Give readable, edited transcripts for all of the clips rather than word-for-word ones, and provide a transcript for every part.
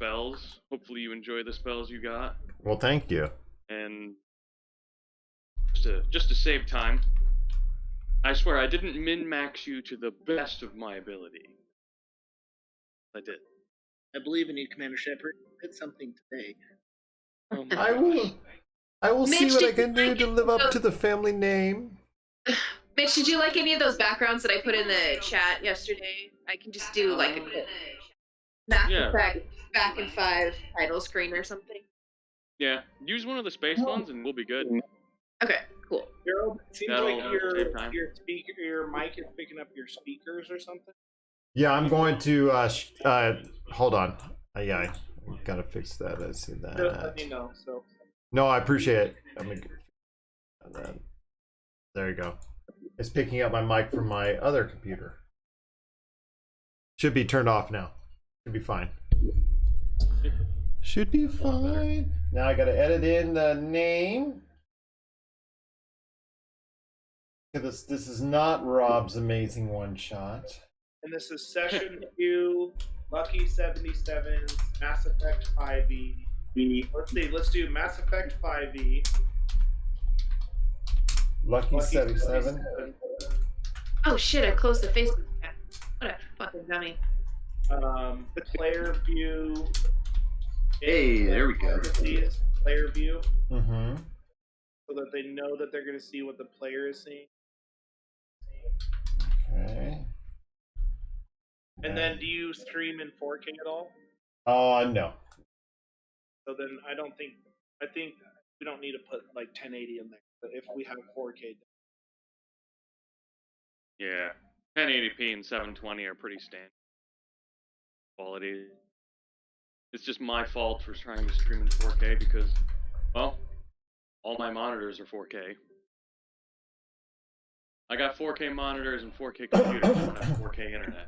spells. Hopefully you enjoy the spells you got. Well, thank you. And just to save time, I swear I didn't min-max you to the best of my ability. I did. I believe in you, Commander Shepard. Did something today. Oh my gosh. I will see Mitch, what I did can do you to like live up those- to the family name. Mitch, did you like any of those backgrounds that I put in the chat yesterday? I can just do like a quick Mass Yeah. Effect back in 5 title screen or something. Yeah, use one of the space ones and we'll be good. Okay, cool. Gerald, it seems That'll like save time. your mic is picking up your speakers or something. Yeah, I'm going to. Hold on. Yeah, I gotta fix that. I see Just that. let me know. So No, I appreciate it. There you go. It's picking up my mic from my other computer. Should be turned off now. Should be fine. Should be fine. Now I gotta edit in the name. This is not Rob's amazing one shot. and this is session 2, Lucky 77, Mass Effect 5e. Let's see. Let's do Mass Effect 5e. Lucky 77. Oh shit, I closed the Facebook chat. What a fucking dummy. The player view. Hey, there we go. Player view, Mm-hmm. so that they know that they're going to see what the player is seeing. Okay. And then, do you stream in 4K at all? No. So then, I think we don't need to put like 1080 in there. But if we have 4K, Yeah, 1080p and 720 are pretty standard quality. It's just my fault for trying to stream in 4K because, well, all my monitors are 4K. I got 4K monitors and 4K computers. I don't have 4K internet.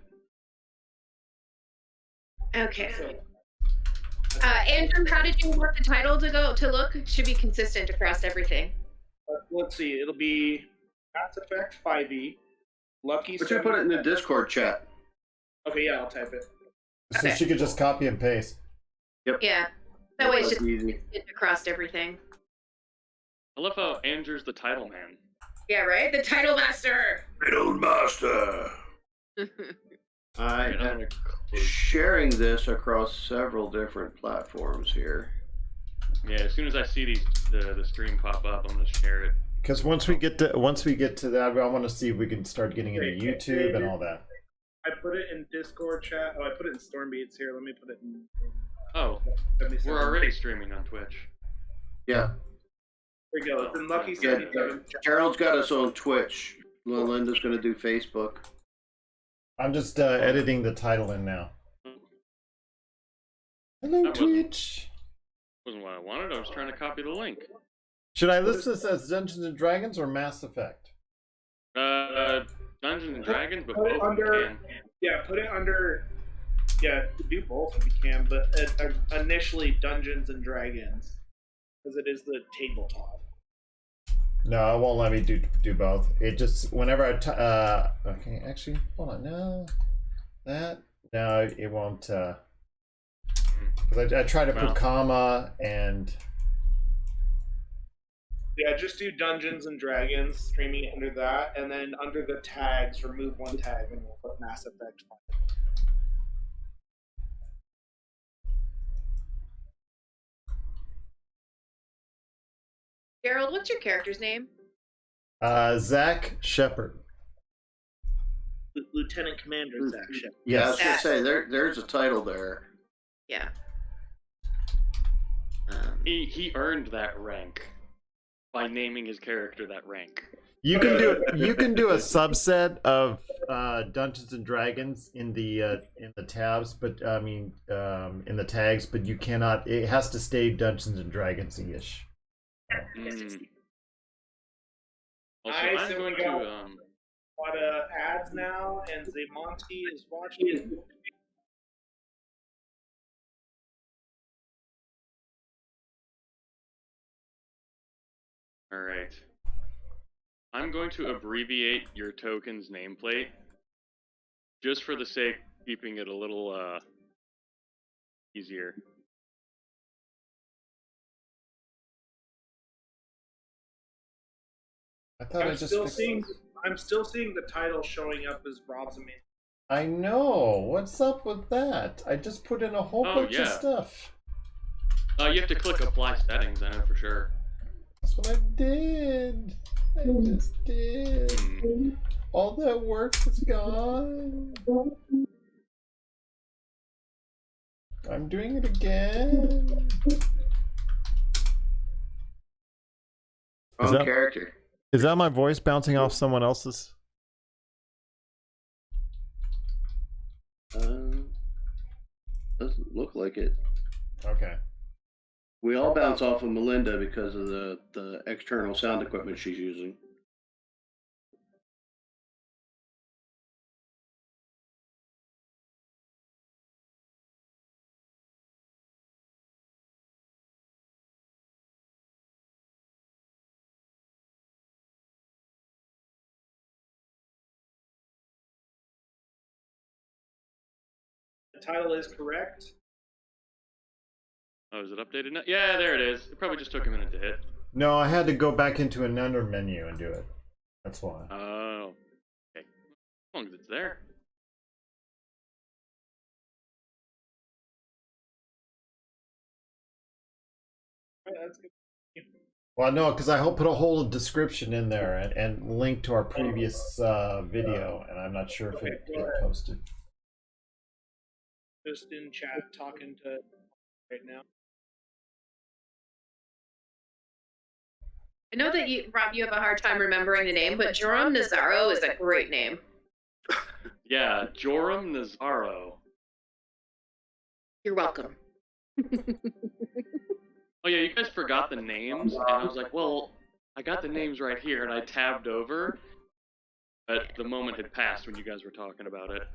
Okay. Andrew, how did you want the title to look? It should be consistent across everything. let's see. It'll be Mass Effect 5e. Lucky. But you put it in the Discord chat. Okay, yeah, I'll type it. So Okay. she could just copy and paste. Yeah. That way it's That's just easy. consistent across everything. I love how Andrew's the title man. Yeah, right? The title master! Riddle Master. I Right, I'm am gonna sharing this across several different platforms here. Yeah, as soon as I see the stream pop up, I'm gonna share it. Because once we get to that, I want to see if we can start getting into YouTube and all that. I put it in Discord chat. Oh, I put it in Stormbeats here. Let me put it in. Oh, 77. we're already streaming on Twitch. Yeah. There we go. It's in Lucky Yeah, 77. Gerald's got us on Twitch. Linda's going to do Facebook. I'm just editing the title in now. Hello, That wasn't- Twitch. Wasn't what I wanted. I was trying to copy the link. Should I list this as Dungeons and Dragons or Mass Effect? Dungeons and Dragons, but Put it both under. can. Yeah, put it under. Yeah, do both if you can, but initially Dungeons and Dragons, because it is the tabletop. No, it won't let me do both. It just whenever okay, actually, hold on. No, it won't. Because I try to Well. put comma and. Yeah, just do Dungeons and Dragons, streaming it under that, and then under the tags, remove one tag, and we'll put Mass Effect. Gerald, what's your character's name? Zach Shepard. Lieutenant Commander Zach Shepard. Yeah, I was Yes. going to say, there's a title there. Yeah. He earned that rank by naming his character that rank. You can do a subset of Dungeons and Dragons in the tabs, but I mean in the tags, but you cannot. It has to stay Dungeons and Dragons-ish. Also, Nice, I'm and going we got to a lot of ads now, and Zamonti is watching. all right. I'm going to abbreviate your token's nameplate just for the sake of keeping it a little easier. I thought I just fixed this. I'm still seeing the title showing up as Rob's Amazing. I know. What's up with that? I just put in a whole bunch of yeah. stuff. You have to click apply settings, I know for sure. That's what I did. I just did. All that work is gone. I'm doing it again. Wrong character. Is that my voice bouncing off someone else's? Doesn't look like it. Okay. We all bounce off of Melinda because of the external sound equipment she's using. The title is correct. Oh, is it updated now? Yeah, there it is. It probably just took a minute to hit. No, I had to go back into another menu and do it. That's why. Oh. Okay. As long as it's there. Right, that's good. Well, no, because I put a whole description in there and link to our previous video, and I'm not sure if it posted. Just in chat talking to right now. I know that Rob, you have a hard time remembering the name, but Joram Nazaro is a great name. Yeah, Joram Nazaro. You're welcome. Oh yeah, you guys forgot the names, and I was like, well, I got the names right here, and I tabbed over, but the moment had passed when you guys were talking about it.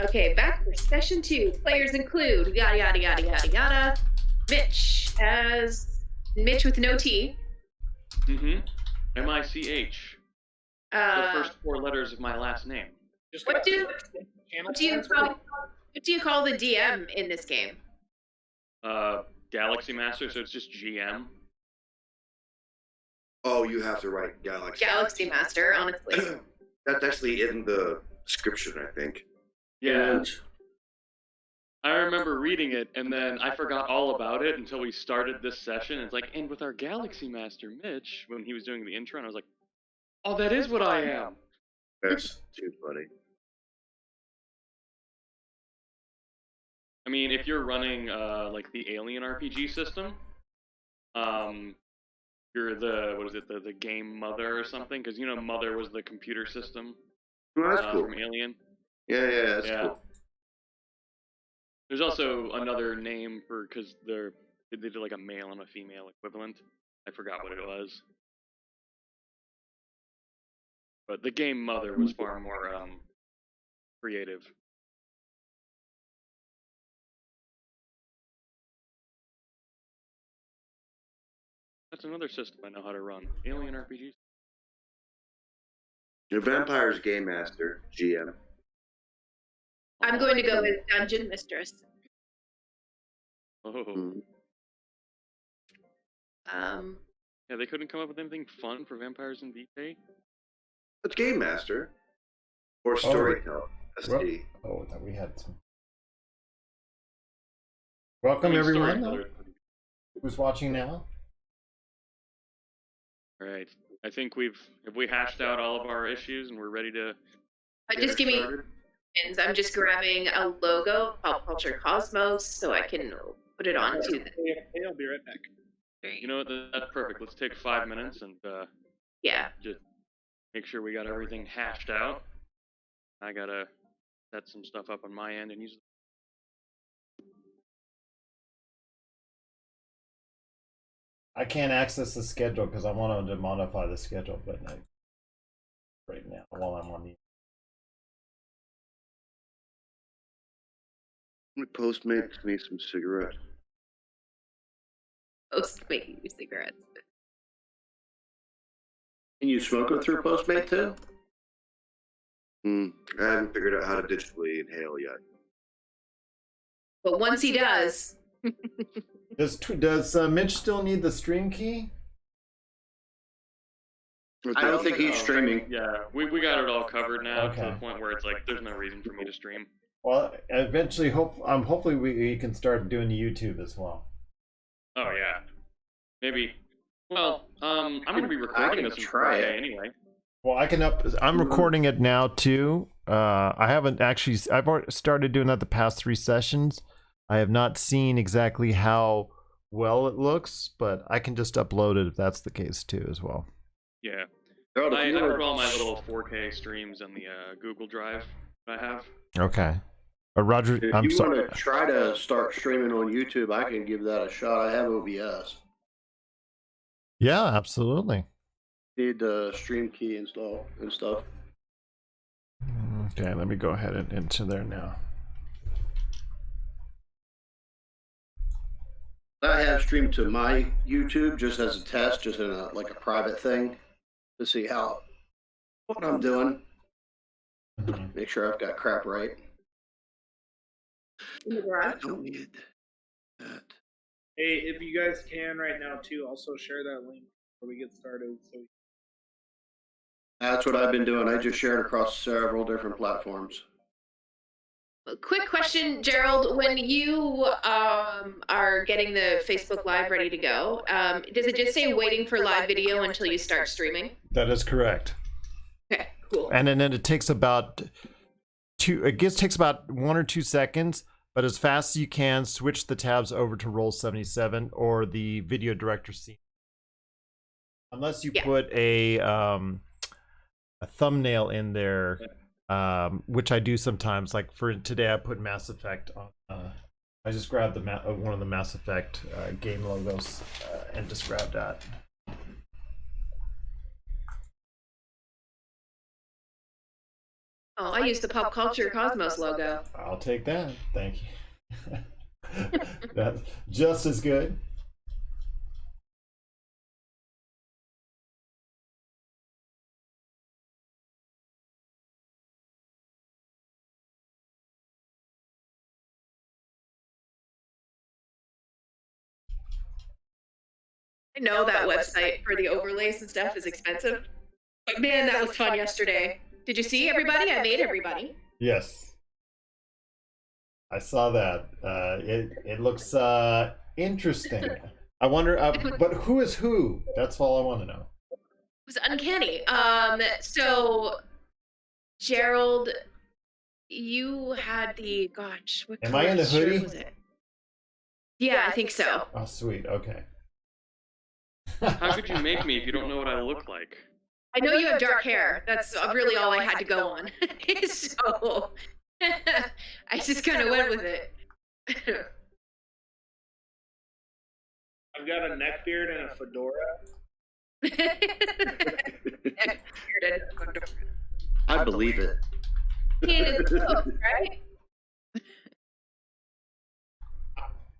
Okay, back for session 2. Players include yada yada yada yada yada. Mitch as Mitch with no T. Mm-hmm. M-I-C-H. The first 4 letters of my last name. What do you call the DM in this game? Galaxy Master, so it's just GM. Oh, you have to write Galaxy. Galaxy Master, honestly. That's actually in the description, I think. Yeah. I remember reading it, and then I forgot all about it until we started this session. It's like, and with our Galaxy Master, Mitch, when he was doing the intro, and I was like, oh, that is what I am. That's too funny. I mean, if you're running like the Alien RPG system, you're the game mother or something, because you know Mother was the computer system Oh, that's cool. from Alien. Yeah, that's cool. There's also another name for, because they did like a male and a female equivalent. I forgot what it was. But the game Mother was far more creative. That's another system I know how to run. Alien RPGs. Your Vampire's Game Master, GM. I'm going to go with Dungeon Mistress. Oh. Yeah, they couldn't come up with anything fun for Vampires in VK? It's Game Master. Or Storyteller. SD. Oh, that we had some. Welcome, everyone. Who's watching now? All right. I think we hashed out all of our issues and we're ready to. Just give me. I'm just grabbing a logo, Pop Culture Cosmos, so I can put it onto the. Hey, I'll be right back. You know what? That's perfect. Let's take 5 minutes and Yeah. just make sure we got everything hashed out. I gotta set some stuff up on my end and use. I can't access the schedule because I wanted to modify the schedule, but no, right now while I'm on the. Postmates me some cigarettes. Post making you cigarettes. Can you smoke it through Postmate too? I haven't figured out how to digitally inhale yet. But once he does, Does Mitch still need the stream key? I don't think he's streaming. Yeah, we got it all covered now to Okay. the point where it's like there's no reason for me to stream. Well, eventually, hopefully we can start doing the YouTube as well. Oh yeah, maybe. Well, I'm gonna be recording this on try it. Friday anyway. Well, I'm recording it now too. I haven't actually. I've already started doing that the past 3 sessions. I have not seen exactly how well it looks, but I can just upload it if that's the case too as well. Yeah, Gerald, if I you put were- all my little 4K streams on the Google Drive that I have. Okay. Roger, If I'm you sorry. want to try to start streaming on YouTube, I can give that a shot. I have OBS. Yeah, absolutely. Need the stream key installed and stuff. Okay, let me go ahead and into there now. I have streamed to my YouTube just as a test, just in a private thing, to see what I'm doing. Mhm. Make sure I've got crap right. in the I garage. don't need that. Hey, if you guys can right now too, also share that link before we get started. So That's what I've been doing. I just shared across several different platforms. A quick question, Gerald. When you are getting the Facebook Live ready to go, does it just say waiting for live video until you start streaming? That is correct. Okay, cool. And then it takes about takes about 1 or 2 seconds, but as fast as you can, switch the tabs over to Roll 77 or the video director scene. Unless you Yeah. put a thumbnail in there, which I do sometimes. Like for today, I put Mass Effect on. I just grabbed the one of the Mass Effect game logos and just grabbed that. Oh, I used the Pop Culture Cosmos logo. I'll take that. Thank you. That's just as good. I know that website for the overlays and stuff is expensive. But man, that was fun yesterday. Did you see everybody? I made everybody. Yes. I saw that. It looks interesting. I wonder, but who is who? That's all I want to know. It was uncanny. So Gerald, you had the what Am color I in the shirt hoodie? was it? Yeah, I think so. Oh, sweet. Okay. How could you make me if you don't know what I look like? I know you have dark hair. That's really all I had to go on. So I just kind of went with it. I've got a neck beard and a fedora. I believe it. Right?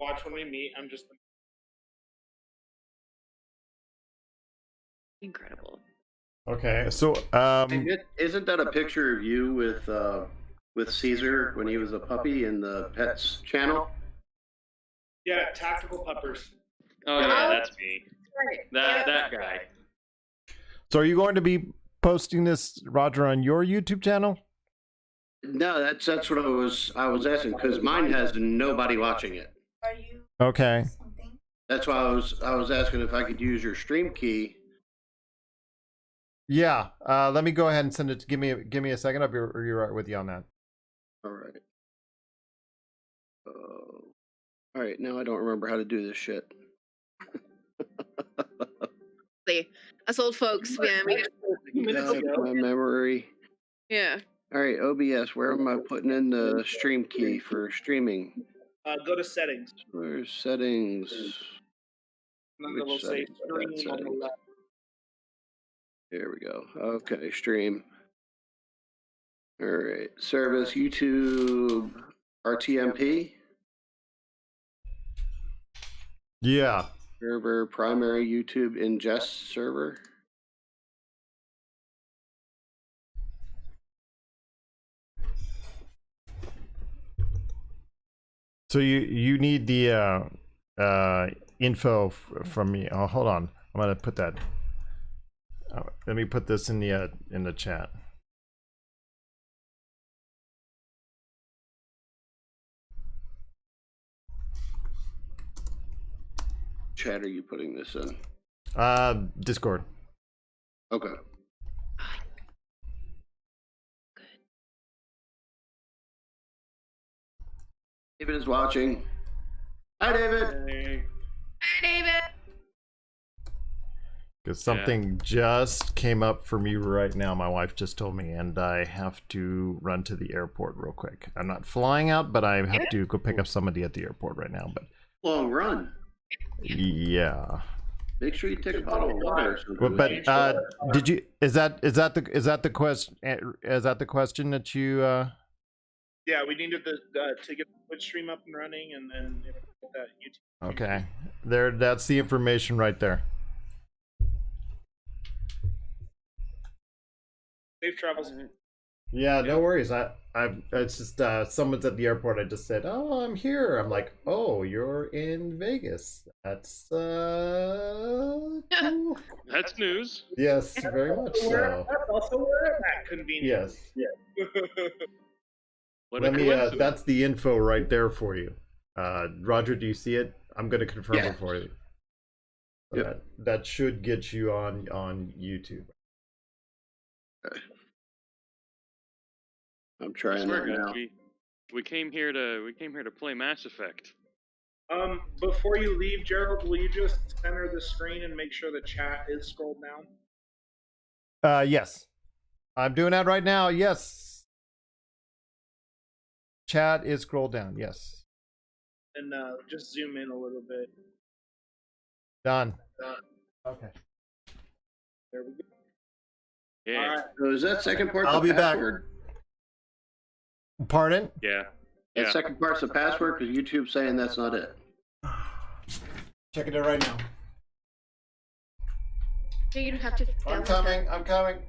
Watch when we meet. I'm just Incredible. Okay. So, Isn't that a picture of you with Caesar when he was a puppy in the Pets channel? yeah, tactical puppers. Oh yeah, that's me. Right. That guy. so are you going to be posting this, Roger, on your YouTube channel? No, that's what I was asking, because mine has nobody watching it. Okay. That's why I was asking if I could use your stream key. Yeah. Let me go ahead and send it. Give me a second. I'll be right with you on that. All right. All right. Now I don't remember how to do this shit. Us old folks, man. Minutes ago. My memory. Yeah. All right, OBS. Where am I putting in the stream key for streaming? Go to settings. Where's settings? And then it'll Which say settings? I got stream on the settings. left. There we go. Okay, stream. All right, service YouTube RTMP Yeah. server primary YouTube ingest server. So you need the info from me. Oh, hold on. I'm gonna put that. Let me put this in the chat. Chat, are you putting this in? Discord. Okay. David is watching. Hi, David. Hey. Hi, David. Because something just came up for me right now. My wife just told me, and I have to run to the airport real quick. I'm not flying out, but I have to go pick up somebody at the airport right now. But Long run. yeah. Make sure you take a bottle of water. But did you? Is that the question? Is that the question that you? Yeah, we needed to get the Twitch stream up and running, and then get that YouTube. Okay. There. That's the information right there. Safe travels. Yeah, no worries. It's just someone's at the airport. I just said, "Oh, I'm here." I'm like, "Oh, you're in Vegas." That's cool. That's news. Yes, very much so. That's also where I'm at. Convenient. Yes. Yeah. What Let a me. coincidence. That's the info right there for you. Roger, do you see it? I'm going to confirm Yeah. it for you. Yep. That should get you on YouTube. I'm I trying swear, that guys, now. we came here to play Mass Effect. Before you leave, Gerald, will you just center the screen and make sure the chat is scrolled down? Yes. I'm doing that right now. Yes. Chat is scrolled down. Yes. And just zoom in a little bit. Done. Okay. There we go. Yeah. All right. So is that second part? I'll the be back. password? Pardon? Yeah. That Yeah. second part's the password because YouTube's saying that's not it. Checking it right now. No, you don't have to. I'm coming. I'm coming.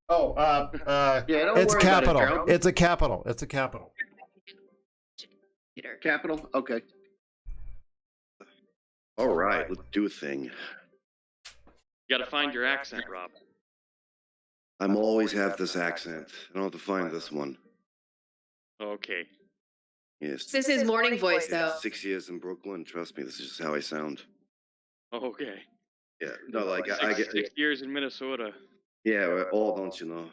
Oh, Yeah, don't it's worry about it, capital. Gerald. It's a capital. It's a capital. Capital? Okay. All right, let's do a thing. You gotta find your accent, Rob. I'm always have this accent. I don't have to find this one. Okay. Yes. This is his morning voice, though. 6 years in Brooklyn. Trust me, this is just how I sound. Okay. Yeah. No, like I get. 6 years in Minnesota. Yeah. We're all, don't you know?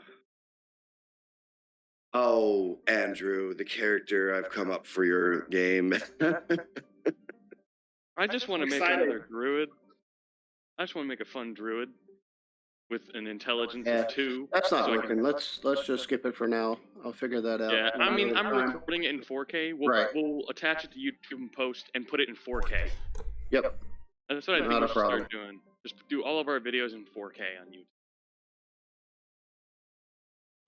Oh, Andrew, the character I've come up for your game. I just want to make excited. another druid. I just want to make a fun druid with an intelligence Yeah, of 2. That's not so I can- working. Let's just skip it for now. I'll figure that out. Yeah, I mean, I'm Another time. recording it in 4K. Right. We'll attach it to YouTube and post and put it in 4K. Yep. That's what I think Not we a should problem. start doing. Just do all of our videos in 4K on YouTube.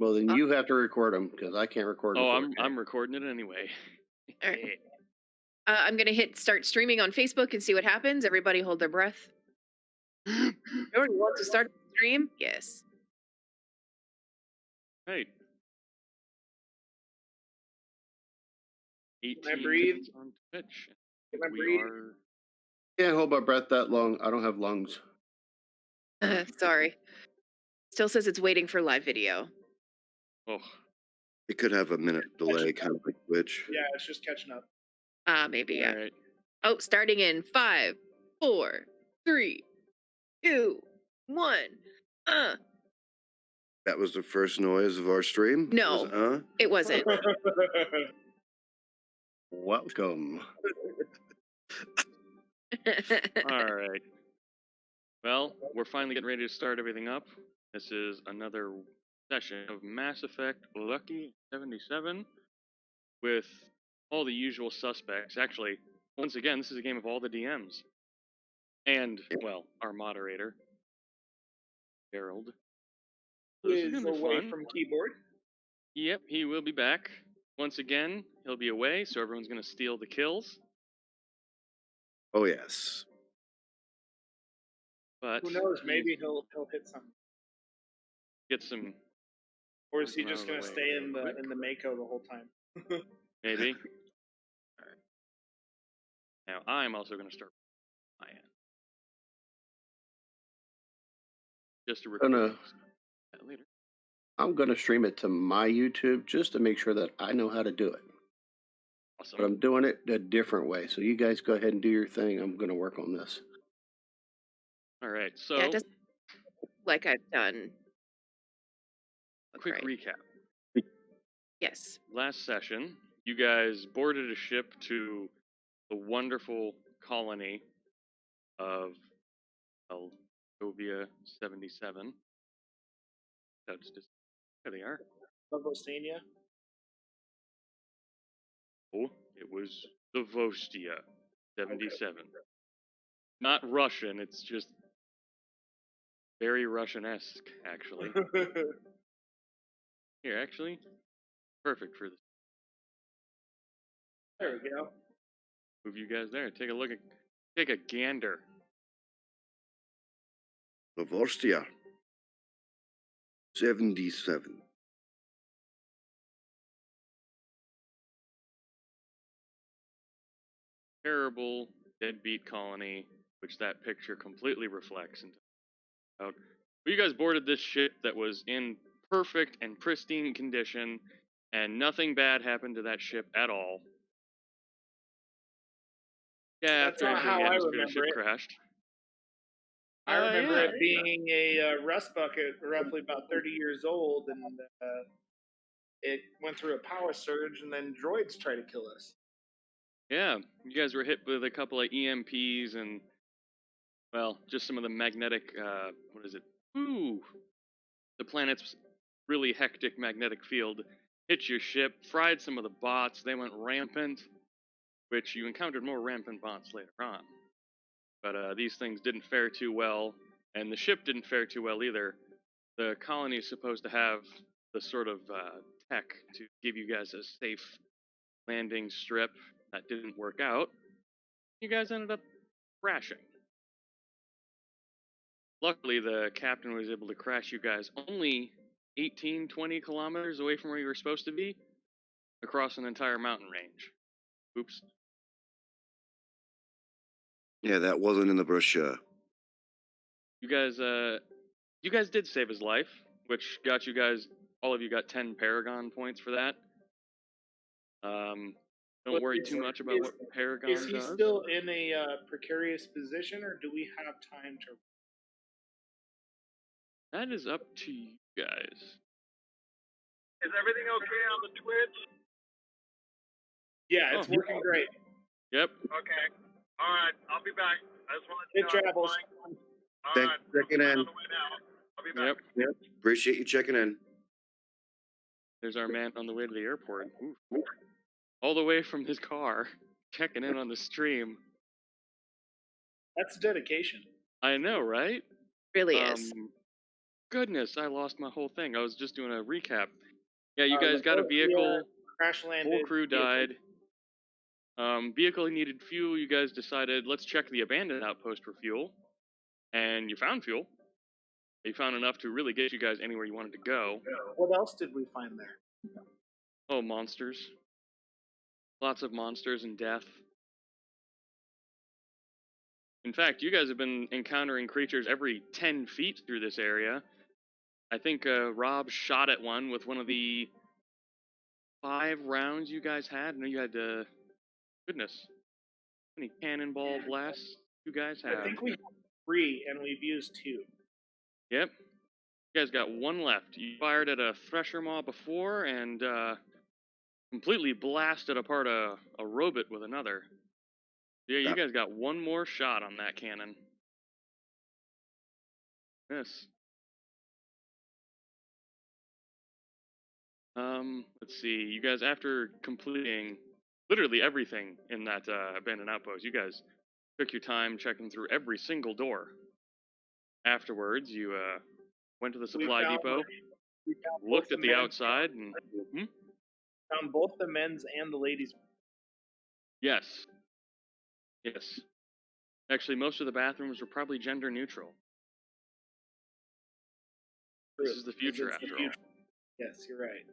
Well, then you have to record them because I can't record. Oh, in 4K. I'm recording it anyway. All right. I'm gonna hit start streaming on Facebook and see what happens. Everybody hold their breath. Everybody wants to start the stream? Yes. Hey. 18 I breathe? minutes on Twitch. Can I We breathe? are. Can't hold my breath that long. I don't have lungs. Sorry. Still says it's waiting for live video. Oh, It could have a minute delay, kind of like Twitch. Yeah, it's just catching up. Maybe, yeah. all right. Oh, starting in 5, 4, 3, 2, 1. That was the first noise of our stream? No. Was it, It wasn't. Welcome. All right. Well, we're finally getting ready to start everything up. This is another session of Mass Effect Lucky 77 with all the usual suspects. Actually, once again, this is a game of all the DMs. And, well, our moderator, Gerald. So this is Is gonna be away fun. from keyboard. Yep, he will be back. Once again, he'll be away, so everyone's going to steal the kills. Oh, yes. But Who knows? Maybe he'll hit something. get some, Or is he Moving just out gonna of the way stay real quick. in the Mako the whole time? maybe. Now, I'm also going to start my end. Just to record that later. I'm gonna stream it to my YouTube just to make sure that I know how to do it. Awesome. But I'm doing it a different way. So you guys go ahead and do your thing. I'm gonna work on this. All right, so Yeah, just like I've done. quick Right. recap. Yes. Last session, you guys boarded a ship to the wonderful colony of Elcovia 77. That's just there they are. Lovostania. Oh, it was the Vostia 77. Not Russian, it's just very Russian-esque, actually. Here, actually, perfect for this. There we go. Move you guys there. Take a look at, take a gander. Novostia. 77. Terrible deadbeat colony, which that picture completely reflects. But you guys boarded this ship that was in perfect and pristine condition, and nothing bad happened to that ship at all. Yeah, That's after not how I the remember ship it. crashed. I remember yeah. it being a rust bucket, roughly about 30 years old, and it went through a power surge, and then droids tried to kill us. Yeah, you guys were hit with a couple of EMPs and, well, just some of the magnetic, what is it? Ooh! The planet's really hectic magnetic field hit your ship, fried some of the bots, they went rampant, which you encountered more rampant bots later on. But these things didn't fare too well, and the ship didn't fare too well either. The colony is supposed to have the sort of tech to give you guys a safe landing strip. That didn't work out. You guys ended up crashing. Luckily, the captain was able to crash you guys only 18, 20 kilometers away from where you were supposed to be, across an entire mountain range. Oops. Yeah, that wasn't in the brochure. You guys did save his life, which got you guys, all of you got 10 Paragon points for that. Don't worry too much about what Paragon Is he does. still in a precarious position, or do we have time to? That is up to you guys. Is everything okay on the Twitch? Yeah, it's Oh. working great. Yep. Okay. All right. I'll be back. I just wanted to It know. travels. All Thanks right. for checking I'm in. on the way now. I'll be back. Yep. Appreciate you checking in. There's our man on the way to the airport. Ooh. All the way from his car, checking in on the stream. That's dedication. I know, right? Really is. Goodness, I lost my whole thing. I was just doing a recap. Yeah, you Uh, guys got a Lavosia vehicle. Crash landed. Whole crew died. Vehicle needed fuel. You guys decided, let's check the abandoned outpost for fuel. And you found fuel. You found enough to really get you guys anywhere you wanted to go. What else did we find there? Oh, monsters. Lots of monsters and death. In fact, you guys have been encountering creatures every 10 feet through this area. I think Rob shot at one with one of the 5 rounds you guys had. I know you had, goodness, how many cannonball blasts you guys have? I think we have 3, and we've used 2. Yep. You guys got 1 left. You fired at a Thresher Maw before and completely blasted apart a robot with another. Yeah, you guys got 1 more shot on that cannon. Yes. Let's see. You guys, after completing literally everything in that abandoned outpost, you guys took your time checking through every single door. Afterwards, you went to the supply depot, We found looked both at the men's- outside, and Found both the men's and the ladies. yes, yes. Actually, most of the bathrooms were probably gender neutral. This is the future, It's the after future. Yes, you're right.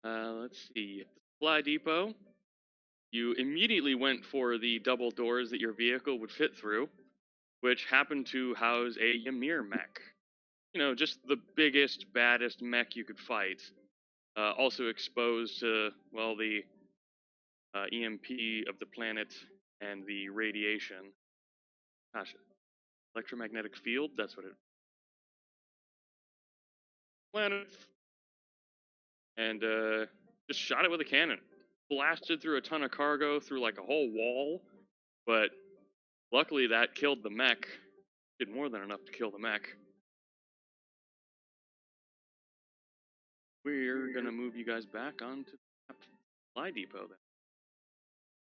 all. Let's see. Fly Depot, you immediately went for the double doors that your vehicle would fit through, which happened to house a Ymir mech. You know, just the biggest, baddest mech you could fight. Also exposed to, well, the EMP of the planet and the radiation. Gosh, electromagnetic field, that's what it planet. And just shot it with a cannon. Blasted through a ton of cargo, through like a whole wall, but luckily that killed the mech. Did more than enough to kill the mech. We're gonna move you guys back onto the Fly Depot then.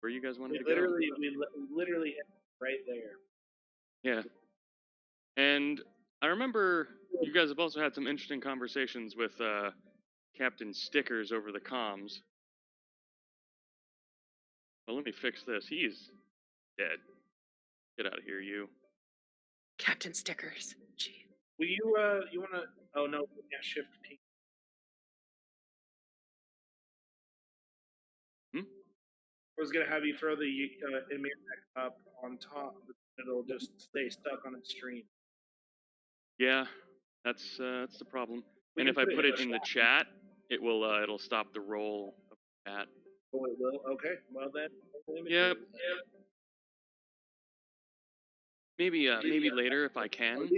Where you guys wanted to go. We literally right there. Yeah. And I remember you guys have also had some interesting conversations with Captain Stickers over the comms. Well, let me fix this. He's dead. Get out of here, you. Captain Stickers. Gee. Will you wanna? Oh no, yeah, shift T. I was gonna have you throw the Ymir up on top, but it'll just stay stuck on its stream. Yeah, that's the problem. We And can if I put it put in it the in the chat, it will it'll stop the roll of the chat. Oh, it will. Okay, well then. Yep. Maybe maybe later if I can.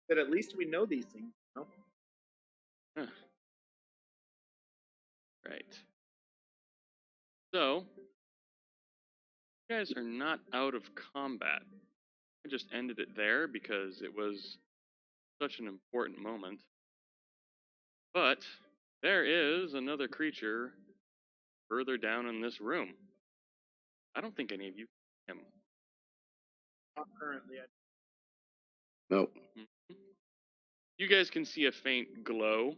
But at least we know these things. No? Huh. Right. So, you guys are not out of combat. I just ended it there because it was such an important moment. But there is another creature further down in this room. I don't think any of you see him. Not currently. Nope. You guys can see a faint glow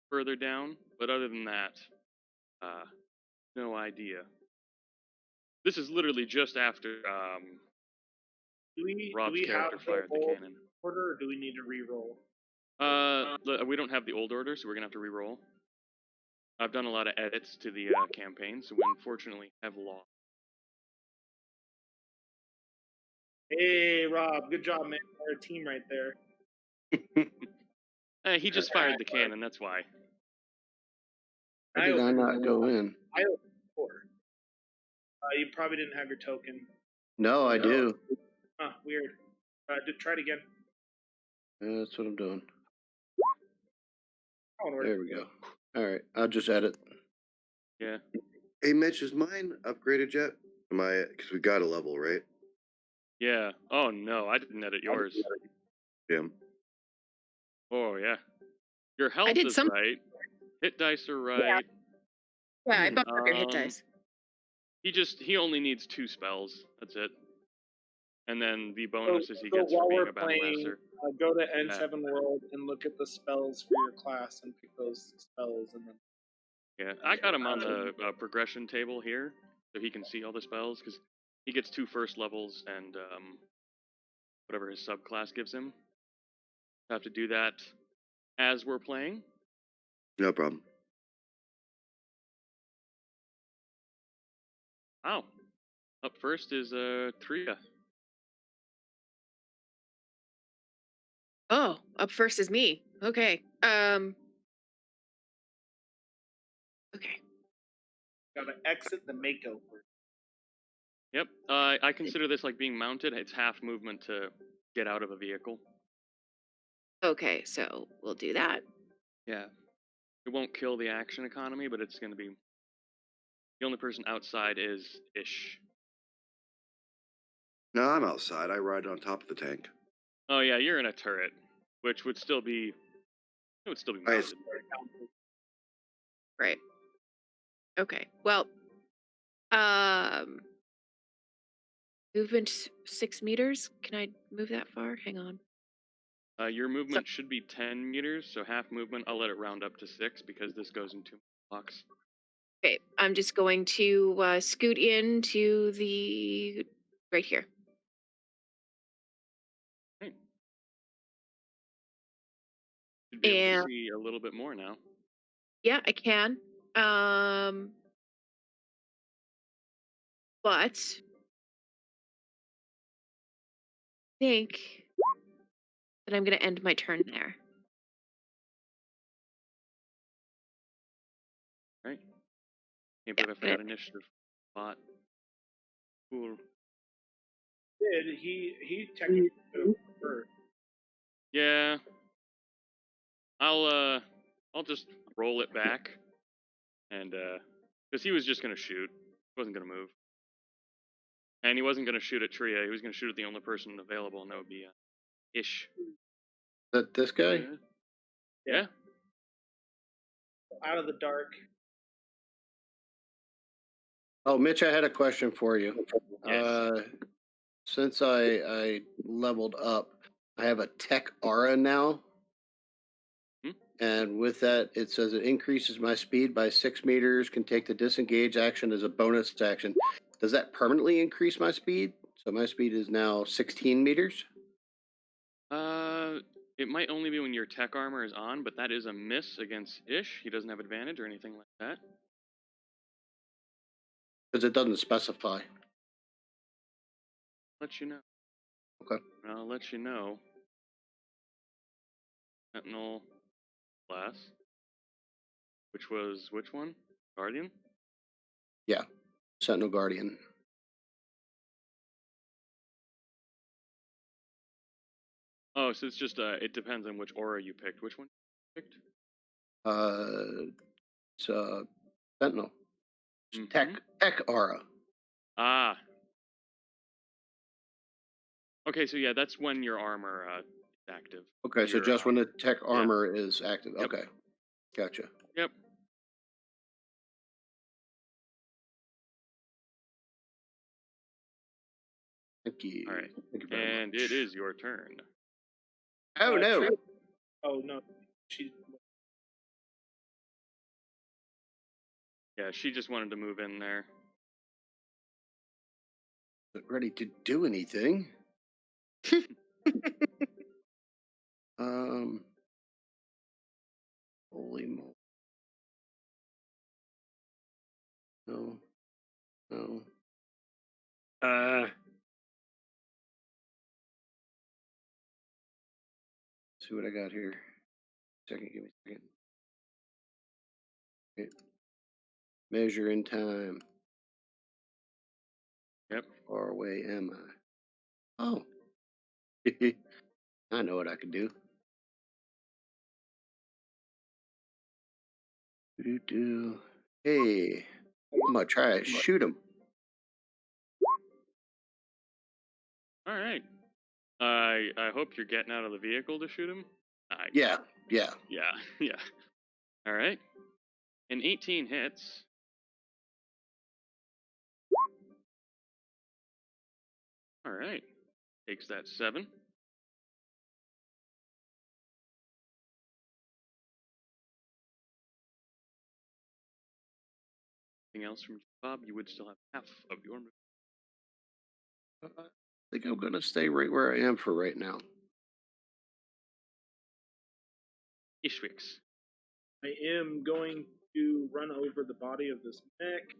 further down, but other than that, no idea. This is literally just after Do we Rob's character have fired the old cannon. order, or do we need to re-roll? We don't have the old order, so we're gonna have to re-roll. I've done a lot of edits to the campaign, so we unfortunately have lost. Hey, Rob, good job, man. We're a team right there. He just fired the cannon, that's why. How did I not go in? I opened 4. You probably didn't have your token. No, I do. Huh, weird. Try it again. Yeah, that's what I'm doing. Oh, it worked. There we go. All right, I'll just edit. Yeah. Hey, Mitch, is mine upgraded yet? Am I? Because we got a level, right? Yeah. Oh no, I didn't edit yours. Jim. Oh yeah. Your health did is some- right. Hit dice are right. Yeah, I bumped up your hit dice. He only needs 2 spells. That's it. And then the bonuses he So gets for while being we're a battle playing, master. go to N7 World and look at the spells for your class and pick those spells, and then. Yeah, I got him on the progression table here, so he can see all the spells, because he gets 2 first levels and whatever his subclass gives him. Have to do that as we're playing. No problem. Wow. Up first is Tria. Oh, up first is me. Okay. Okay. Gotta exit the makeover. Yep. I consider this like being mounted. It's half movement to get out of a vehicle. Okay, so we'll do that. Yeah. It won't kill the action economy, but it's going to be... The only person outside is Ish. No, I'm outside. I ride on top of the tank. Oh yeah, you're in a turret, which would still be... It would still be Nice. mounted. Right. Okay. Well, movement 6 meters. Can I move that far? Hang on. Your movement should be 10 meters, so half movement. I'll let it round up to 6 because this goes in 2 blocks. Okay, I'm just going to scoot into the right here. Should be able to And see a little bit more now. yeah, I can. But I think that I'm gonna end my turn there. Right? Can't Yeah, believe I forgot initiative spot. Cool. Did he technically could have first. Yeah. I'll just roll it back, and because he was just gonna shoot, he wasn't gonna move, and he wasn't gonna shoot at Tria. He was gonna shoot at the only person available, and that would be Ish. That this guy? Yeah. Out of the dark. Oh, Mitch, I had a question for you. Yes. Since I leveled up, I have a tech aura now. Hmm? And with that, it says it increases my speed by 6 meters, can take the disengage action as a bonus action. Does that permanently increase my speed? So my speed is now 16 meters? It might only be when your tech armor is on, but that is a miss against Ish. He doesn't have advantage or anything like that. Because it doesn't specify. Let you know. Okay. I'll let you know. Sentinel class. Which was which one? Guardian? Yeah. Sentinel Guardian. Oh, so it's just it depends on which aura you picked. Which one you picked? It's Sentinel. It's tech aura. Ah. Okay, so yeah, that's when your armor is active. Okay, so Your, just when the tech armor is active. Yep. Okay. Gotcha. Yep. Thank you. All right. Thank you very much. And it is your turn. Oh, no. Tria- Oh no, she. Yeah, she just wanted to move in there. Not ready to do anything. Holy moly. No. No. See what I got here. Second, give me a second. Okay. Measure in time. Yep. How far away am I? Oh. I know what I can do. Do-do-do. Hey, I'm gonna try to shoot him. All right. I hope you're getting out of the vehicle to shoot him. Yeah. Yeah. Yeah. All right. An 18 hits. All right. Takes that 7. Anything else from Bob? You would still have half of your move. I think I'm gonna stay right where I am for right now. Ishwix. I am going to run over the body of this mech,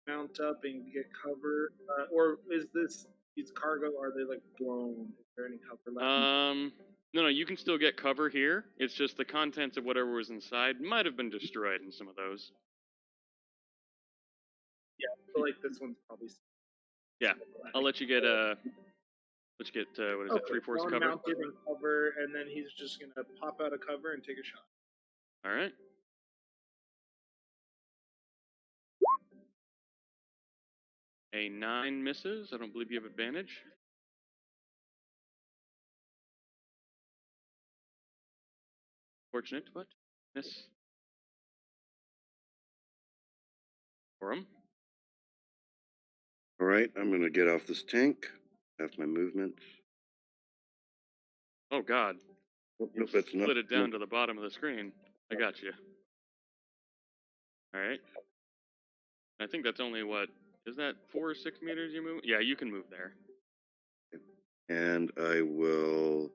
mount up and get cover. Or is these cargo? Are they like blown? Is there any cover left? No, you can still get cover here. It's just the contents of whatever was inside might have been destroyed in some of those. Yeah, I feel like this one's probably. Yeah, I'll let you get what is it, 3/4 cover? Mounted and cover, and then he's just gonna pop out of cover and take a shot. All right. A 9 misses. I don't believe you have advantage. Fortunate, but miss. For him. All right, I'm going to get off this tank. Have my movements. Oh God. Nope, that's not. Split it down to the bottom of the screen. I got you. All right. I think that's only what is that 4 or 6 meters you move? Yeah, you can move there. And I will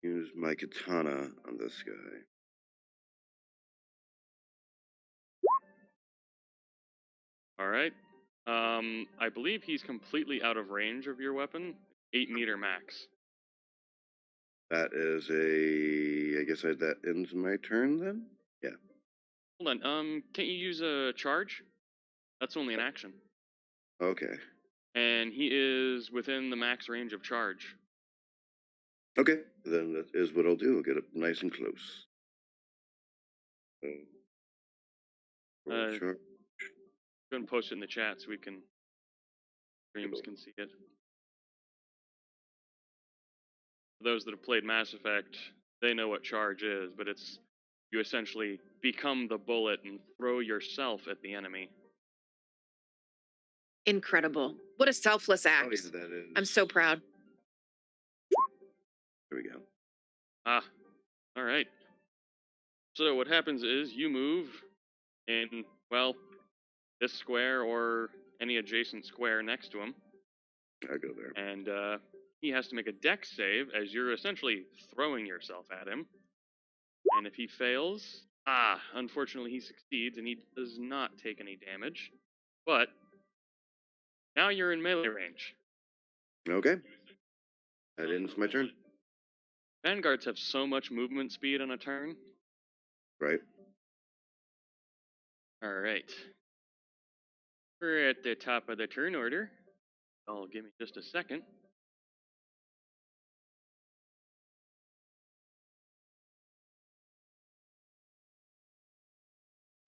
Use my katana on this guy. All right. I believe he's completely out of range of your weapon. 8-meter max. That is a. I guess that ends my turn then. Yeah. Hold on. Can't you use a charge? That's only an action. Okay. And he is within the max range of charge. Okay. Then that is what I'll do. I'll get up nice and close. Roll charge. Go and post it in the chat so we can. Streams can see it. For those that have played Mass Effect, they know what charge is, but it's you essentially become the bullet and throw yourself at the enemy. Incredible. What a selfless act. Oh, yeah, that is. I'm so proud. Here we go. Ah, all right. So what happens is you move in, well, this square or any adjacent square next to him, I go there. and he has to make a dex save as you're essentially throwing yourself at him. And if he fails, unfortunately he succeeds and he does not take any damage. But now you're in melee range. Okay. That ends my turn. Vanguards have so much movement speed on a turn. Right. Alright. We're at the top of the turn order. Oh, give me just a second.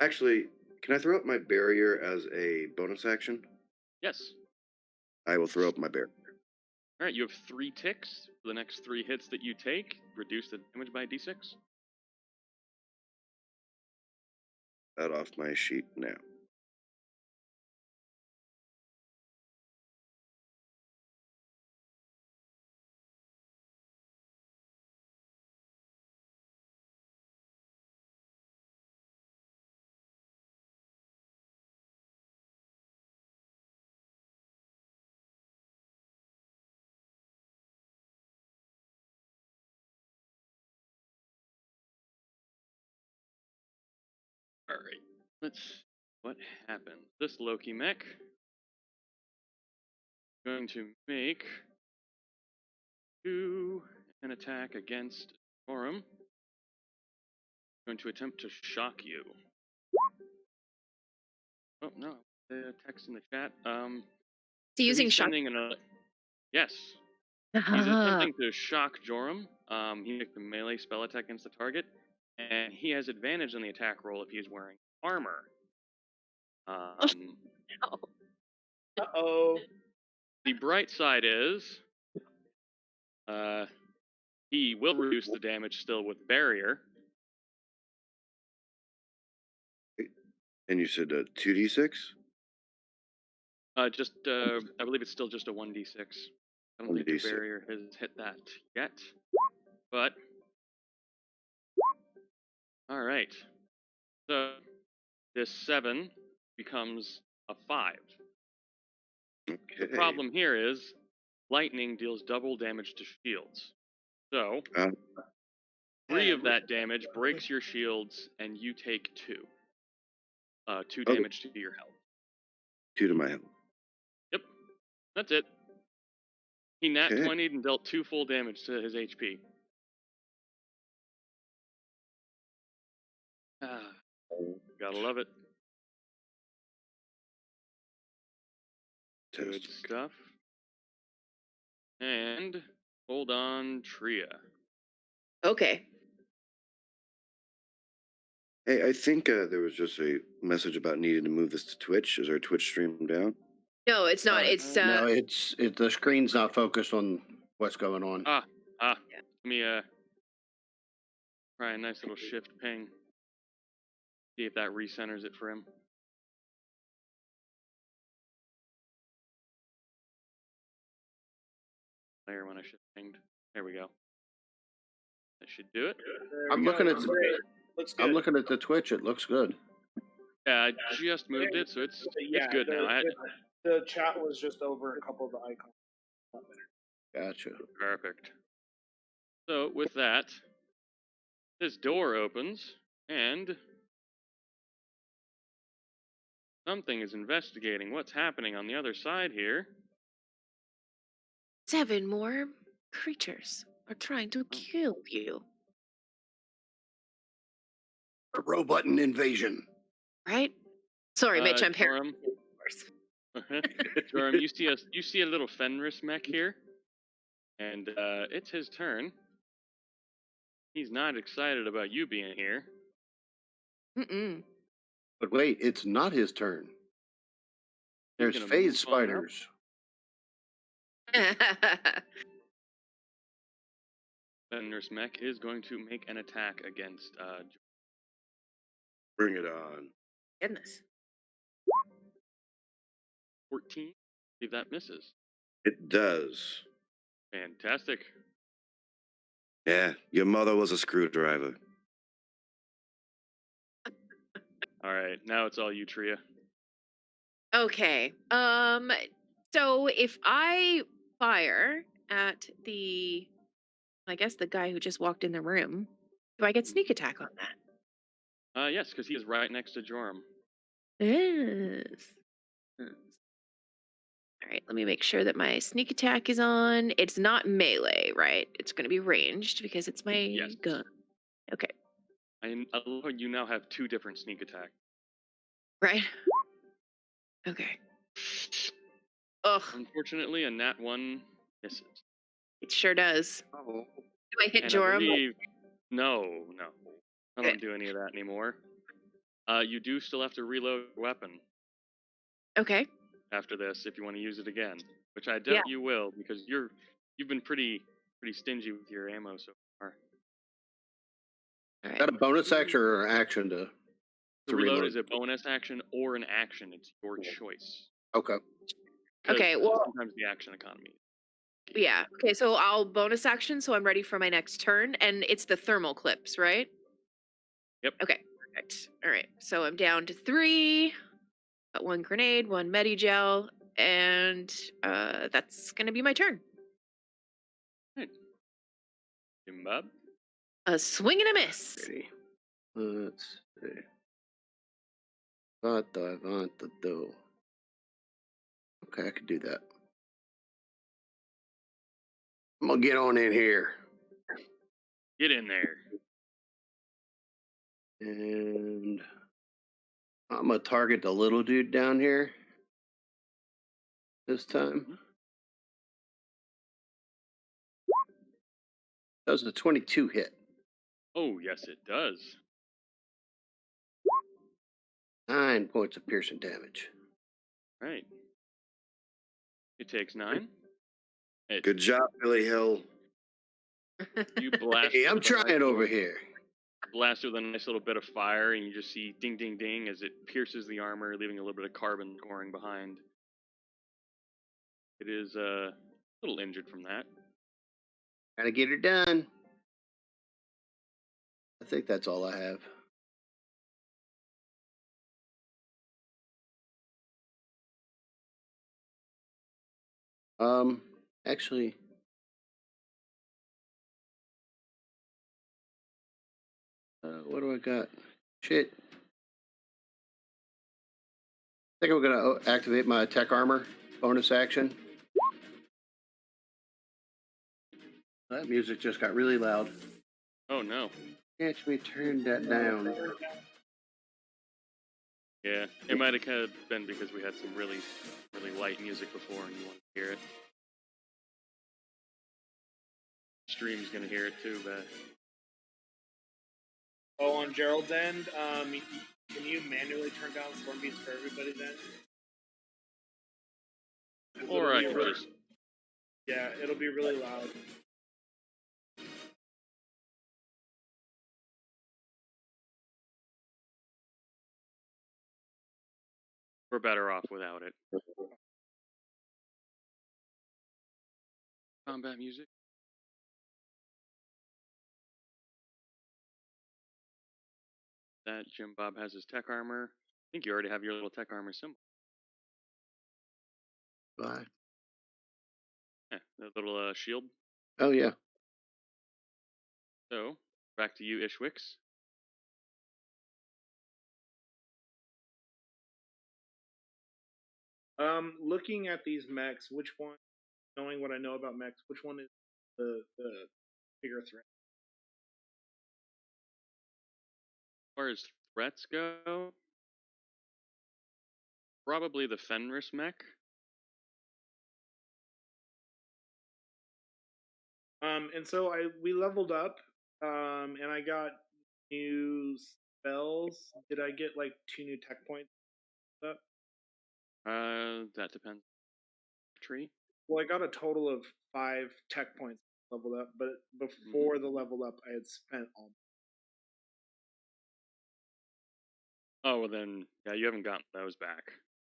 Actually, can I throw up my barrier as a bonus action? Yes. I will throw up my barrier. Alright, you have 3 ticks. For the next 3 hits that you take, reduce the damage by d6. That off my sheet now. Alright, let's see what happens. This Loki mech is going to make an attack against Orem. Going to attempt to shock you. Oh no, the text in the chat. So using he's shock. sending yes. He's attempting to shock Joram. He makes a melee spell attack against the target, and he has advantage on the attack roll if he's wearing armor. Uh-oh. The bright side is, he will reduce the damage still with barrier. And you said 2d6? I believe it's still just a 1d6. I don't think the 1d6. barrier has hit that yet. But, alright. So, this 7 becomes a 5. Okay. The problem here is, lightning deals double damage to shields. So, 3 of that damage breaks your shields, and you take 2. 2 damage to your health. 2 to my health. Yep, that's it. He nat 20'd and dealt 2 full damage to his HP. Gotta love it. Good stuff. And hold on, Tria. Okay. Hey, I think there was just a message about needing to move this to Twitch. Is our Twitch stream down? No, it's not. It's No, the screen's not focused on what's going on. Let me try a nice little shift ping. See if that recenters it for him. There when I shift pinged. There we go. That should do it. I'm looking at Looks good. I'm looking at the Twitch. It looks good. Yeah, I just moved it, so it's good now. The chat was just over a couple of the icons. Gotcha. Perfect. So with that, this door opens, and something is investigating what's happening on the other side here. 7 more creatures are trying to kill you, A robot invasion. right? Sorry, Mitch, I'm Joram, paraphrasing. Joram, you see a little Fenris mech here, and it's his turn. He's not excited about you being here. Mm-mm. But wait, it's not his turn. There's gonna phase move on up. spiders. Fenris mech is going to make an attack against Bring it on. Goodness. 14. See if that misses. It does. Fantastic. Yeah, your mother was a screwdriver. All right, now it's all you, Tria. Okay. So if I fire at I guess the guy who just walked in the room, do I get sneak attack on that? Yes, because he is right next to Joram. Yes. All right, let me make sure that my sneak attack is on. It's not melee, right? It's going to be ranged because it's my Yes. gun. Okay, I love how you now have 2 different sneak attacks. right? Okay. Ugh, Unfortunately, a nat 1 misses. it sure does. Oh. Do I hit And Joram? I believe... No. I don't Good. do any of that anymore. You do still have to reload your weapon Okay. after this if you want to use it again, which I doubt you will because you've been pretty stingy with your ammo so far. All Is that a right. bonus action or an action to To reload reload? is a bonus action or an action. It's your choice. Okay. 'Cause Okay, well- sometimes the action economy. Yeah. Okay, so I'll bonus action, so I'm ready for my next turn, and it's the thermal clips, right? Yep. Okay, perfect. All right, so I'm down to 3. Got 1 grenade, 1 Medigel, and that's gonna be my turn. Jimbab. A swing and a miss. Ready. Let's see. What do I want to do? Okay, I could do that. I'm gonna get on in here. Get in there. And I'm gonna target the little dude down here this time. That was a 22 hit. Oh, yes, it does. 9 points of piercing damage. Right. It takes 9. Good job, Billy Hill. You blast. Hey, I'm with a nice trying over little- here. Blast with a nice little bit of fire, and you just see ding, ding, ding as it pierces the armor, leaving a little bit of carbon scoring behind. It is a little injured from that. Gotta get her done. I think that's all I have. Actually, what do I got? Shit. I think I'm gonna activate my tech armor bonus action. That music just got really loud. Oh no. Can't we turn that down? Yeah, it might have kind of been because we had some really light music before, and you wanted to hear it. Stream's gonna hear it too, but Oh, on Gerald's end, can you manually turn down storm beats for everybody's end? 'Cause or I it'll be could really- just Yeah, it'll be really loud. we're better off without it. Combat music. That Jim Bob has his tech armor. I think you already have your little tech armor symbol. Bye. Yeah, that little shield. Oh yeah. So, back to you, Ishwix. Looking at these mechs, which one, knowing what I know about mechs, which one is the bigger threat? As far as threats go, probably the Fenris mech. And so we leveled up, and I got new spells. Did I get like 2 new tech points up? That depends. Tree. Well, I got a total of 5 tech points leveled up, but before the level up, I had spent all. Oh, well then, yeah, you haven't gotten those back.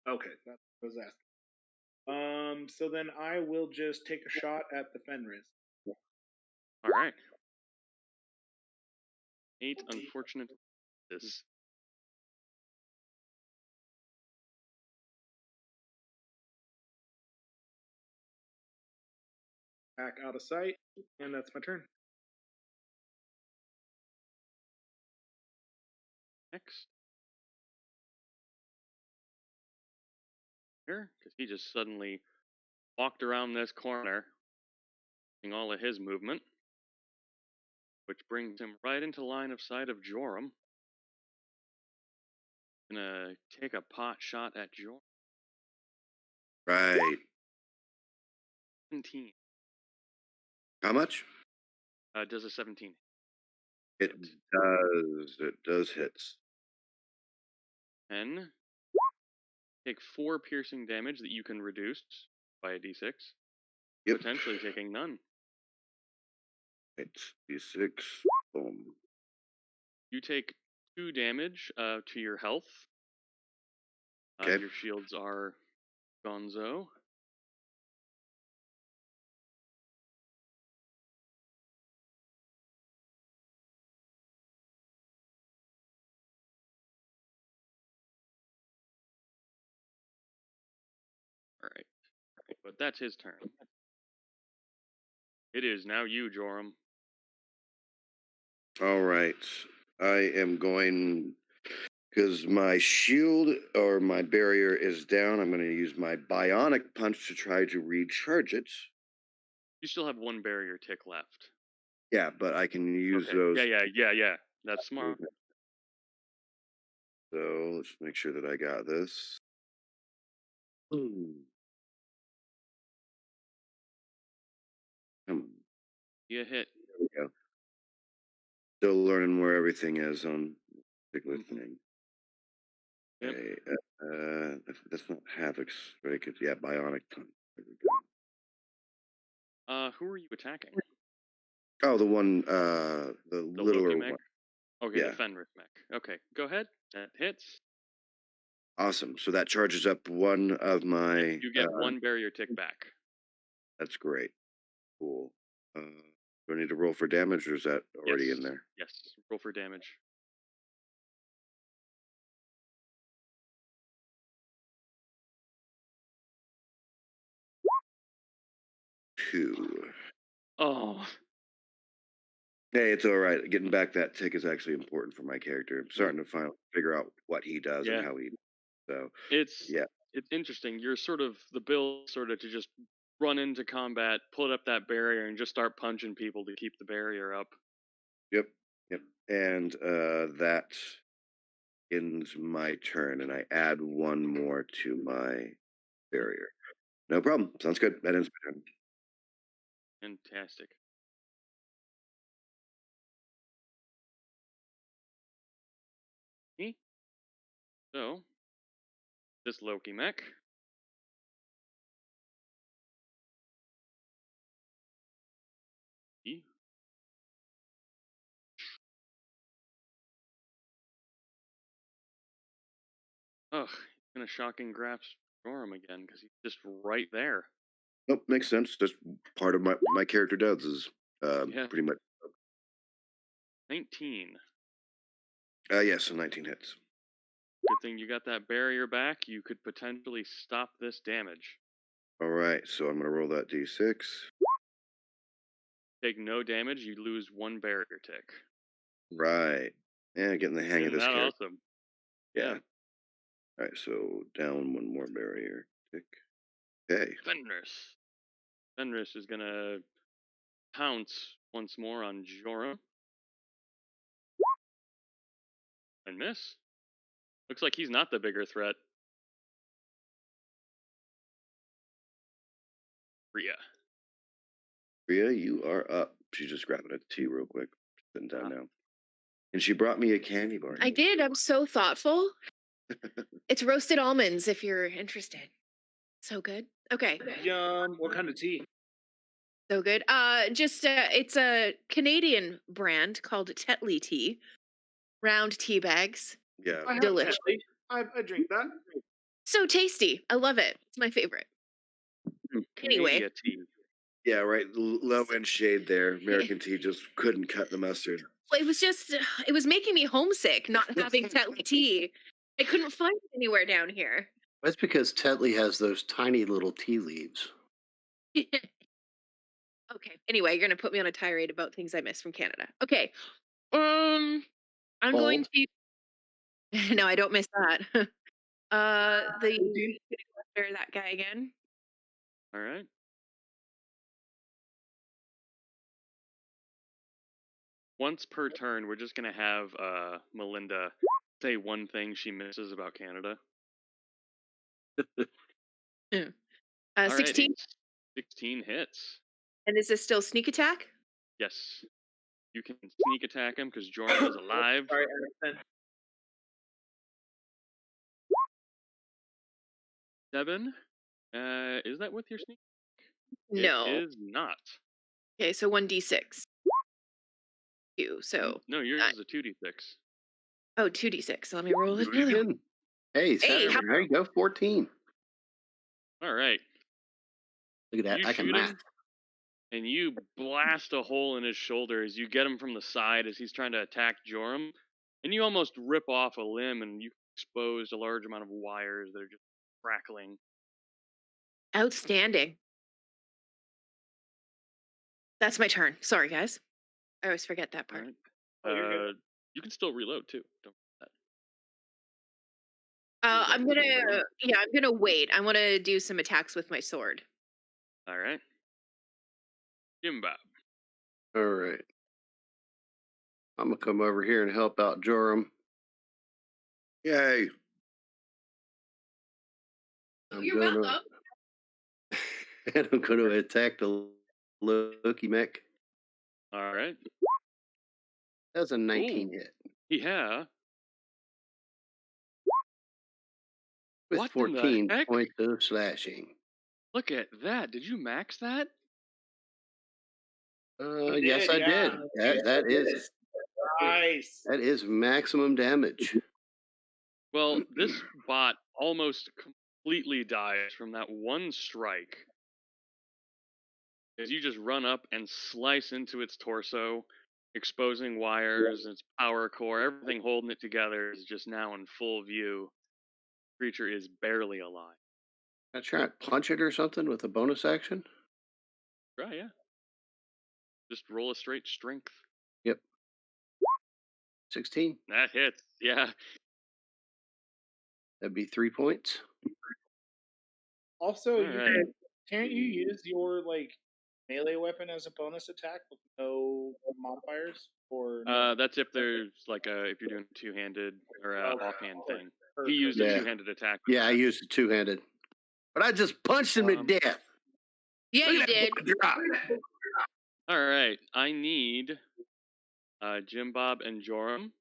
Okay, that's what I was asking. So then I will just take a shot at the Fenris. All right. 8 unfortunate. This. Back out of sight, and that's my turn. Next. Here, because he just suddenly walked around this corner, using all of his movement, which brings him right into line of sight of Joram. Gonna take a pot shot at Joram. Right. 17. How much? Does a 17. It does. It does hits. 10. Take 4 piercing damage that you can reduce by a d6. Yep. Potentially taking none. It's d6. Boom. You take 2 damage to your health. Okay. Your shields are gonzo. Alright. But that's his turn. It is now you, Joram. All right. I am going, because my shield or my barrier is down, I'm going to use my bionic punch to try to recharge it. You still have 1 barrier tick left. Yeah, but I can use Okay. those. Yeah. That's smart. So let's make sure that I got this. Come on. You hit. There we go. Still learning where everything is on this particular thing. Yep. Okay, that's not Havoc Strike. It's, yeah, Bionic Punch. There we go. Who are you attacking? Oh, the one, the littler Loki mech? one. Okay, Yeah. the Fenris mech. Okay, go ahead. That hits. Awesome. So that charges up one of my. You get 1 barrier tick back. That's great. Cool. Do I need to roll for damage, or is that already Yes. in there? Yes. Roll for damage. Two. Oh. Hey, it's all right. Getting back that tick is actually important for my character. I'm starting to finally figure out what he does Yeah. and how he. So It's yeah. It's interesting. You're sort of the build sort of to just run into combat, pull up that barrier, and just start punching people to keep the barrier up. Yep. And that ends my turn, and I add 1 more to my barrier. No problem. Sounds good. That ends my turn. Fantastic. So, this Loki mech. Ugh, he's gonna shocking grasp Joram again because he's just right there. Nope, makes sense. That's part of my character does is Yeah. pretty much. 19. Yes, so 19 hits. Good thing you got that barrier back. You could potentially stop this damage. All right, so I'm gonna roll that d6. take no damage. You lose 1 barrier tick. Right. Yeah, getting the hang of Isn't this that character. awesome? Yeah. All right, so down 1 more barrier tick. Okay. Fenris. Fenris is gonna pounce once more on Joram. And miss. Looks like he's not the bigger threat. Rhea. Rhea, you are up. She's just grabbing a tea real quick. Sitting down now. And she brought me a candy bar. I did. I'm so thoughtful. It's roasted almonds if you're interested. So good. Okay. Yum. What kind of tea? So good. It's a Canadian brand called Tetley Tea. Round tea bags. Yeah. I have Delicious. Tetley. I drink that. So tasty. I love it. It's my favorite. Anyway. Canada tea. Yeah, right. Low end shade there. American tea just couldn't cut the mustard. Well, it was making me homesick not having Tetley tea. I couldn't find it anywhere down here. That's because Tetley has those tiny little tea leaves. Okay. Anyway, you're gonna put me on a tirade about things I missed from Canada. Okay. I'm going to. No, I don't miss that. That guy again. All right. Once per turn, we're just gonna have Melinda say one thing she misses about Canada. All right, 16. 16 hits. And is this still sneak attack? Yes. You can sneak attack him because Joram is alive. Sorry, I understand. 7. Is that with your sneak? No. It is not. Okay, so 1d6. 2. So No, yours is a 2d6. oh, 2d6. So let me roll it. Do it again. Hey, Hey, there you go. 14. All right. Look at that. You I can shoot math. him, and you blast a hole in his shoulder as you get him from the side as he's trying to attack Joram. And you almost rip off a limb, and you exposed a large amount of wires that are just crackling. outstanding. That's my turn. Sorry, guys. I always forget that All part. right. Oh, you're good. You can still reload too. Don't forget I'm gonna wait. I want to do some attacks with my sword. that. All right. Jim Bob. All right. I'm going to come over here and help out Joram. Yay. And I'm going to attack the Loki mech. All right. That's a 19 hit. Yeah. With What in the 14 heck? points of slashing. Look at that. Did you max that? Yes, I did. That is Nice. that is maximum damage. Well, this bot almost completely dies from that one strike. As you just run up and slice into its torso, exposing wires, its power core, everything holding it together is just now in full view. The creature is barely alive. I try to punch it or something with a bonus action. Right, yeah. Just roll a straight strength. Yep. 16. That hits, yeah. That'd be 3 points. Also, All right. can't you use your melee weapon as a bonus attack with no modifiers? Or no? That's if there's if you're doing a two-handed or offhand thing. Or- He used Yeah. a two-handed attack. Yeah, I used a two-handed. But I just punched him to death. Yeah, you did. Drop. All right, I need Jim Bob and Joram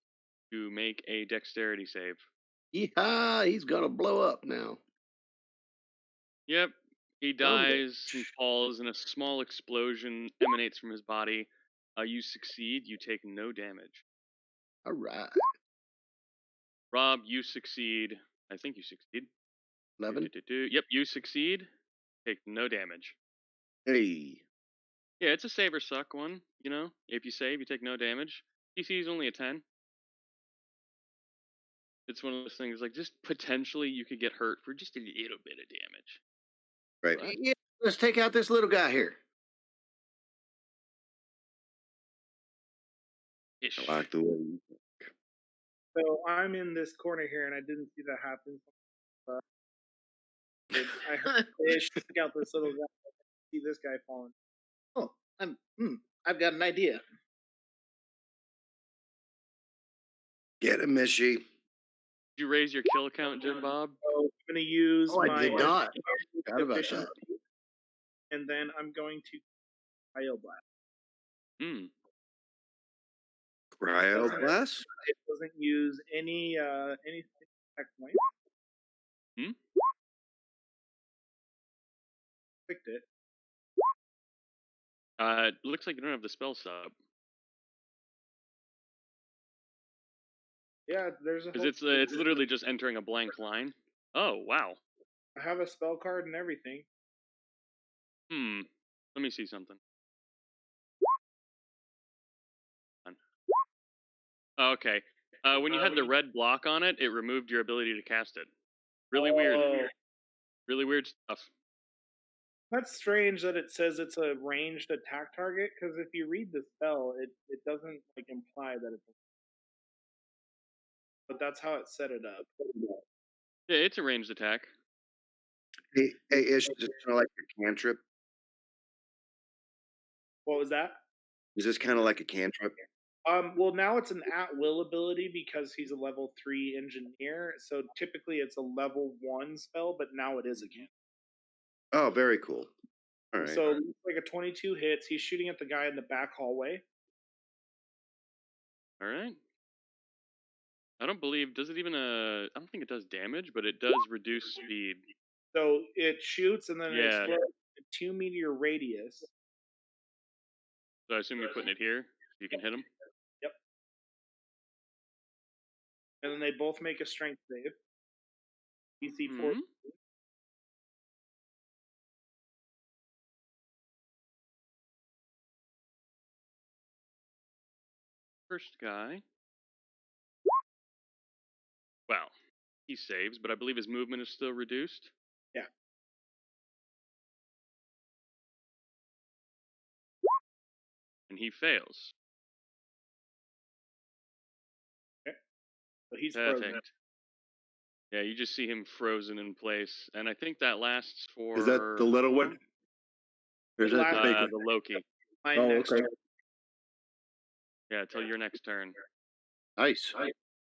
to make a dexterity save. Yeehaw, he's gonna blow up now. Yep, he dies and falls, and a small explosion emanates from his body. You succeed. You take no damage. All right. Rob, you succeed. I think you succeed. 11. Yep, you succeed. Take no damage. Hey. Yeah, it's a save or suck one. You know, if you save, you take no damage. DC is only a 10. It's one of those things just potentially you could get hurt for just a little bit of damage. Right. What? Yeah, let's take out this little guy here. Ish. I like the way you So I'm in this corner here, and I didn't see that happen. I heard fish stick out this little guy. I see this guy falling. Oh, I've got an idea. get him, Mishy. Did you raise your kill count, Jim Bob? So I'm going to use Oh, I my did not. Forgot about efficiency, that. and then I'm going to cryo blast. Hmm. Cryo blast? It doesn't use any tech points. Hmm? Clicked it. It looks like you don't have the spell sub. Yeah, there's a Because whole. it's literally just entering a blank line. Oh, wow. I have a spell card and everything. Hmm. Let me see something. Oh, okay. When you had the red block on it, it removed your ability to cast it. Really weird. Oh, Really weird stuff. that's strange that it says it's a ranged attack target. Because if you read the spell, it doesn't like imply that it's. But that's how it set it up. Yeah, it's a ranged attack. Hey, Ish, is this kind of like a cantrip? What was that? Is this kind of like a cantrip? Well, now it's an at-will ability because he's a level 3 engineer. So typically it's a level 1 spell, but now it is a cantrip. Oh, very cool. All right. So it's like a 22 hits. He's shooting at the guy in the back hallway. All right. I don't believe, does it even, I don't think it does damage, but it does reduce speed. So it shoots and then it Yeah. explodes a 2-meter radius. So I assume you're putting it here, so you can hit him. Yep. And then they both make a strength save. DC 4. Mhm. First guy. Well, he saves, but I believe his movement is still reduced. Yeah. And he fails. Okay. So he's frozen. Perfect. Yeah, you just see him frozen in place, and I think that lasts for. Is that the little one? Or is that the big one? the Loki? My Oh, next okay. turn. Yeah, till your next turn. Nice.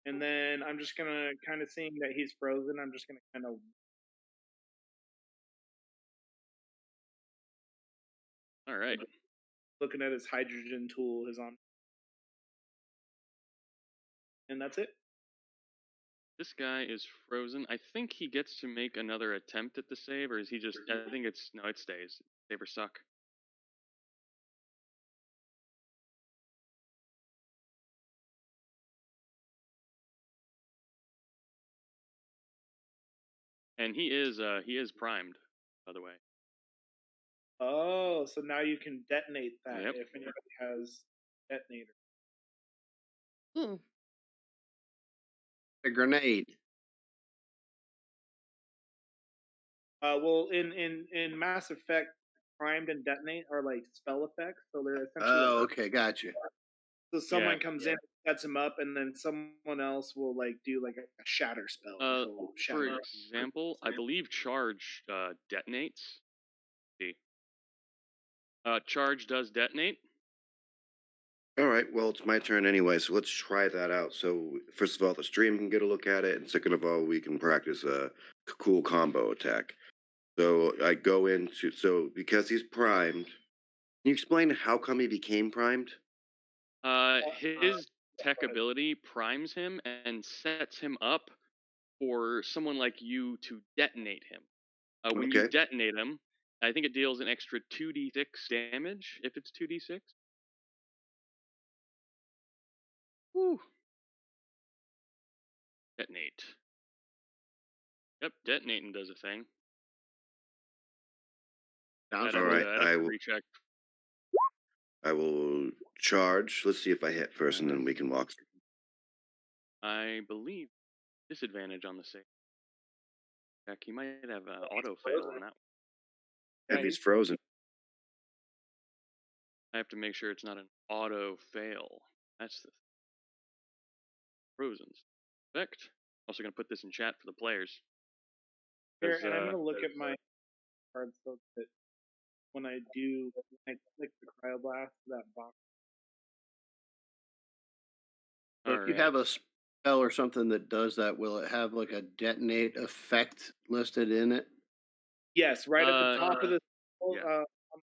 And then I'm just gonna kind of seeing that he's frozen. I'm just gonna kind of All right. looking at his hydrogen tool, his on, and that's it. This guy is frozen. I think he gets to make another attempt at the save, or is he just? I think it's no. It stays. Save or suck. And he is primed, by the way. Oh, so now you can detonate that Yep. if anybody has detonator. Hmm. A grenade. Well, in Mass Effect, primed and detonate are like spell effects, so they're essentially. Oh, okay, gotcha. So someone Yeah. comes in, sets him up, and then someone else will like do like a shatter spell. So For shatter. example, I believe charge detonates. Let's see. Charge does detonate. All right. Well, it's my turn anyway, so let's try that out. So, first of all, the stream can get a look at it, and second of all, we can practice a cool combo attack. So I go into because he's primed. Can you explain how come he became primed? His tech ability primes him and sets him up for someone like you to detonate him. When you Okay. detonate him, I think it deals an extra 2d6 damage if it's 2d6. Whew. Detonate. Yep, detonating does a thing. Sounds all right. I'd have to recheck. I will charge. Let's see if I hit first, and then we can walk through. I believe disadvantage on the save. Heck, he might have an auto fail on that. And he's frozen. I have to make sure it's not an auto fail. That's the Frozen's effect. Also gonna put this in chat for the players. Here, 'Cause, and I'm gonna look at my cards so that when I click the cryoblast, that box. So if you have a spell or something that does that, will it have like a detonate effect listed in it? Yes, right at the top of the yeah.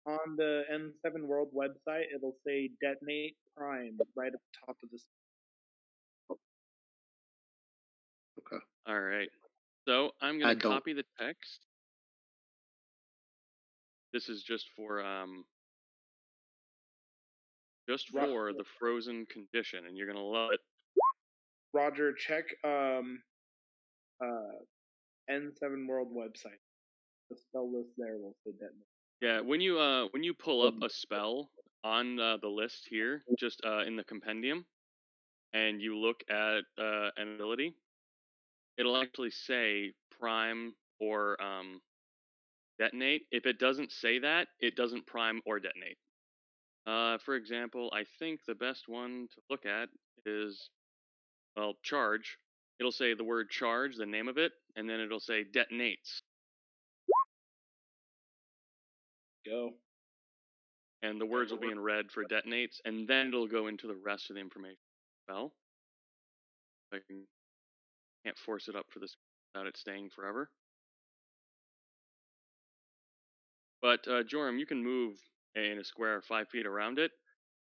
on the M7 World website, it'll say detonate prime right at the top of the. Okay. All right. So I'm I gonna don't. copy the text. This is just for the frozen condition, and you're gonna love it. Roger, check N7 World website. The spell list there will say detonate. Yeah, when you pull up a spell on the list here, just in the compendium, and you look at an ability, it'll actually say prime or detonate. If it doesn't say that, it doesn't prime or detonate. For example, I think the best one to look at is, well, charge. It'll say the word charge, the name of it, and then it'll say detonates. Go. And the words will be in red for detonates, and then it'll go into the rest of the information. Well, I can't force it up for this without it staying forever. But Joram, you can move in a square 5 feet around it.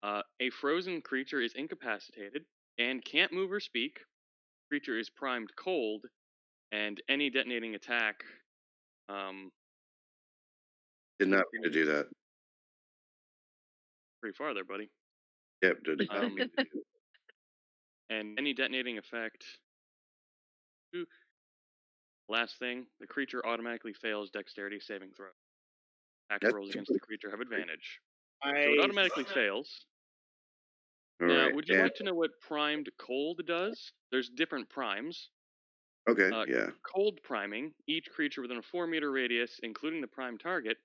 A frozen creature is incapacitated and can't move or speak. Creature is primed cold, and any detonating attack. Did not mean to do that. Pretty far there, buddy. Yep, did not mean to do that. And any detonating effect. Last thing, the creature automatically fails dexterity saving throw. Attack rolls against the creature have advantage. So it automatically fails. All now, right, would you like to know what primed cold does? There's different primes. Okay, yeah. Cold priming, each creature within a 4-meter radius, including the prime target,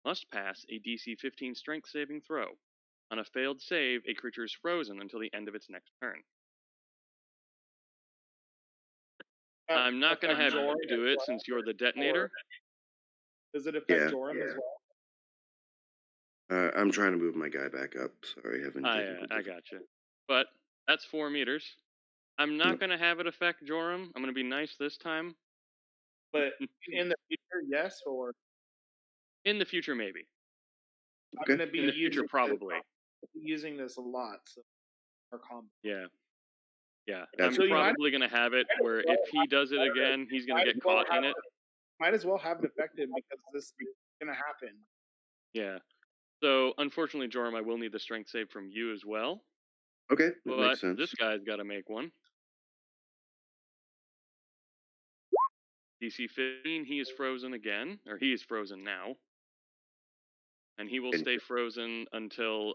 must pass a DC 15 strength saving throw. On a failed save, a creature is frozen until the end of its next turn. I'm not going to have you do it since you're the detonator. Does it affect Joram as well? I'm trying to move my guy back up. Sorry, I gotcha. But that's 4 meters. I'm not going to have it affect Joram. I'm going to be nice this time. But in the future, yes, or? In the future, maybe. I'm going to be in the future, probably. Using this a lot, so our combo. Yeah. Yeah. That's I'm probably going to have it where if he does it again, he's going to get caught in it. Might as well have it affected because this is going to happen. Yeah. So, unfortunately, Joram, I will need the strength save from you as well. Okay, that but makes sense. This guy's got to make one. DC 15, he is frozen again, or he is frozen now. And he will stay frozen until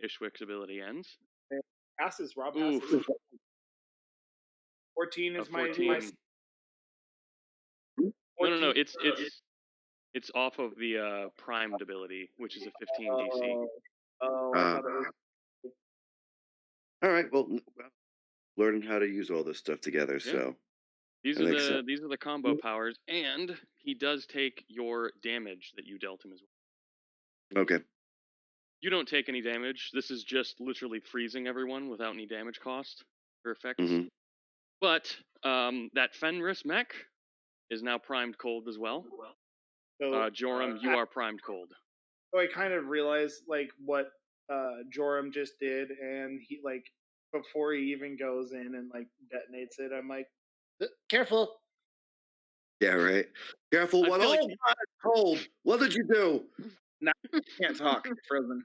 Ishwick's ability ends. Passes, Rob. Oof. Passes. 14 is 14. my. No. It's off of the primed ability, which is a 15 DC. I thought it was. All right. Well, learning how to use all this stuff together. Yeah. So these are the combo powers, and he does take your damage that you dealt him as well. Okay. You don't take any damage. This is just literally freezing everyone without any damage cost or effects. Mm-hmm. But that Fenris mech is now primed cold as well. So, Joram, you are primed cold. So I kind of realized like what Joram just did, and he like before he even goes in and like detonates it, I'm like, careful. Yeah, right. Careful. What? Oh, God, it's cold. What did you do? Now can't talk. Frozen.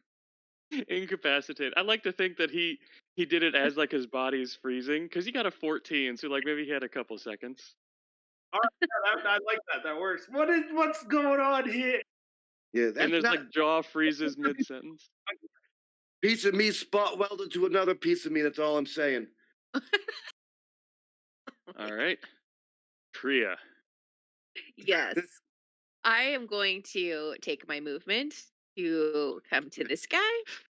Incapacitated. I like to think that he did it as like his body's freezing because he got a 14, so like maybe he had a couple seconds. All right, I like that. That works. What's going on here? Yeah, and there's like jaw freezes mid sentence. Piece of me spot welded to another piece of me. That's all I'm saying. All right, Tria. Yes, I am going to take my movement to come to this guy.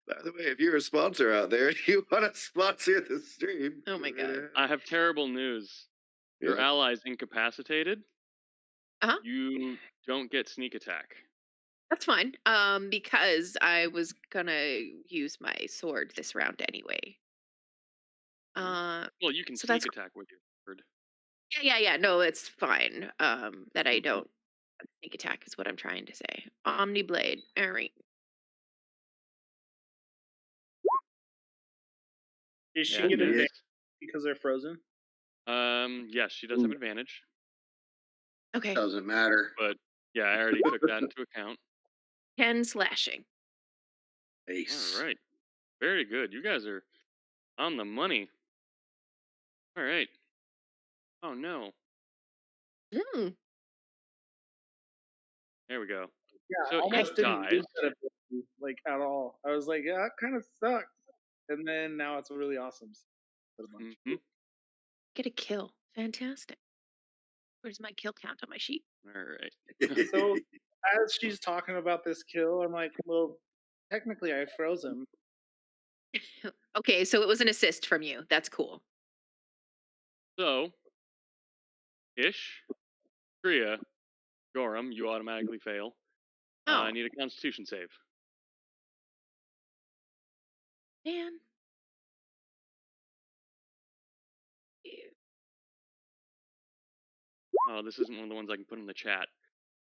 By the way, if you're a sponsor out there, you want to sponsor the stream. Oh my God. I have terrible news. Your Yeah. ally's incapacitated. Uh-huh. You don't get sneak attack. That's fine. Because I was gonna use my sword this round anyway. Well, you can So sneak that's attack with your sword. yeah. No, it's fine. That I don't sneak attack is what I'm trying to say. Omni blade. All right. Is she Yeah, get it is. advantage because they're frozen? Yes, she does have advantage, Okay. Doesn't matter. but yeah, I already took that into account. 10 slashing. Ace. All right, very good. You guys are on the money. All right. Oh no, Mm. there we go. Yeah, So I he almost didn't dies. use that ability, like at all. I was like, yeah, that kind of sucks. And then now it's really awesome. hmm Get a kill. Fantastic. Where's my kill count on my sheet? All right. So as she's talking about this kill, I'm like, well, technically I froze him. Okay, so it was an assist from you. That's cool. So, Ish, Kriya, Joram, you automatically fail. Oh, I need a Constitution save. man. Ew. Oh, this isn't one of the ones I can put in the chat.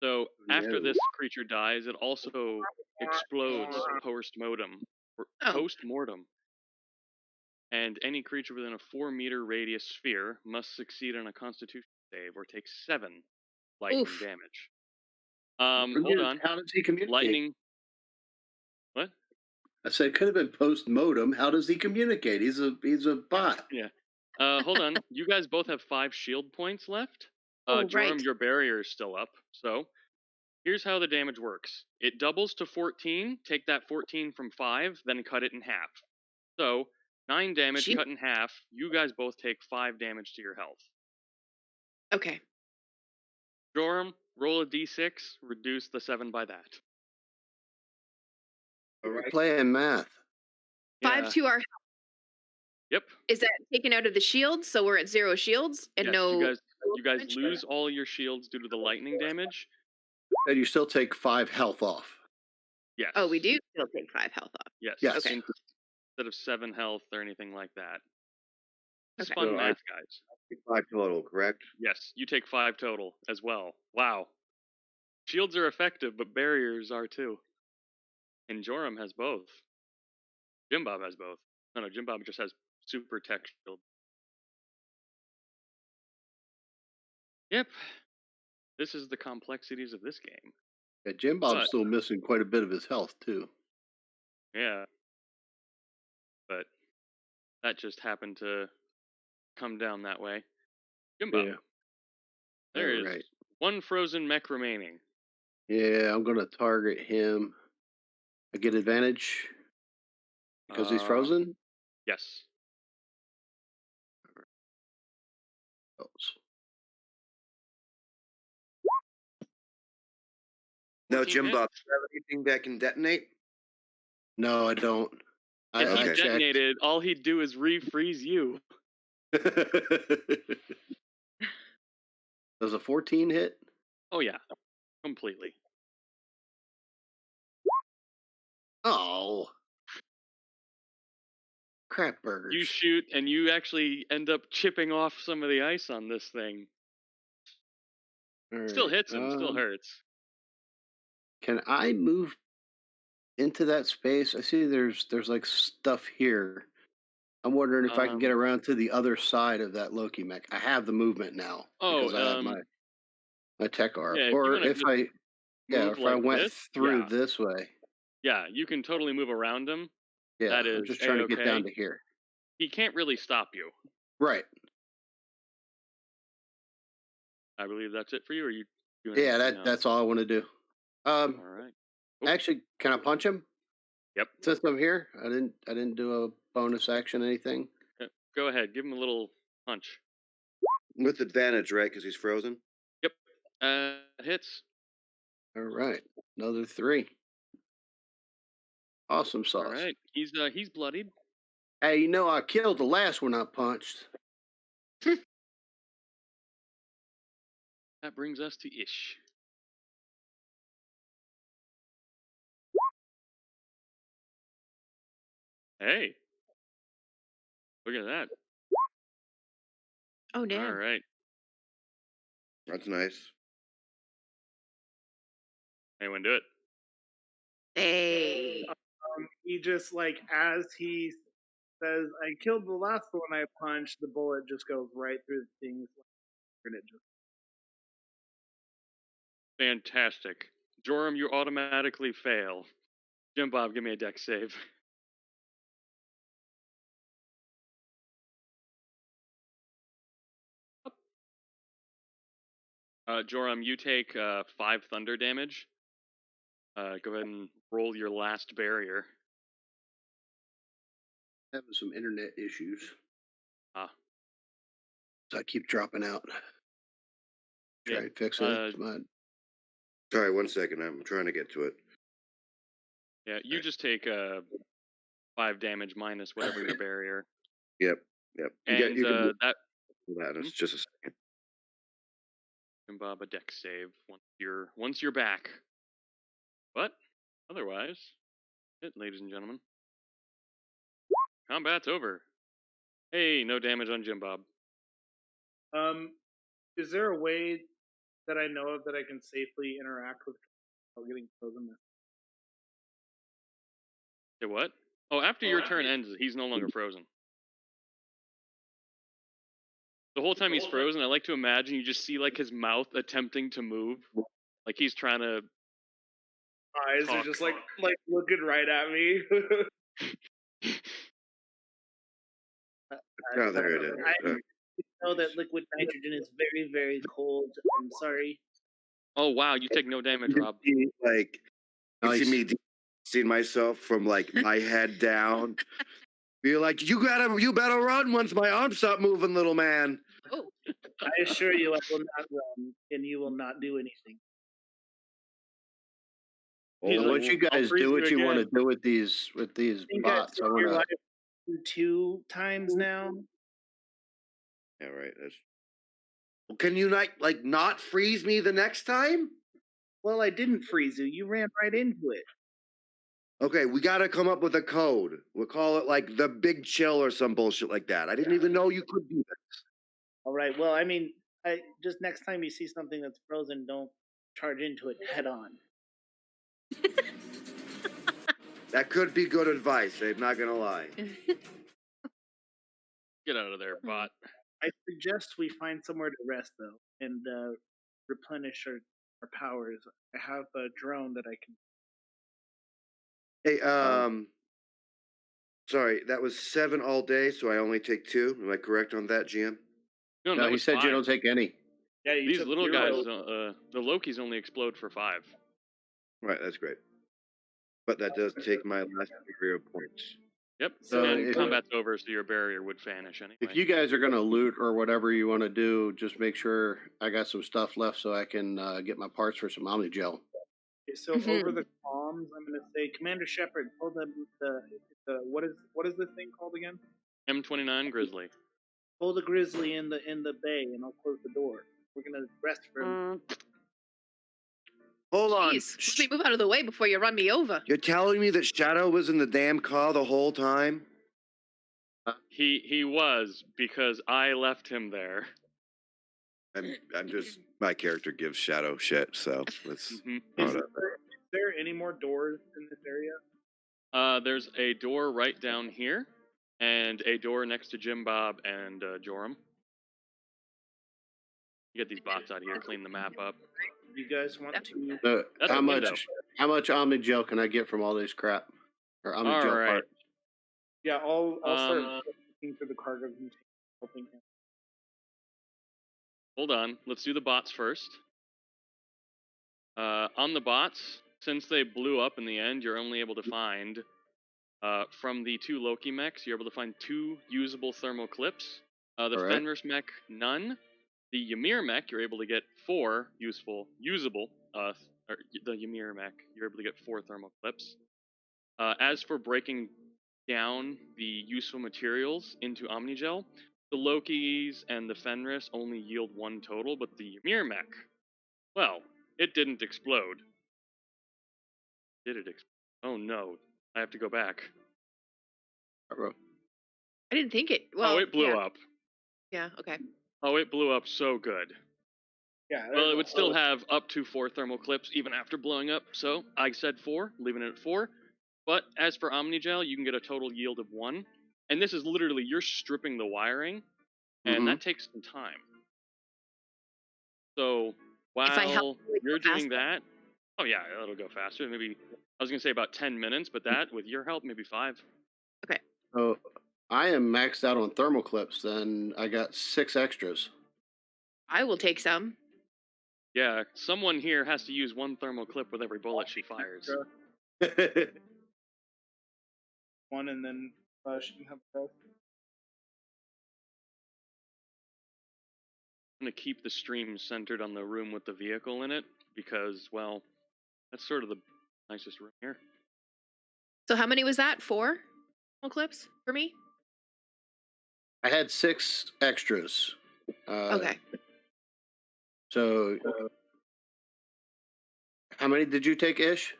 So after this creature dies, it also explodes post-mortem. Oh. Post-mortem. And any creature within a 4-meter radius sphere must succeed on a Constitution save or take 7 lightning Oof. damage. Hold on. How does he communicate? Lightning. What? I said, could have been post modem. How does he communicate? He's a bot. Yeah. Hold on. You guys both have 5 shield points left. Oh, Joram, right. your barrier is still up. So here's how the damage works. It doubles to 14. Take that 14 from 5, then cut it in half. So 9 damage Gee. cut in half. You guys both take 5 damage to your health. Okay. Joram, roll a d6. Reduce the 7 by that. We're playing math. 5 Yeah. to our. Yep. Is that taken out of the shields? So we're at 0 shields and Yes, no. You guys damage? lose all your shields due to the lightning damage. And you still take 5 health off. Yes. Oh, we do still take 5 health off. Yes. Yes. Okay. Instead of 7 health or anything like that. It's Okay. fun So math, guys. 5 total, correct? Yes, you take 5 total as well. Wow. Shields are effective, but barriers are too. And Joram has both. Jim Bob has both. No, Jim Bob just has super tech shield. Yep. This is the complexities of this game. Yeah, Jim Bob's But- still missing quite a bit of his health too. Yeah. But that just happened to come down that way. Jim Bob. Yeah. There is Right. 1 frozen mech remaining. Yeah, I'm gonna target him. I get advantage because he's frozen. Yes. No, 14 Jim hits. Bob, do you have anything that can detonate? No, I don't. If he I checked. detonated, all he'd do is refreeze you. Does a 14 hit? Oh yeah, completely. Oh. Crap burgers. You shoot and you actually end up chipping off some of the ice on this thing. All Still right, hits him, still hurts. Can I move into that space? I see there's like stuff here. I'm wondering if I can get around to the other side of that Loki mech. I have the movement now because I have my tech arc. yeah, if you or wanna if I move if I like went this, through yeah. this way. Yeah, you can totally move around him. Yeah, That I'm is just trying to get down A-okay. to here. He can't really stop you. Right. I believe that's it for you, or you doing Yeah, anything else? that's all I want to do. All right. Oh. Actually, can I punch him? Yep. Since I'm here, I didn't do a bonus action anything. Go ahead, give him a little punch. With advantage, right? Because he's frozen. Yep. Hits. All right, another 3. Awesome sauce. All right, he's bloodied. Hey, you know I killed the last one I punched. That brings us to Ish. Hey, look at that. Oh, All damn. right. That's nice. Anyone do it? Hey. He just like as he says, "I killed the last one I punched." The bullet just goes right through the thing's and it just. Fantastic. Joram, you automatically fail. Jim Bob, give me a deck save. Joram, you take 5 thunder damage. Go ahead and roll your last barrier. Having some internet issues. Ah. So I keep dropping out. Try Yeah, and fix it. Come on. Sorry, 1 second. I'm trying to get to it. Yeah, you just take 5 damage minus whatever your barrier. Yep. And you can do that that. It's just a second. Jim Bob a deck save once you're back. But otherwise, ladies and gentlemen, combat's over. Hey, no damage on Jim Bob. Is there a way that I know of that I can safely interact with without getting frozen? Say what? Oh, after your turn ends, he's no longer frozen. The whole time he's frozen, I like to imagine you just see like his mouth attempting to move, like he's trying to. Eyes are just like looking right at me. Oh, there it is. I know that liquid nitrogen is very, very cold. I'm sorry. Oh wow, you take no damage, Rob. Like, you Nice. see me seeing myself from like my head down. Be like, you better run once my arms stop moving, little man. Oh. I assure you, I will not run, and you will not do anything. He's Well, like, once you "I'll guys freeze do what you want to again." do with these I think I've bots, I saved your want life 2 times now. Yeah, right. Well, can you not freeze me the next time? Well, I didn't freeze you. You ran right into it. Okay, we got to come up with a code. We'll call it like the Big Chill or some bullshit like that. I didn't even know you could do that. All right. Well, I mean, just next time you see something that's frozen, don't charge into it head on. That could be good advice, Abe, not gonna lie. Get out of there, bot. I suggest we find somewhere to rest, though, and replenish our powers. I have a drone that I can. Hey, sorry, that was 7 all day, so I only take 2. Am I correct on that, GM? No, to. No, that he was said 5. you don't take any. Yeah, you These took little 0. guys, the Lokis only explode for 5. Right, that's great. But that does take my last barrier points. Yep. So and if- combat's over, so your barrier would vanish anyway. If you guys are gonna loot or whatever you want to do, just make sure I got some stuff left so I can get my parts for some Omni Gel. Okay, so over the comms, I'm going to say, Commander Shepard, pull the what is this thing called again? M29 Grizzly. Pull the grizzly in the bay, and I'll close the door. We're gonna rest for a minute. Hold on. Jeez, let me move out of the way before you run me over. You're telling me that Shadow was in the damn car the whole time? He was, because I left him there. I'm just, my character gives Shadow shit, so let's. Mhm. throw it Is out there. there any more doors in this area? There's a door right down here, and a door next to Jim Bob and Joram. You get these bots out here, clean the map up. You guys want to? That's How a window. much Omni Gel can I get from all this crap? Or Omni Gel All right. parts? Yeah, I'll start looking through the cargo and helping him. Hold on, let's do the bots first. On the bots, since they blew up in the end, you're only able to find, from the 2 Loki mechs, you're able to find 2 usable thermal clips. The Alright. Fenris mech, none. The Ymir mech, you're able to get 4 usable, or the Ymir mech, you're able to get 4 thermal clips. As for breaking down the useful materials into Omnigel, the Lokis and the Fenris only yield 1 total, but the Ymir mech, well, it didn't explode. Did it explode? Oh no, I have to go back. Bro. I didn't think it. Well, Oh, it blew yeah. up. Yeah. Okay. Oh, it blew up so good. Yeah. Well, it would still have up to 4 thermal clips even after blowing up, so I said 4, leaving it at 4. But as for Omnigel, you can get a total yield of 1. And this is literally, you're stripping the wiring, and that takes some time. So If I help, while will it go you're doing faster? that, oh yeah, it'll go faster. Maybe, I was going to say about 10 minutes, but that, with your help, maybe 5. So I am maxed out on thermal clips. Then I got 6 extras. I will take some. Yeah, someone here has to use 1 thermal clip with every bullet she fires. One and then she can have both. I'm going to keep the stream centered on the room with the vehicle in it, because, well, that's sort of the nicest room here. So how many was that? 4 clips for me? I had 6 extras. Okay. So, how many did you take, Ish?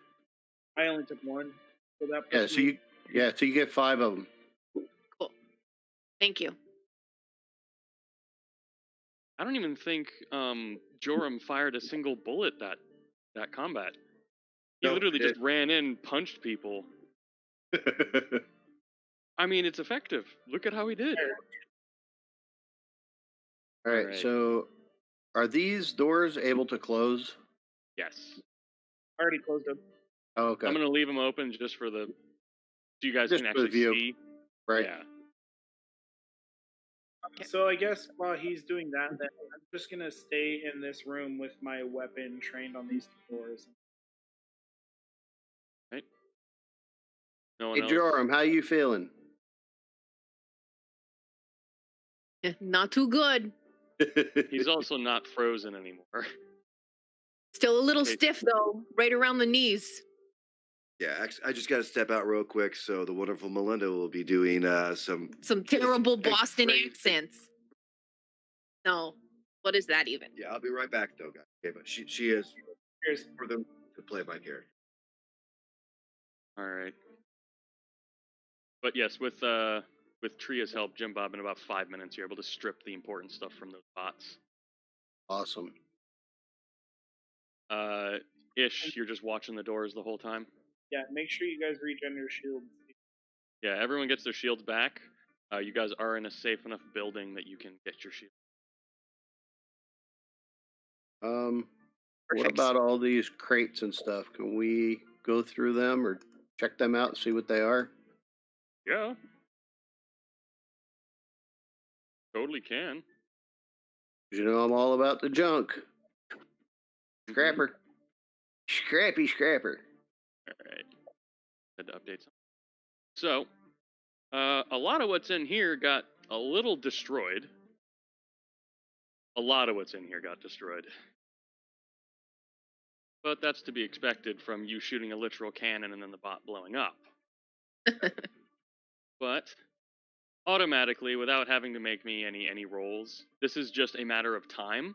I only took 1. So that Yeah. puts So me- you get 5 of them. Cool. Thank you. I don't even think Joram fired a single bullet that combat. He No, literally it- just ran in, punched people. I mean, it's effective. Look at how he did. All right. Alright. So, are these doors able to close? Yes. I already closed them. Oh, okay. I'm going to leave them open just for the... So you guys Just can for the actually view. see. Right. Yeah. So I guess while he's doing that, then I'm just gonna stay in this room with my weapon trained on these 2 doors. Right? No one Hey, else? Joram, how you feeling? Not too good. He's also not frozen anymore. Still a little Okay. stiff though, right around the knees. Yeah, actually, I just got to step out real quick. So the wonderful Melinda will be doing some. Some terrible X-ray. Boston accents. No. What is that even? Yeah, I'll be right back though, guys. Okay, but she is Here's for them to play my character. All right. But yes, with Tria's help, Jim Bob, in about 5 minutes, you're able to strip the important stuff from those bots. Awesome. Ish, you're just watching the doors the whole time. yeah. Make sure you guys regen your shields. Yeah, everyone gets their shields back. You guys are in a safe enough building that you can get your shield. What Perfect. about all these crates and stuff? Can we go through them or check them out and see what they are? Yeah. Totally can. You know, I'm all about the junk. Scrapper. Scrappy scrapper. Alright. Had to update something. So, a lot of what's in here got a little destroyed. A lot of what's in here got destroyed. But that's to be expected from you shooting a literal cannon and then the bot blowing up. But automatically, without having to make me any rolls, this is just a matter of time.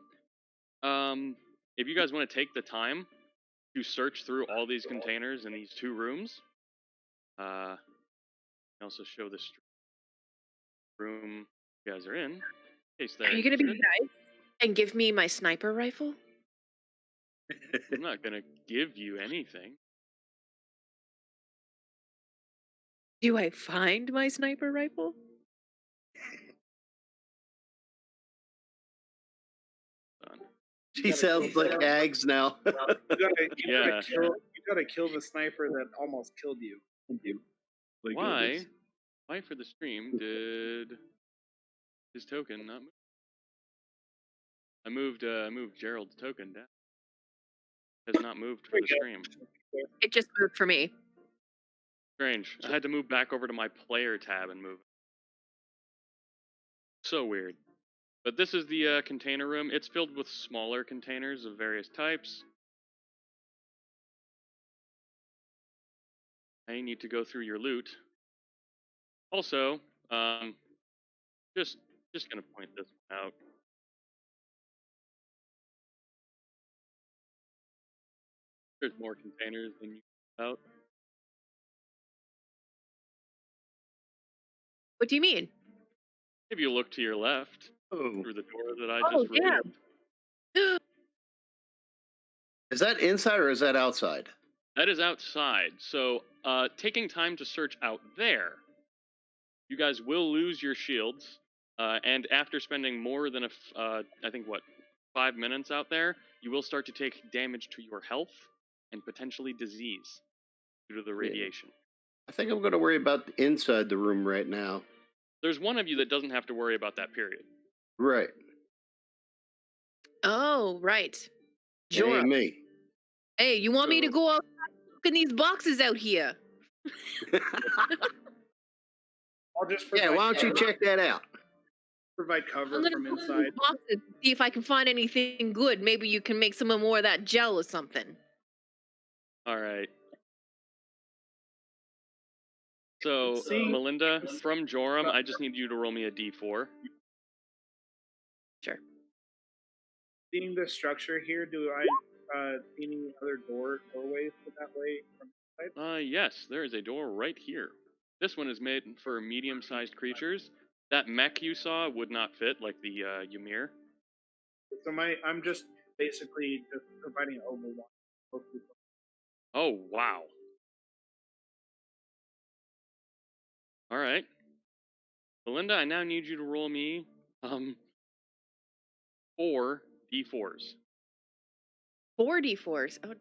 If you guys want to take the time to search through all these containers in these 2 rooms, I can also show this room you guys are in case they're Are you gonna be interested. nice and give me my sniper rifle? I'm not gonna give you anything. Do I find my sniper rifle? She sounds like Ags now. Yeah. You gotta kill the sniper that almost killed you. Why for the stream did his token not move? I moved Gerald's token down. Has not moved for the stream. It just moved for me. Strange. I had to move back over to my player tab and move. So weird. But this is the container room. It's filled with smaller containers of various types. I need to go through your loot. Also, just gonna point this one out. There's more containers than you out. What do you mean? If you look to your left Oh, through the door that I Oh, just removed, is that inside or is that outside? that is outside. So, taking time to search out there, you guys will lose your shields. And after spending more than I think 5 minutes out there, you will start to take damage to your health and potentially disease due to the radiation. I think I'm going to worry about inside the room right now. There's one of you that doesn't have to worry about that period. Right. Oh, right. It ain't Joram. me. Hey, you want me to go out looking these boxes out here? I'll just Yeah, provide why don't you cover- check that out? provide I'm cover gonna from look through inside. these boxes, see if I can find anything good. Maybe you can make some more of that gel or something. All right. So, See- Melinda, from Joram, I just need you to roll me a d4. Sure. Seeing the structure here, do I see any other doorways to that way from inside? Yes, there is a door right here. This one is made for medium-sized creatures. That mech you saw would not fit, like the Ymir. So I'm just basically just providing an overwatch. Oh, wow. All right. Belinda, I now need you to roll me 4 d4s. 4d4s. Oh,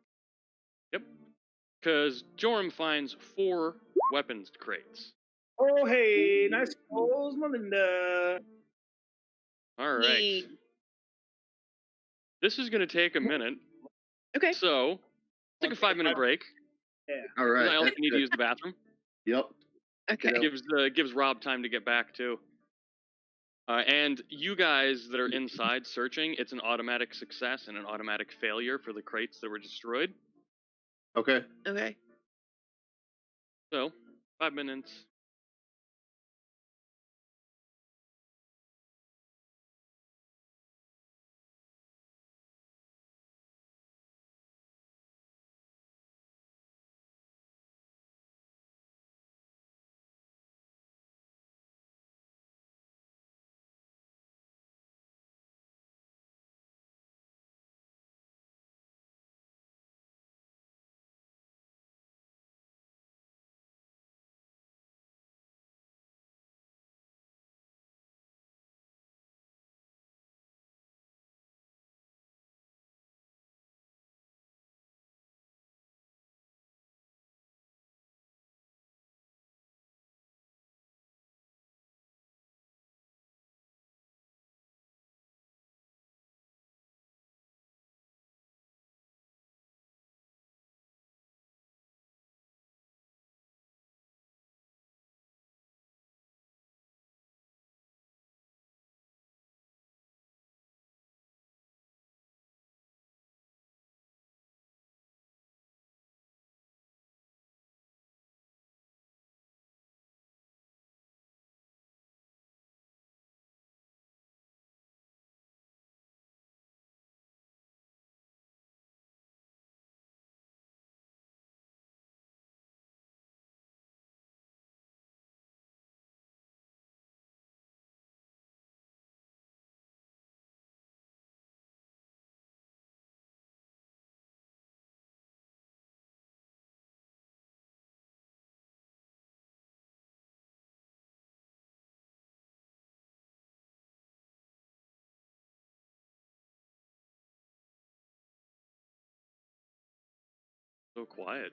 Yep. Because Joram finds 4 weapons crates. Oh, hey, nice rolls, Melinda. All right. Yay. This is going to take a minute. okay. So, take a 5-minute break. All right. I also that's need to good. use the bathroom. Yep. Okay. Gives Rob time to get back too. And you guys that are inside searching, it's an automatic success and an automatic failure for the crates that were destroyed. Okay. Okay. So, 5 minutes. So quiet.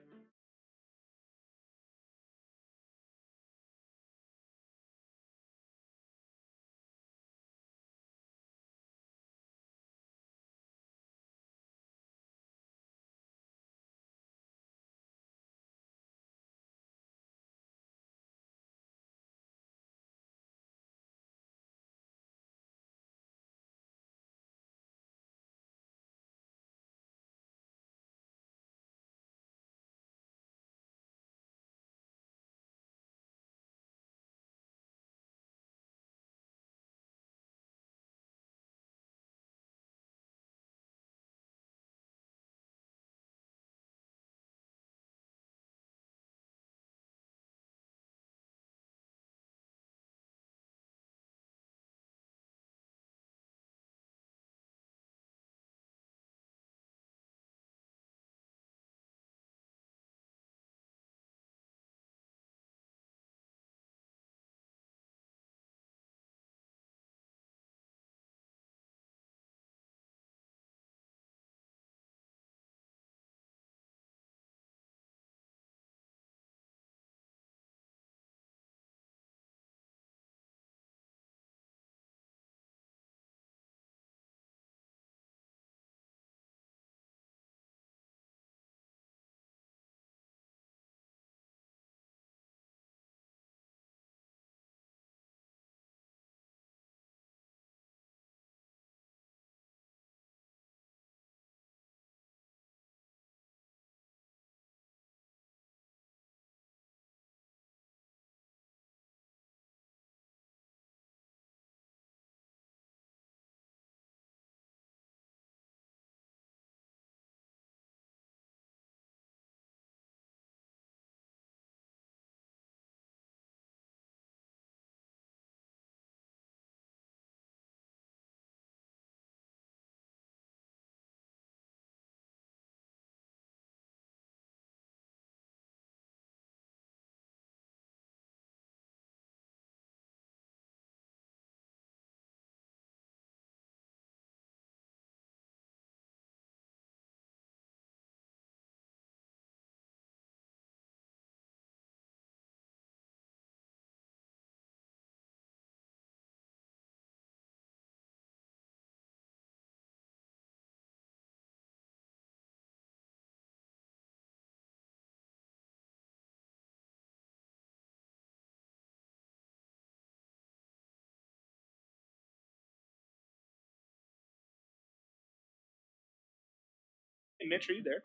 Mitch, are you there?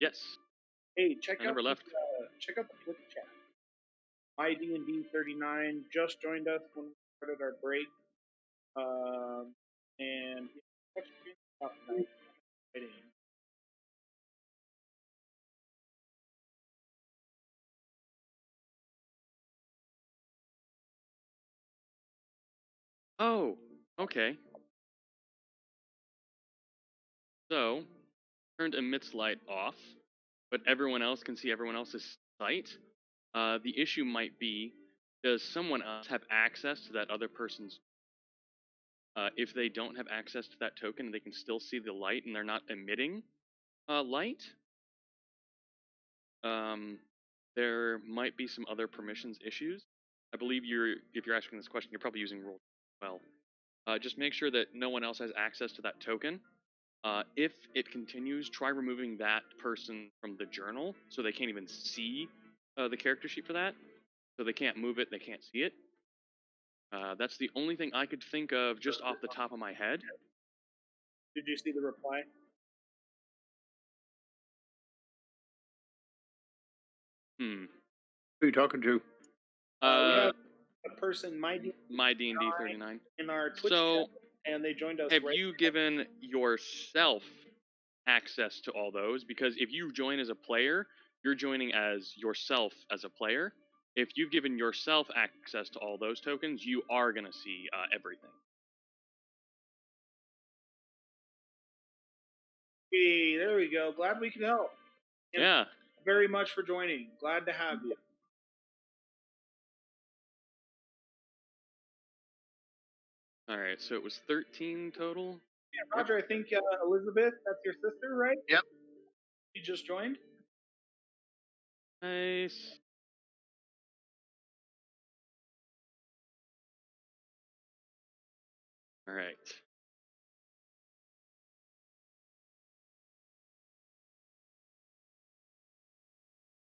Yes. Hey, check I out never left. check out the Twitch chat. My D&D 39 just joined us when we started our break, and questions about night fighting. Oh, okay. So, turned emits light off, but everyone else can see everyone else's sight. The issue might be, does someone else have access to that other person's? If they don't have access to that token, they can still see the light, and they're not emitting light. There might be some other permissions issues. I believe if you're asking this question, you're probably using rule well. Just make sure that no one else has access to that token. If it continues, try removing that person from the journal so they can't even see the character sheet for that. So they can't move it, they can't see it. That's the only thing I could think of just off the top of my head. Did you see the reply? Who are you talking to? We have a person, my D&D 39. in our Twitch So, chat, and they joined us. have right you given yourself access to all those? Because if you join as a player, you're joining as yourself as a player. If you've given yourself access to all those tokens, you are going to see everything. Hey, there we go. Glad we could help. And Yeah. very much for joining. Glad to have you. All right, so it was 13 total. Yeah, Roger, I think Elizabeth, that's your sister, right? Yep. You just joined? Nice. All right.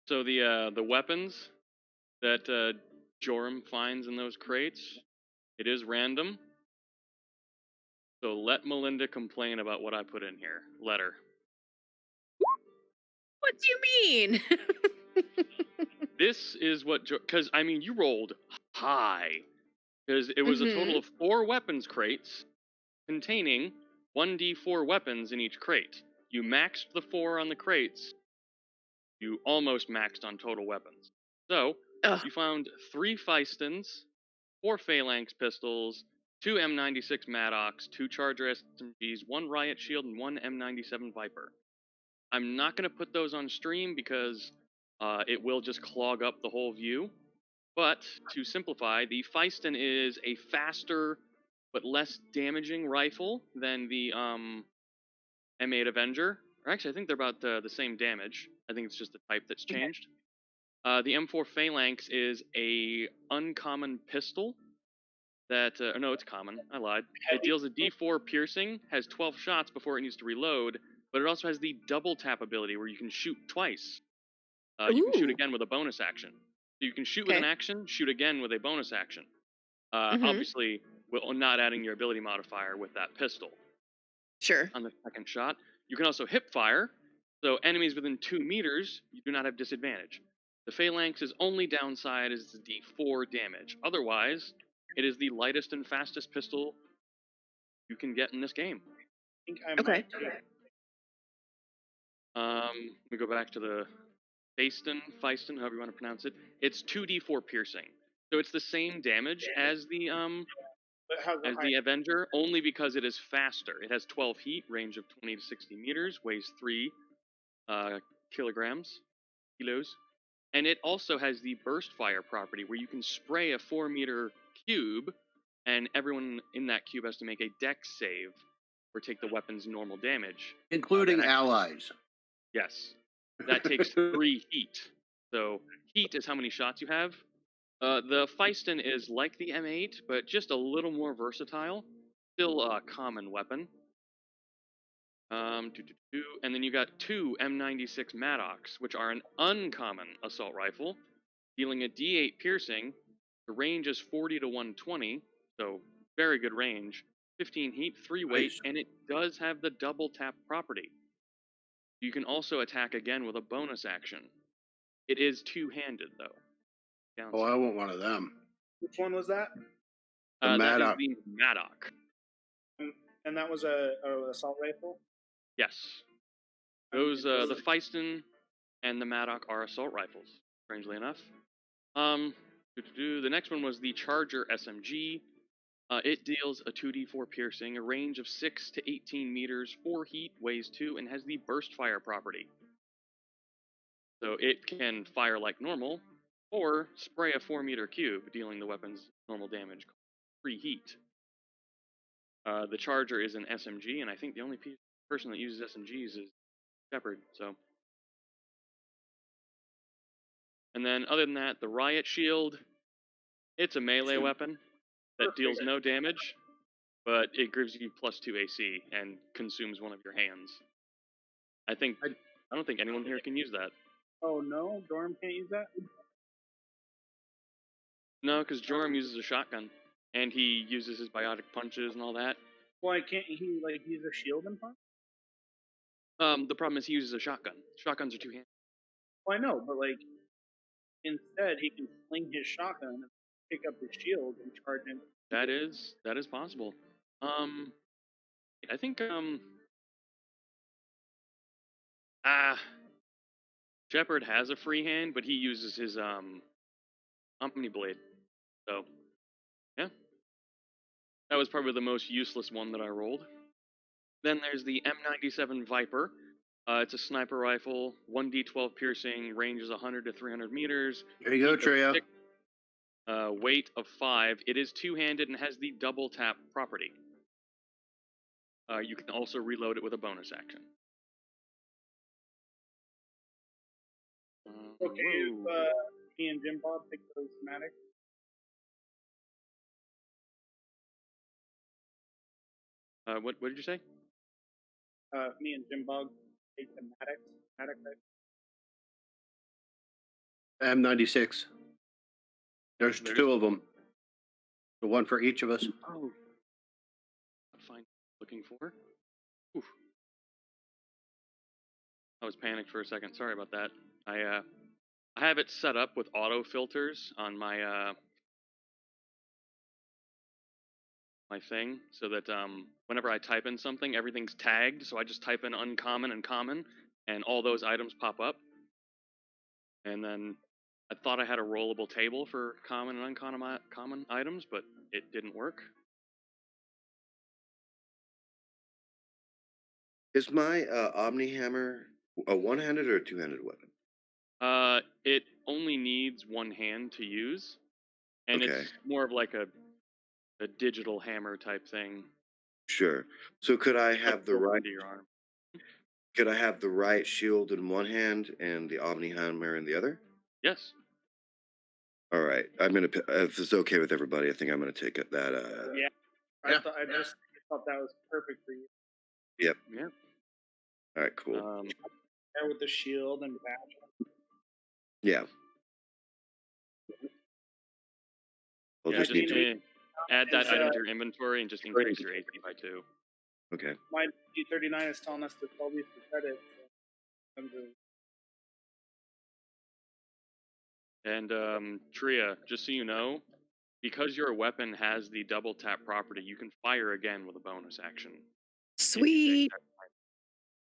So the weapons that Joram finds in those crates, it is random. So let Melinda complain about what I put in here. Let her. What do you mean? This is what, because I mean, you rolled high, because it was a total of 4 weapons crates containing 1d4 weapons in each crate. You maxed the 4 on the crates. You almost maxed on total weapons. So you found 3 Feistons, 4 Phalanx pistols, 2 M96 Maddox, 2 Charger SMGs, 1 Riot Shield, and 1 M97 Viper. I'm not going to put those on stream because it will just clog up the whole view. But to simplify, the Feiston is a faster but less damaging rifle than the M8 Avenger. Or actually, I think they're about the same damage. I think it's just the type that's changed. The M4 Phalanx is a uncommon pistol that, no, it's common. I lied. It deals a D4 piercing, has 12 shots before it needs to reload, but it also has the double tap ability where you can shoot twice. You can shoot again with a bonus action. So you can shoot with an action, shoot again with a bonus action. Obviously, not adding your ability modifier with that pistol. Sure. On the second shot. You can also hip fire, so enemies within 2 meters, you do not have disadvantage. The Phalanx's only downside is the D4 damage. Otherwise, it is the lightest and fastest pistol you can get in this game. I think I might too. We go back to the Feiston, however you want to pronounce it. It's 2d4 piercing, so it's the same damage as the Avenger, only because it is faster. It has 12 heat, range of 20 to 60 meters, weighs 3 kilos, and it also has the burst fire property where you can spray a 4-meter cube, and everyone in that cube has to make a dex save or take the weapon's normal damage, including allies. Yes, that takes 3 heat. So heat is how many shots you have. The Feiston is like the M8, but just a little more versatile. Still a common weapon. And then you got 2 M96 Maddox, which are an uncommon assault rifle, dealing a D8 piercing. The range is 40 to 120, so very good range. 15 heat, 3 weight, and it does have the double tap property. You can also attack again with a bonus action. It is two-handed, though. Oh, I want one of them. Which one was that? The That is Maddock. the Maddock. And that was a assault rifle. Yes. Those, the Feiston and the Maddock are assault rifles, strangely enough. The next one was the Charger SMG. It deals a 2d4 piercing, a range of 6 to 18 meters, 4 heat, weighs 2, and has the burst fire property. So it can fire like normal, or spray a 4-meter cube, dealing the weapon's normal damage, free heat. The Charger is an SMG, and I think the only person that uses SMGs is Shepard, so. And then, other than that, the Riot Shield, it's a melee weapon that deals no damage, but it gives you +2 AC and consumes one of your hands. I don't think anyone here can use that. Oh no, Dorm can't use that. No, because Joram uses a shotgun, and he uses his biotic punches and all that. Why can't he use a shield and punch? The problem is he uses a shotgun. Shotguns are two-handed. Well, I know, but instead he can sling his shotgun and pick up his shield and charge him. That is possible. I think Shepard has a free hand, but he uses his Omni Blade. So yeah. That was probably the most useless one that I rolled. Then there's the M97 Viper. It's a sniper rifle, 1d12 piercing, range is 100 to 300 meters. There you go, Trio. Weight of 5. It is two-handed and has the double tap property. You can also reload it with a bonus action. Okay, if me and Jim Bob pick those Maddox. What did you say? Me and Jim Bob take the Maddox. M96. There's two of them. The one for each of us. Oh. Fine. Looking for. Oof. I was panicked for a second. Sorry about that. I have it set up with auto filters on my my thing, so that whenever I type in something, everything's tagged. So I just type in uncommon and common, and all those items pop up. And then I thought I had a rollable table for common and uncommon items, but it didn't work. Is my Omni Hammer a one-handed or a two-handed weapon? It only needs one hand to use, and Okay. it's more of like a digital hammer type thing. Sure. So could I have the right? Under your arm. Could I have the Riot Shield in one hand and the Omni Hammer in the other? Yes. All right. I'm gonna. If it's okay with everybody, I think I'm gonna take it. That. Yeah. I just thought that was perfect for you. Yep. Yeah. All right. Cool. There with the shield and badge. Yeah. I'll Yeah, just need to. Add that item to your inventory and just increase your AC by 2. Okay. My G39 is telling us to sell these for credit. And Tria, just so you know, because your weapon has the double tap property, you can fire again with a bonus action. Sweet.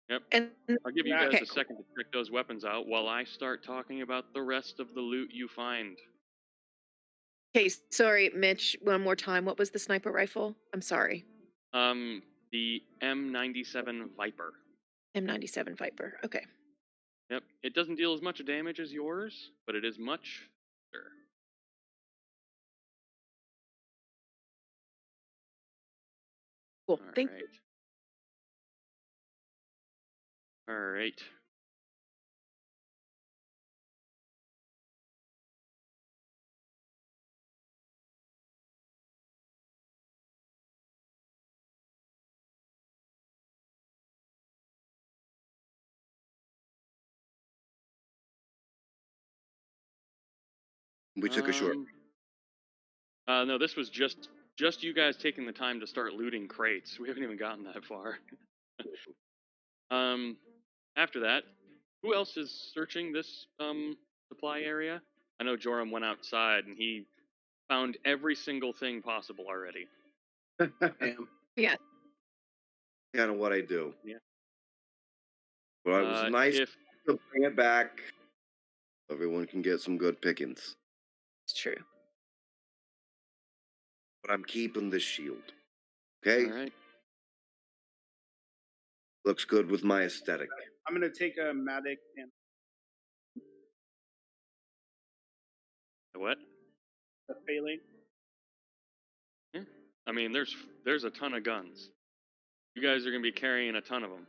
Yep. And I'll give you guys okay. a second to check those weapons out while I start talking about the rest of the loot you find. Okay, sorry, Mitch. One more time. What was the sniper rifle? I'm sorry. The M97 Viper. M97 Viper. Okay. Yep. It doesn't deal as much damage as yours, but it is much faster. Cool. Thank you. All right. We took a short. No, this was just you guys taking the time to start looting crates. We haven't even gotten that far. After that, who else is searching this supply area? I know Joram went outside and he found every single thing possible already. Damn. Yeah. Kind of what I do. Yeah. But it was nice If to bring it back. Everyone can get some good pickings. It's true. But I'm keeping this shield. Okay? all right, Looks good with my aesthetic. I'm gonna take a Matic and what? a Phalanx. I mean, there's a ton of guns. You guys are gonna be carrying a ton of them.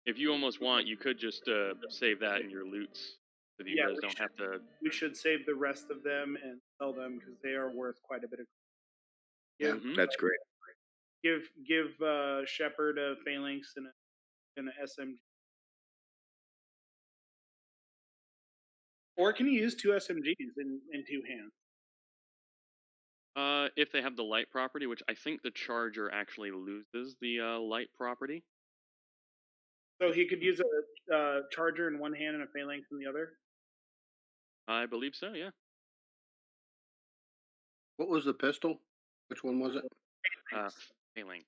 If you almost want, you could just save that in your loots, so that you Yeah, guys we don't have to. We should save the rest of them and sell them because they are worth quite a bit of. Yeah, Mhm. That's great. Give Shepard a Phalanx and an SMG. Or can you use 2 SMGs in 2 hands? If they have the light property, which I think the Charger actually loses the light property. So he could use a Charger in one hand and a Phalanx in the other? I believe so. Yeah. What was the pistol? Which one was it? Phalanx.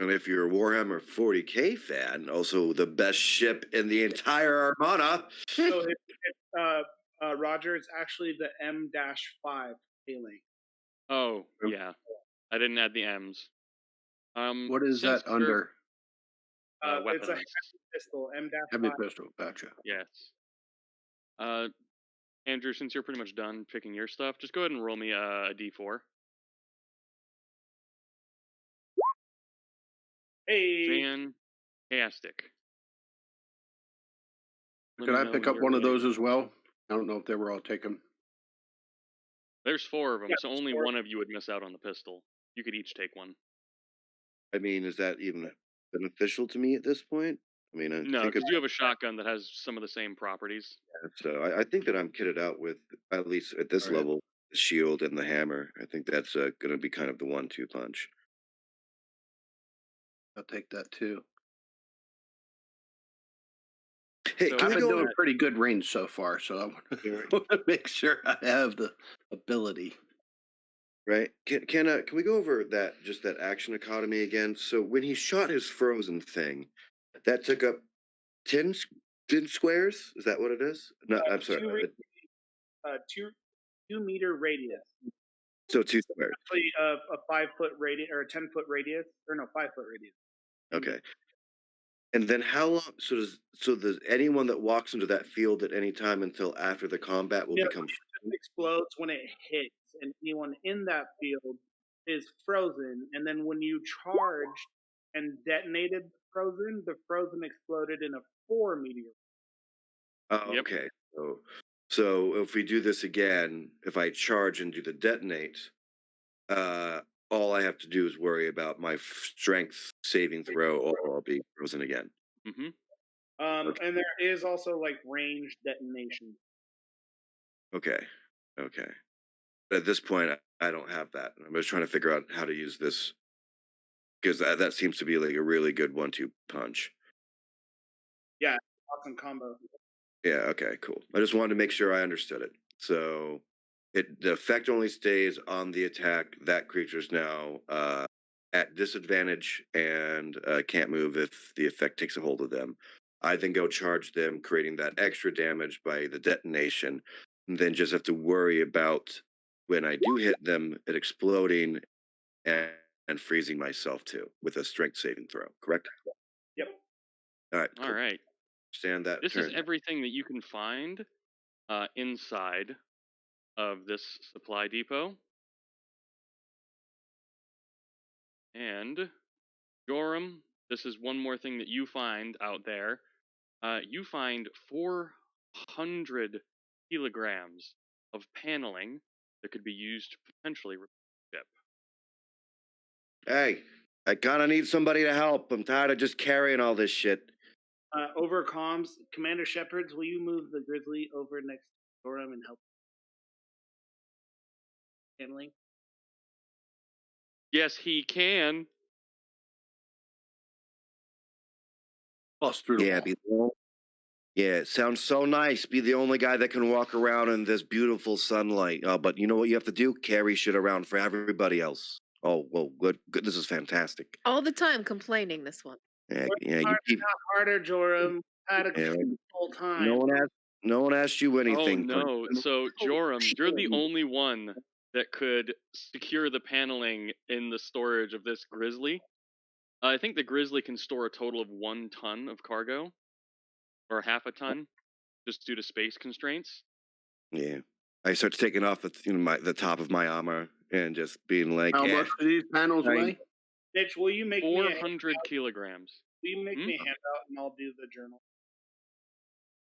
And if you're a Warhammer 40K fan, also the best ship in the entire Armada. So Roger, it's actually the M-5 Phalanx. Oh yeah, I didn't add the M's. What is since that you're- under? It's a Weapons. heavy pistol, M-5. Heavy pistol. Gotcha. Yes. Andrew, since you're pretty much done picking your stuff, just go ahead and roll me a D4. Hey, Fantastic. Let Could me I know pick when up you're one of ready. those as well? I don't know if they were all taken. There's 4 of them, Yeah, so there's only 4. one of you would miss out on the pistol. You could each take one. I mean, is that even beneficial to me at this point? I mean, I No, think because you have a shotgun that has some of the same properties. so. I think that I'm kitted out with, at least at this All right. level, the shield and the hammer. I think that's going to be kind of the 1-2 punch. I'll take that too. Hey, So- can I've we been go doing over? pretty good range so far, so I want to make sure I have the ability. Right? Can we go over that action economy again? So when he shot his frozen thing, that took up 10 squares. Is that what it is? No, I'm sorry. 2 meter radius. So 2 squares. Actually, a 5-foot radius or a 10-foot radius, or no, 5-foot radius. Okay. And then how long? So does anyone that walks into that field at any time until after the combat will Yeah, become? it explodes when it hits, and anyone in that field is frozen. And then when you charged and detonated the frozen exploded in a 4 meteor. Oh, Yep. okay. So if we do this again, if I charge and do the detonate, all I have to do is worry about my strength saving throw, or I'll be frozen again. Mm-hmm. Okay. And there is also like ranged detonation. Okay. But at this point, I don't have that. I'm just trying to figure out how to use this, because that seems to be like a really good 1-2 punch. Awesome combo. Yeah, okay, cool. I just wanted to make sure I understood it. So the effect only stays on the attack. That creature's now at disadvantage and can't move if the effect takes a hold of them. I then go charge them, creating that extra damage by the detonation, and then just have to worry about when I do hit them, it exploding and freezing myself too with a strength saving throw, correct? Yep. All right, All cool. right. Understand that This turn. is everything that you can find inside of this supply depot. And Joram, this is one more thing that you find out there. You find 400 kilograms of paneling that could be used to potentially repair the ship. Hey, I kind of need somebody to help. I'm tired of just carrying all this shit. Over comms, Commander Shepherds, will you move the Grizzly over next to Joram and help handling? Yes, he can. Bust through the Yeah, wall. yeah, it sounds so nice. Be the only guy that can walk around in this beautiful sunlight. But you know what you have to do? Carry shit around for everybody else. Oh, well, good. This is fantastic. All the time complaining, this one. Yeah, Work yeah. You harder, keep. not harder, Joram. Had a Yeah, right. full time. No one asked you Oh anything. no! So Joram, you're the only one that could secure the paneling in the storage of this Grizzly. I think the Grizzly can store a total of 1 ton of cargo, or half a ton, just due to space constraints. Yeah, I start taking off the top of my armor and just being like, How yeah, much do these panels Right. weigh? Mitch, will you make me a 400 kilograms. will you make Hmm? me a handout and I'll do the journal?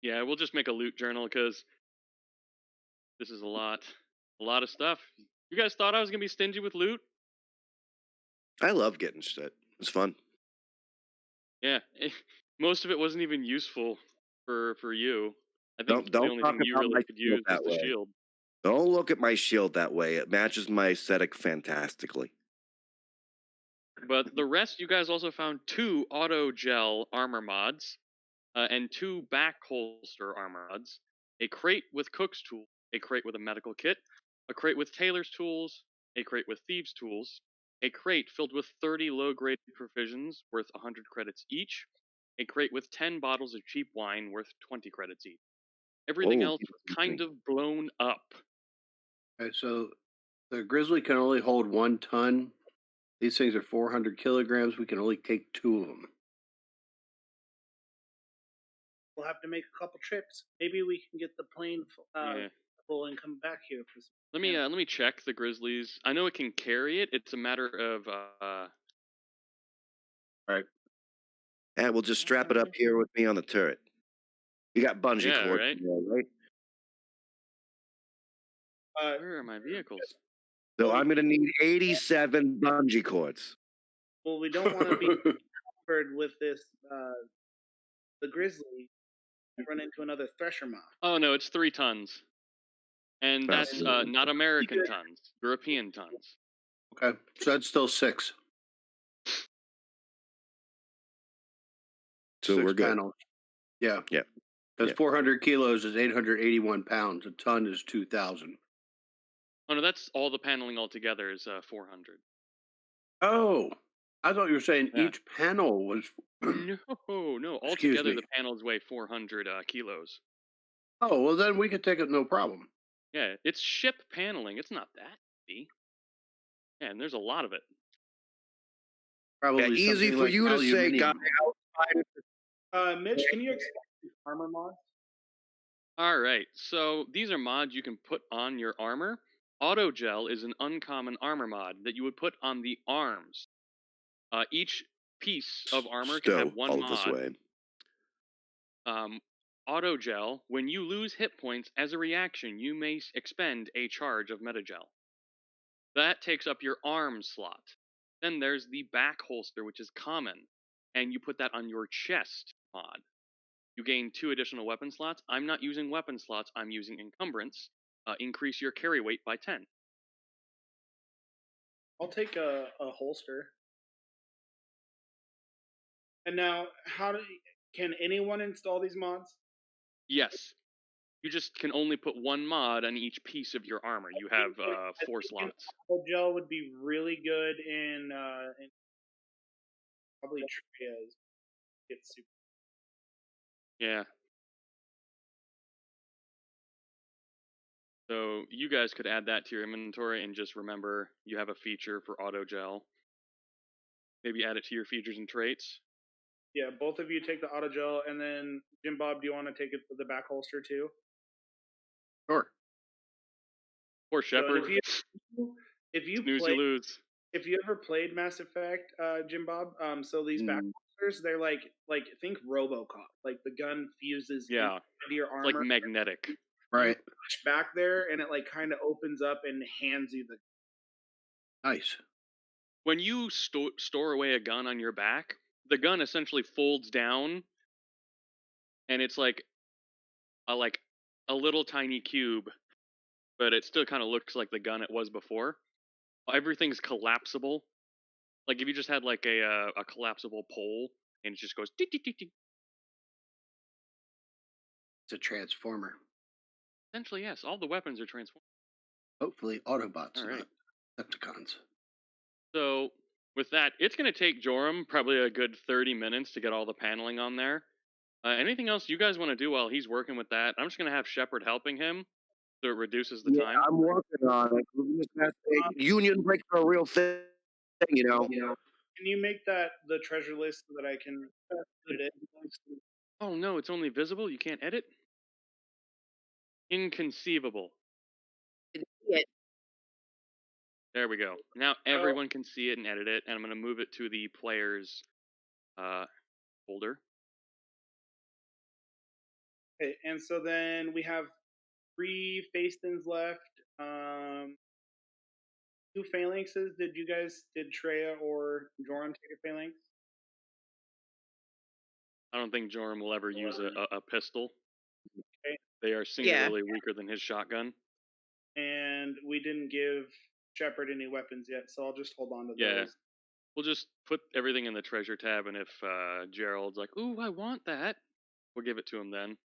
Yeah, we'll just make a loot journal because this is a lot of stuff. You guys thought I was gonna be stingy with loot? I love getting shit. It's fun. Yeah, most of it wasn't even useful for you. I think Don't the only talk thing you about my really could shield use was that the way. shield. Don't look at my shield that way. It matches my aesthetic fantastically. But the rest, you guys also found 2 auto gel armor mods, and 2 back holster armor mods, a crate with cook's tool, a crate with a medical kit, a crate with tailor's tools, a crate with thieves' tools, a crate filled with 30 low-grade provisions worth 100 credits each, a crate with 10 bottles of cheap wine worth 20 credits each. Everything Oh, else was kind of blown up. Okay, so the Grizzly can only hold 1 ton. These things are 400 kilograms. We can only take 2 of them. We'll have to make a couple trips. Maybe we can get the plane Yeah. full and come back here for some. Let me check the Grizzlies. I know it can carry it. It's a matter of and we'll just strap it up here with me on the turret. You got bungee Yeah, cords, right. right? Where are my vehicles? So I'm gonna need 87 bungee cords. Well, we don't want to be covered with this. The Grizzly run into another Thresher moth. Oh no, it's 3 tons, and that's Absolutely. not American tons, European tons. Okay, so that's still 6. So 6 we're good. panels. Yeah. Yeah. Because Yeah. 400 kilos is 881 pounds. A ton is 2,000. Oh no, that's all the paneling altogether is 400. Oh, I thought you were saying Yeah. each panel was. No, Excuse altogether me. the panels weigh 400 kilos. Oh, well, then we could take it no problem. Yeah, it's ship paneling. It's not that heavy. Yeah, and there's a lot of it. Probably Yeah, easy something for like you to say, guy. aluminum. Mitch, can you explain the armor mods? All right, so these are mods you can put on your armor. Auto gel is an uncommon armor mod that you would put on the arms. Each piece of armor can have Stow one all of this mod. way. Auto gel, when you lose hit points as a reaction, you may expend a charge of metagel. That takes up your arm slot. Then there's the back holster, which is common, and you put that on your chest mod. You gain 2 additional weapon slots. I'm not using weapon slots, I'm using encumbrance. Increase your carry weight by 10. I'll take a holster. And now, can anyone install these mods? Yes. You just can only put 1 mod on each piece of your armor. You have 4 slots. Gel would be really good in probably Trias. It's super. Yeah. So you guys could add that to your inventory and just remember you have a feature for auto gel. Maybe add it to your features and traits. Yeah, both of you take the auto gel, and then Jim Bob, do you want to take it to the back holster too? Sure. Poor Shepard. If you Snooze, play, you lose. if you ever played Mass Effect, Jim Bob, so these back holsters, they're like think RoboCop. Like the gun fuses into your armor. It's like magnetic. Right. Push back there, and it like kind of opens up and hands you the. Nice. When you store away a gun on your back, the gun essentially folds down, and it's like a little tiny cube, but it still kind of looks like the gun it was before. Everything's collapsible, Like if you just had like a collapsible pole and it just goes tick tick tick tick. It's a transformer. Essentially, yes, all the weapons are transformed. Hopefully, Autobots, All right. not Decepticons. So with that, it's going to take Joram probably a good 30 minutes to get all the paneling on there. Anything else you guys want to do while he's working with that? I'm just going to have Shepard helping him so it reduces the time. I'm working on it. Union breaks are a real thing, you know. Can you make that the treasure list so that I can put it? Oh no, it's only visible? You can't edit? Inconceivable. Yeah. There we go. Now everyone can see it and edit it, and I'm going to move it to the players folder. Okay, and so then we have 3 Facetons left. 2 Phalanxes. Did Treya or Joram take a Phalanx? I don't think Joram will ever use a pistol. Okay. They are singularly weaker than his shotgun. And we didn't give Shepard any weapons yet, so I'll just hold on to those. We'll just put everything in the treasure tab, and if Gerald's like, ooh, I want that, we'll give it to him then.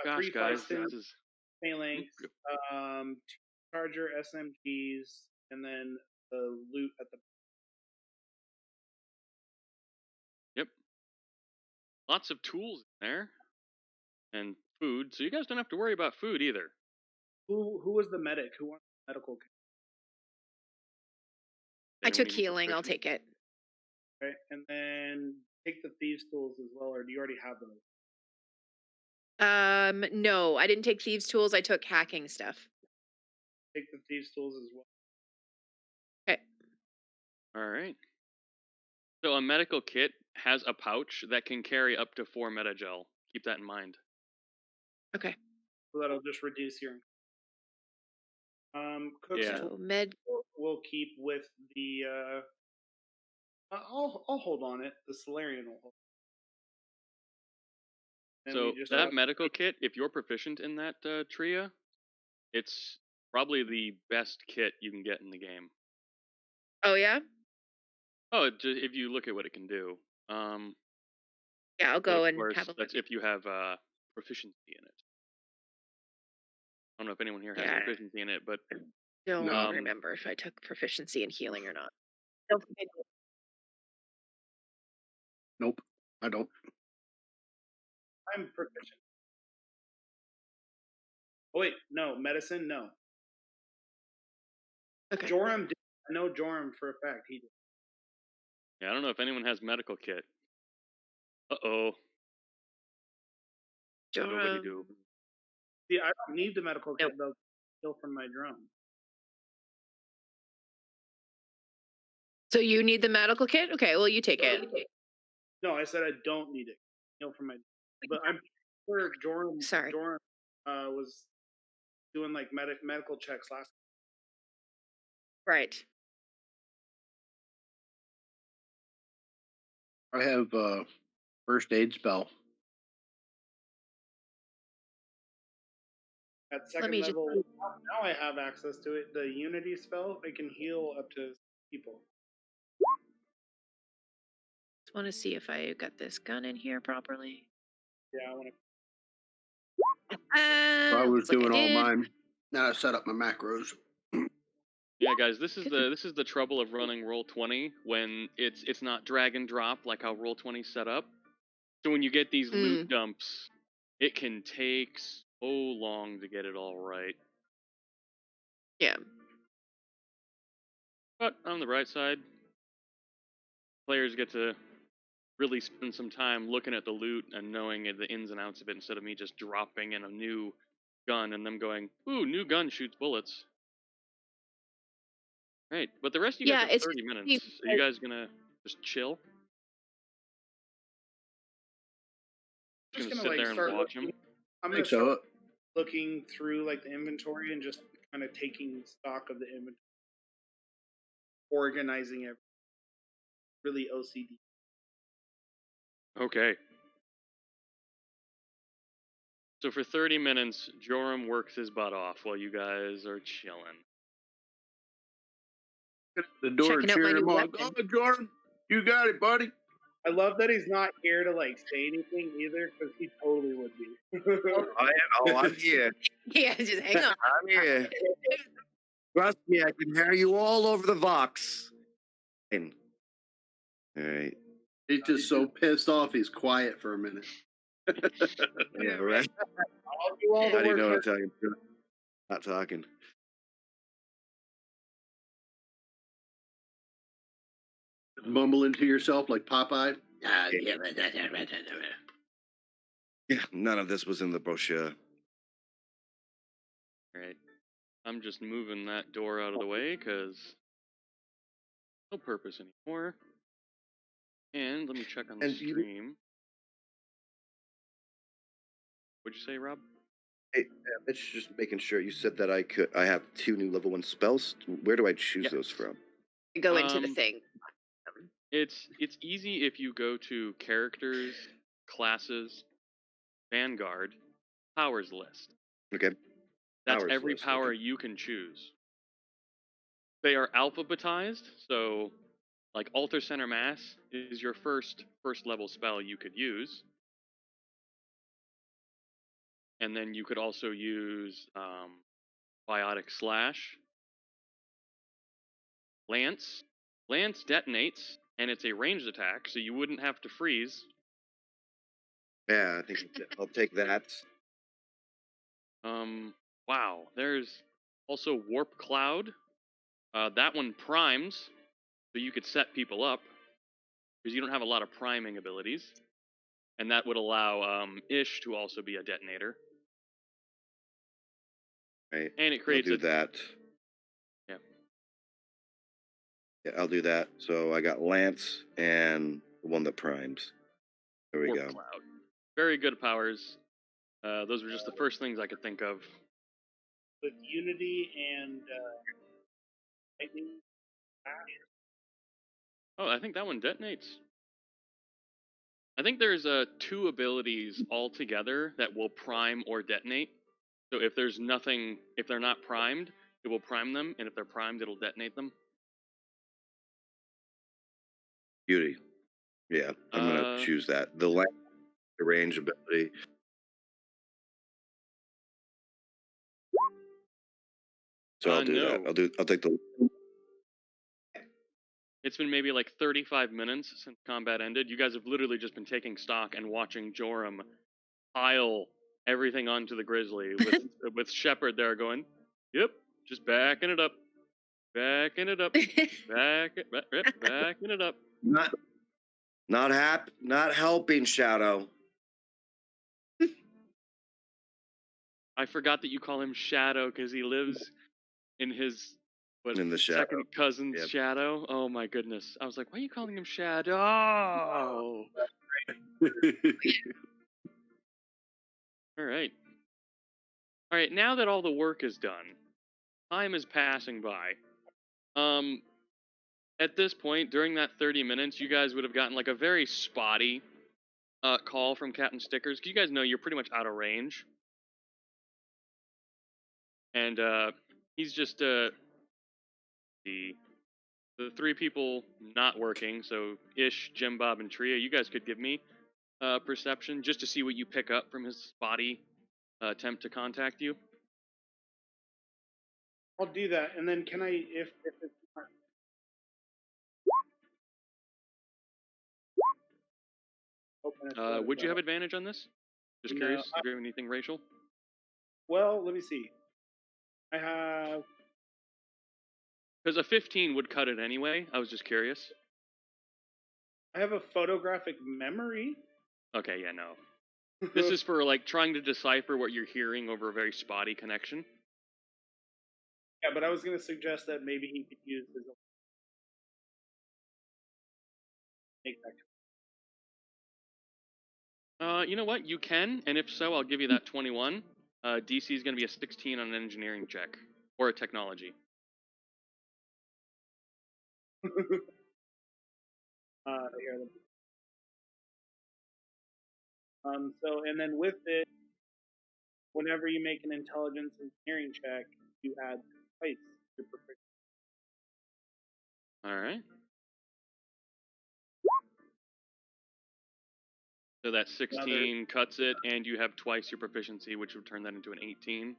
Gosh, 3 guys, Facetons, this is... Phalanx, 2 Charger SMGs, and then the loot at the... Yep. Lots of tools in there. And food, so you guys don't have to worry about food either. Who was the medic? Who wants medical kit? I took healing. I'll take it. Okay, and then take the thieves' tools as well, or do you already have those? No, I didn't take thieves' tools. I took hacking stuff. Take the thieves' tools as well. Okay. All right. So a medical kit has a pouch that can carry up to 4 metagel. Keep that in mind. Okay. So that'll just reduce your... Cook's So med... we'll keep with the... I'll hold on it. The Solarian will hold. And So that medical kit, if you're proficient in that tria, it's probably the best kit you can get in the game. Oh yeah. Oh, if you look at what it can do. Yeah, I'll go and course, have a look. that's if you have proficiency in it. I don't know if anyone here has proficiency in it, but don't remember if I took proficiency in healing or not. Don't think I did. Nope, I don't. I'm proficient. Oh wait, no medicine, no. Okay. Joram did. I know Joram for a fact. He did. Yeah, I don't know if anyone has medical kit. Uh-oh. Nobody do. See, I don't need the medical kit though. Still from my drone. So you need the medical kit? Okay, well you take it. No, I said I don't need it. Still from my. But I'm sure Joram. Sorry. Joram was doing like medical checks last. Right. I have first aid spell. At second level, now I have access to it. The Unity spell, I can heal up to people. Just want to see if I got this gun in here properly. Yeah, I want to. I was doing all mine. Now I set up my macros. Yeah, guys, this is the trouble of running Roll20 when it's not drag and drop like how Roll20's set up. So when you get these loot dumps, it can take so long to get it all right. Yeah. But on the bright side, players get to really spend some time looking at the loot and knowing the ins and outs of it instead of me just dropping in a new gun and them going, ooh, new gun shoots bullets. Right, but the rest of you guys have 30 minutes. Are you guys gonna just chill? Just gonna sit there and watch them? I'm gonna start looking through like the inventory and just kind of taking stock of the inventory, organizing it. Really OCD. Okay. So for 30 minutes, Joram works his butt off while you guys are chilling. The door Checking out my cheering him new on. weapon. Oh, Jordan, you got it, buddy. I love that he's not here to like say anything either, because he totally would be. I'm here. Yeah, just hang on. I'm here. Trust me, I can hear you all over the Vox. All right. He's just so pissed off. He's quiet for a minute. Yeah, right. I'll do all the How do you work. know I'm for- talking? Not talking. Mumbling to yourself like Popeye. Yeah, none of this was in the brochure. Alright. I'm just moving that door out of the way because no purpose anymore. And let me check on the And you- stream. What'd you say, Rob? Hey, it's just making sure you said that I have 2 new level 1 spells. Where do I choose Yeah. those from? Go into the Um, thing. It's easy if you go to characters, classes, Vanguard, powers list. Okay. That's Powers every list, power okay. you can choose. They are alphabetized, so like Alter Center Mass is your first level spell you could use. And then you could also use Biotic Slash. Lance. Lance detonates, and it's a ranged attack, so you wouldn't have to freeze. Yeah, I think I'll take that. Wow. There's also Warp Cloud. That one primes, so you could set people up, because you don't have a lot of priming abilities. And that would allow Ish to also be a detonator. Right. And it I'll creates do a... that. Yeah. Yeah, I'll do that. So I got Lance and the one that primes. There we Warp go. Cloud. Very good powers. Those were just the first things I could think of. With Unity and Lightning. Oh, I think that one detonates. I think there's 2 abilities altogether that will prime or detonate. So if there's nothing, if they're not primed, it will prime them, and if they're primed, it'll detonate them. Beauty. Yeah, I'm gonna choose that. The Lance, the range ability. So I'll do that. No. I'll take the. It's been maybe like 35 minutes since combat ended. You guys have literally just been taking stock and watching Joram pile everything onto the Grizzly with Shepard there going, "Yep, just backing it up, backing it up, backing it up." Not helping, Shadow. I forgot that you call him Shadow because he lives in his In the shadow. second cousin's Yep. Shadow. Oh my goodness! I was like, why are you calling him Shadow? All right. All right, now that all the work is done, time is passing by. At this point, during that 30 minutes, you guys would have gotten like a very spotty call from Captain Stickers. 'Cause you guys know you're pretty much out of range. And he's just the 3 people not working, so Ish, Jim Bob, and Tria, you guys could give me perception just to see what you pick up from his spotty attempt to contact you. I'll do that, and then can I, if it's not, Would you have advantage on this? Just No, curious, if you have anything racial? Well, let me see. I have. Because a 15 would cut it anyway. I was just curious. I have a photographic memory. Okay, yeah, no. This is for like trying to decipher what you're hearing over a very spotty connection. Yeah, but I was going to suggest that maybe he could use his own. Make that. You know what? You can, and if so, I'll give you that 21. DC is going to be a 16 on an engineering check or a technology. Here, so, and then with it, whenever you make an intelligence engineering check, you add twice your proficiency. All right. So that 16 cuts it, and you have twice your proficiency, which would turn that into an 18.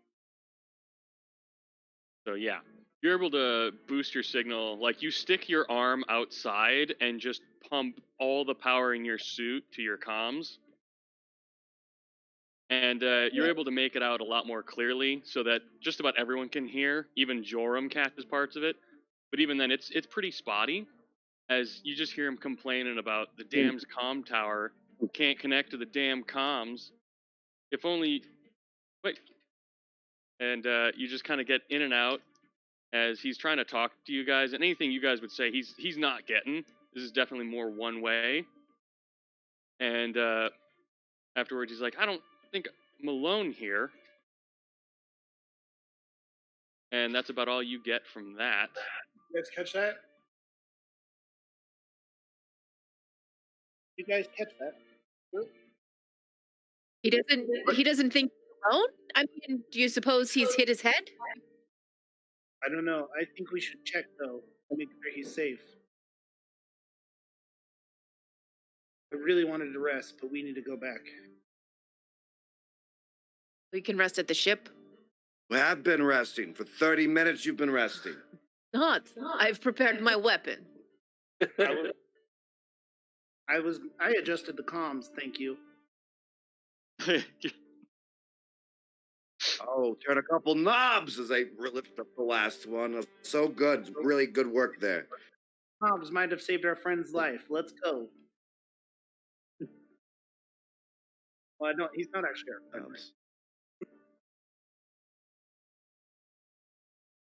So yeah, you're able to boost your signal. Like, you stick your arm outside and just pump all the power in your suit to your comms. And you're able to make it out a lot more clearly so that just about everyone can hear. Even Joram catches parts of it. But even then, it's pretty spotty, as you just hear him complaining about the damn comm tower can't connect to the damn comms. If only... Wait. And you just kind of get in and out as he's trying to talk to you guys. And anything you guys would say, he's not getting. This is definitely more one way. And afterwards, he's like, I don't think I'm alone here. And that's about all you get from that. You guys catch that? You guys catch that? He doesn't think he's alone? I mean, do you suppose he's hit his head? I don't know. I think we should check, though, to make sure he's safe. I really wanted to rest, but we need to go back. We can rest at the ship. Well, I've been resting. For 30 minutes, you've been resting. Not. I've prepared my weapon. I adjusted the comms, thank you. Oh, turn a couple knobs as I lift up the last one. So good. Really good work there. Comms might have saved our friend's life. Let's go. Well, I don't. He's not actually our friend. Right?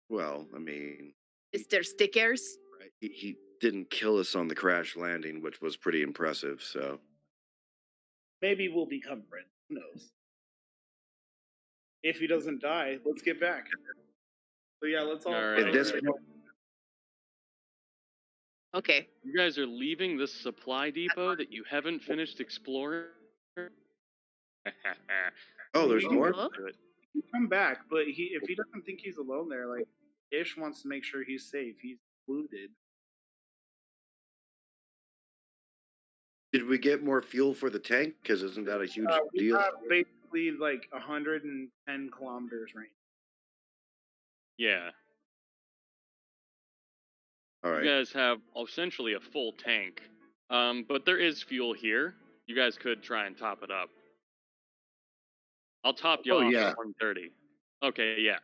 Well, I mean... Mr. Stickers? Right, he didn't kill us on the crash landing, which was pretty impressive, so... Maybe we'll become friends. Who knows? If he doesn't die, let's get back. So yeah, let's all... Alright. At this point, Okay. You guys are leaving this supply depot that you haven't finished exploring? oh, there's more? Huh? Come back, but if he doesn't think he's alone there, like, Ish wants to make sure he's safe. He's wounded. Did we get more fuel for the tank? Because isn't that a huge We deal? have basically like 110 kilometers range. Yeah. All right. You guys have essentially a full tank. But there is fuel here. You guys could try and top it up. I'll top you off at 130. Okay, yeah.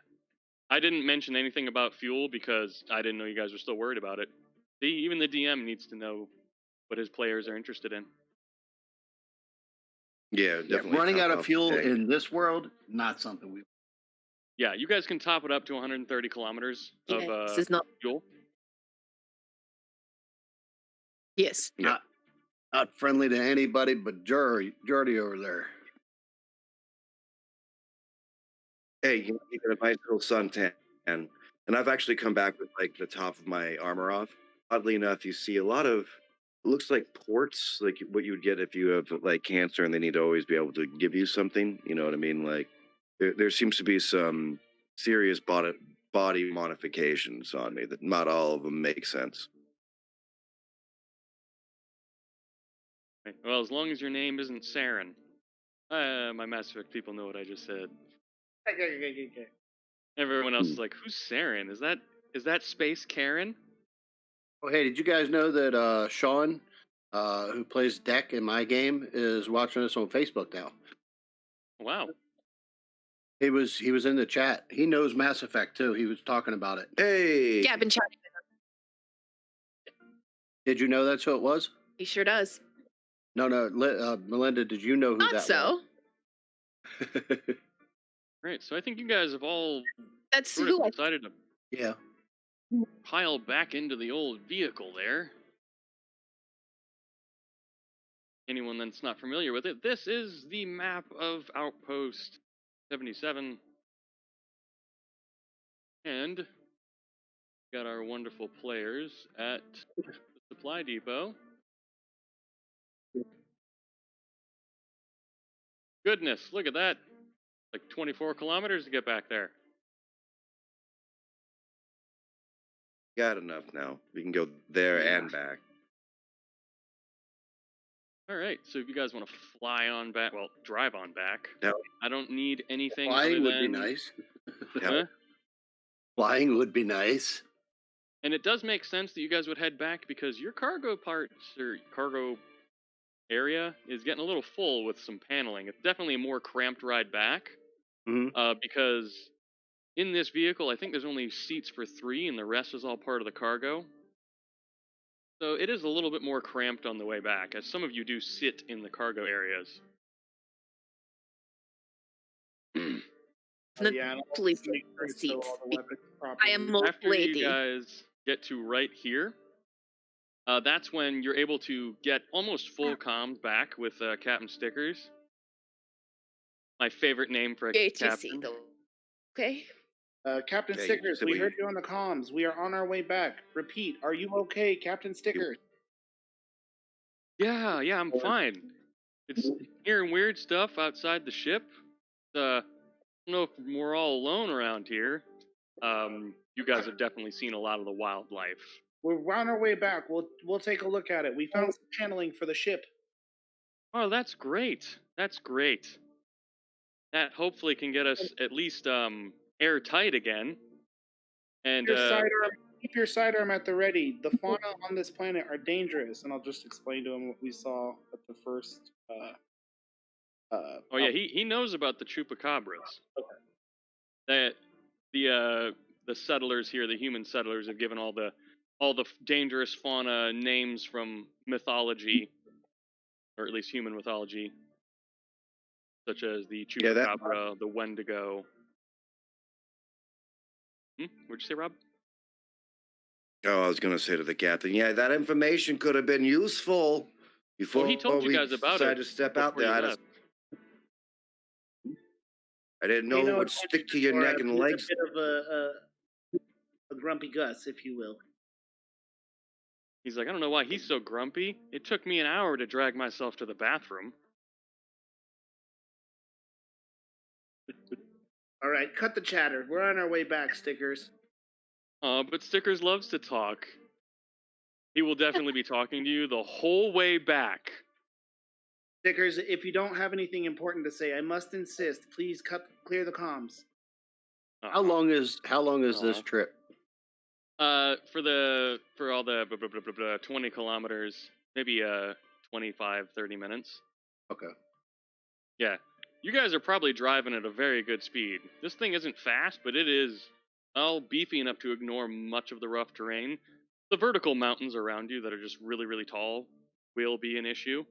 I didn't mention anything about fuel because I didn't know you guys were still worried about it. See, even the DM needs to know what his players are interested in. Yeah, definitely. Running top out of off fuel the tank. in this world, not something we... Yeah, you guys can top it up to 130 kilometers of This is not. fuel. Yes. Yeah. Not friendly to anybody but Jordy over there. Hey, you got a nice little suntan, and I've actually come back with like the top of my armor off. Oddly enough, you see a lot of, it looks like ports, like what you would get if you have like cancer and they need to always be able to give you something. You know what I mean? Like there seems to be some serious body modifications on me that not all of them make sense. Okay, well, as long as your name isn't Saren. My Mass Effect people know what I just said. Okay. Everyone else is like, who's Saren? Is that Space Karen? Oh, hey, did you guys know that Sean, who plays Deck in my game, is watching us on Facebook now? Wow. He was in the chat. He knows Mass Effect too. He was talking about it. Hey, Yeah, I've been chatting with him. Did you know that's who it was? He sure does. No, Melinda, did you know who Not that so. was? Right, so I think you guys have all That's sort who of I. decided to Yeah. pile back into the old vehicle there. Anyone that's not familiar with it, this is the map of Outpost 77. And got our wonderful players at the supply depot. Goodness, look at that. Like 24 kilometers to get back there. Got enough now. We can go there and back. All right, so if you guys want to fly on back, well, drive on back. No. I don't need anything Flying other would be than- nice. Huh? Flying would be nice. And it does make sense that you guys would head back because your cargo parts or cargo area is getting a little full with some paneling. It's definitely a more cramped ride back because in this vehicle, I think there's only seats for 3 and the rest is all part of the cargo. So it is a little bit more cramped on the way back, as some of you do sit in the cargo areas. Yeah, and I'll Sleep just make sure to fill seats. all the weapons properly. I am a After lady. you guys get to right here, that's when you're able to get almost full comms back with Captain Stickers. My favorite name for a HSC captain. though. Okay. Captain Yeah, you Stickers, said we we- heard you on the comms. We are on our way back. Repeat, are you okay, Captain Stickers? Yeah, I'm fine. It's hearing weird stuff outside the ship. I don't know if we're all alone around here. You guys have definitely seen a lot of the wildlife. We're on our way back. We'll take a look at it. We found some channeling for the ship. Oh, that's great. That's great. That hopefully can get us at least airtight again. And Keep your sidearm at the ready. The fauna on this planet are dangerous, and I'll just explain to him what we saw at the first. oh yeah, he knows about the chupacabras. Okay. That the settlers here, the human settlers, have given all the dangerous fauna names from mythology, or at least human mythology, such as the chupacabra, the wendigo. What'd you say, Rob? Oh, I was going to say to the captain, yeah, that information could have been useful before he told you we guys about decided it to step out before there. you I left. didn't know it would stick to your neck and legs. A bit of a grumpy Gus, if you will. He's like, I don't know why he's so grumpy. It took me an hour to drag myself to the bathroom. All right, cut the chatter. We're on our way back, Stickers. But Stickers loves to talk. He will definitely be talking to you the whole way back. Stickers, if you don't have anything important to say, I must insist. Please clear the comms. How long is this trip? For all the 20 kilometers, maybe 25, 30 minutes. Okay. Yeah. You guys are probably driving at a very good speed. This thing isn't fast, but it is beefy enough to ignore much of the rough terrain. The vertical mountains around you that are just really, really tall will be an issue.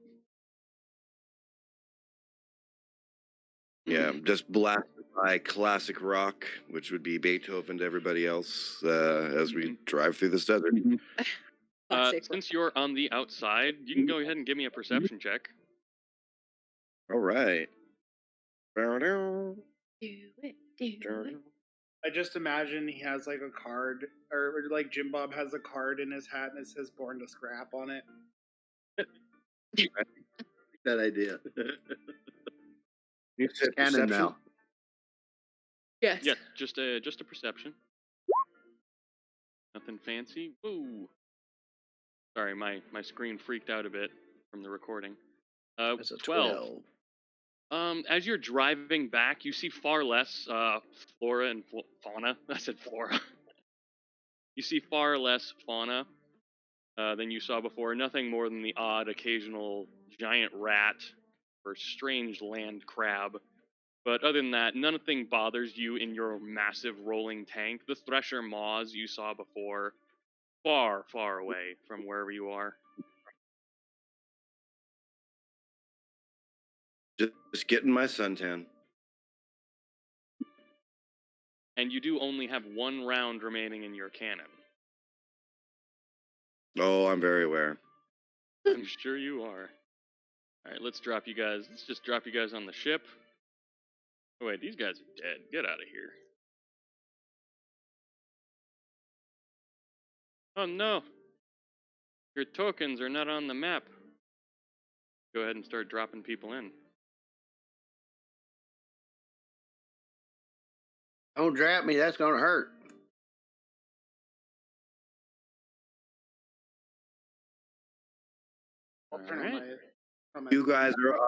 Yeah, just blasted by classic rock, which would be Beethoven to everybody else as we drive through this desert. Since you're on the outside, you can go ahead and give me a perception check. All right. Do it. I just imagine he has like a card, or like Jim Bob has a card in his hat and it says "Born to Scrap" on it. That idea. You said Canon perception? now. Yes. Yeah, just a perception. Nothing fancy. Woo. Sorry, my screen freaked out a bit from the recording. That's a 12. As you're driving back, you see far less flora and fauna. I said flora. You see far less fauna than you saw before. Nothing more than the odd occasional giant rat or strange land crab. But other than that, nothing bothers you in your massive rolling tank. The thresher maws you saw before, far, far away from wherever you are. Just getting my suntan. And you do only have 1 round remaining in your cannon. Oh, I'm very aware. I'm sure you are. Alright, let's just drop you guys on the ship. Oh wait, these guys are dead. Get out of here. Oh no! Your tokens are not on the map. Go ahead and start dropping people in. Don't drop me. That's gonna hurt. I'll turn Alright. on my You guys are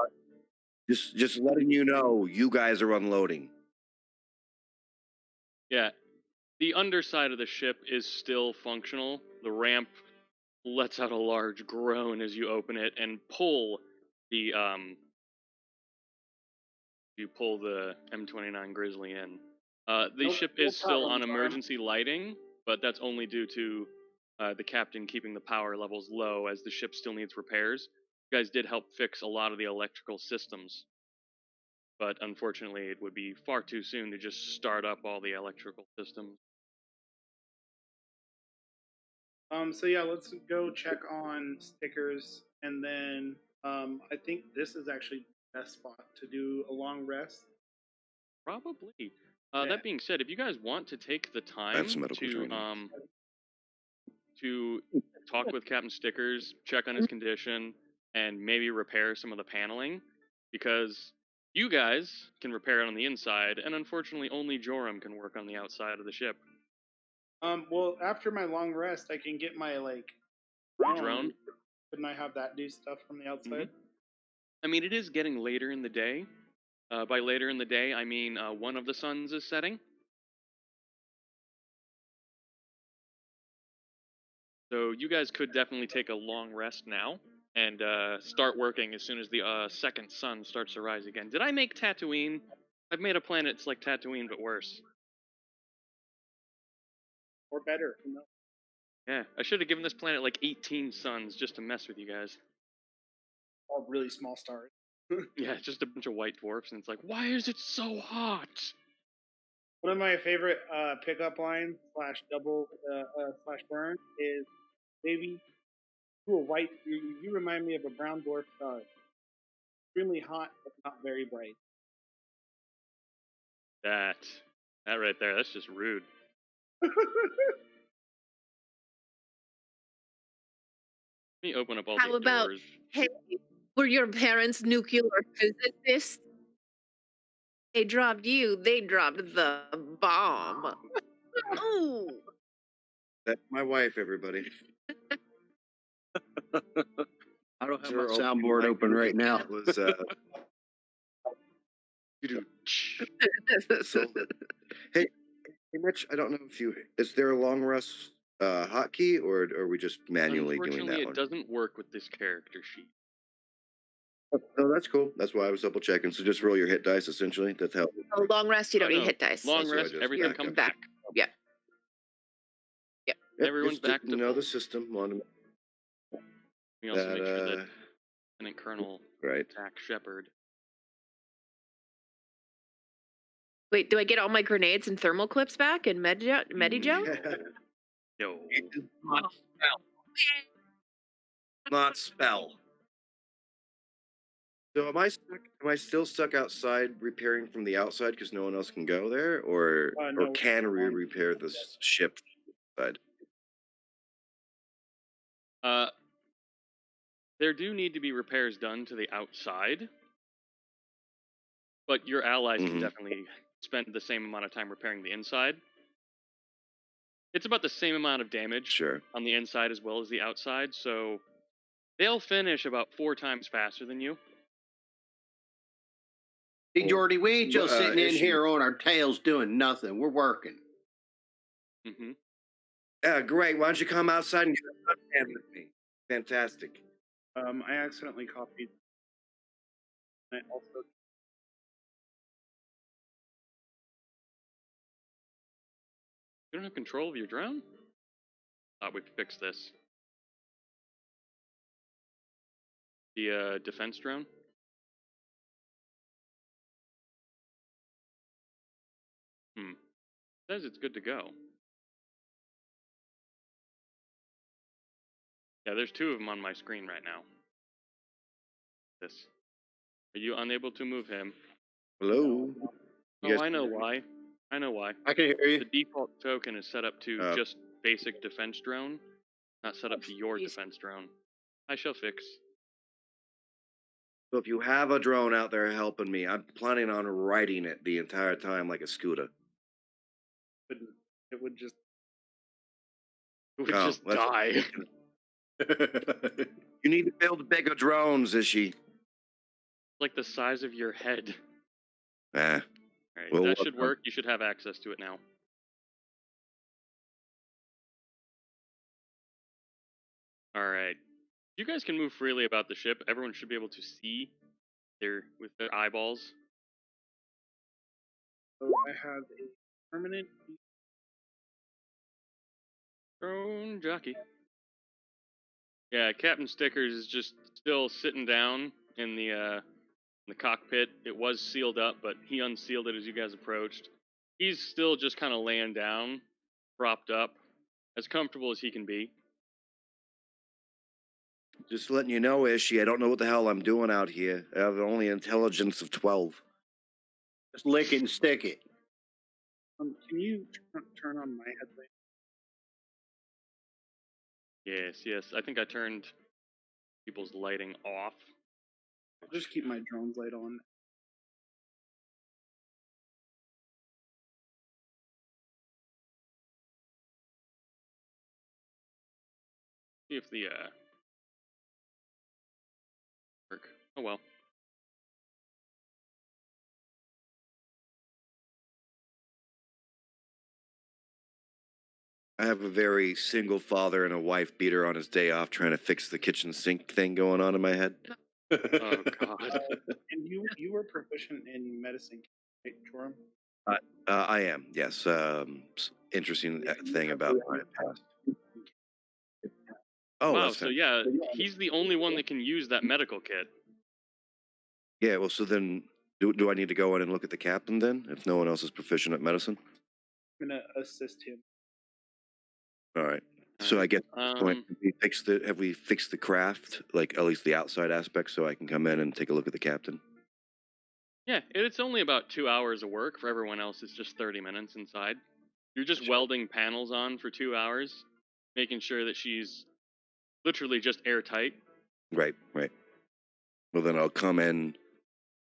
just letting you know. You guys are unloading. Yeah. The underside of the ship is still functional. The ramp lets out a large groan as you open it and pull the you pull the M29 Grizzly in. The No- ship no is still on problem, Tom. emergency lighting, but that's only due to the captain keeping the power levels low as the ship still needs repairs. You guys did help fix a lot of the electrical systems, but unfortunately it would be far too soon to just start up all the electrical systems. So yeah, let's go check on stickers, and then I think this is actually the best spot to do a long rest. Probably. Yeah. That being said, if you guys want to take the time That's medical to training. to talk with Captain Stickers, check on his condition, and maybe repair some of the paneling, because you guys can repair it on the inside, and unfortunately only Joram can work on the outside of the ship. Well, after my long rest, I can get my Drone? Couldn't I have that do stuff from the outside? I mean, it is getting later in the day. By later in the day, I mean one of the suns is setting. So you guys could definitely take a long rest now and start working as soon as the second sun starts to rise again. Did I make Tatooine? I've made a planet it's like Tatooine, but worse. Or better? You know? Yeah, I should have given this planet like 18 suns just to mess with you guys. All really small stars. Yeah, it's just a bunch of white dwarfs, and it's like, why is it so hot? One of my favorite pickup lines / double / burn is, "Baby, you a white. You remind me of a brown dwarf star. Extremely hot, but not very bright." That right there, that's just rude. Let me open up all How the about, doors. hey, were your parents nuclear physicists? They dropped you, they dropped the bomb. Ooh. That's my wife, everybody. I don't have Sure, my open soundboard mic. open right now. It was so. Hey, Mitch. I don't know if you. Is there a long rest hotkey, or are we just manually doing Unfortunately, that it one? doesn't work with this character sheet. Oh, that's cool. That's why I was double checking. So just roll your hit dice. Essentially, that's how. Oh, long rest, you don't Oh, need no. hit dice. Long So I rest, just everything back comes up. back. Yeah. Yep, Everyone's just to back to know full. the system. Want We also that, make sure that Lieutenant Colonel right. Jack Shepard. Wait, do I get all my grenades and thermal clips back and Medigel? Yo. Not spell. Not spell. So am I stuck? Am I still stuck outside repairing from the outside because no one else can go there, or No. can we repair the ship side? There do need to be repairs done to the outside, but your allies can definitely spend the same amount of time repairing the inside. It's about the same amount of damage Sure. on the inside as well as the outside, so they'll finish about 4 times faster than you. Hey, Jordy, we ain't just sitting in issue. here on our tails doing nothing. We're working. Mm-hmm. Yeah, great. Why don't you come outside and get a suntan with me? Fantastic. I accidentally copied. I also You don't have control of your drone? Thought we fixed this. The defense drone? Says it's good to go. Yeah, there's 2 of them on my screen right now. This. Are you unable to move him? Hello. Oh, I know why. I know why. I can hear you. The default token is set up to just basic defense drone, not set up to your defense drone. I shall fix. So if you have a drone out there helping me, I'm planning on riding it the entire time like a scooter. It would just. It would Oh, just that's- die. You need to build bigger drones, Ishi. Like the size of your head. Ah, Alright, Well, that what- should work. You should have access to it now. Alright. You guys can move freely about the ship. Everyone should be able to see with their eyeballs. So I have a permanent. Drone jockey. Yeah, Captain Stickers is just still sitting down in the cockpit. It was sealed up, but he unsealed it as you guys approached. He's still just kind of laying down, propped up, as comfortable as he can be. just letting you know, Ishi, I don't know what the hell I'm doing out here. I have only intelligence of 12. Just lick it and stick it. Can you turn on my headlight? Yes. I think I turned people's lighting off. I'll just keep my drone's light on. See if the work. Oh well. I have a very single father and a wife beater on his day off trying to fix the kitchen sink thing going on in my head. Oh god. And you were proficient in medicine, right, Joram? I am, yes. Interesting thing about my past. Oh, Wow, that's so fantastic. yeah, he's the only one that can use that medical kit. Yeah, well, so then do I need to go in and look at the captain then, if no one else is proficient at medicine? I'm gonna assist him. All right. So I guess at this point, Um, have we fixed the craft, like at least the outside aspect, so I can come in and take a look at the captain? Yeah, it's only about 2 hours of work. For everyone else, it's just 30 minutes inside. You're just welding panels on for 2 hours, making sure that she's literally just airtight. Right. Well, then I'll come in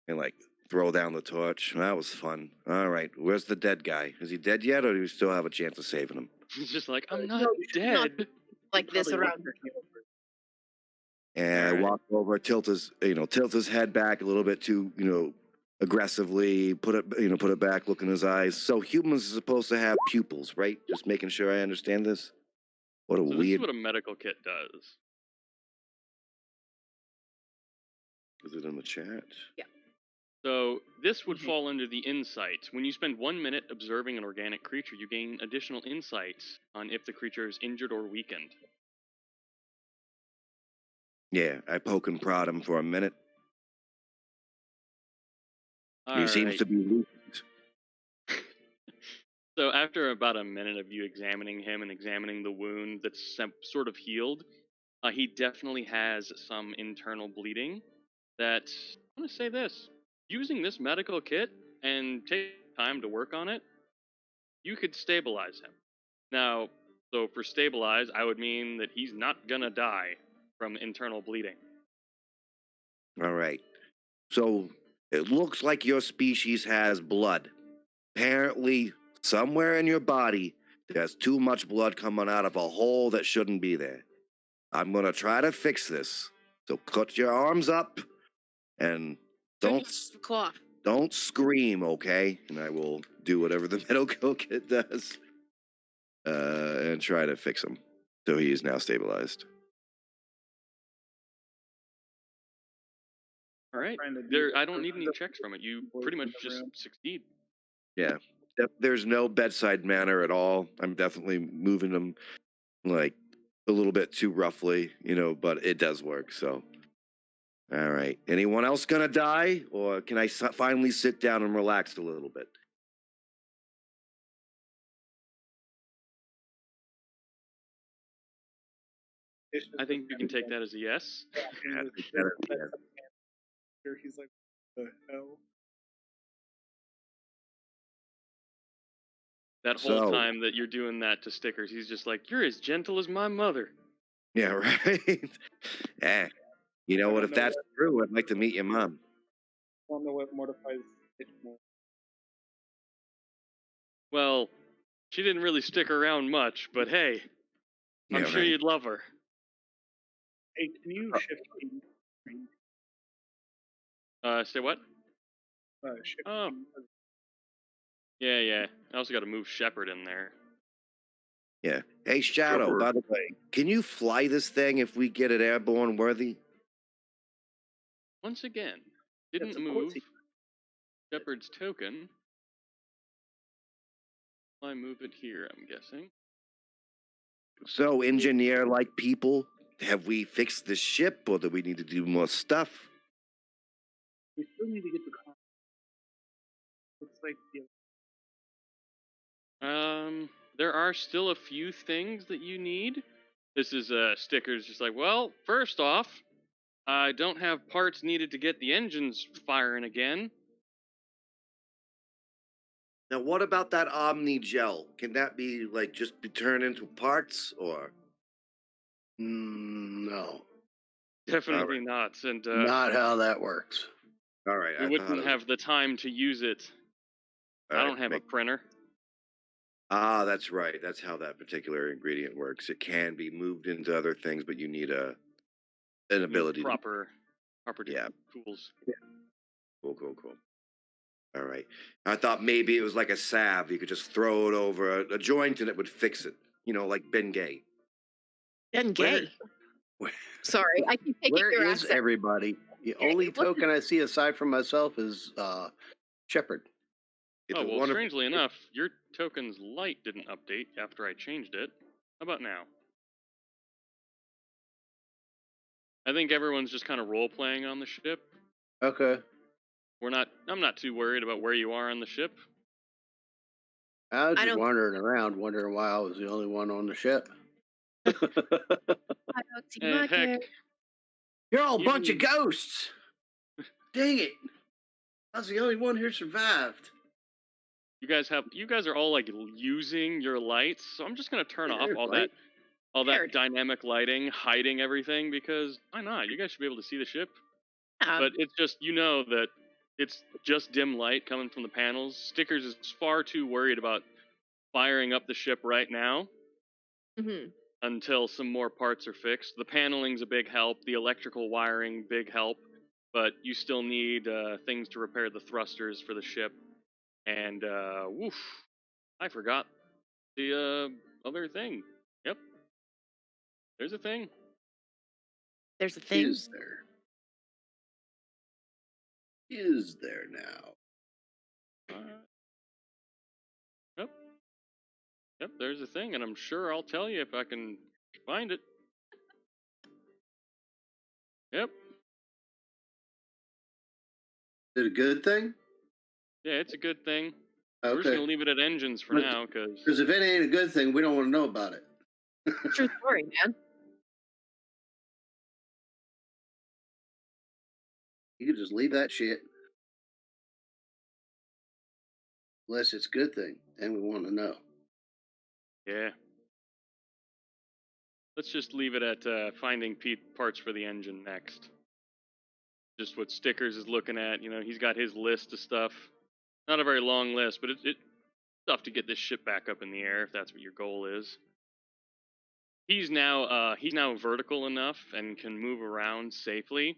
and like throw down the torch. That was fun. All right, where's the dead guy? Is he dead yet, or do we still have a chance of saving him? He's just like, I'm not No, not- dead. Like this Probably around. And I Alright. walk over, tilt his head back a little bit too, aggressively, put it back, look in his eyes. So humans are supposed to have pupils, right? Just making sure I understand this. What a So this is weird. what a medical kit does. Is it in the chat? So this would fall under the insight. When you spend 1 minute observing an organic creature, you gain additional insights on if the creature is injured or weakened. Yeah, I poke and prod him for a minute. He seems Alright. to be weak. So after about a minute of you examining him and examining the wound that's sort of healed, he definitely has some internal bleeding that, I'm going to say this, using this medical kit and take time to work on it, you could stabilize him. Now, so for stabilize, I would mean that he's not going to die from internal bleeding. All right. So it looks like your species has blood. Apparently, somewhere in your body, there's too much blood coming out of a hole that shouldn't be there. I'm going to try to fix this. So cut your arms up and Cough. don't scream, okay? And I will do whatever the medical kit does and try to fix him. So he is now stabilized. All right. Trying to do There, that I don't need for any the checks from it. You boys pretty in much the just room. succeed. Yeah. There's no bedside manner at all. I'm definitely moving him like a little bit too roughly, but it does work. So, all right. Anyone else gonna die, or can I finally sit down and relax a little bit? It's just I think you can take that as a yes. walking with think this that is- bedside manner. He's like, what the hell? That whole So- time that you're doing that to Stickers, he's just like, you're as gentle as my mother. Yeah, right. Eh. You know I what? don't If know that's true, I'd like to meet your mom. I don't know what mortifies it more. Well, She didn't really stick around much, but hey, I'm Yeah, sure right. you'd love her. Hey, can you shift me? Say what? Shift Oh, me. yeah. I also got to move Shepard in there. Yeah. Hey, Shadow, by the way, can you fly this thing if we get it airborne worthy? Once again, Yes, didn't of move course he- Shepard's token. I move it here, I'm guessing. So, engineer-like people, have we fixed the ship, or do we need to do more stuff? We still need to get the car. Looks like the There are still a few things that you need. This is stickers just like, well, first off, I don't have parts needed to get the engines firing again. Now, what about that Omni gel? Can that be, like, just be turned into parts, or? No, Definitely not. And not how that works. All right, we I thought wouldn't it was. have the time to use it. All I right, don't have a printer. Ah, that's right. That's how that particular ingredient works. It can be moved into other things, but you need an ability. Proper Yeah. tools. Cool. All right. I thought maybe it was like a salve. You could just throw it over a joint and it would fix it. You know, like Ben Gay. Ben Gay. Sorry, I keep taking Where your is accent. everybody? The Yeah, only it wasn't- token I see aside from myself is Shepard. It's Oh, a well, wonderful- strangely enough, your token's light didn't update after I changed it. How about now? I think everyone's just kind of role-playing on the ship. Okay. I'm not too worried about where you are on the ship. I was I just don't- wandering around, wondering why I was the only one on the ship. I don't see my Heck, care. You're all a bunch of Even- ghosts. Dang it! I was the only one who survived. you guys are all like using your lights, so I'm just gonna turn off all Right. that Weird. dynamic lighting, hiding everything, because why not? You guys should be able to see the ship. But it's just, that it's just dim light coming from the panels. Stickers is far too worried about firing up the ship right now Mhm. until some more parts are fixed. The paneling's a big help, the electrical wiring, big help, but you still need things to repair the thrusters for the ship. And, I forgot the other thing. Yep. There's a thing. There's a thing. Is there? Is there now? Yep. Yep, there's a thing, and I'm sure I'll tell you if I can find it. Yep. Is it a good thing? Yeah, it's a good thing. We're just Okay. gonna leave it at engines for But- now, because Because if it ain't a good thing, we don't want to know about it. True story, man. You can just leave that shit. Unless it's a good thing, then we want to know. yeah. Let's just leave it at finding parts for the engine next. Just what Stickers is looking at. He's got his list of stuff. Not a very long list, but it's stuff to get this ship back up in the air if that's what your goal is. He's now vertical enough and can move around safely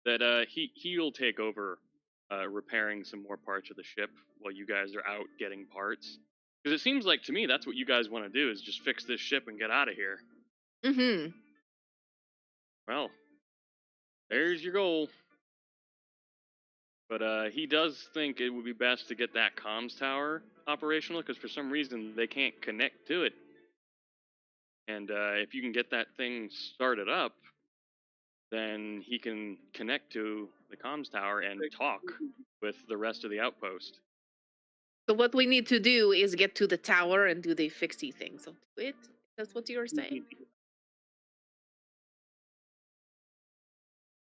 that he'll take over repairing some more parts of the ship while you guys are out getting parts. Because it seems like to me that's what you guys want to do is just fix this ship and get out of here. Mhm. Well, there's your goal. But he does think it would be best to get that comms tower operational because for some reason they can't connect to it. And if you can get that thing started up, then he can connect to the comms tower and talk with the rest of the outpost. So what we need to do is get to the tower and do the fixie thing. So do it. That's what you're saying.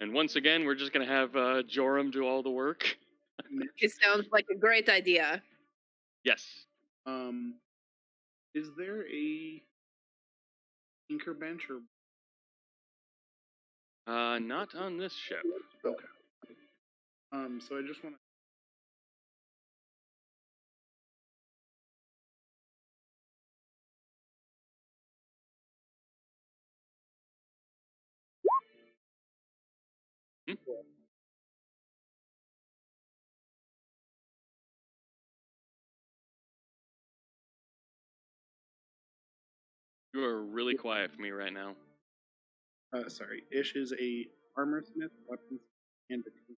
And once again, we're just going to have Joram do all the work. It sounds like a great idea. Yes. Is there a tinker bench or Not on this ship. okay? So I just want to You are really quiet for me right now. Sorry. Ish is a armorsmith, weapons, and a tinker.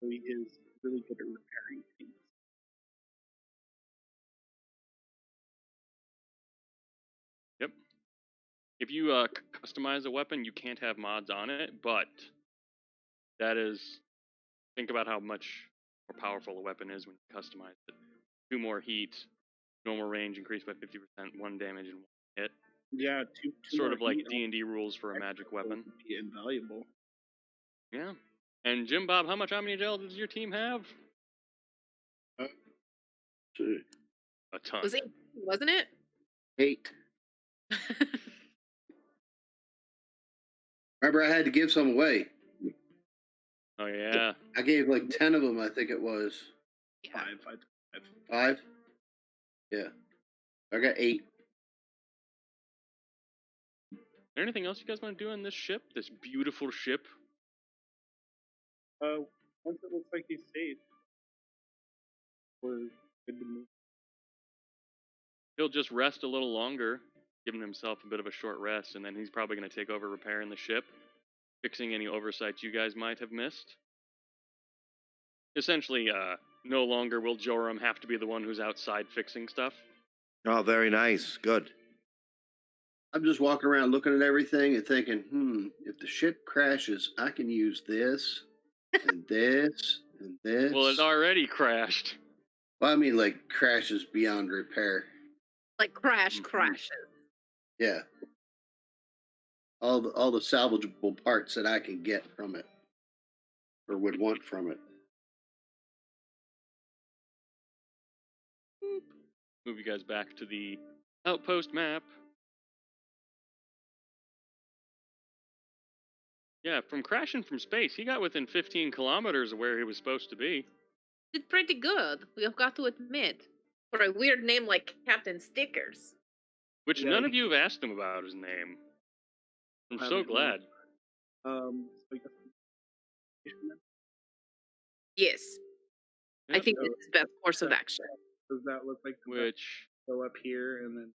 So he is really good at repairing things. Yep. If you customize a weapon, you can't have mods on it, but that is, think about how much more powerful a weapon is when you customize it. 2 more heat, normal range increased by 50%, 1 damage and 1 hit. Yeah, two Sort more of like heat D&D rules for a magic weapon. would be invaluable. Yeah. And Jim Bob, how much Omni Gel does your team have? Two. A ton. Was it? Wasn't it? 8. Remember, I had to give some away. Oh yeah. I gave like 10 of them, I think it was. Yeah. 5? Yeah. I got 8. Is there anything else you guys want to do on this ship? This beautiful ship? Once it looks like he's safe, we're good to move. He'll just rest a little longer, giving himself a bit of a short rest, and then he's probably going to take over repairing the ship, fixing any oversights you guys might have missed. Essentially, no longer will Joram have to be the one who's outside fixing stuff. Oh, very nice. Good. I'm just walking around looking at everything and thinking, if the ship crashes, I can use this and this and this. Well, it already crashed. Well, I mean, like crashes beyond repair. Like crashes. Yeah. All the salvageable parts that I can get from it, or would want from it. Move you guys back to the outpost map. Yeah, from crashing from space, he got within 15 kilometers of where he was supposed to be. Did pretty good, we have got to admit. For a weird name like Captain Stickers. Which Yeah, none of you have asked him about his name. I'm so Haven't glad. So I guess Yes. I Yep. think this is best course of action. does that look like the best Which, go up here and then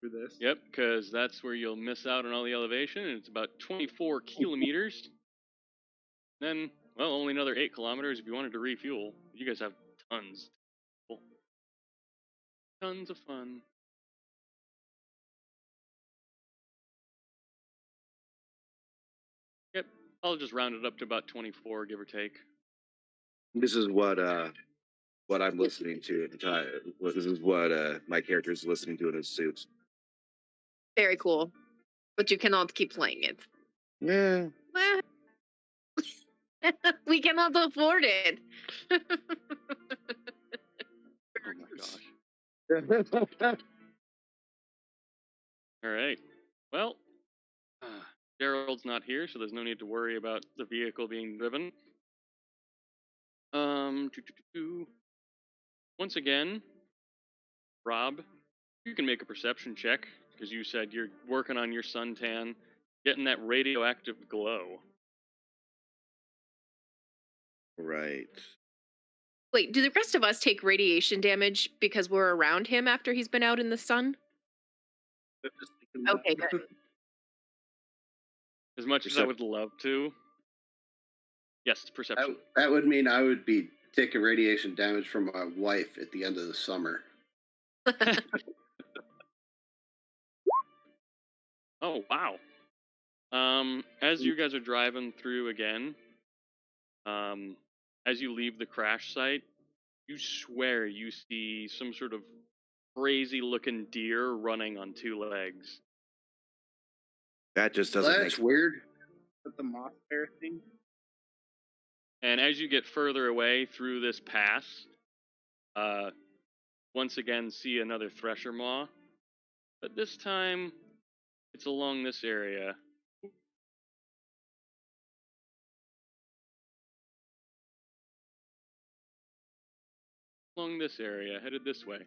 through this? yep, because that's where you'll miss out on all the elevation, and it's about 24 kilometers. Then, well, only another 8 kilometers if you wanted to refuel. You guys have tons. Tons of fun. Yep, I'll just round it up to about 24, give or take. This is what I'm listening to at the time. This is what my character is listening to in his suits. Very cool. But you cannot keep playing it. Yeah. Well, we cannot afford it. Oh my gosh. All right. Well, Gerald's not here, so there's no need to worry about the vehicle being driven. Once again, Rob, you can make a perception check, because you said you're working on your suntan, getting that radioactive glow. Right. Wait, do the rest of us take radiation damage because we're around him after he's been out in the sun? Okay, good. As much as I would love to. Yes, perception. That would mean I would be taking radiation damage from my wife at the end of the summer. Oh, wow. As you guys are driving through again, as you leave the crash site, you swear you see some sort of crazy looking deer running on 2 legs. That just doesn't That's make weird. With the moss bear thing? And as you get further away through this pass, once again see another thresher maw, but this time it's along this area. Along this area, headed this way.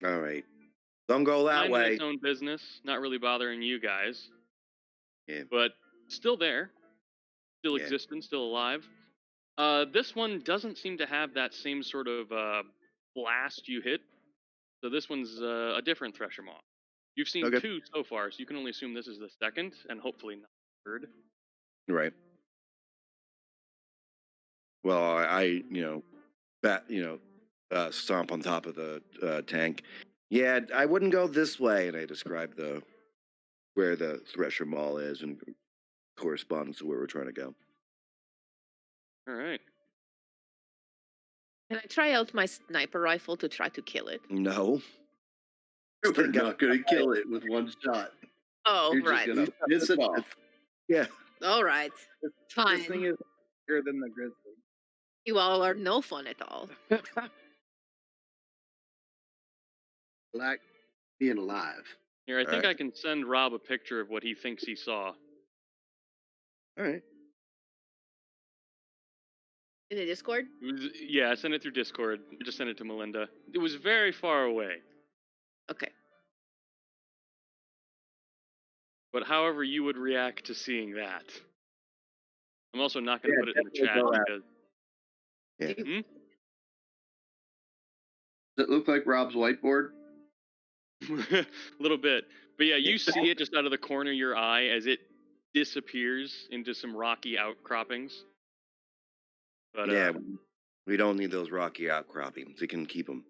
All right. Don't go that Minding way. its own business, not really bothering you guys. Yeah. But still there, still Yeah. existent, still alive. This one doesn't seem to have that same sort of blast you hit. So this one's a different Thresher Maw. You've seen Okay. 2 so far, so you can only assume this is the second, and hopefully not the third. Right. Well, I stomp on top of the tank. Yeah, I wouldn't go this way, and I describe where the Thresher Mall is and corresponds to where we're trying to go. All right. Can I try out my sniper rifle to try to kill it? No. We're not going to kill it with one shot. Oh, You're right. just going to piss it off. Yeah. All right. This Fine. thing is bigger than the grizzly. You all are no fun at all. Like being alive. Here, I think right. I can send Rob a picture of what he thinks he saw. All right. In the Discord? Yeah, I sent it through Discord. I just sent it to Melinda. It was very far away. Okay. But however you would react to seeing that. I'm also not going to put it in the chat definitely go because... Yeah. Hmm? Does it look like Rob's whiteboard? A little bit. But yeah, you see it just out of the corner of your eye as it disappears into some rocky outcroppings. But, Yeah, we don't need those rocky outcroppings. We can keep them.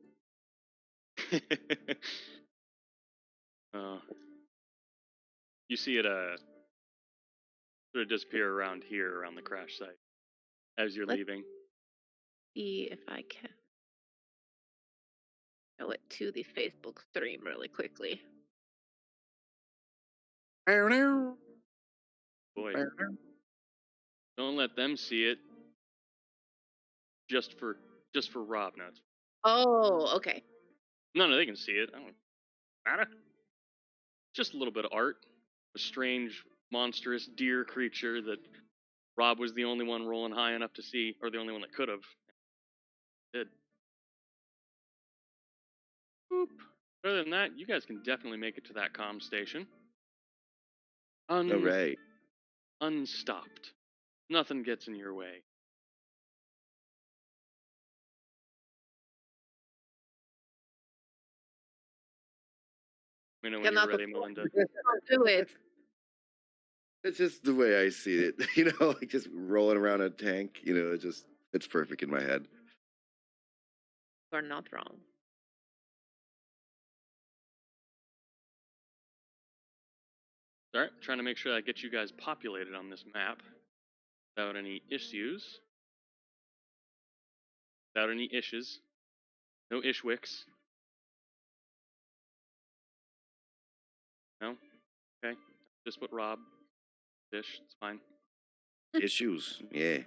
You see it sort of disappear around here, around the crash site, as you're leaving. See if I can show it to the Facebook stream really quickly. Boy, don't let them see it. Just for Rob, no. Oh, okay. No, they can see it. I don't matter. Just a little bit of art. A strange, monstrous deer creature that Rob was the only one rolling high enough to see, or the only one that could have. Did. Boop. Other than that, you guys can definitely make it to that comm station. All right. Unstopped. Nothing gets in your way. Let me know when you're ready, Melinda. Don't do it. It's just the way I see it. Like just rolling around a tank. It's perfect in my head. You are not wrong. Alright, trying to make sure I get you guys populated on this map without any issues. Without any issues. No ishwicks. No? Okay. Just what Rob dish. It's fine. Issues. Yeah.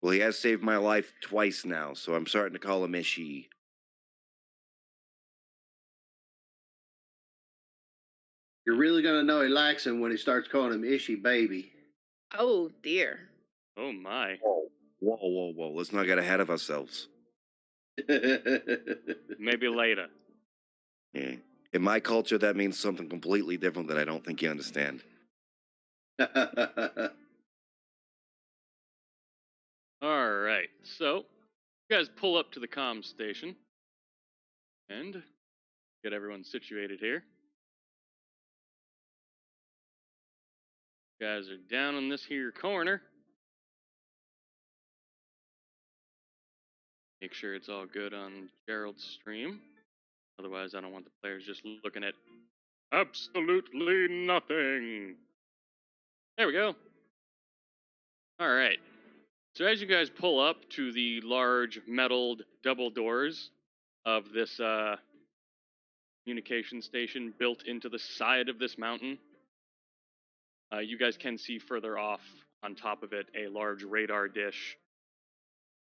Well, he has saved my life twice now, so I'm starting to call him Ishi. You're really going to know he likes him when he starts calling him Ishi Baby. Oh, dear. Oh my. Whoa. Let's not get ahead of ourselves. Maybe later. Yeah. In my culture, that means something completely different that I don't think you understand. Alright, so you guys pull up to the comm station and get everyone situated here. You guys are down in this here corner. Make sure it's all good on Gerald's stream. Otherwise, I don't want the players just looking at absolutely nothing. There we go. Alright. So as you guys pull up to the large metalled double doors of this communication station built into the side of this mountain, you guys can see further off on top of it a large radar dish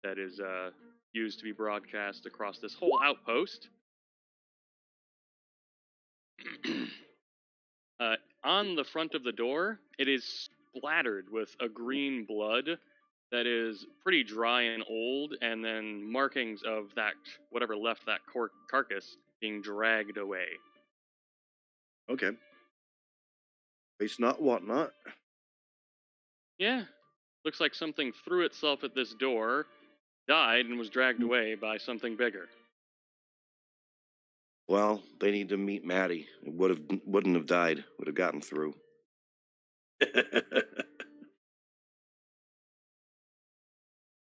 that is used to be broadcast across this whole outpost. On the front of the door, it is splattered with a green blood that is pretty dry and old, and then markings of that, whatever left that carcass, being dragged away. Okay. It's not whatnot. Yeah. Looks like something threw itself at this door, died, and was dragged away by something bigger. Well, they need to meet Maddie. It wouldn't have died. Would have gotten through.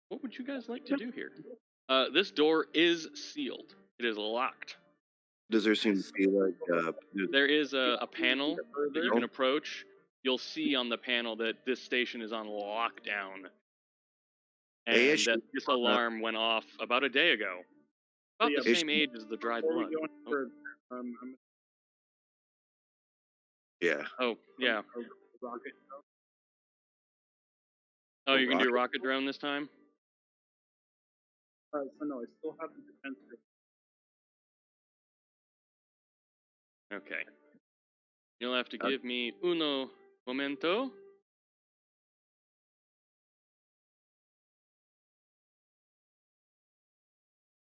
What would you guys like to do here? This door is sealed. It is locked. Does there seem to be like There is a panel that you can approach. You'll see on the panel that this station is on lockdown. Hey, And that this alarm went off about a day ago. About the same age as the dried blood. yeah? Oh, yeah. Rocket. Oh, you can do rocket? rocket drone this time? So no, I still have the defense. Okay. You'll have to give me uno momento.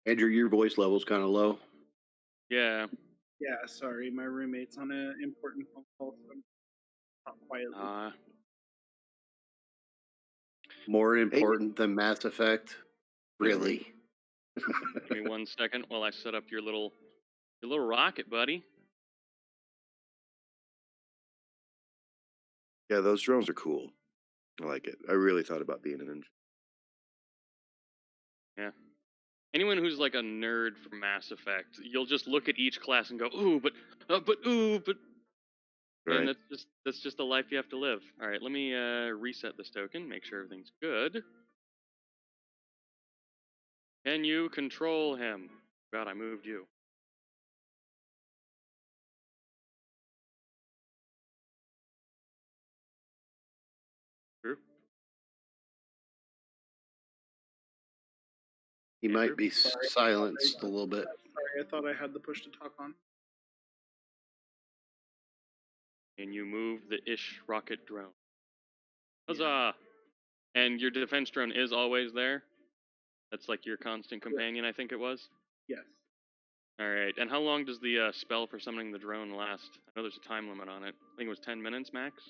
Andrew, your voice level's kind of low. Yeah. Yeah, sorry, my roommate's on an important phone call, so I'm not quietly. More important than Mass Effect? Really? Give me 1 second while I set up your little rocket, buddy. Yeah, those drones are cool. I like it. I really thought about being an engineer. Yeah. Anyone who's like a nerd for Mass Effect, you'll just look at each class and go, ooh, but. Right. And that's just the life you have to live. All right, let me reset this token, make sure everything's good. Can you control him? God, I moved you. True. He might be silenced a little bit. Sorry, I thought I had the push to talk on. And you move the ish rocket drone. Huzzah! And your defense drone is always there? That's like your constant companion, I think it was? Yes. Alright, and how long does the spell for summoning the drone last? I know there's a time limit on it. I think it was 10 minutes max?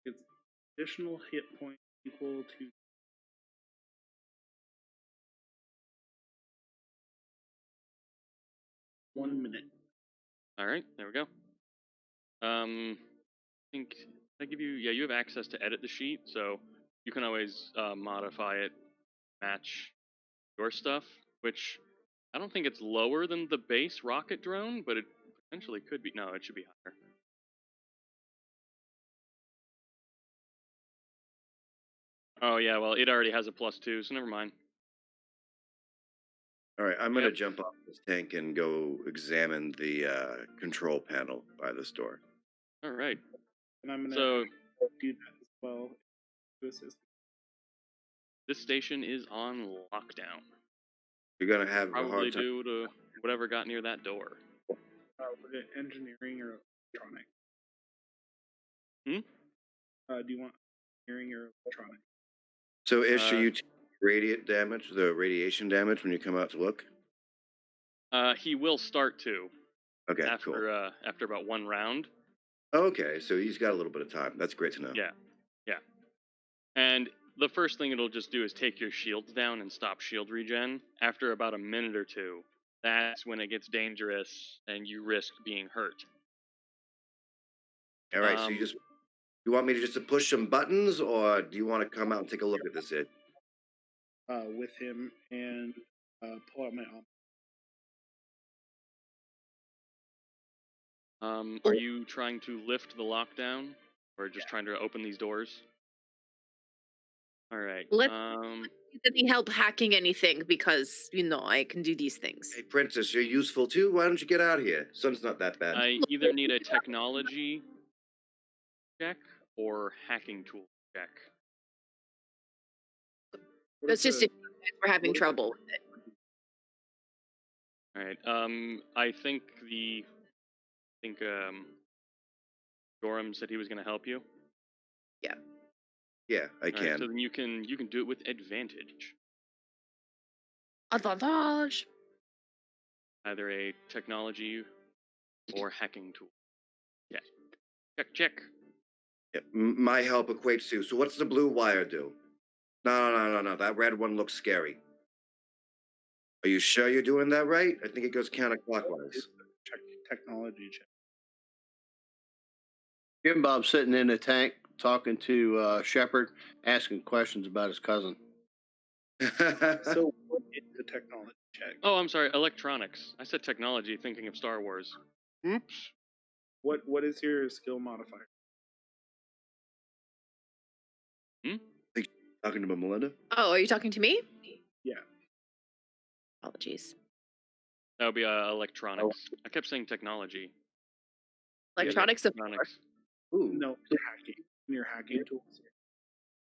It's additional hit point equal to 1 minute. Alright, there we go. I think I give you, yeah, you have access to edit the sheet, so you can always modify it, match your stuff, which I don't think it's lower than the base rocket drone, but it potentially could be. No, it should be higher. Oh yeah, well it already has a +2, so never mind. All right, I'm gonna jump off this tank and go examine the control panel by this door. All right. And I'm gonna So do that as well. This station is on lockdown. You're gonna have a Probably hard time. due to whatever got near that door. was it engineering or electronic? Do you want engineering or electronic? So issue you the radiation damage when you come out to look? He will start to. Okay, after, cool. After about 1 round. Okay, so he's got a little bit of time. That's great to know. Yeah, yeah. And the first thing it'll just do is take your shields down and stop shield regen. After about a minute or 2, that's when it gets dangerous and you risk being hurt. All right, so you want me to just to push some buttons, or do you want to come out and take a look at this? With him and pull out my Are you trying to lift the lockdown, or just trying to open these doors? All right. Let me help hacking anything because I can do these things. Hey, Princess, you're useful too. Why don't you get out here? Sun's not that bad. I either need a technology check or hacking tool check. That's just if we're having trouble with it. All right. I think Gorham said he was going to help you. Yeah. Yeah, I can. Right, so then you can do it with advantage. Advantage. Either a technology or hacking tool. Yeah. Check. Yeah, my help equates to. So what's the blue wire do? No. That red one looks scary. Are you sure you're doing that right? I think it goes counterclockwise. Check technology check. Jim Bob's sitting in a tank talking to Shepard, asking questions about his cousin. So what is the technology check? Oh, I'm sorry. Electronics. I said technology, thinking of Star Wars. Oops. What is your skill modifier? Talking to Melinda? Oh, are you talking to me? Yeah. Apologies. That would be electronics. I kept saying technology. Electronics of Electronics. Ooh. No, hacking. Your hacking tools.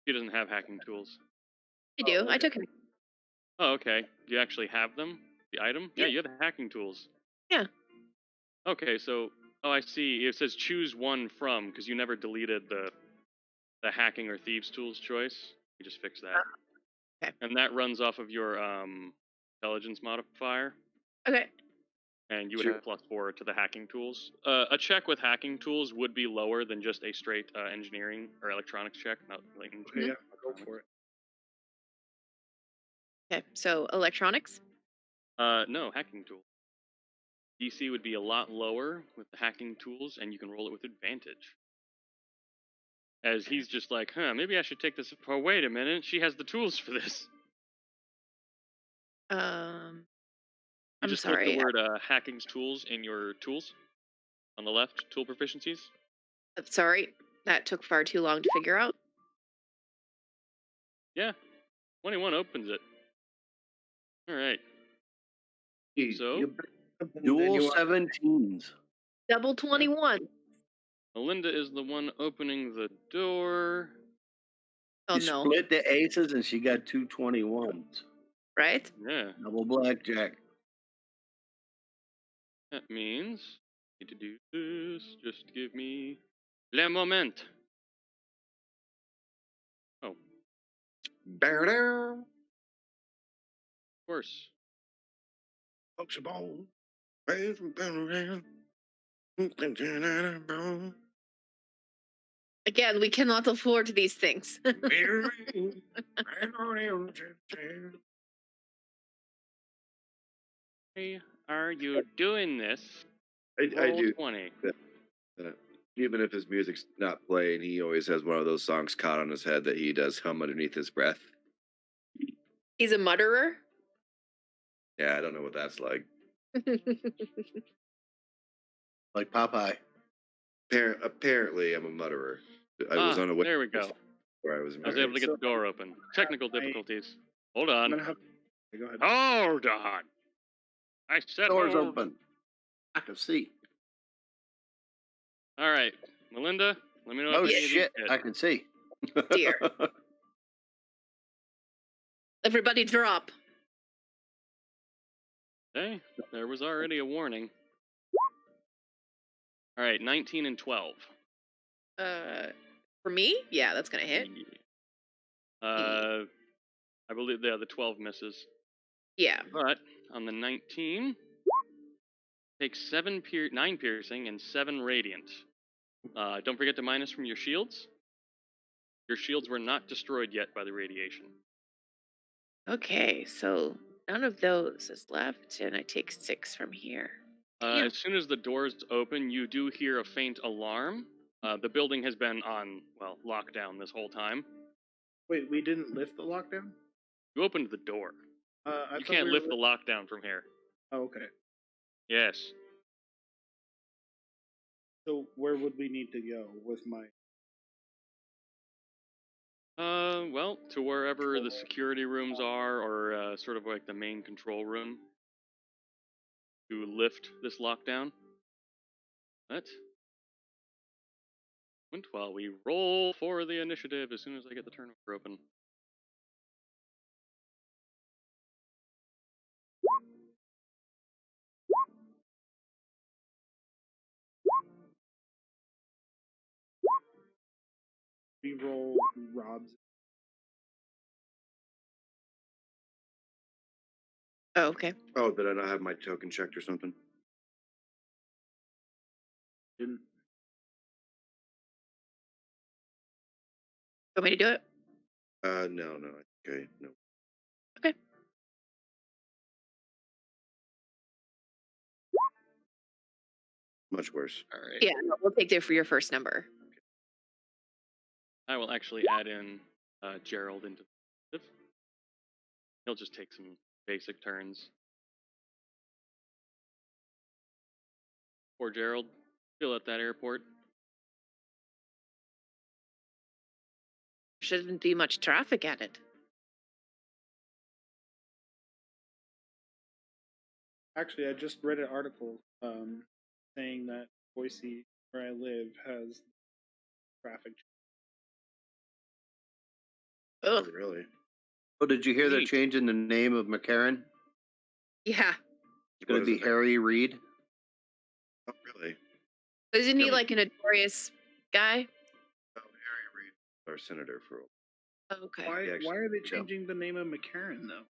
She doesn't have hacking tools. I do. okay. I took it. Oh, okay. Do you actually have them? The item? Yeah, you have the hacking tools. Yeah. Okay, so I see. It says choose one from because you never deleted the hacking or thieves tools choice. You just fix that. Okay. And that runs off of your intelligence modifier, Okay. and you would Sure. have +4 to the hacking tools. A check with hacking tools would be lower than just a straight engineering or electronics check. Not like Okay, yeah, I'll go for it. Okay. So electronics. No, hacking tool. DC would be a lot lower with the hacking tools, and you can roll it with advantage. As he's just like, maybe I should take this. Oh, wait a minute, she has the tools for this. You I'm just sorry. put the word hacking's tools in your tools on the left, tool proficiencies. I'm sorry. That took far too long to figure out. Yeah, 21 opens it. All right. So Dual 17s. Double 21. Melinda is the one opening the door. Oh She no. split the aces and she got 2 21s. Right? Yeah, Double blackjack. that means I need to do this. Just give me le moment. Oh, Bow of course. Folks are bone. Bow. Again, we cannot afford these things. Why are you doing this? I Roll do. 20. Even if his music's not playing, he always has one of those songs caught on his head that he does hum underneath his breath. He's a mutterer. Yeah, I don't know what that's like. Like Popeye. Apparently, I'm a mutterer. I was unaware. There we go. Where I was I was able to get the door open. Technical difficulties. Hold on. I'm gonna have. Go ahead. Hold on. I said Doors hold. open. I can see. All right, Melinda. Let me know Oh if any of these shit! hit. I can see. Dear. Everybody drop. Okay, there was already a warning. All right, 19 and 12. For me? Yeah, that's gonna hit. I believe the 12 misses. Yeah. But on the 19, takes 9 piercing and 7 radiant. Don't forget to minus from your shields. Your shields were not destroyed yet by the radiation. Okay, so none of those is left, and I take 6 from here. As soon as the doors open, you do hear a faint alarm. The building has been on, lockdown this whole time. Wait, we didn't lift the lockdown? You opened the door. I You thought can't we lift were the lockdown from here. Oh, okay. Yes. So where would we need to go with my? To wherever the security rooms are, or sort of like the main control room, to lift this lockdown. What? While we roll for the initiative as soon as I get the turnover open. We roll Rob's. Oh, okay. Oh, did I not have my token checked or something? Didn't. Want me to do it? No. Okay, no. Okay. Much worse. All right. Yeah, no, we'll take that for your first number. I will actually add in Gerald into this. He'll just take some basic turns. Poor Gerald. Still at that airport. Shouldn't be much traffic at it. Actually, I just read an article saying that Boise, where I live, has traffic. Oh, Ugh. really? Oh, did you hear they're Neat. changing the name of McCarran? Yeah. It's going What to is be it? Harry Reid. Oh, really? Isn't he Really? like a notorious guy? Oh, Harry Reid, our senator for. Okay. Why? Yeah, actually, Why are they yeah. changing the name of McCarran though?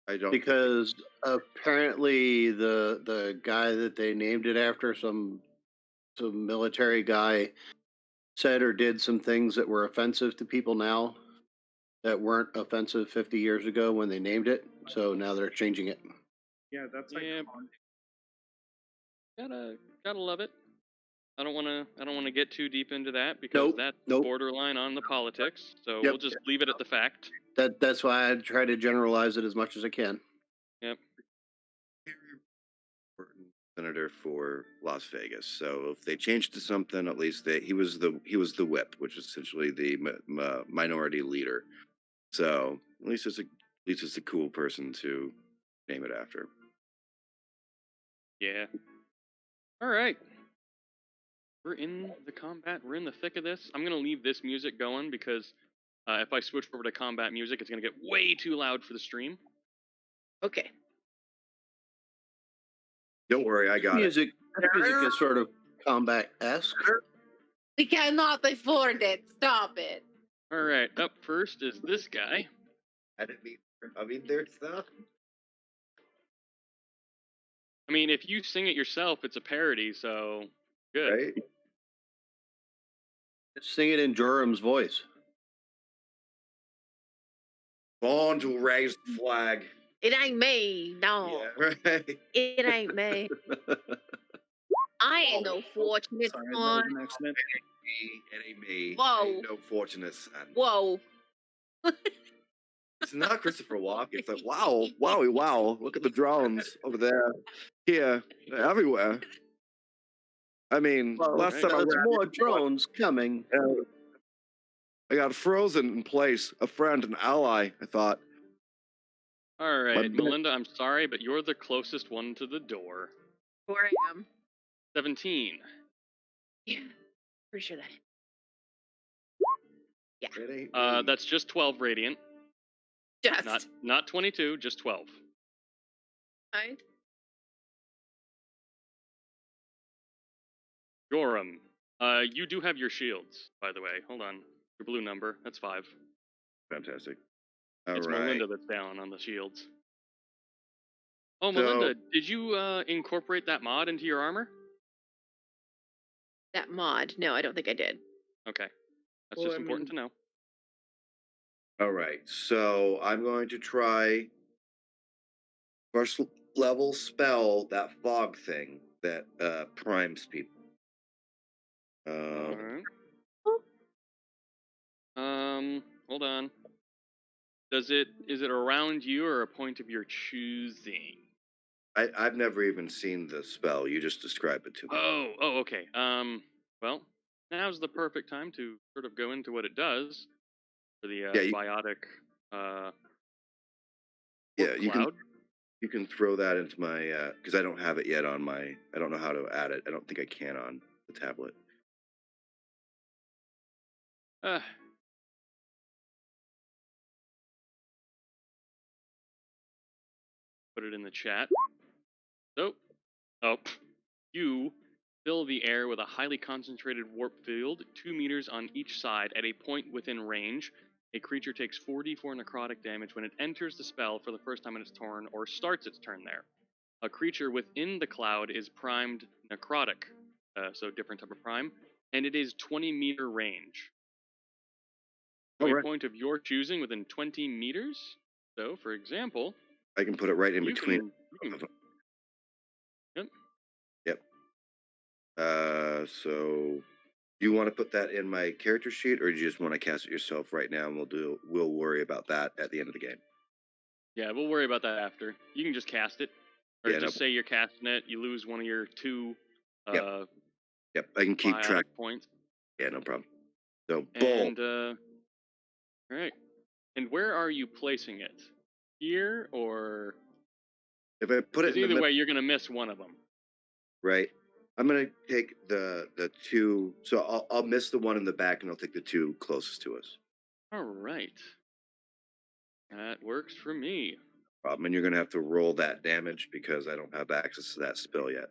I don't. Because apparently the guy that they named it after, some military guy, said or did some things that were offensive to people now that weren't offensive 50 years ago when they named it. So now they're changing it. Yeah, that's Yeah. iconic. Gotta love it. I don't wanna get too deep into that because Nope, that's nope. borderline on the politics. So Yep. we'll just leave it at the fact. That's why I try to generalize it as much as I can. Yep. Senator for Las Vegas. So if they changed to something, at least he was the whip, which is essentially the minority leader. So at least it's a cool person to name it after. Yeah. All right. We're in the combat. We're in the thick of this. I'm gonna leave this music going because if I switch over to combat music, it's gonna get way too loud for the stream. Okay. Don't worry, I got it. Music is sort of combat-esque. We cannot afford it. Stop it. All right. Up first is this guy. I didn't mean. I mean, there's stuff. I mean, if you sing it yourself, it's a parody. So good. Right? Sing it in Joram's voice. Born to raise the flag. It ain't me. No. Yeah, right. It ain't me. I ain't no fortunate Sorry, that son. was an accident. It ain't me. Whoa. Ain't no fortunate son. Whoa. It's not Christopher Walken. It's like, wow, look at the drones over there, here, everywhere. I mean, Well, last time I there's ran, more drones coming. I got frozen in place. A friend, an ally. I thought. All right, But- Melinda. I'm sorry, but you're the closest one to the door. Where I am. 17. Yeah. Pretty sure that. It ain't me. That's just 12 radiant. Just. Not 22, just 12. Right? Joram, you do have your shields, by the way. Hold on. Your blue number. That's 5. Fantastic. All It's right. Melinda that's down on the shields. Oh, So- Melinda, did you incorporate that mod into your armor? That mod. No, I don't think I did. Okay. That's Well, just I important mean- to know. All right. So I'm going to try first level spell that fog thing that primes people. Alright. Hold on. Is it around you or a point of your choosing? I've never even seen the spell. You just described it to me. Oh, okay. Well, now's the perfect time to sort of go into what it does for the Yeah, biotic Yeah, you cloud. can throw that into my because I don't have it yet on my. I don't know how to add it. I don't think I can on the tablet. Put it in the chat. So, you fill the air with a highly concentrated warp field, 2 meters on each side at a point within range. a creature takes 4d4 necrotic damage when it enters the spell for the first time in its turn or starts its turn there. A creature within the cloud is primed necrotic, so different type of prime, and it is 20-meter range. To a Alright. point of your choosing within 20 meters. So, for example, I can put it right in you between. can- you can- Yep. So do you want to put that in my character sheet, or do you just want to cast it yourself right now, and we'll worry about that at the end of the game? Yeah, we'll worry about that after. You can just cast it, or Yeah, just say you're casting it. You lose one of your 2 Yep, I can keep biotic track. points. Yeah, no problem. So, And boom. all right. And where are you placing it? Here or? If I put it 'Cause in the either middle, way, you're gonna miss one of them. right? I'm gonna take the 2. So I'll miss the one in the back, and I'll take the 2 closest to us. All right. That works for me. And you're gonna have to roll that damage because I don't have access to that spell yet.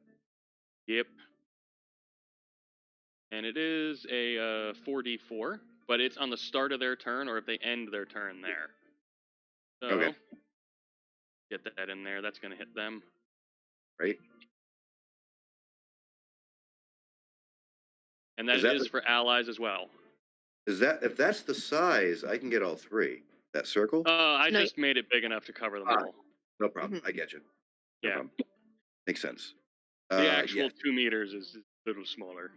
Yep. And it is a 4d4, but it's on the start of their turn or if they end their turn there. So, Okay. get that in there. That's going to hit them. Right? And that Is that is the- for allies as well. If that's the size, I can get all 3. That circle? I No. just made it big enough to cover them Ah. all. No problem. I get you. No Yeah. problem. Makes sense. The actual Yeah. 2 meters is a little smaller.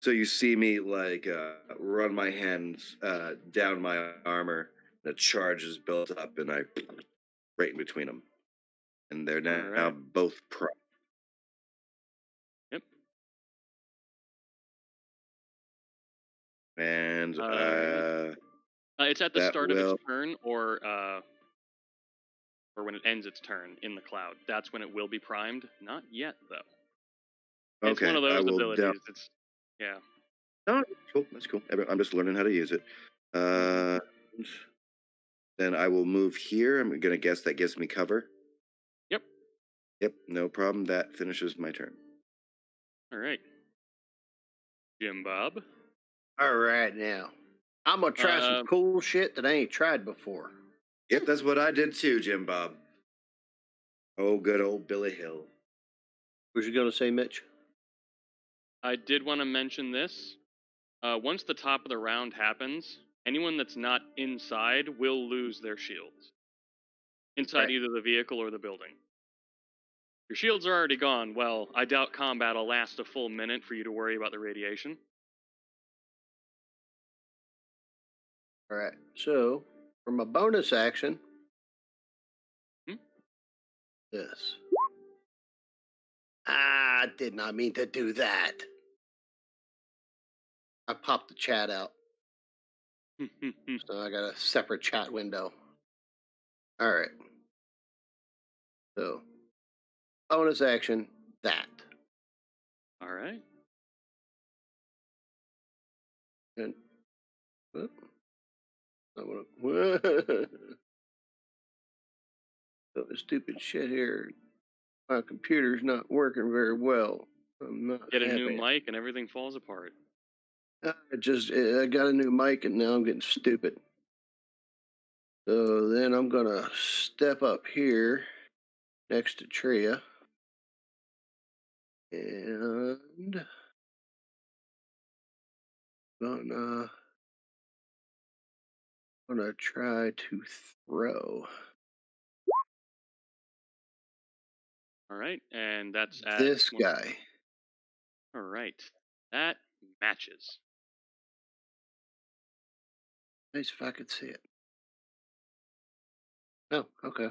So you see me like run my hands down my armor. The charge is built up, and I right in between them, and they're now Alright. both pro. Yep. And It's at the that start of will- its turn or when it ends its turn in the cloud. That's when it will be primed. Not yet, though. It's okay, one of I those will abilities. It's yeah. No, cool. That's cool. I'm just learning how to use it. Then I will move here. I'm gonna guess that gives me cover. Yep. Yep, no problem. That finishes my turn. All right. Jim Bob. All right, now I'm gonna try some cool shit that I ain't tried before. Yep, that's what I did too, Jim Bob. Oh, good old Billy Hill. What you gonna say, Mitch? I did want to mention this. Once the top of the round happens, anyone that's not inside will lose their shields. Inside Right. either the vehicle or the building. Your shields are already gone. Well, I doubt combat will last a full minute for you to worry about the radiation. All right. So for my bonus action, this. I did not mean to do that. I popped the chat out, so I got a separate chat window. All right. So bonus action, that. All right. And whoop. I wanna, so the stupid shit here. My computer's not working very well. I'm not Get a new happy. mic and everything falls apart. I got a new mic and now I'm getting stupid. So then I'm gonna step up here next to Tria and gonna try to throw All right, and that's at this guy. All right, that matches. Nice if I could see it. Oh, okay.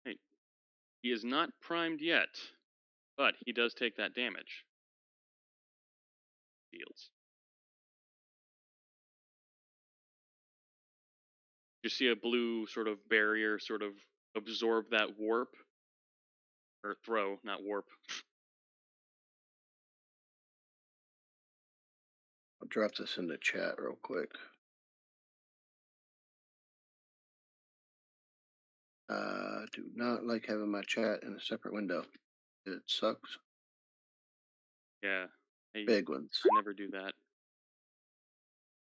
Hey, he is not primed yet, but he does take that damage. Shields. You see a blue sort of barrier sort of absorb that warp? Or throw, not warp. I'll drop this in the chat real quick. Do not like having my chat in a separate window. It sucks. Yeah. I Big ones. never do that.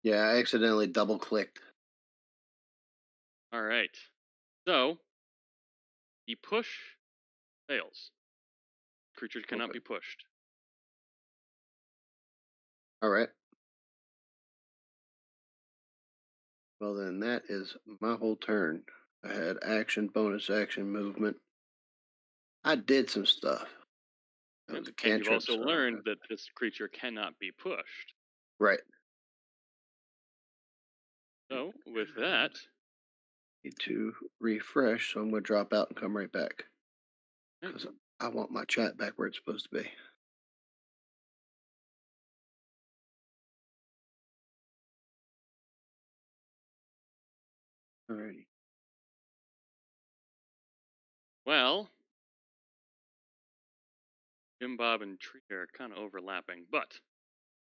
Yeah, I accidentally double clicked. All right. So the push fails. Creatures cannot Okay. be pushed. All right. Well, then that is my whole turn. I had action, bonus action, movement. I did some stuff. That was a And cantrip. you've also so- learned that this creature cannot be pushed. Right. So with that, Need to refresh, so I'm going to drop out and come right back. right, Because I want my chat back where it's supposed to be. Alrighty. well, Jim Bob and Tree are kind of overlapping, but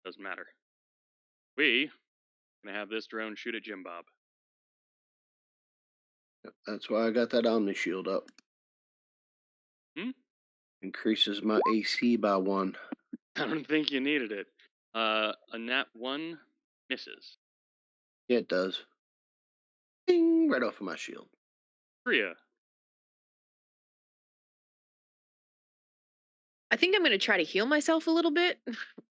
doesn't matter. We gonna have this drone shoot at Jim Bob. Yep, that's why I got that Omni Shield up. Hmm? Increases my AC by 1. I don't think you needed it. A nat 1 misses. Yeah, it does. Ding! Right off of my shield. Priya. I think I'm gonna try to heal myself a little bit.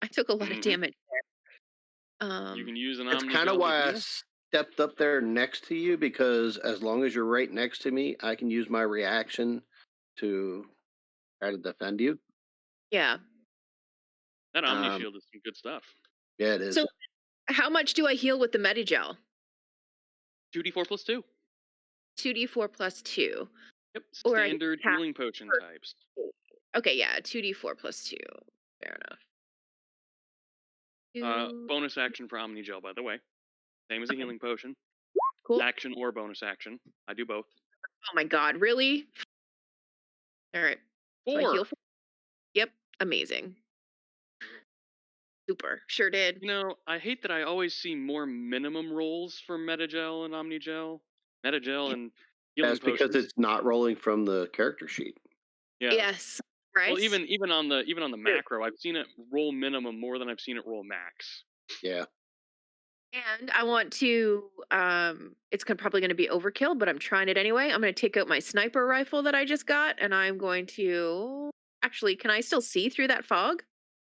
I took a lot of Mhm. damage there. You can use an That's Omni kind of Gel to why I heal. stepped up there next to you, because as long as you're right next to me, I can use my reaction to try to defend you. Yeah. That Omni Um, Shield is some good stuff. Yeah, it is. So how much do I heal with the Medigel? 2d4 plus 2. 2d4 plus 2. Yep, Or I standard have- healing potion types. Okay, yeah, 2d4 plus 2. Fair enough. Two- Bonus action for Omni Gel, by the way. Same as a Okay. healing potion. Cool. Action or bonus action. I do both. Oh my god, really? All right. So I 4. heal 4. Yep, amazing. Super. Sure did. You know, I hate that I always see more minimum rolls for Metagel and Omnigel. Metagel and healing That's because potions. it's not rolling from the character sheet. Yeah. Yes. Right. Well, even on the macro, I've seen it roll minimum more than I've seen it roll max. Yeah. And I want to it's probably going to be overkill, but I'm trying it anyway. I'm going to take out my sniper rifle that I just got, and I'm going to actually, can I still see through that fog?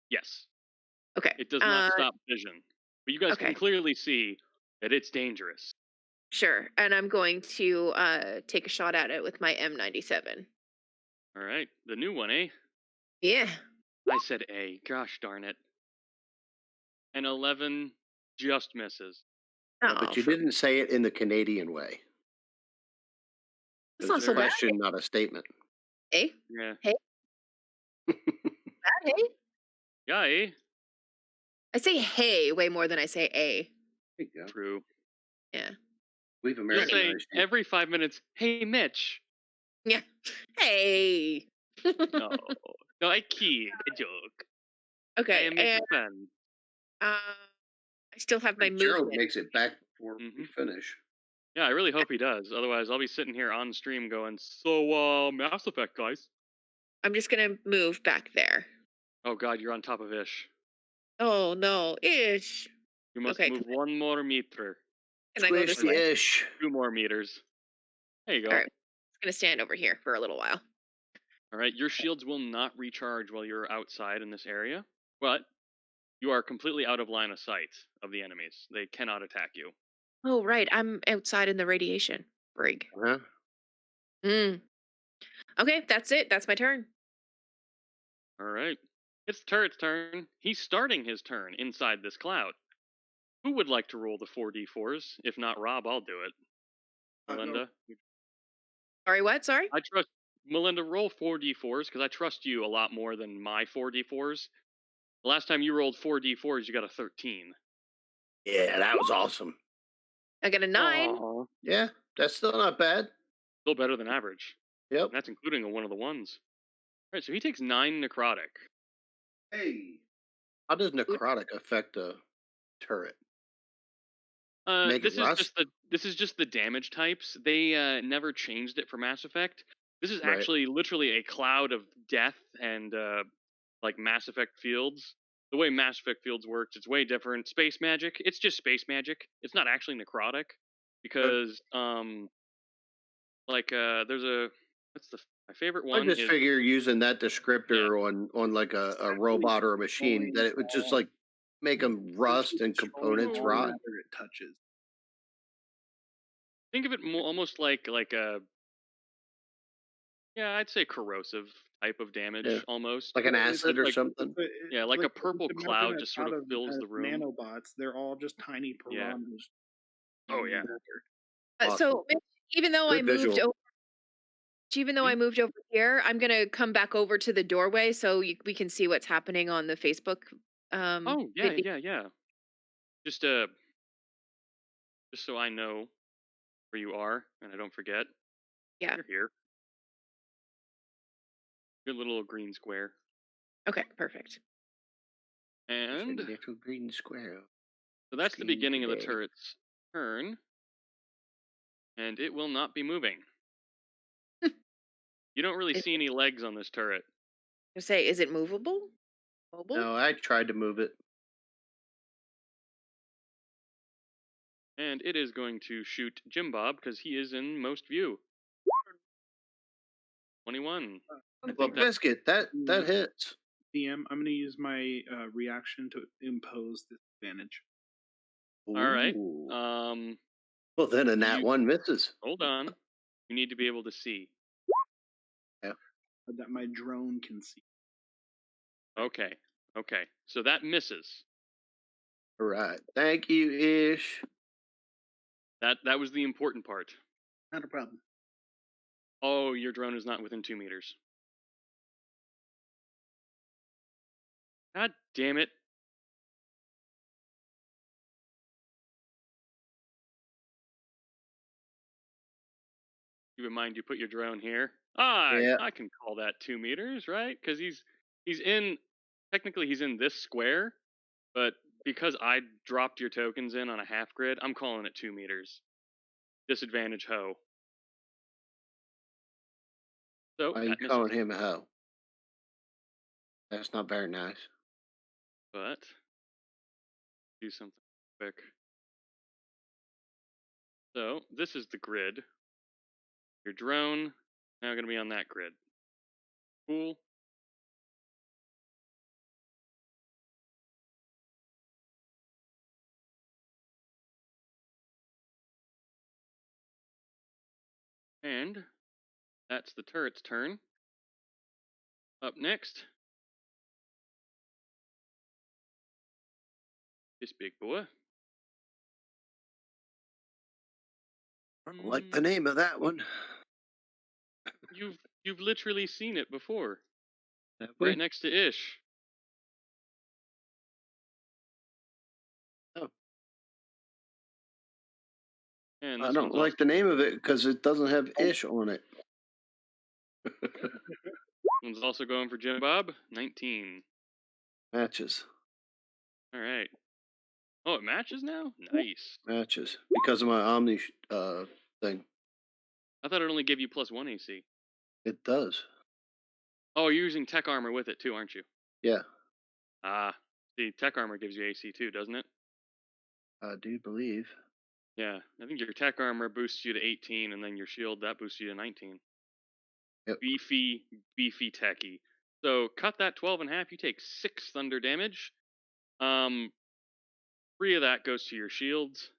Yes, Okay. it does not stop vision, but you guys okay. can clearly see that it's dangerous. Sure. And I'm going to take a shot at it with my M97. All right, the new one, eh? Yeah. I said A. Gosh darn it. And 11 just misses. Yeah, but you didn't say it in the Canadian way. That's It not was so a bad. question, not a statement. Hey? Yeah. Bad, hey? Yeah, eh? I say hey way more than I say a. There you go. True. Yeah. We've You'll say Americanized you. every 5 minutes, hey, Mitch. Yeah. Hey. No. No, I kid. A joke. I Okay. am making And fun. I still have my Gerald movement. makes it back before we Mhm. finish. Yeah, I really hope he does. Otherwise, I'll be sitting here on stream going, so, Mass Effect, guys. I'm just gonna move back there. Oh, God, you're on top of Ish. Oh no, ish. You must Okay, move 1 more meter. Can I go this way? Squish-ish. 2 more meters. There you go. All right. I'm gonna stand over here for a little while. All right, your shields will not recharge while you're outside in this area, but you are completely out of line of sight of the enemies. They cannot attack you. Oh right, I'm outside in the radiation. Brig. Huh? Okay, that's it. That's my turn. All right. It's the turret's turn. He's starting his turn inside this cloud. Who would like to roll the 4d4s? If not Rob, I'll do it. Melinda? Sorry, what? Sorry? I trust Melinda, roll 4d4s because I trust you a lot more than my 4d4s. The last time you rolled 4d4s, you got a 13. Yeah, that was awesome. I got a 9. Aw. Yeah, that's still not bad. Still better than average. Yep. And that's including one of the ones. All right, so he takes 9 necrotic. Hey. How does necrotic affect a turret? Make This it is rust? this is just the damage types. They never changed it for Mass Effect. This is Right. actually literally a cloud of death and like Mass Effect fields. the way Mass Effect Fields works, it's way different. Space magic, it's just space magic. It's not actually necrotic because there's a my favorite I one just is figure using that descriptor on like a robot or a machine that it would just like make them rust and components all rot. matter it touches. think of it almost like a I'd say corrosive type of damage Yeah. almost. Like an It's acid or like- something. Yeah, like a like, purple imagine cloud a just sort cloud of fills the room. Nanobots, they're all just tiny Yeah. piranhas. Oh, yeah. So Mitch, even though I Good moved visual. over, even though I moved over here, I'm gonna come back over to the doorway so we can see what's happening on the Facebook. Oh yeah, video. yeah. Just just so I know where you are and I don't forget. Yeah. You're here. Good little green square. Okay, perfect. And Little green square. so that's the Screen beginning of the today. turret's turn. And it will not be moving. You don't really It- see any legs on this turret. I say, is it movable? Mobile? No, I tried to move it. And it is going to shoot Jim Bob because he is in most view. 21. I Well, think that, biscuit, that hits. DM, I'm going to use my reaction to impose disadvantage. all right. Ooh. Well, then a nat you- one misses. Hold on. You need to be able to see. That my drone can see. Okay. Okay. So that misses. All right. Thank you, Ish. That was the important part. Not a problem. Oh, your drone is not within 2 meters. God damn it. Keep in mind you put your drone here. Yeah. I can call that 2 meters, right? Because he's in, technically he's in this square, but because I dropped your tokens in on a half grid, I'm calling it 2 meters. Disadvantage ho. So Why are you that misses. calling him a hoe? That's not very nice. But do something quick. So this is the grid. Your drone now going to be on that grid. Cool. And that's the turret's turn. Up next, this big boy. I don't like the name of that one. You've literally seen it before. Have we? Right next to Ish. Oh. And I this don't one's like the name of it because it doesn't have Ish on it. one's also going for Jim Bob. 19. Matches. All right. Oh, it matches now? Nice. Matches. Because of my Omni thing. I thought it only gave you +1 AC. It does. Oh, you're using tech armor with it too, aren't you? Yeah. See, tech armor gives you AC too, doesn't it? I do believe. Yeah, I think your tech armor boosts you to 18, and then your shield, that boosts you to 19. Yep. Beefy techie. So cut that 12 in half, you take 6 thunder damage. 3 of that goes to your shields.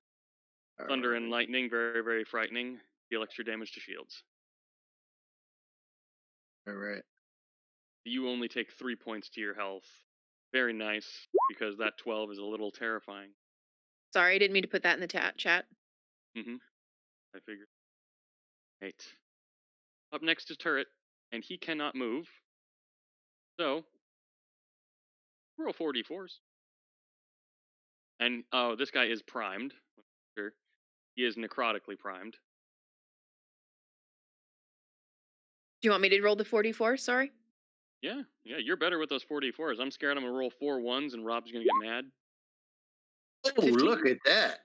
Thunder and lightning, very, very frightening. Deal extra damage to shields. All right. You only take 3 points to your health. Very nice, because that 12 is a little terrifying. Sorry, I didn't mean to put that in the chat. I figured. Right. Up next is Turret, and he cannot move. So, roll 4d4s. And, oh, this guy is primed. Sure. He is necrotically primed. Do you want me to roll the 44? Sorry. Yeah, you're better with those 4d4s. I'm scared I'm going to roll 4 1s and Rob's going to get mad. Oh, 15? look at that.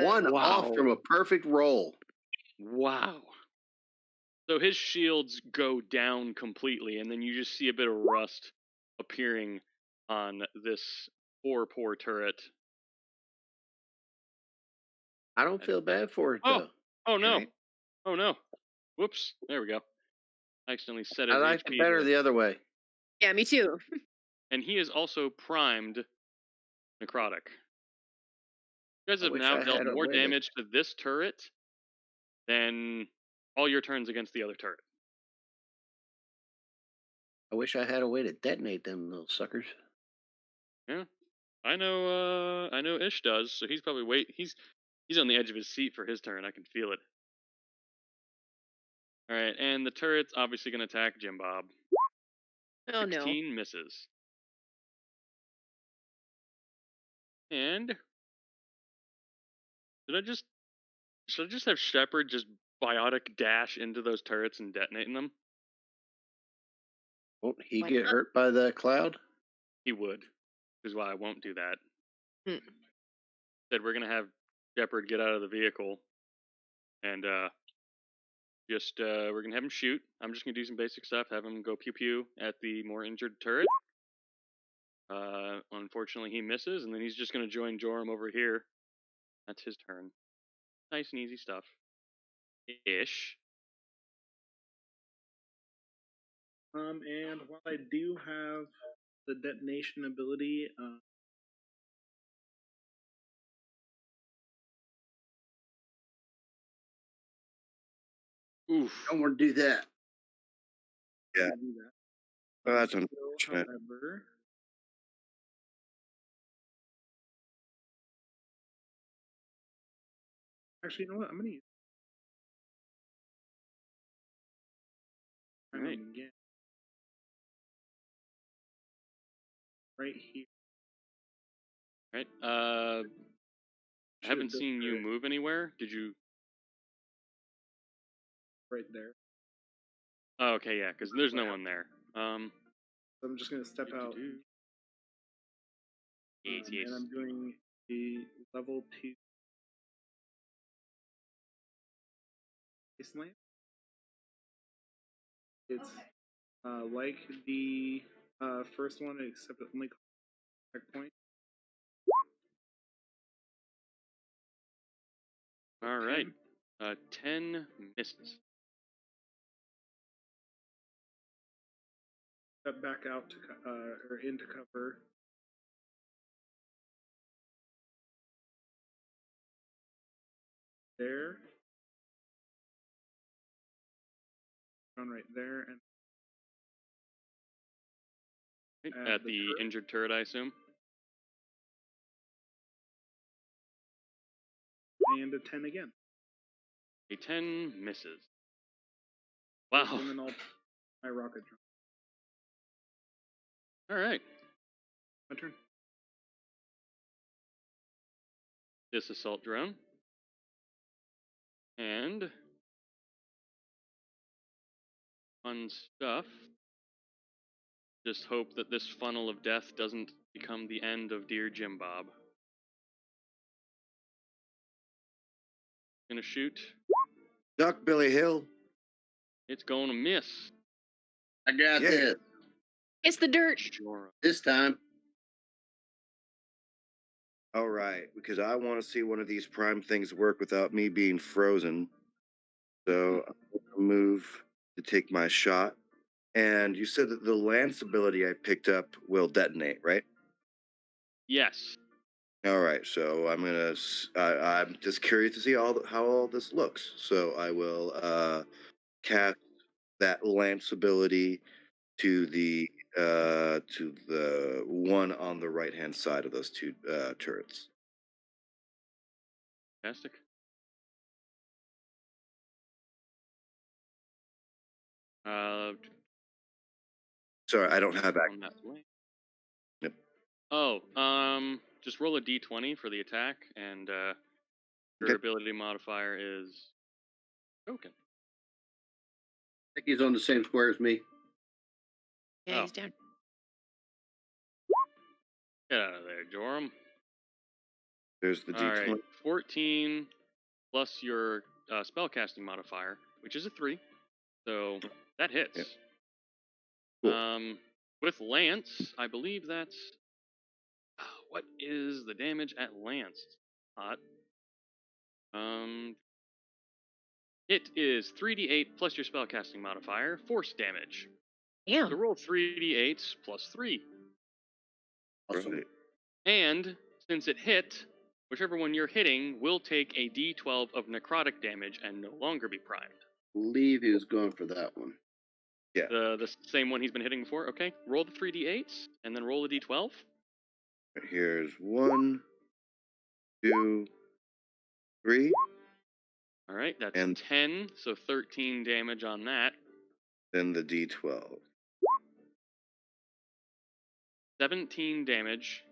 One off Wow. from a perfect roll. Wow. So his shields go down completely, and then you just see a bit of rust appearing on this poor turret. I don't feel bad for it, Oh, though. oh no, Right. oh no. Whoops, there we go. I accidentally set I his like HP it better to- the other way. Yeah, me too. And he is also primed necrotic. You guys I have wish now I dealt had a more way to- damage to this turret than all your turns against the other turret. I wish I had a way to detonate them little suckers. Yeah, I know Ish does, so he's probably he's on the edge of his seat for his turn. I can feel it. All right, and the turret's obviously going to attack Jim Bob. Oh no. 16 misses. And should I just have Shepard just biotic dash into those turrets and detonating them? Won't he Why get not? hurt by the cloud? He would, which is why I won't do that. Hmm. Said we're gonna have Shepard get out of the vehicle, and we're gonna have him shoot. I'm just gonna do some basic stuff. Have him go pew pew at the more injured turret. Unfortunately, he misses, and then he's just gonna join Joram over here. That's his turn. Nice and easy stuff. Ish. And while I do have the detonation ability, Oof. I don't want to do that. Yeah. I do that. Oh, that's Still, unfortunate. however, actually, you know what? I'm gonna use. Right. Again. Right here. Right. I haven't Should've seen done you it move anywhere. Did you? right there. Oh, okay, yeah, because there's no one there. So I'm just gonna step out. Yes, yes. And I'm doing a level 2 Wasteland. It's like the first one, except it only costs checkpoint. All right. 10 misses. Step back out to or into cover. There. Run right there and Right, At at the the turret. injured turret, I assume. and a 10 again. A 10 misses. Wow. And then I'll my rocket drone. All right. My turn. This assault drone. And fun stuff. Just hope that this funnel of death doesn't become the end of Dear Jim Bob. Gonna shoot. Duck Billy Hill. It's gonna miss. I got Yeah. this. It's the dirt. Sure. This time. All right, because I want to see one of these prime things work without me being frozen. So I'm going to move to take my shot. And you said that the lance ability I picked up will detonate, right? Yes. All right, so I'm just curious to see how all this looks. So I will cast that lance ability to the one on the right hand side of those two turrets. Fantastic. Sorry, I don't have on that way. Yep. Oh, just roll a d20 for the attack, and your Okay. ability modifier is broken. I think he's on the same square as me. Yeah, Oh. he's down. Get out of there, Joram. There's the All D20. right, 14 plus your spellcasting modifier, which is a 3, so that hits. Yep. Cool. With Lance, I believe that's... What is the damage at Lance? Hot. It is 3d8 plus your spellcasting modifier, force damage. Damn. So roll 3d8s plus 3. Awesome. Right. And since it hit, whichever one you're hitting will take a d12 of necrotic damage and no longer be primed. Believe he was going for that one. Yeah. The same one he's been hitting before. Okay, roll the 3d8s and then roll a d12. Here's 1, 2, 3. All right, that's And- 10, so 13 damage on that. Then the D12. 17 damage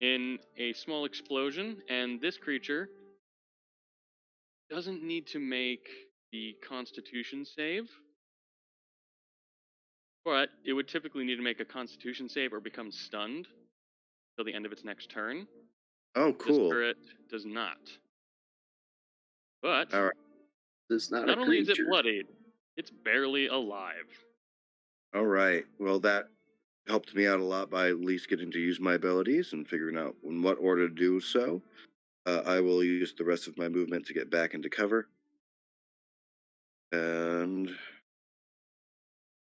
in a small explosion, and this creature doesn't need to make the Constitution save, but it would typically need to make a Constitution save or become stunned till the end of its next turn. Oh, This cool. turret does not. But All right. It's not not a only is creature. it bloodied, it's barely alive. All right. Well, that helped me out a lot by at least getting to use my abilities and figuring out in what order to do so. I will use the rest of my movement to get back into cover. And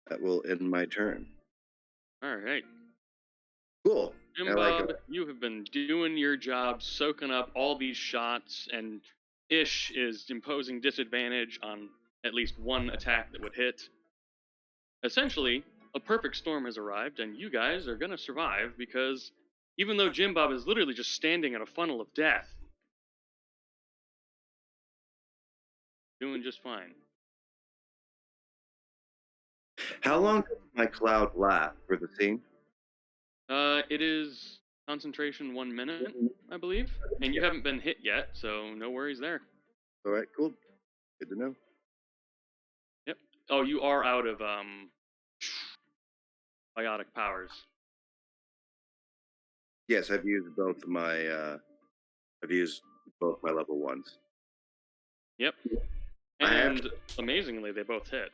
that will end my turn. All right. Cool. Jim I like Bob, it. you have been doing your job, soaking up all these shots, and Ish is imposing disadvantage on at least one attack that would hit. Essentially, a perfect storm has arrived, and you guys are going to survive because even though Jim Bob is literally just standing in a funnel of death, doing just fine. How long does my cloud last for the scene? It is concentration 1 minute, I believe, and you haven't been hit yet, so no worries there. All right, cool. Good to know. Yep. Oh, you are out of biotic powers. Yes, I've used both my level ones. Yep. I have And amazingly, they both hit.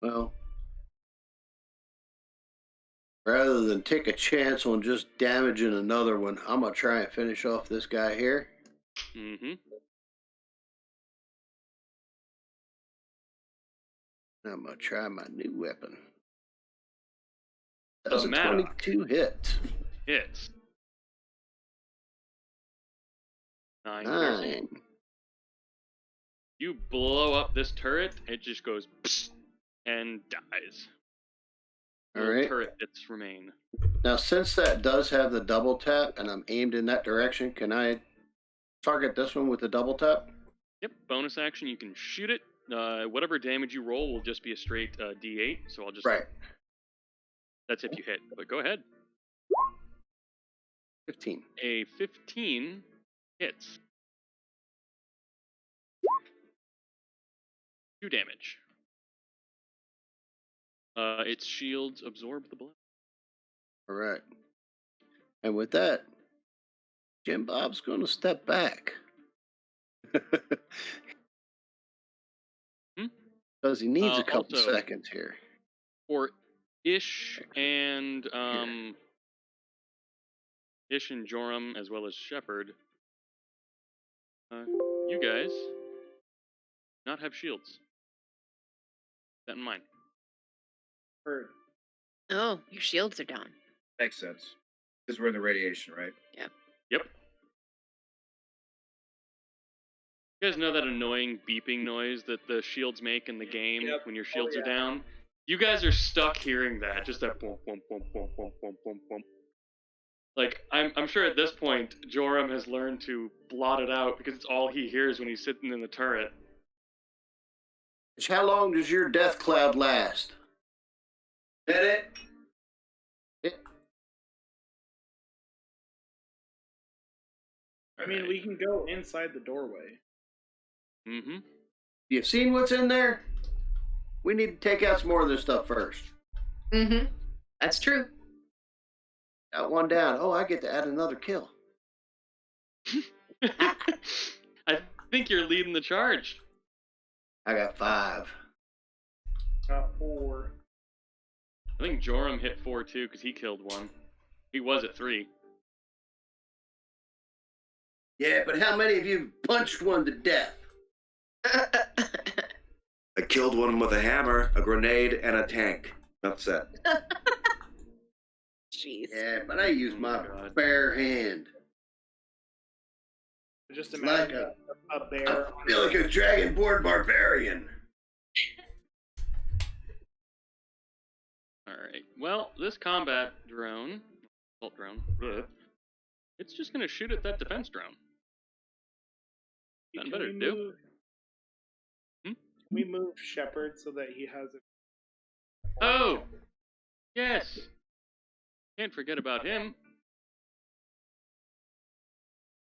Well, rather than take a chance on just damaging another one, I'm going to try and finish off this guy here. Mm-hmm. I'm going to try my new weapon. That's a Mattock 22 hit. hits. 9 piercing. 9. You blow up this turret, it just goes psst and dies. All No right. turret bits remain. Now, since that does have the double tap and I'm aimed in that direction, can I target this one with the double tap? Yep, bonus action, you can shoot it. Whatever damage you roll will just be a straight D8, so I'll just... Right. That's if you hit, but go ahead. 15. A 15 hits. 2 damage. Its shields absorb the blow. All right. And with that, Jim Bob's going to step back. Because he needs a couple Also- seconds here. For Ish and Joram, as well as Shepard, you guys not have shields. Keep that in mind. Heard. Oh, your shields are down. Makes sense. Because we're in the radiation, right? Yep. You guys know that annoying beeping noise that the shields make in the game Yep. when your shields Oh, are yeah. down? You guys are stuck hearing that, just that boom, boom, boom, boom, boom, boom, boom, boom. Like, I'm sure at this point, Joram has learned to blot it out because it's all he hears when he's sitting in the turret. How long does your death cloud last? Minute. I mean, we can go inside the doorway. Mm-hmm. You seen what's in there? We need to take out some more of this stuff first. Mm-hmm. That's true. Got one down. Oh, I get to add another kill. I think you're leading the charge. I got 5. Got 4. I think Joram hit 4 too, because he killed one. He was at 3. Yeah, but how many of you punched one to death? I killed one with a hammer, a grenade, and a tank. Enough said. Jeez. Yeah, but I use my God. bare hand. Just Like imagine a, a I bear. feel like a dragonborn barbarian. Alright, well, this combat drone, assault drone, it's just gonna shoot at that defense drone. Nothing better to do. Can we move Shepard so that he has it? Oh! Yes! Can't forget about him.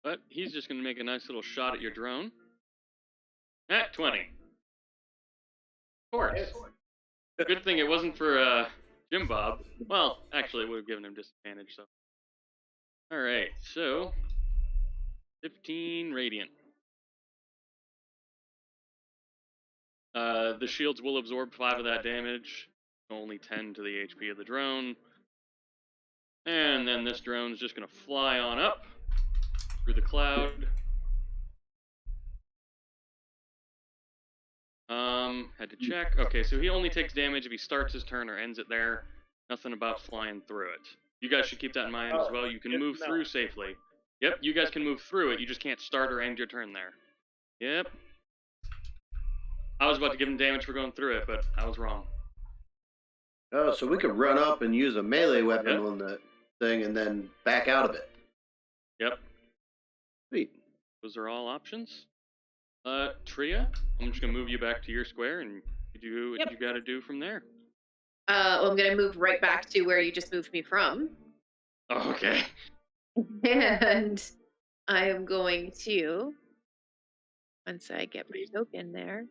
But he's just gonna make a nice little shot at your drone. At 20. Of course. Good thing it wasn't for Jim Bob. Well, actually, it would have given him disadvantage, so. Alright, so 15 radiant. The shields will absorb 5 of that damage, only 10 to the HP of the drone. And then this drone is just going to fly on up through the cloud. Had to check. Okay, so he only takes damage if he starts his turn or ends it there. Nothing about flying through it. You guys should keep that in mind as well. You can move through safely. Yep, you guys can move through it. You just can't start or end your turn there. Yep. I was about to give him damage for going through it, but I was wrong. Oh, so we could run up and use a melee weapon on the thing and then back out of it. Yep. Sweet. Those are all options. Tria, I'm just gonna move you back to your square and you do what you gotta do from there. Well, I'm gonna move right back to where you just moved me from. Oh, okay. And I am going to, once I get my token there.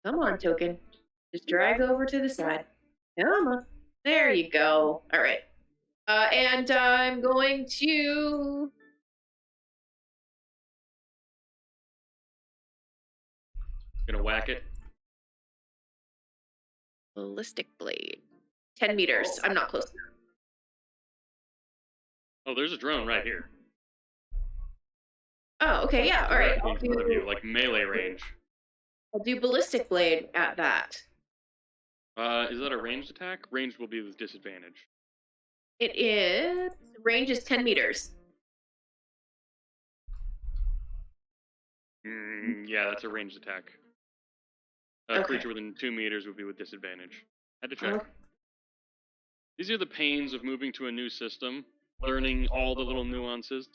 Come on, token. Just drag over to the side. Come on. There you go. All right. And I'm going to... Gonna whack it. Ballistic blade. 10 meters. I'm not close enough. Oh, there's a drone right here. Oh, okay, yeah, all right. In front of you, like melee range. I'll do ballistic blade at that. Is that a ranged attack? Ranged will be with disadvantage. It is... Range is 10 meters. Yeah, that's a ranged attack. A Okay. creature within 2 meters would be with disadvantage. Had to check. Okay. These are the pains of moving to a new system, learning all the little nuances.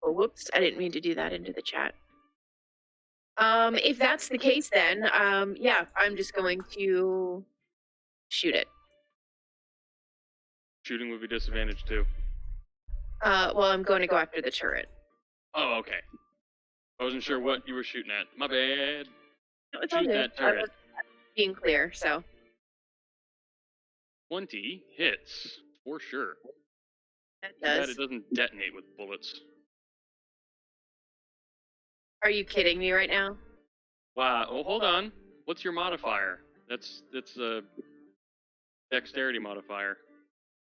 Oh, whoops, I didn't mean to do that into the chat. If that's the case, then yeah, I'm just going to shoot it. Shooting would be disadvantage too. Well, I'm going to go after the turret. Oh, okay. I wasn't sure what you were shooting at. My bad. No, it's all Shoot good. that I turret. was being clear, so 20 hits for sure. that Too bad does. it doesn't detonate with bullets. Are you kidding me right now? Wow. Oh, hold on. What's your modifier? That's a dexterity modifier.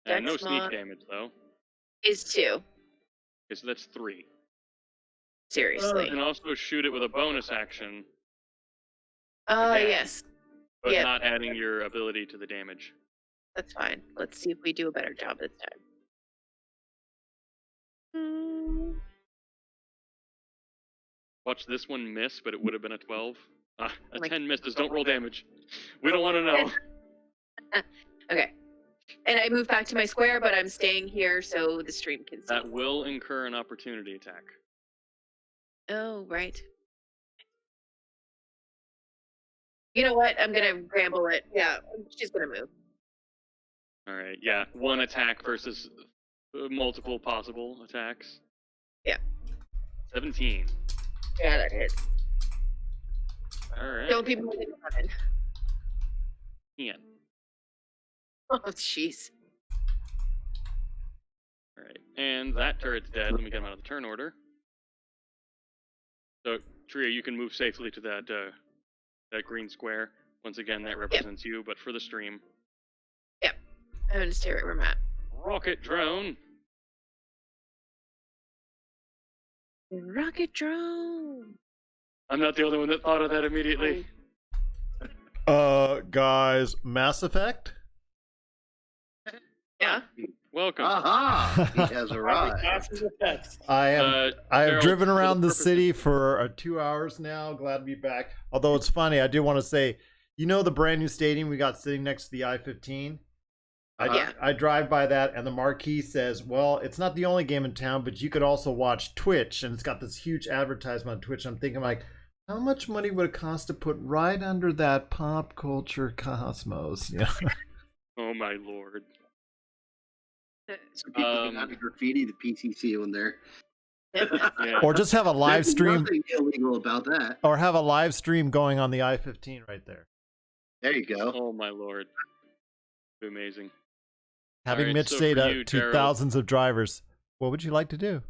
And no Dex sneak mod damage though. is 2. Okay, so that's 3. Seriously. You can also shoot it with a bonus action, Yes. but Yeah. not adding your ability to the damage. That's fine. Let's see if we do a better job this time. Watch this one miss, but it would have been a 12. A Like- 10 misses. Don't roll damage. We don't want to know. Okay. And I moved back to my square, but I'm staying here so the stream can see. That will incur an opportunity attack. Oh, right. You know what? I'm gonna ramble it. Yeah, she's gonna move. All right. Yeah, one attack versus multiple possible attacks. Yeah. 17. Yeah, that hits. All right. Don't be moving on. Can't. Oh, jeez. All right. And that turret's dead. Let me get him out of the turn order. So, Tria, you can move safely to that that green square. Once again, that represents you, but for the stream. Yep. I'm gonna stay right where I'm at. Rocket drone. Rocket drone. I'm not the only one that thought of that immediately. Guys, Mass Effect? Yeah. Welcome. Aha! He has arrived. Massive effects. I have Gerald, driven for the around the purposes- city for 2 hours now. Glad to be back. Although it's funny, I do want to say, you know the brand new stadium we got sitting next to the I-15? Yeah. I drive by that, and the marquee says, well, it's not the only game in town, but you could also watch Twitch, and it's got this huge advertisement on Twitch. I'm thinking, like, how much money would it cost to put right under that pop culture cosmos? Yeah. Oh my lord. So people can have to graffiti the PCC on there. Yeah. Or just have a live There's stream, nothing illegal about that. or have a live stream going on the I-15 right there. There you go. Oh my lord. Amazing. Having Alright, Mitch so say for to, you, to Gerald- thousands of drivers, what would you like to do?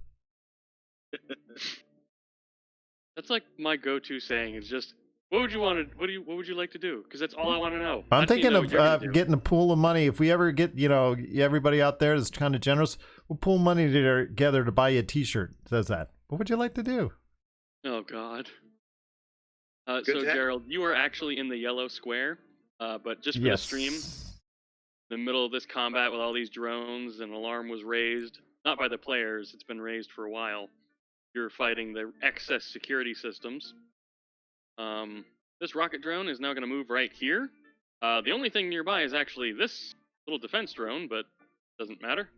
That's like my go-to saying is just, what would you want to, what would you like to do? Because that's all I want to know. I'm Let me thinking know of what you're gonna do. getting a pool of money. If we ever get, everybody out there is kind of generous, we'll pool money together to buy you a T-shirt. It says that. What would you like to do? Oh god. So Good to- Gerald, you are actually in the yellow square, but just for the stream, the middle of this combat with all these drones, an alarm was raised. Not by the players, it's been raised for a while. You're fighting the excess security systems. This rocket drone is now going to move right here. The only thing nearby is actually this little defense drone, but doesn't matter.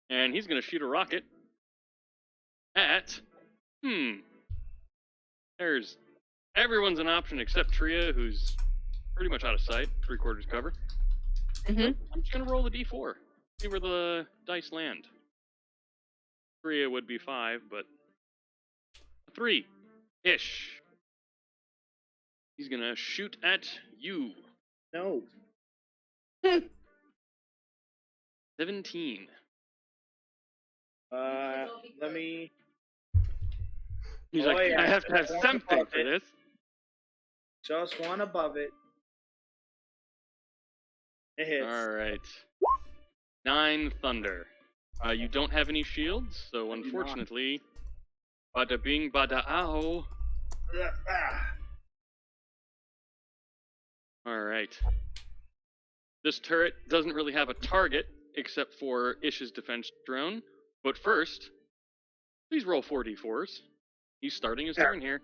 And he's going to shoot a rocket at... There's... Everyone's an option except Tria, who's pretty much out of sight, 3/4 cover. Mhm. I'm just going to roll the d4, see where the dice land. Tria would be 5, but... 3-ish. He's gonna shoot at you. No. 17. Let me. He's Oh, like, yeah. I have to have One something above for it. this. Just one above it. It hits. Alright. 9 thunder. You don't have any shields, so I do not. unfortunately... Bada bing, bada ow. Alright. This turret doesn't really have a target, except for Ish's defense drone. But first, please roll 4d4s. He's starting his turn here.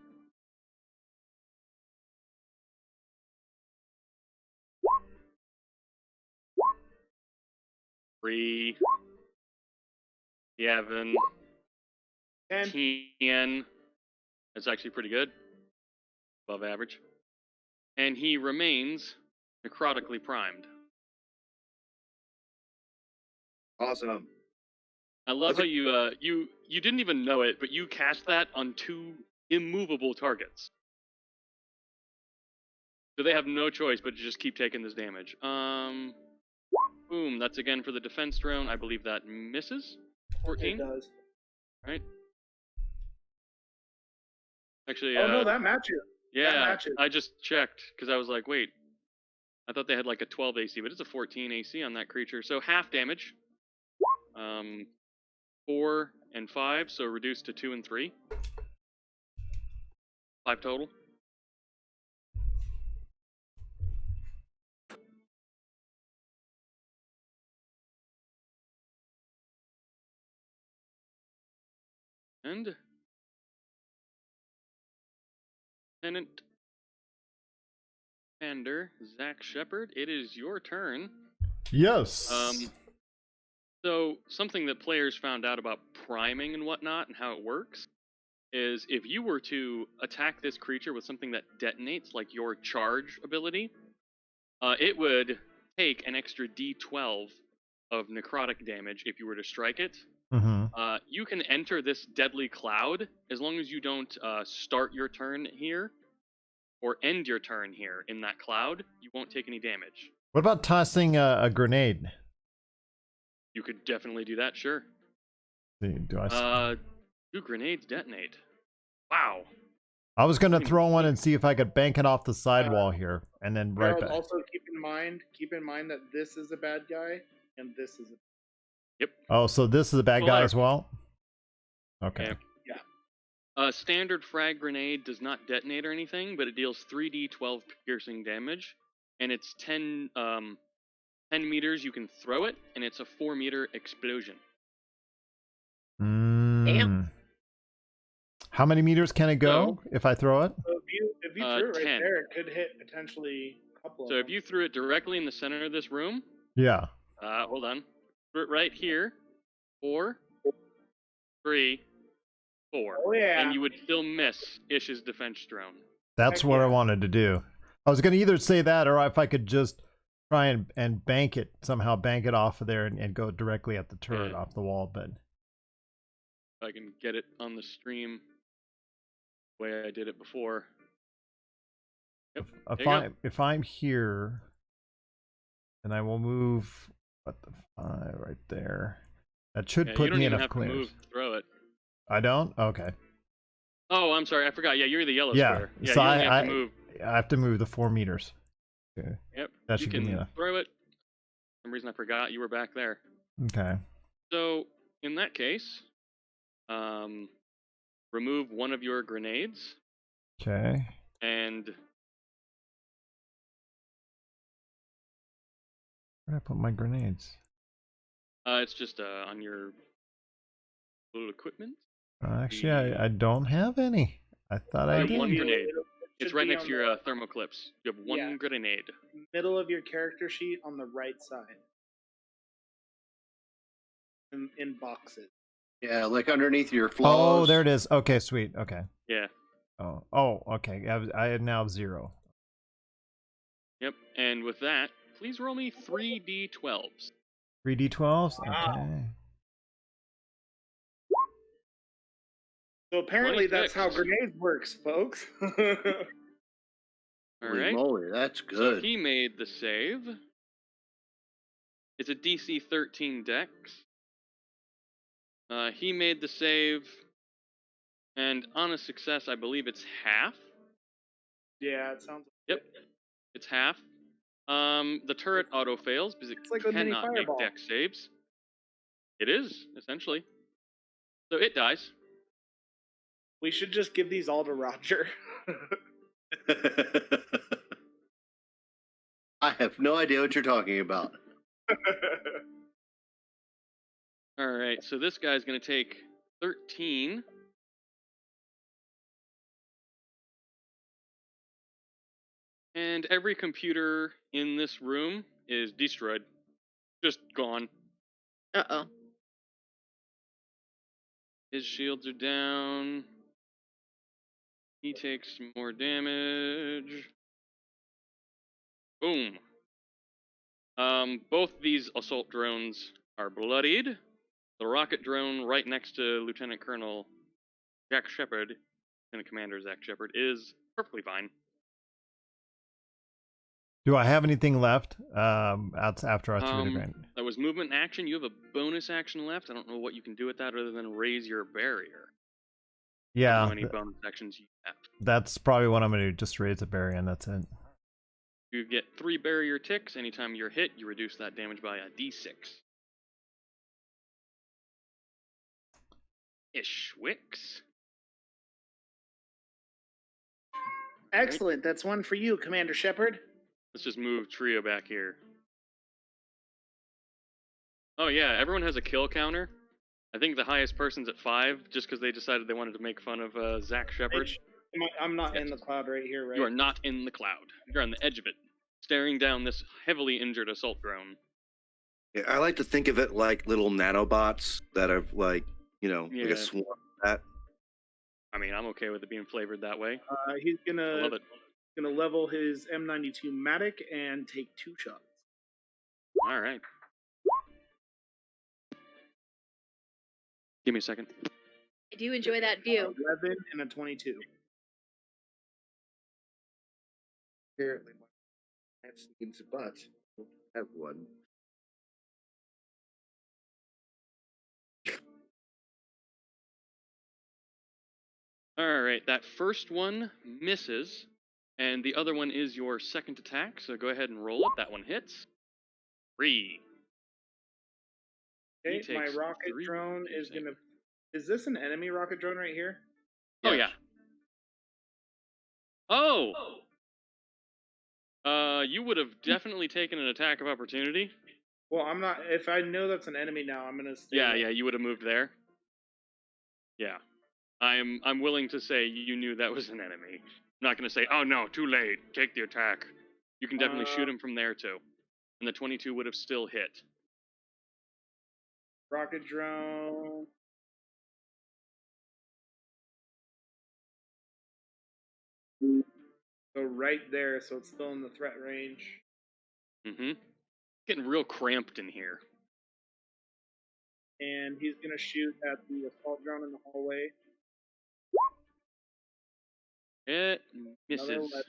Three, 7, 10. That's actually pretty good. Above average. And he remains necrotically primed. Awesome. I love how you you didn't even know it, but you cast that on 2 immovable targets. So they have no choice but to just keep taking this damage. Boom, that's again for the defense drone. I believe that misses. 14. It does. Right? Actually, Oh no, that matches. yeah, matches. I just checked because I was like, wait, I thought they had like a 12 AC, but it's a 14 AC on that creature. So half damage. 4 and 5, so reduced to 2 and 3. 5 total. And Lieutenant Commander Zach Shepard, it is your turn. Yes. So something that players found out about priming and whatnot and how it works is if you were to attack this creature with something that detonates, like your charge ability, it would take an extra d12 of necrotic damage if you were to strike it. You can enter this deadly cloud as long as you don't start your turn here or end your turn here in that cloud. You won't take any damage. What about tossing a grenade? You could definitely do that, sure. Do I? 2 grenades detonate. Wow. I was gonna throw one and see if I could bank it off the sidewall here, and then right Harold, back. also keep in mind that this is a bad guy and this is a Yep. Oh, so this is a bad guy as well? Okay. Yeah. Standard frag grenade does not detonate or anything, but it deals 3d12 piercing damage, and it's 10 meters you can throw it, and it's a 4-meter explosion. Damn. How many meters can it go if I throw it? So if you threw it right 10. there, it could hit potentially a couple of So them. if you threw it directly in the center of this room, Yeah. hold on, threw it right here, 4, 3, 4, Oh yeah. and you would still miss Ish's defense drone. That's Heck what I yeah. wanted to do. I was gonna either say that or if I could just try and bank it, somehow bank it off of there and go directly at the turret off the wall, but If I can get it on the stream the way I did it before. Yep. if I'm here, then I will move the 5 right there. That should Yeah, put you don't me even enough have to clearance. move to throw it. I don't? Okay. Oh, I'm sorry, I forgot. Yeah, you're the yellow Yeah, square. Yeah, so you only I have to move. I have to move the 4 meters. Okay. Yep. That you should can give me enough. throw it. For some reason I forgot you were back there. Okay. So in that case, remove one of your grenades Okay. and Where did I put my grenades? it's just on your little equipment. Actually, I don't have any. I thought I did. One grenade. It's should right be next on to your thermal clips. You have one Yeah. grenade. middle of your character sheet on the right side. In boxes. Yeah, like underneath your flaws. Oh, there it is. Okay, sweet. Okay. Yeah. Oh, okay. I now have 0. Yep. And with that, please roll me 3d12s. 3d12s? Wow. Okay. So apparently that's 26. how grenades works, folks. All Holy right. moly, that's So good. he made the save. It's a DC 13 dex. He made the save, and on a success, I believe it's half. Yeah, it sounds. Yep, it's half. The turret auto fails because it It's like a mini cannot make fireball. dex saves. It is essentially. So it dies. We should just give these all to Roger. I have no idea what you're talking about. All right, so this guy's gonna take 13. And every computer in this room is destroyed. Just gone. Uh-oh. His shields are down. He takes some more damage. Boom. Both these assault drones are bloodied. The rocket drone right next to Lieutenant Colonel Jack Shepard, Lieutenant Commander Zach Shepard, is perfectly fine. Do I have anything left after our 3 event? That was movement and action. You have a bonus action left. I don't know what you can do with that other than raise your barrier. I don't Yeah, know any bonus actions you have. that's probably what I'm going to do. Just raise the barrier and that's it. You get 3 barrier ticks. Anytime you're hit, you reduce that damage by a d6. Ishwix. Excellent. That's one for you, Commander Shepard. Let's just move Trio back here. Oh yeah, everyone has a kill counter. I think the highest person's at 5, just because they decided they wanted to make fun of Zach Shepard. I'm not in the cloud right here, right? You are not in the cloud. You're on the edge of it, staring down this heavily injured assault drone. Yeah, I like to think of it like little nanobots that are like, like Yeah. a swarm of that. I mean, I'm okay with it being flavored that way. He's I gonna love it. level his M92 Matic and take 2 shots. All right. Give me a second. I do enjoy that view. 11 and a 22. Apparently, my ass needs a butt. I don't have one. All right, that first one misses, and the other one is your second attack. So go ahead and roll it. That one hits. 3. He Okay, my takes rocket 3 drone is piercing. gonna. Is this an enemy rocket drone right here? Oh Yes. yeah. Oh. You would have definitely taken an attack of opportunity. Well, I'm not. If I know that's an enemy now, I'm gonna stay. Yeah, there. yeah, you would have moved there. Yeah. I'm willing to say you knew that was an enemy. I'm not gonna say, oh no, too late, take the attack. You can definitely shoot him from there too. And the 22 would have still hit. Rocket drone. Go right there, so it's still in the threat range. Mm-hmm. Getting real cramped in here. And he's gonna shoot at the assault drone in the hallway. It Another misses.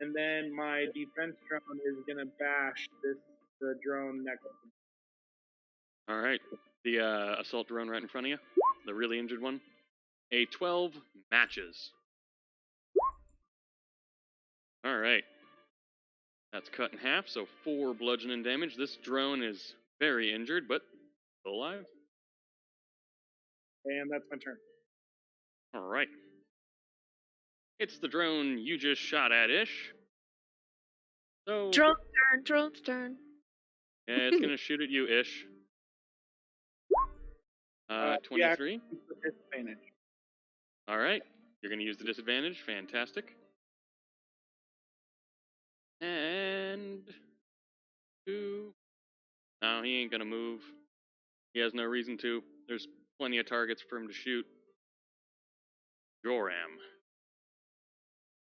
And then my defense drone is gonna bash the drone next to me. All right. The assault drone right in front of you. The really injured one. A 12 matches. All right. That's cut in half, so 4 bludgeoning damage. This drone is very injured, but still alive. And that's my turn. All right. It's the drone you just shot at, Ish. So Drone's turn. yeah, it's gonna shoot at you, Ish. 23. Disadvantage. All right. You're gonna use the disadvantage. Fantastic. And 2. No, he ain't gonna move. He has no reason to. There's plenty of targets for him to shoot. Joram.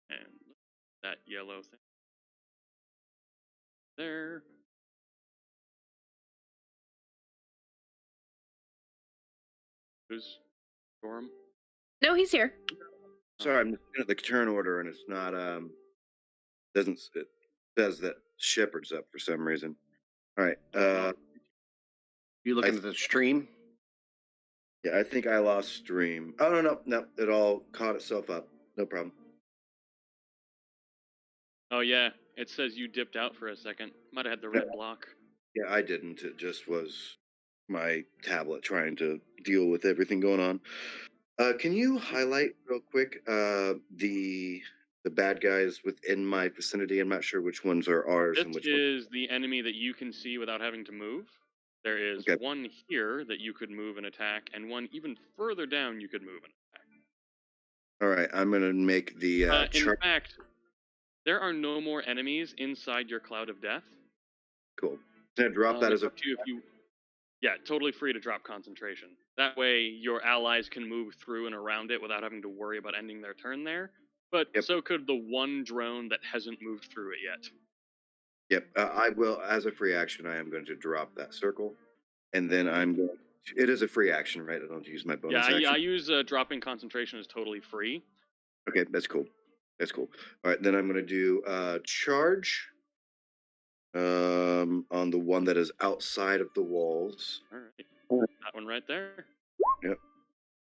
And that yellow thing. There. Who's Joram? No, he's here. Sorry, I'm looking at the turn order and it's not doesn't it says that Shepard's up for some reason. All right. You looking at the stream? Yeah, I think I lost stream. Oh no, it all caught itself up. No problem. Oh yeah, it says you dipped out for a second. Might have had the red block. Yeah, I didn't. It just was my tablet trying to deal with everything going on. Can you highlight real quick the bad guys within my vicinity? I'm not sure which ones are ours and This which ones. is the enemy that you can see without having to move. There is Okay. one here that you could move and attack, and one even further down you could move and attack. All right, I'm gonna make the In fact, there are no more enemies inside your cloud of death. Cool. Can I drop that It's as a up to you if you. Yeah, totally free to drop concentration. That way, your allies can move through and around it without having to worry about ending their turn there. But Yep. so could the one drone that hasn't moved through it yet. Yep, I will, as a free action, I am going to drop that circle. And then I'm going to, it is a free action, right? I don't use my bonus action. I use dropping concentration as totally free. Okay, that's cool. That's cool. All right, then I'm going to do charge on the one that is outside of the walls. All right. That one right there. Yep.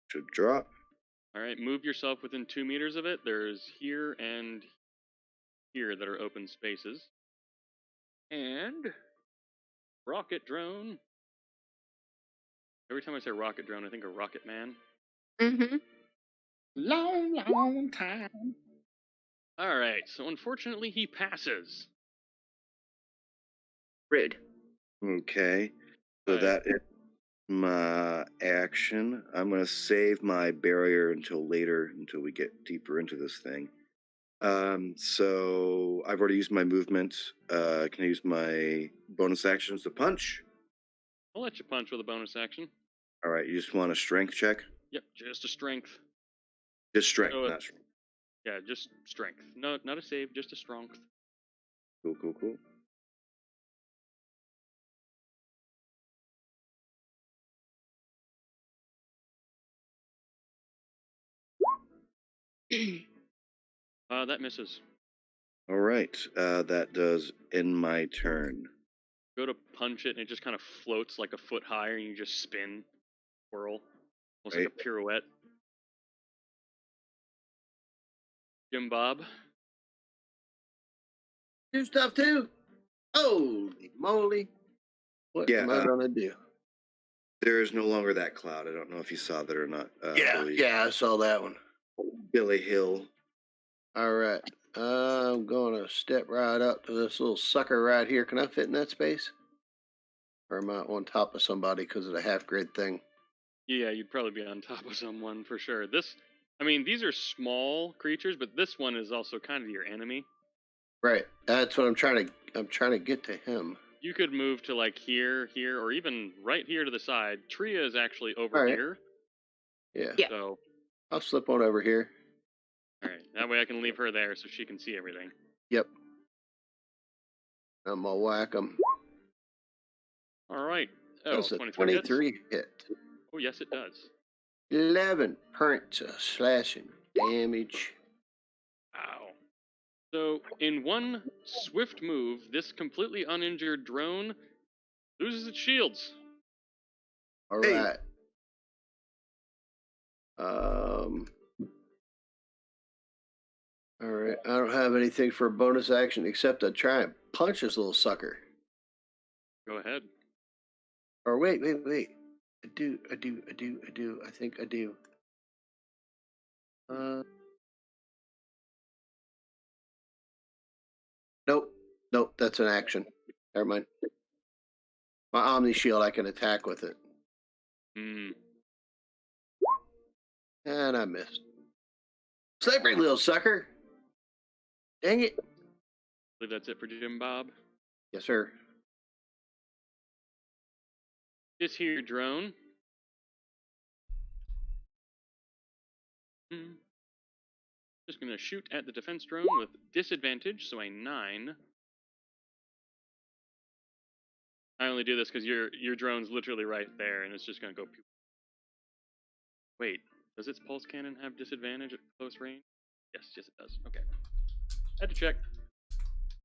Should drop. All right, move yourself within 2 meters of it. There's here and here that are open spaces. And rocket drone. Every time I say rocket drone, I think of Rocket Man. Mm-hmm. Long time. All right, so unfortunately he passes. Rude. Okay. So Right. that is my action. I'm going to save my barrier until later, until we get deeper into this thing. So I've already used my movement. Can I use my bonus actions to punch? I'll let you punch with a bonus action. All right, you just want a strength check? Yep, just a strength. Just strength, So not strength. Yeah, just strength. No, not a save, just a strength. Cool, cool, cool. That misses. All right, that does end my turn. Go to punch it, and it just kind of floats like a foot higher, and you just spin, whirl, almost like a Right. pirouette. Jim Bob. Do stuff too. Holy moly! What Yeah, am I gonna do? there is no longer that cloud. I don't know if you saw that or not. Billy, I saw that one. Billy Hill. All right, I'm gonna step right up to this little sucker right here. Can I fit in that space? Or am I on top of somebody because of the half grid thing? Yeah, you'd probably be on top of someone for sure. I mean, these are small creatures, but this one is also kind of your enemy. Right. That's what I'm trying to get to him. You could move to like here, or even right here to the side. Tria is actually over All right. here. Yeah. Yeah. So, I'll slip on over here. all right. That way I can leave her there so she can see everything. Yep. I'm gonna whack him. All right. Oh, That's a 23 hits? 23 hit. Oh, yes, it does. 11 points of slashing damage. Wow. So, in one swift move, this completely uninjured drone loses its shields. All Hey. right. All right. I don't have anything for a bonus action except to try and punch this little sucker. Go ahead. Or wait. I do. I think I do. Nope. That's an action. Never mind. My Omni Shield, I can attack with it. Hmm. And I missed. Slippery little sucker. Dang it. I believe that's it for Jim Bob. Yes, sir. This here drone. Just gonna shoot at the defense drone with disadvantage, so a 9. I only do this because your drone's literally right there, and it's just gonna go. Wait, does its pulse cannon have disadvantage at close range? Yes, it does. Okay. Had to check.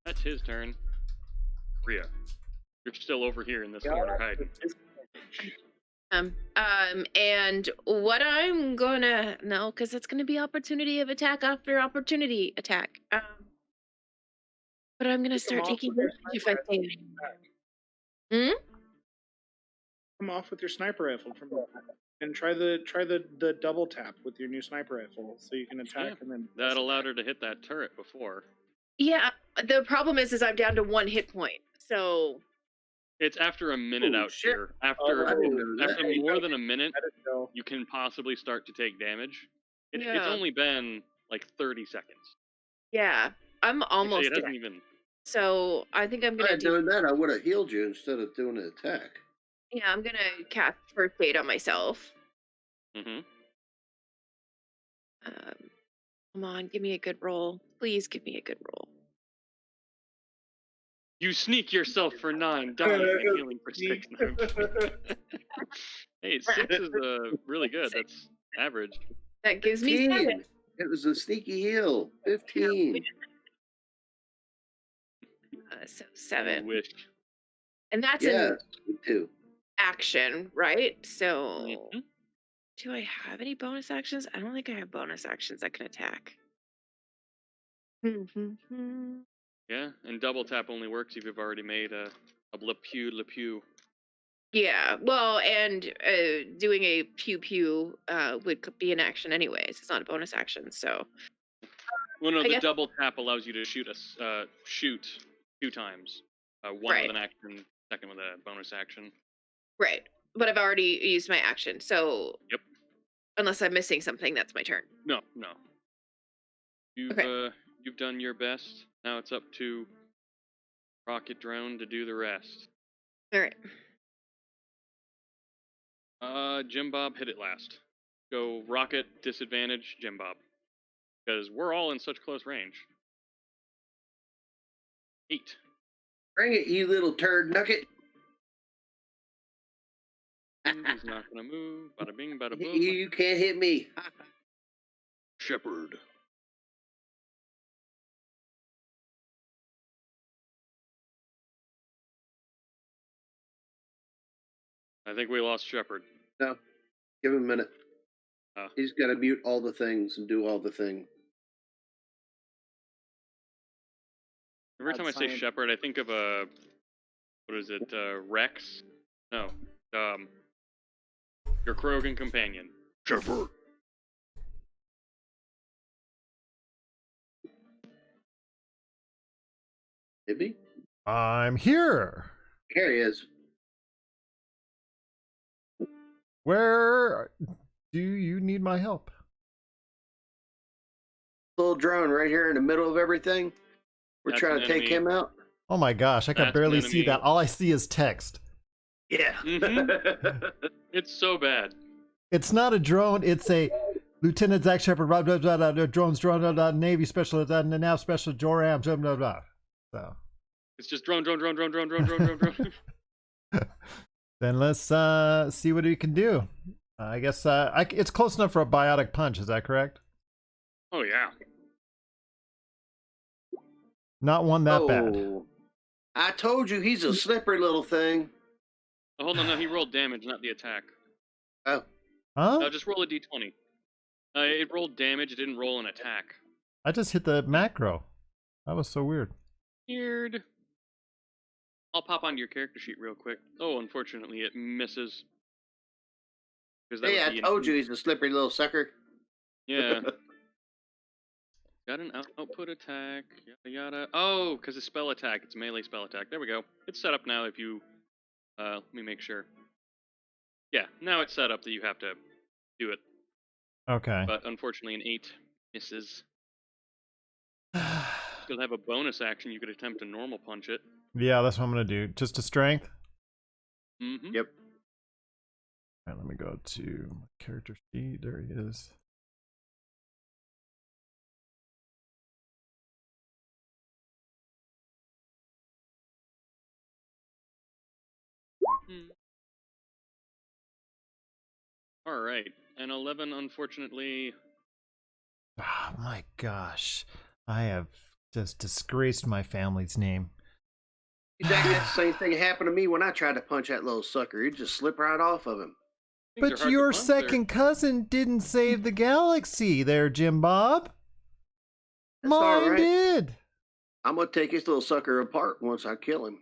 That's his turn. Rhea, you're still over here in this corner hiding. And what I'm gonna because it's gonna be opportunity of attack after opportunity attack. But I'm gonna start taking damage if I can. Come off with your sniper rifle from and try the double tap with your new sniper rifle so you can attack Yeah, and then that allowed her to hit that turret before. Yeah, the problem is I'm down to 1 hit point. So It's after a minute Oh, out shit. here. After I didn't know that. after more than a minute, let it go. you can possibly start to take damage. It's Yeah. only been like 30 seconds. yeah, I'm Actually, almost it hasn't dead. even. So I think I'm If I gonna had do. done that, I would have healed you instead of doing an attack. Yeah, I'm gonna cast first aid on myself. Hmm. Come on, give me a good roll. Please give me a good roll. You sneak yourself for 9, dying and healing for 6. No, hey, 6 is really good. That's average. That gives me 7. 15. It was a sneaky heal. 15. So I 7. wish. And that's Yeah, an me too. action, right? So Mhm. do I have any bonus actions? I don't think I have bonus actions that can attack. Yeah, and double tap only works if you've already made a Le Pew. Yeah, well, and doing a pew pew would be an action anyways. It's not a bonus action, so Well, no, I the guess- double tap allows you to shoot shoot 2 times. One Right. with an action, second with a bonus action. right. But I've already used my action, so Yep. unless I'm missing something, that's my turn. No. You've done your best. Now it's up to Rocket Drone to do the rest. All right. Jim Bob, hit it last. Go Rocket, disadvantage, Jim Bob. Because we're all in such close range. 8. Bring it, you little turd nugget. He's not gonna move. Bada bing, bada boom. You can't hit me. Shepherd. I think we lost Shepherd. No. Give him a minute. Oh. He's got to mute all the things and do all the thing. Every time I say science. shepherd, I think of a what is it? Rex? No. Your Krogan companion. Shepherd. Maybe? I'm here. Here he is. Where do you need my help? Little drone right here in the middle of everything. We're That's trying an to take enemy. him out. Oh my gosh, I can That's an barely see enemy. that. All I see is text. Yeah. It's so bad. It's not a drone, it's a Lieutenant Zach Shepard, blah, blah, blah, blah, drones, drone, blah, blah, Navy specialist, nav specialist, Joram, blah, blah, blah. So. It's just drone. Then let's see what we can do. I guess it's close enough for a biotic punch, is that correct? Oh yeah. Not one that bad. Oh, I told you he's a slippery little thing. Oh, hold on, no, he rolled damage, not the attack. Oh, Huh? Just roll a d20. It rolled damage, it didn't roll an attack. I just hit the macro. That was so weird. Weird. I'll pop onto your character sheet real quick. Oh, unfortunately, it misses. 'Cause that hey, would I be told you he's a slippery little sucker. Yeah. Got an output attack, yada yada. Oh, because it's spell attack. It's melee spell attack. There we go. It's set up now if you... let me make sure. Yeah, now it's set up that you have to do it. Okay. But unfortunately, an 8 misses. Still have a bonus action. You could attempt to normal punch it. Yeah, that's what I'm going to do. Just a strength? Mm-hmm. Yep. All right, let me go to my character sheet. There he is. All right. And 11, unfortunately... Oh my gosh. I have just disgraced my family's name. Exactly, that's the same thing happened to me when I tried to punch that little sucker. He'd just slip right off of him. Things are But hard to your punch second cousin didn't save the galaxy there, Jim Bob. That's all Mine right. did. I'm gonna take this little sucker apart once I kill him.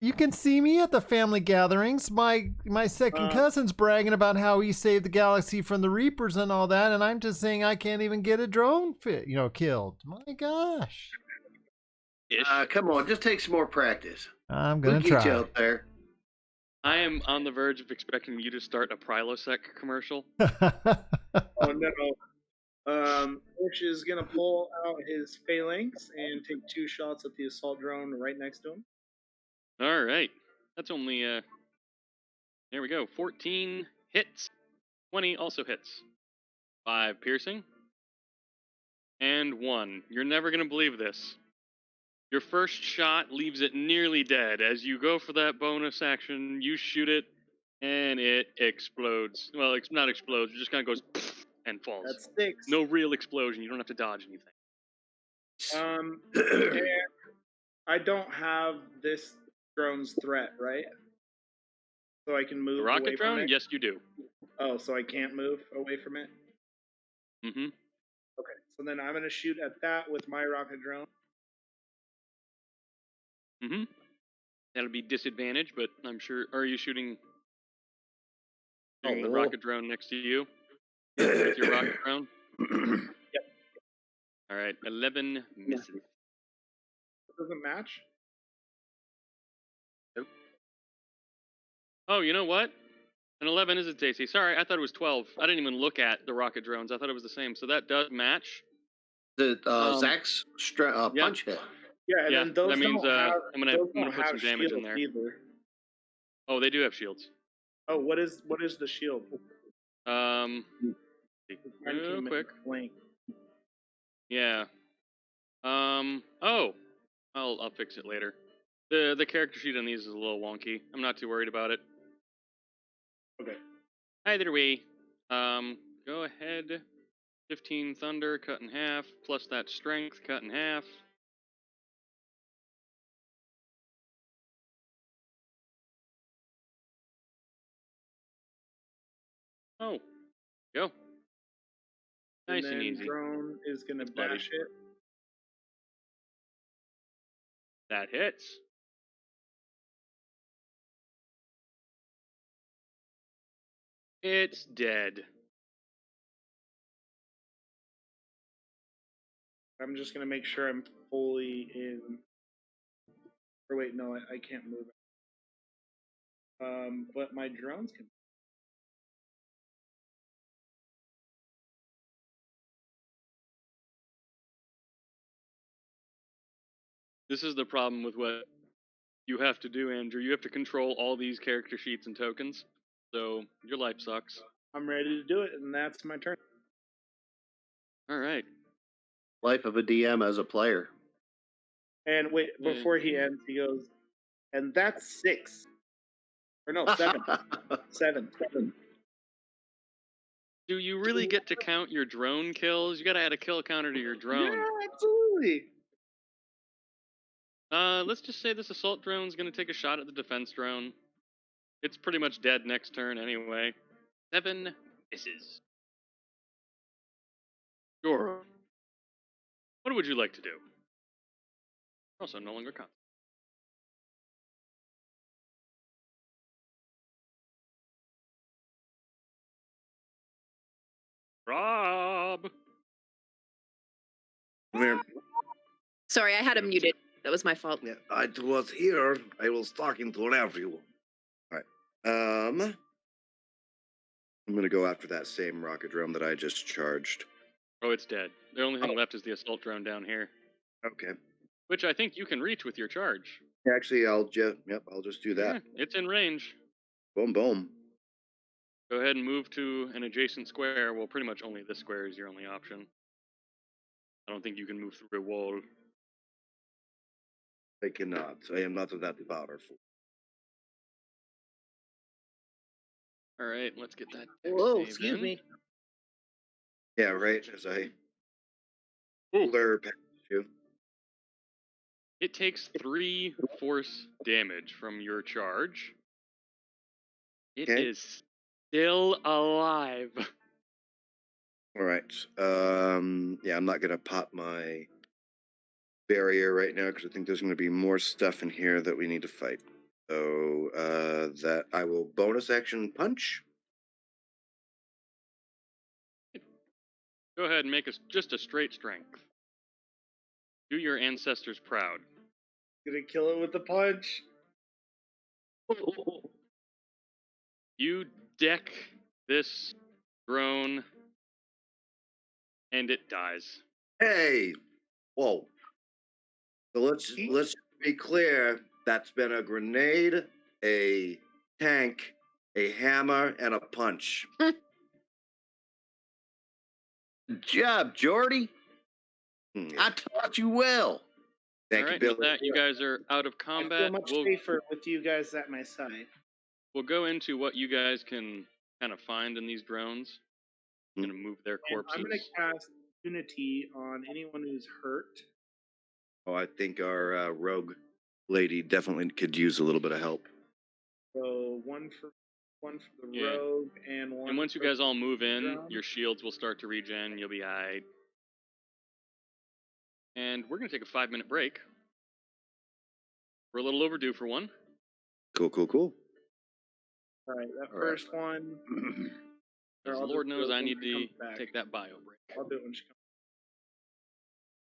You can see me at the family gatherings. My second cousin's bragging about how he saved the galaxy from the Reapers and all that, and I'm just saying I can't even get a drone killed. My gosh. Come on, just take some more practice. I'm gonna We'll get you try. up there. I am on the verge of expecting you to start a Prilosec commercial. Oh no. Bush is gonna pull out his Phalanx and take 2 shots at the assault drone right next to him. All right. That's only, there we go. 14 hits. 20 also hits. 5 piercing. And 1. You're never going to believe this. Your first shot leaves it nearly dead. As you go for that bonus action, you shoot it, and it explodes. Well, it's not explodes. It just kind of goes and falls. That's 6. No real explosion. You don't have to dodge anything. And I don't have this drone's threat, right? So I can move The away rocket from drone? it? Yes, you do. Oh, so I can't move away from it? Mm-hmm. Okay, so then I'm going to shoot at that with my rocket drone. Mm-hmm. That'll be disadvantage, but I'm sure... Are you shooting the rocket drone next to you? With your rocket drone? Yep. All right, 11 misses. It doesn't match? Nope. Oh, you know what? An 11 is its AC. Sorry, I thought it was 12. I didn't even look at the rocket drones. I thought it was the same. So that does match. The Zach's punch hit. Yeah, and then those that means don't have, I'm gonna put some damage in there. Either. Oh, they do have shields. Oh, what is the shield? Real quick. Blank. Yeah. Oh, I'll fix it later. The character sheet on these is a little wonky. I'm not too worried about it. Okay. Either way, go ahead. 15 thunder, cut in half, plus that strength, cut in half. Oh, go. Nice and then easy. Drone is gonna It's bloody. bash it. That hits. It's dead. I'm just gonna make sure I'm fully in. Or wait, no, I can't move. But my drones can. This is the problem with what you have to do, Andrew. You have to control all these character sheets and tokens. So your life sucks. I'm ready to do it, and that's my turn. All right. Life of a DM as a player. And wait, before he ends, he goes, and that's 6. Or no, 7. 7. Do you really get to count your drone kills? You gotta add a kill counter to your drone. Yeah, absolutely. Let's just say this assault drone's gonna take a shot at the defense drone. It's pretty much dead next turn anyway. 7 misses. Sure. What would you like to do? Also, no longer con. Rob! Where? Sorry, I had him muted. That was my fault. Yeah, I was here. I was talking to everyone. All right. I'm gonna go after that same rocket drone that I just charged. Oh, it's dead. The only thing left is the assault drone down here, Okay. which I think you can reach with your charge. Actually, I'll just do that. Yeah, it's in range. Boom, boom. Go ahead and move to an adjacent square. Well, pretty much only this square is your only option. I don't think you can move through a wall. I cannot. I am not that powerful. All right, let's get that. Whoa, save excuse in. me. Yeah, right. As I Ooh. blur past you. It takes 3 force damage from your charge. It Okay. is still alive. All right. Yeah, I'm not gonna pop my barrier right now because I think there's gonna be more stuff in here that we need to fight. So that I will bonus action punch. Go ahead and make us just a straight strength. Do your ancestors proud. Gonna kill it with the punch. You deck this drone, and it dies. Hey, whoa. So let's be clear. That's been a grenade, a tank, a hammer, and a punch. Good job, Jordy. I taught you well. Thank All you, right, Bill. with that, you guys are out of I feel combat. much We'll safer with you guys at my side. go into what you guys can kind of find in these drones. I'm gonna move their And corpses. I'm gonna cast Unity on anyone who's hurt. Oh, I think our rogue lady definitely could use a little bit of help. So one for the Yeah. rogue and one. And once you for guys all move in, drone. your shields will start to regen. You'll be aight. And we're gonna take a 5-minute break. We're a little overdue for one. Cool. All right, that All right. first one. or Because I'll Lord just do knows it I when need she to comes back. take that bio break. I'll do it when she comes.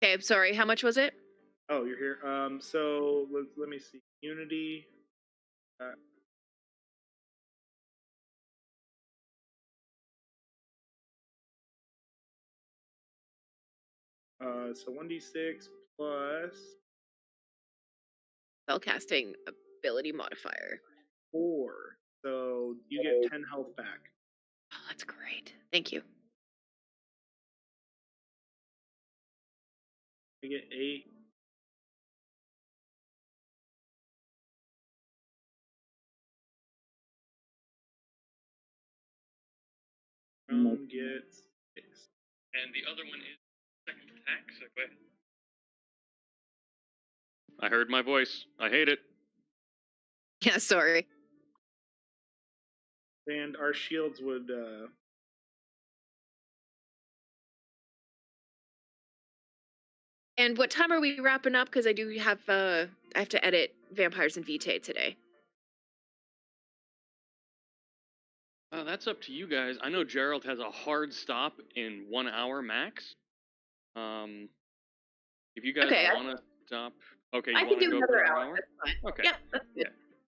Okay, I'm sorry. How much was it? Oh, you're here. So let me see. Unity. So 1d6 plus Spellcasting ability modifier. 4. So you get 10 health back. Oh, that's great. Thank you. I get 8. Drone gets 6. And the other one is second attack, so go ahead. I heard my voice. I hate it. Yeah, sorry. And our shields would And what time are we wrapping up? Because I do have I have to edit Vampires and Vitae today. That's up to you guys. I know Gerald has a hard stop in 1 hour max. If you guys Okay, want to stop, okay, you I can want to do go another for an hour. hour? That's fine. Okay. Yep, that's good. Yeah.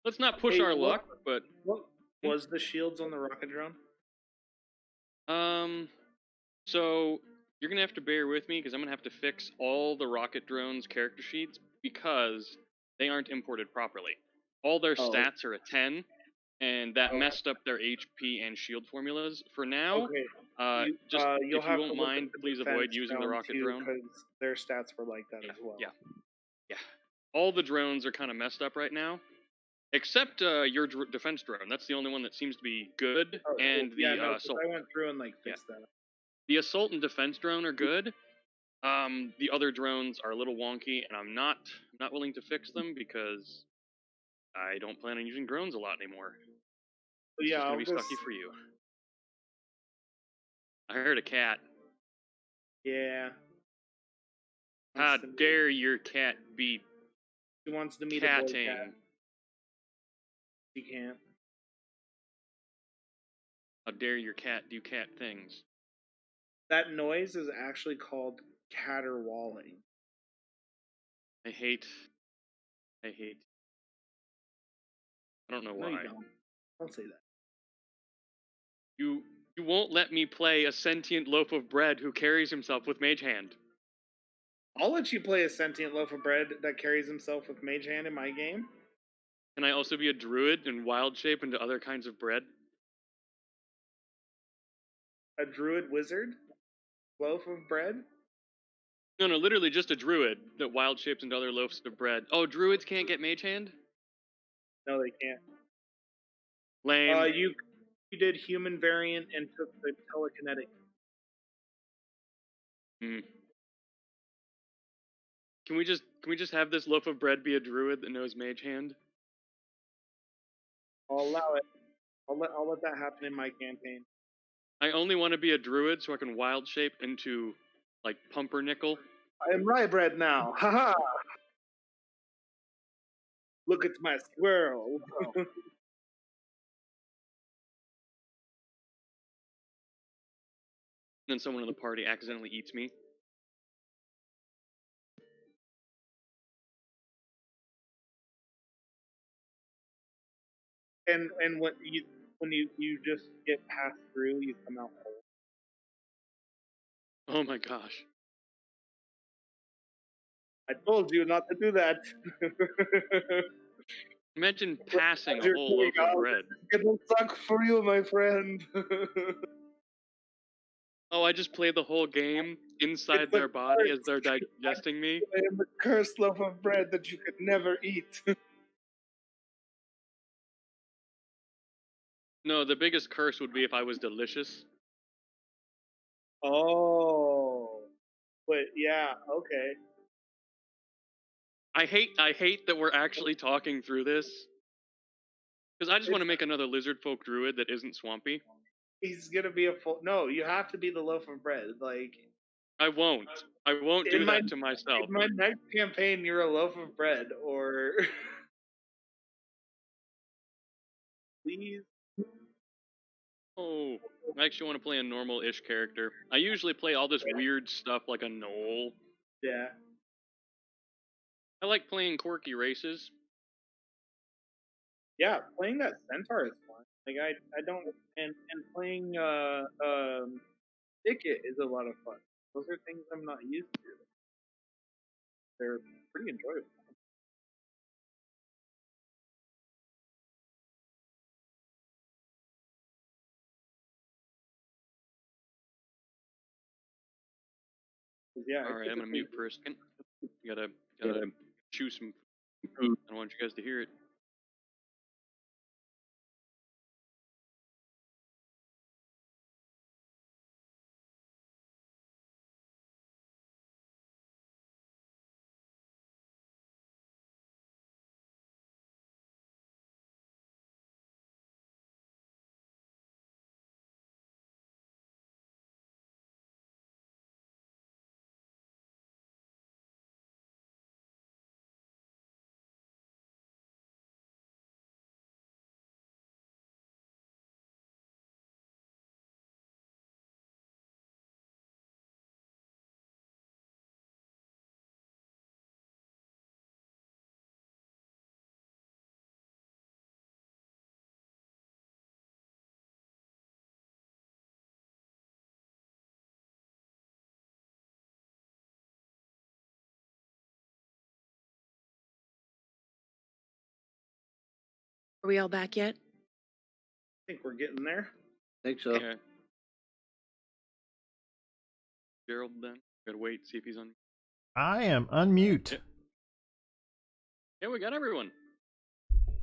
Let's not push Hey, our what- luck, but What was the shields on the rocket drone? so you're gonna have to bear with me because I'm gonna have to fix all the rocket drones character sheets because they aren't imported properly. All their Oh. stats are a 10, and that Okay. messed up their HP and shield formulas. For now, Okay. just You'll if have you to won't look at mind, the please avoid defense using the rocket drone. because their stats were like that as well. Yeah. All the drones are kind of messed up right now, except your defense drone. That's the only one that seems to be good, Oh, and yeah, the no, 'cause assault. I went through and fixed that. The assault and defense drone are good. The other drones are a little wonky, and I'm not willing to fix them because I don't plan on using drones a lot anymore. But It's yeah, just gonna I'll be just, sucky for you. I heard a cat. yeah. How Wants to meet- dare your cat be She wants to meet a boy cat. catting? She can't. How dare your cat do cat things? That noise is actually called caterwauling. I hate. I don't know No, why. you don't. Don't say that. You won't let me play a sentient loaf of bread who carries himself with mage hand. I'll let you play a sentient loaf of bread that carries himself with mage hand in my game. Can I also be a druid and wild shape into other kinds of bread? A druid wizard? Loaf of bread? No, literally just a druid that wild shapes into other loaves of bread. Oh, druids can't get mage hand? No, they can't. Lame. You did human variant and took the telekinetic. Can we just have this loaf of bread be a druid that knows mage hand? I'll allow it. I'll let that happen in my campaign. I only want to be a druid so I can wild shape into like pumpernickel. I am rye bread now. Haha. Look at my squirrel. And then someone in the party accidentally eats me. And when you just get passed through, you come out whole. Oh my gosh. I told you not to do that. Imagine passing a You're whole loaf going of out. bread. It'll suck for you, my friend. Oh, I just played the whole game inside It's a their body as curse. they're digesting me. I am a cursed loaf of bread that you could never eat. No, the biggest curse would be if I was delicious. Oh, but yeah, okay. I hate that we're actually talking through this. Because I just want to make another lizard folk druid that isn't swampy. He's gonna be a full. No, you have to be the loaf of bread. Like I won't do that to myself. in my next campaign, you're a loaf of bread, or please. Oh, I actually want to play a normal-ish character. I usually play all this weird stuff like a gnoll. Yeah. I like playing quirky races. Yeah, playing that centaur is fun. Like I don't and playing Ticket is a lot of fun. Those are things I'm not used to. They're pretty enjoyable. Yeah. All right, I'm gonna mute for a second. Gotta chew some food. I don't want you guys to hear it. Are we all back yet? I think we're getting there. I think so. Okay. Gerald, then gotta wait, see if he's on. I am unmute. Yeah. Yeah, we got everyone. In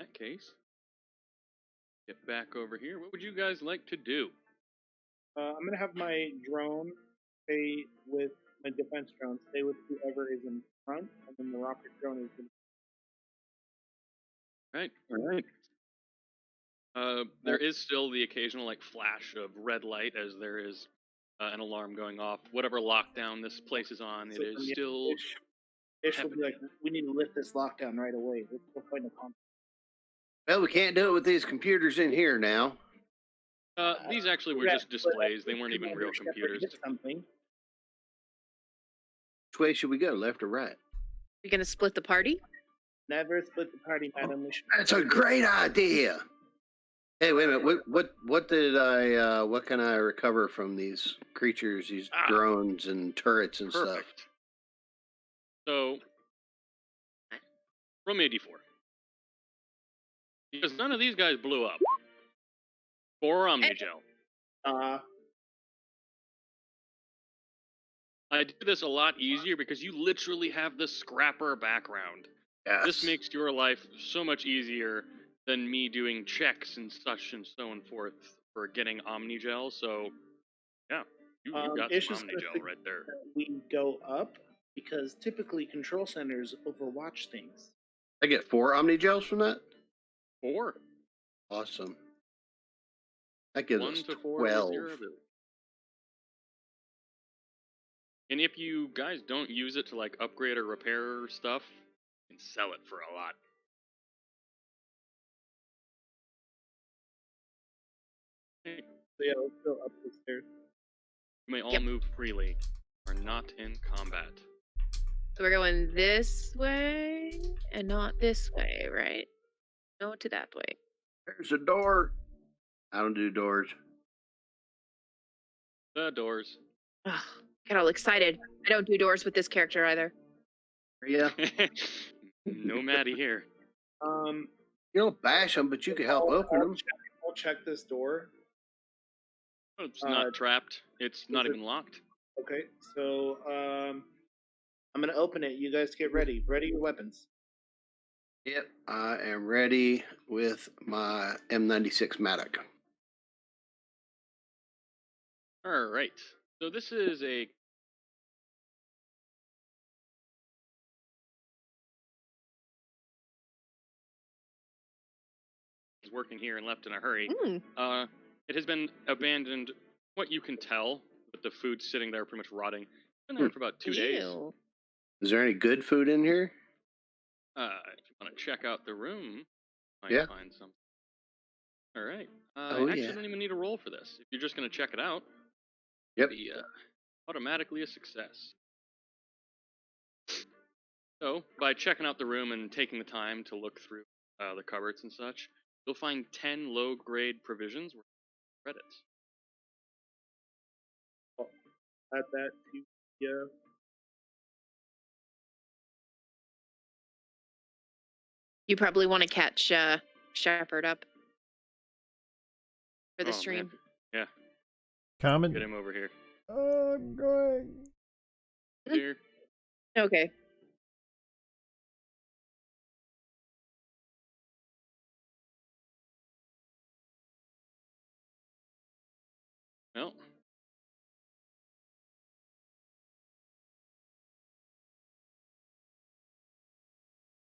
that case, get back over here. What would you guys like to do? I'm gonna have my drone stay with my defense drone. Stay with whoever is in front, and then the rocket drone is in. Right. All right. There is still the occasional like flash of red light as there is an alarm going off. Whatever lockdown this place is on, it is still. Ish will be like, we need to lift this lockdown right away. We're fighting a conflict. Well, we can't do it with these computers in here now. These actually were just displays. They weren't even real computers. Something. Which way should we go, left or right? You gonna split the party? Never split the party, madam. That's a great idea. Hey, wait a minute. What can I recover from these creatures, these drones and turrets and stuff? So, roll me a d4. Because none of these guys blew up. 4 Omnigel. I do this a lot easier because you literally have the scrapper background. Yes. This makes your life so much easier than me doing checks and such and so on forth for getting Omnigel. So, yeah, you got some Omnigel right there. We go up because typically control centers overwatch things. I get 4 Omnigels from that? 4. Awesome. That gives 1 us to 4 12. is your ability. And if you guys don't use it to like upgrade or repair stuff, you can sell it for a lot. So yeah, let's go up the stairs. You may all move freely. Are not in combat. So we're going this way and not this way, right? No, to that way. There's a door. I don't do doors. The doors. Ugh, got all excited. I don't do doors with this character either. Yeah. No Maddie here. You don't bash them, but you can help open them. I'll check this door. Oh, it's not trapped. It's not even locked. Okay, so I'm gonna open it. You guys get ready. Ready your weapons. Yep, I am ready with my M96 Matic. All right. So this is a working here and left in a hurry. It has been abandoned. What you can tell, with the food sitting there pretty much rotting. It's been there for about 2 days. Is there any good food in here? If you want to check out the room, might find something. All right. Actually, I don't even need a roll for this. If you're just going to check it out, it'll be automatically a success. So, by checking out the room and taking the time to look through the cupboards and such, you'll find 10 low-grade provisions worth credits. Add that to You probably want to catch Shepard up for the stream. Man. Yeah. Coming. Get him over here. I'm going. Here. Okay. Well.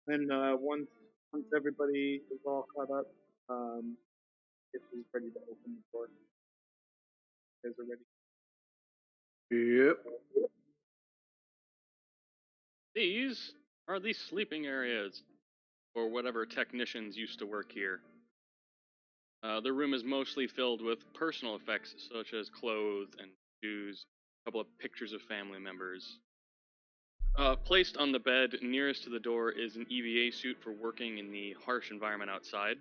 And once everybody is all caught up, this is ready to open the door. You guys are ready? Yep. These are the sleeping areas for whatever technicians used to work here. The room is mostly filled with personal effects such as clothes and shoes, a couple of pictures of family members. Placed on the bed nearest to the door is an EVA suit for working in the harsh environment outside.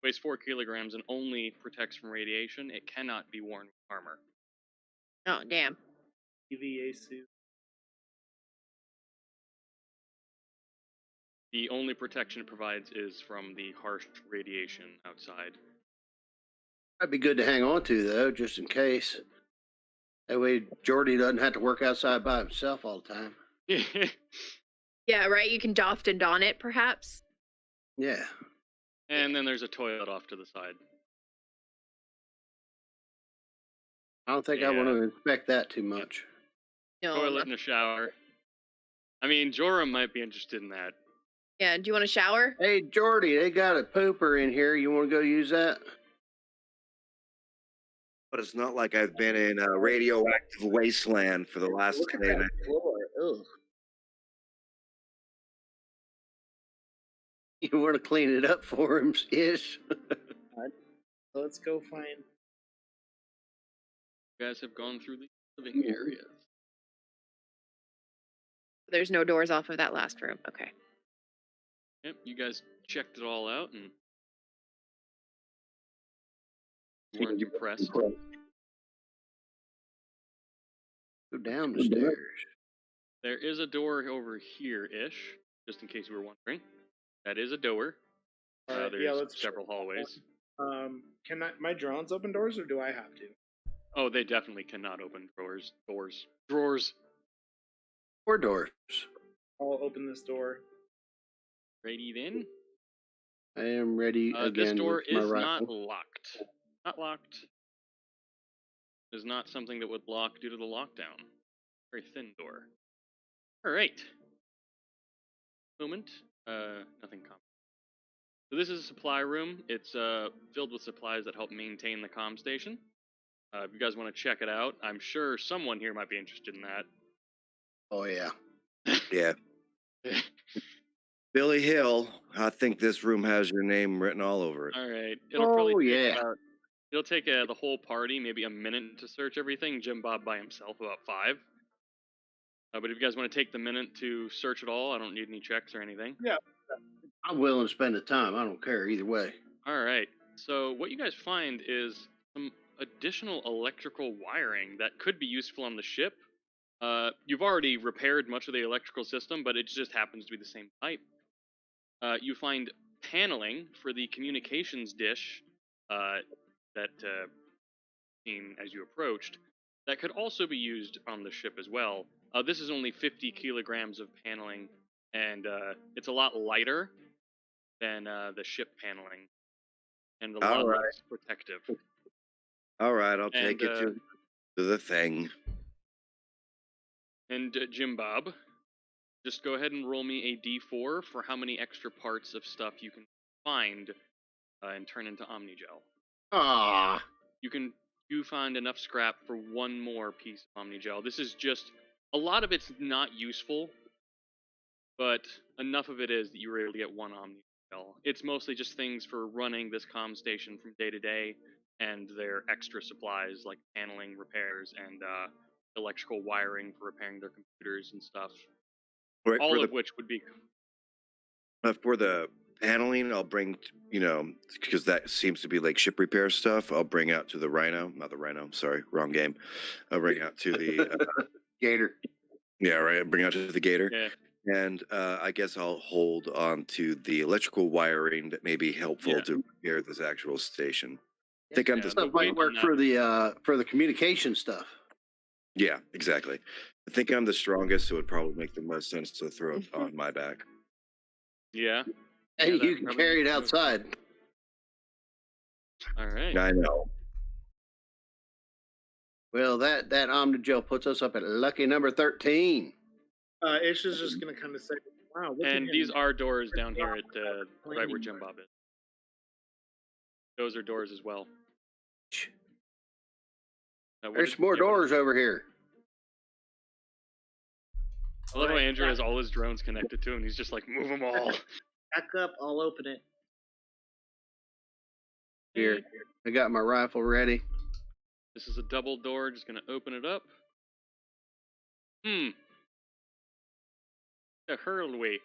Weighs 4 kilograms and only protects from radiation. It cannot be worn with armor. Oh, damn. EVA suit. The only protection it provides is from the harsh radiation outside. That'd be good to hang on to, though, just in case. That way Jordy doesn't have to work outside by himself all the time. Yeah, right? You can doff and don it, perhaps? Yeah. And then there's a toilet off to the side. I don't think I want to inspect that too much. No. Toilet and a shower. I mean, Joram might be interested in that. Yeah, do you want a shower? Hey, Jordy, they got a pooper in here. You want to go use that? But it's not like I've been in a radioactive wasteland for the last Look at day. that floor. Ugh. You want to clean it up for him, Ish? Let's go find. You guys have gone through the living area. There's no doors off of that last room. Okay. Yep, you guys checked it all out and weren't impressed. Go down the stairs. There is a door over here-ish, just in case you were wondering. That is a door. There's let's several hallways. Can my drones open doors, or do I have to? Oh, they definitely cannot open drawers. Or doors. I'll open this door. Ready then? I am ready again. This door with my is not rifle. locked. Not locked. It is not something that would lock due to the lockdown. Very thin door. Alright. Moment. Nothing common. So this is a supply room. It's filled with supplies that help maintain the comm station. If you guys want to check it out, I'm sure someone here might be interested in that. Oh, yeah. Yeah. Billy Hill, I think this room has your name written all over it. All right. It'll probably take yeah. it'll take the whole party maybe a minute to search everything. Jim Bob by himself about 5. But if you guys want to take the minute to search it all, I don't need any checks or anything. Yeah. I'm willing to spend the time. I don't care either way. All right. So what you guys find is some additional electrical wiring that could be useful on the ship. You've already repaired much of the electrical system, but it just happens to be the same type. You find paneling for the communications dish that seen as you approached that could also be used on the ship as well. This is only 50 kilograms of paneling, and it's a lot lighter than the ship paneling, and a lot less protective. All right, I'll take it to the thing. And Jim Bob, just go ahead and roll me a d4 for how many extra parts of stuff you can find and turn into Omnigel. Ah. You find enough scrap for one more piece of Omnigel. This is just, a lot of it's not useful, but enough of it is that you were able to get one Omnigel. It's mostly just things for running this comm station from day to day, and their extra supplies like paneling repairs and electrical wiring for repairing their computers and stuff. Right, all of which would be... For the paneling, I'll bring, because that seems to be like ship repair stuff, I'll bring out to the Rhino. Not the Rhino, sorry, wrong game. I'll bring out to the... Gator. Yeah, right, bring out to the Gator. Yeah. And I guess I'll hold on to the electrical wiring that may be helpful to repair this actual station. I think I'm just... Stuff might work for the communication stuff. Yeah, exactly. I think I'm the strongest, so it would probably make the most sense to throw it on my back. Yeah. And you can carry it outside. All right. I know. Well, that Omnigel puts us up at lucky number 13. Ish is just going to kind of say, wow. And these are doors down here at right where Jim Bob is. Those are doors as well. There's more doors over here. I love how Andrew has all his drones connected to him. He's just like, move them all. Back up, I'll open it. Here, I got my rifle ready. This is a double door. Just gonna open it up. The Hurlway.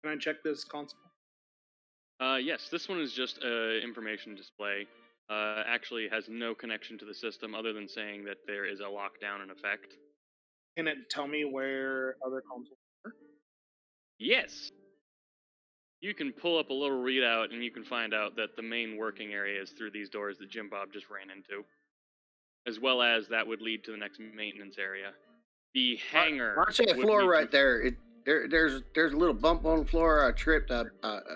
Can I check this console? Yes, this one is just an information display. Actually has no connection to the system other than saying that there is a lockdown in effect. Can it tell me where other consoles are? Yes. You can pull up a little readout and you can find out that the main working area is through these doors that Jim Bob just ran into. As well as that would lead to the next maintenance area. The hangar. Watch that would floor lead right to- there. There's a little bump on the floor. I tripped. I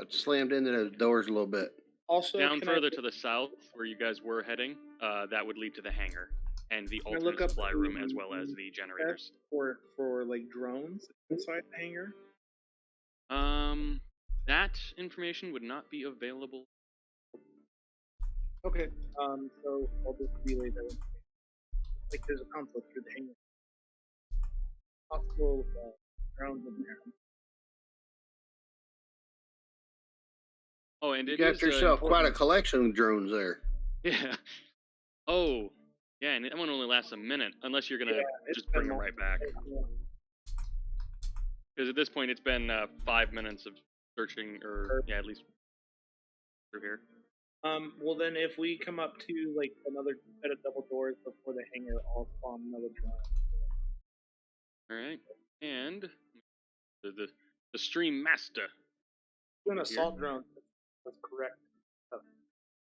slammed into those doors a little bit. Also, Down can further to the south, where you guys were heading, that would lead to the hangar and the I alternate look up supply room as the well as the generators. for like drones inside the hangar? That information would not be available. Okay. So I'll just relay that. Like there's a console through the hangar. Possible drones in there. Oh, and You it got is, yourself quite a important- collection of drones there. Yeah. Oh, yeah, and that one only lasts a minute, unless you're gonna just bring them right back. Because at this point, it's been 5 minutes of searching, or yeah, at least through here. Well then, if we come up to like another set of double doors before the hangar, I'll spawn another drone. All right, and the stream master. Doing assault drone. That's correct.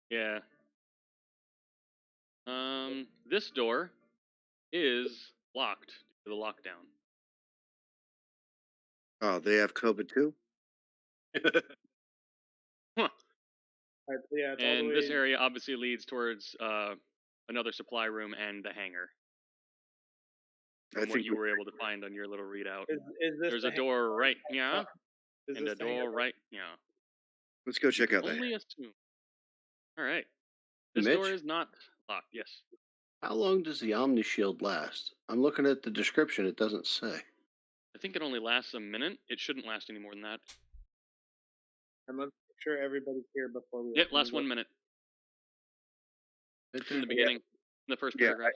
Yeah. This door is locked to the lockdown. Oh, they have COVID too? Huh. Alright, so yeah, it's all And the this way- area obviously leads towards another supply room and the hangar. I From what think you were able to find on your little readout. Is this There's the a door hangar? right here, Is and this a the hangar? door right here. let's go check out that. Only assume. All right. This door Mitch? is not locked. Yes. How long does the Omni Shield last? I'm looking at the description. It doesn't say. I think it only lasts a minute. It shouldn't last any more than that. And let's make sure everybody's here before we. Yep, open last the 1 door. minute. It In the didn't- beginning. In the first Yeah, paragraph.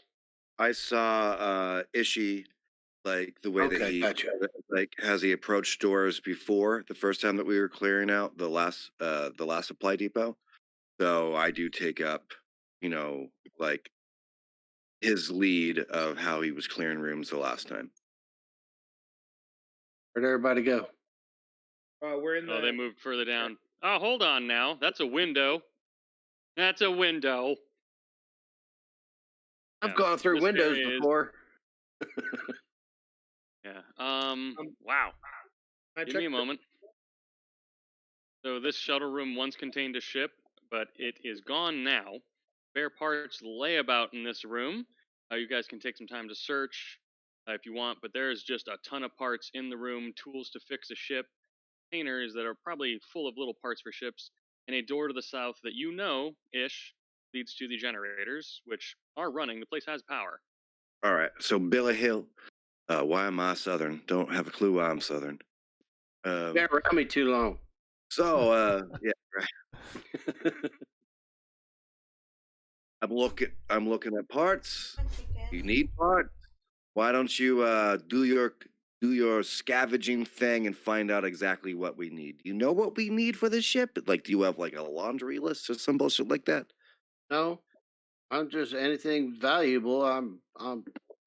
I saw Ishi, like the way that Okay, he gotcha. like has he approached doors before the first time that we were clearing out the last supply depot. So I do take up, like his lead of how he was clearing rooms the last time. Where'd everybody go? We're in the. Oh, they moved further down. Oh, hold on now. That's a window. That's a window. I've Yeah, gone through this windows area is- before. Yeah. Wow. I Give me a checked the- moment. So this shuttle room once contained a ship, but it is gone now. Spare parts lay about in this room. You guys can take some time to search if you want, but there's just a ton of parts in the room, tools to fix a ship, containers that are probably full of little parts for ships, and a door to the south that ish leads to the generators, which are running. The place has power. All right. So Billy Hill, why am I Southern? Don't have a clue why I'm Southern. Been around me too long. So yeah, right. I'm looking at parts. You need parts. Why don't you do your scavenging thing and find out exactly what we need? Do you know what we need for this ship? Like, do you have like a laundry list or some bullshit like that? No, I'm just anything valuable. I'm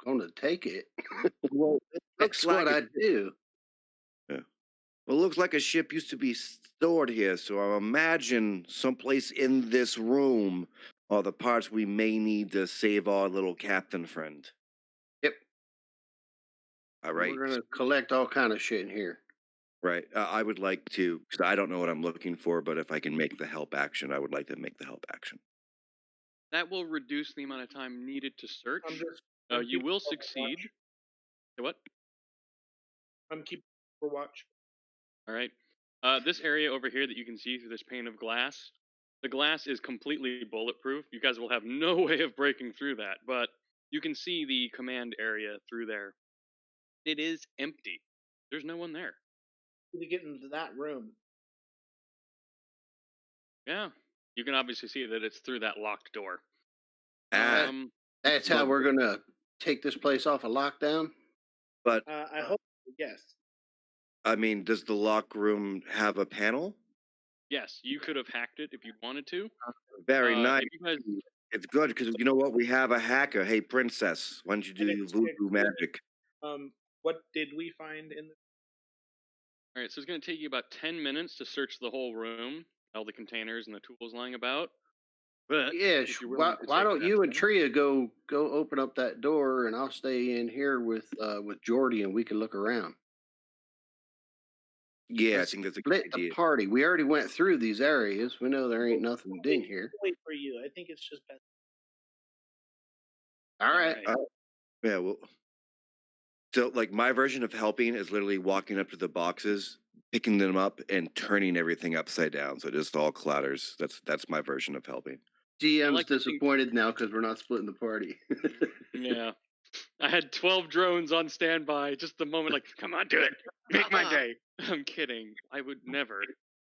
going to take it. Well, it That's looks like what I do. Well, it looks like a ship used to be stored here, so I imagine someplace in this room are the parts we may need to save our little captain friend. Yep. All right. We're gonna collect all kind of shit in here. Right. I would like to, because I don't know what I'm looking for, but if I can make the help action, I would like to make the help action. That will reduce the amount of time needed to search. I'm just. You will succeed. Say what? I'm keeping for watch. All right. This area over here that you can see through this pane of glass, the glass is completely bulletproof. You guys will have no way of breaking through that, but you can see the command area through there. It is empty. There's no one there. To get into that room. Yeah. You can obviously see that it's through that locked door. Ah, That's how Well- we're gonna take this place off a lockdown. but I hope. Yes. I mean, does the lock room have a panel? Yes, you could have hacked it if you wanted to. Very If nice. you guys, It's good because you know what? We have a hacker. Hey, princess, why don't you do your voodoo magic? What did we find in the? All right, so it's going to take you about 10 minutes to search the whole room, all the containers and the tools lying about. But Yeah, if you're willing to why take don't that you and time- Tria go open up that door, and I'll stay in here with Jordy, and we can look around. Yeah, I Let's think that's a split good the idea. party. We already went through these areas. We know there ain't nothing in here. Wait for you. I think it's just best. All right. Yeah, well, so like my version of helping is literally walking up to the boxes, picking them up, and turning everything upside down, so it just all clatters. That's my version of helping. GM's like to think- disappointed now because we're not splitting the party. Yeah. I had 12 drones on standby just the moment, like, come on, do it. Make my day. I'm kidding. I would never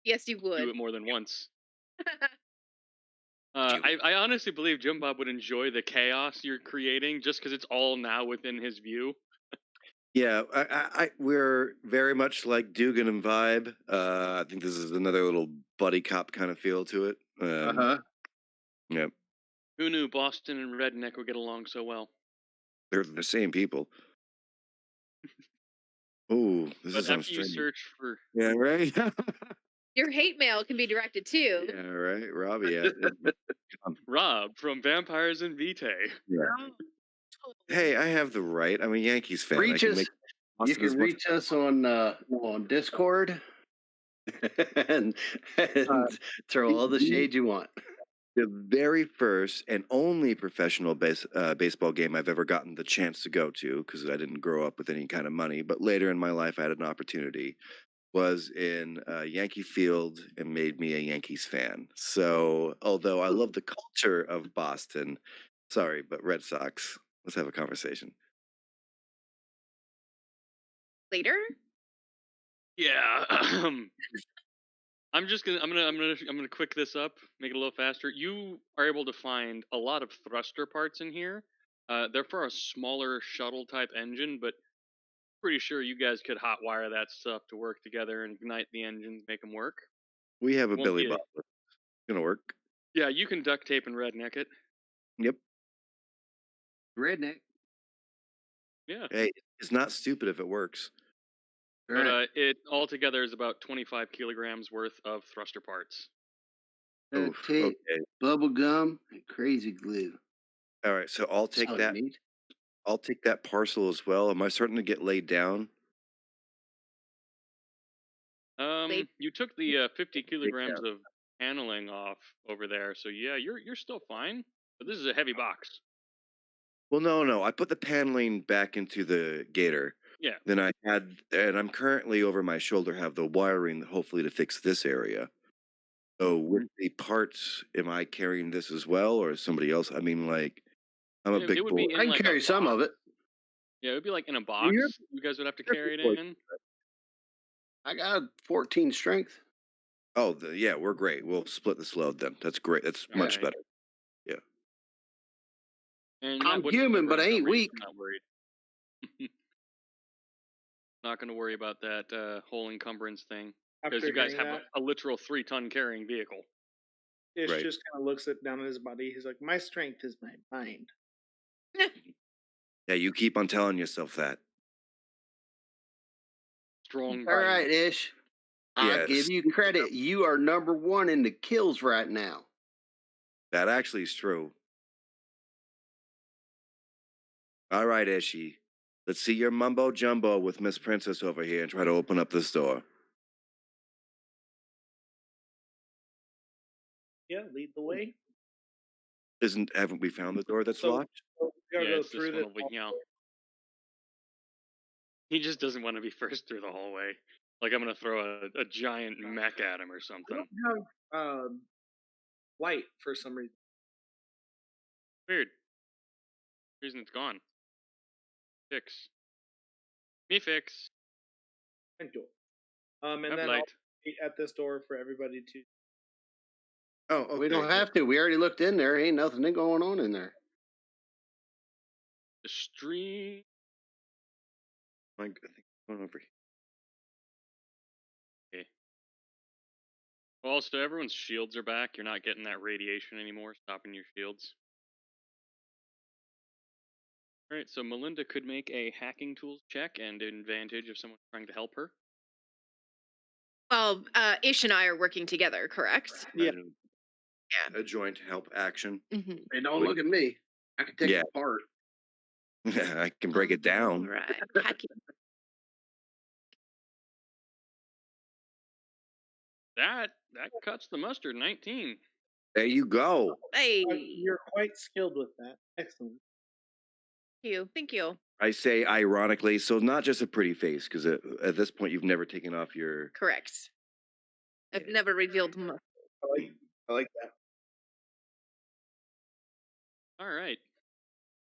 Yes, you do would. it more than once. I honestly believe Jim Bob would enjoy the chaos you're creating just because it's all now within his view. Yeah, we're very much like Dugan and Vibe. I think this is another little buddy cop kind of feel to it. Yep, Who knew Boston and Redneck would get along so well? they're the same people. Oh, this But is on after you stream. search for... Yeah, right. Your hate mail can be directed too. Yeah, right. Robbie. Yeah. Rob from Vampires and Vitae. Yeah. Hey, I have the right. I'm a Yankees fan. Reach I can us. make You can reach us on Discord and throw all the shade you want. the very first and only professional baseball game I've ever gotten the chance to go to, because I didn't grow up with any kind of money, but later in my life I had an opportunity, was in Yankee Field and made me a Yankees fan. So although I love the culture of Boston, sorry, but Red Sox, let's have a conversation. Later? Yeah. I'm gonna quick this up, make it a little faster. You are able to find a lot of thruster parts in here. They're for a smaller shuttle type engine, but pretty sure you guys could hotwire that stuff to work together and ignite the engines, make them work. We have a Won't Billy be a- Bob. It's gonna work. Yeah, you can duct tape and redneck it. Yep. Redneck. Yeah. Hey, it's not stupid if it works. But it altogether is about 25 kilograms worth of thruster parts. Oof, Tape, okay. bubble gum, and crazy glue. All right, so I'll take Solid that. meat. I'll take that parcel as well. Am I starting to get laid down? You took the 50 kilograms of paneling off over there, so yeah, you're still fine. But this is a heavy box. Well, no. I put the paneling back into the gator. Yeah. Then and I'm currently over my shoulder have the wiring, hopefully to fix this area. So with the parts, am I carrying this as well, or is somebody else? I mean, like, I'm a It big would boy. be in I can like a carry some box. of it. Yeah, it would be like in a box. You guys would have to carry it in. I got 14 strength. Oh, yeah, we're great. We'll split this load then. That's great. That's much Alright. better. And I'm that wouldn't human, cover but I a ain't number, weak. I'm not worried. Not going to worry about that whole encumbrance thing. Because After you guys hearing have that, a literal 3-ton carrying vehicle. Ish Right. just kind of looks it down at his body. He's like, "My strength is my mind." Yeah, you keep on telling yourself that. Strong. All right, Ish. I Yes. give you credit. You are number one in the kills right now. That actually is true. All right, Ishi. Let's see your mumbo jumbo with Miss Princess over here and try to open up this door. Yeah, lead the way. Haven't we found the door that's So- locked? We gotta Yeah, go it's this through one this. over here. He just doesn't want to be first through the hallway. Like I'm going to throw a giant mech at him or I something. don't have light for some reason. Weird. Reason it's gone. Fix. Me fix. Thank you. And Have then light. I'll be at this door for everybody to. Oh, okay. We don't have to. We already looked in there. Ain't nothing going on in there. The stream. I think going over here. Okay. Also, everyone's shields are back. You're not getting that radiation anymore, stopping your shields. Alright, so Melinda could make a hacking tools check and advantage if someone's trying to help her. Well, Ish and I are working together, correct? Yeah. A joint help action. Mm-hmm. Hey, don't look at me. I can take Yeah. it apart. I can break it down. All right. That cuts the mustard. 19. There you go. Hey, You're quite skilled with that. Excellent. thank you. I say ironically, so not just a pretty face, because at this point you've never taken off your. Correct. I've never revealed I like that. All right.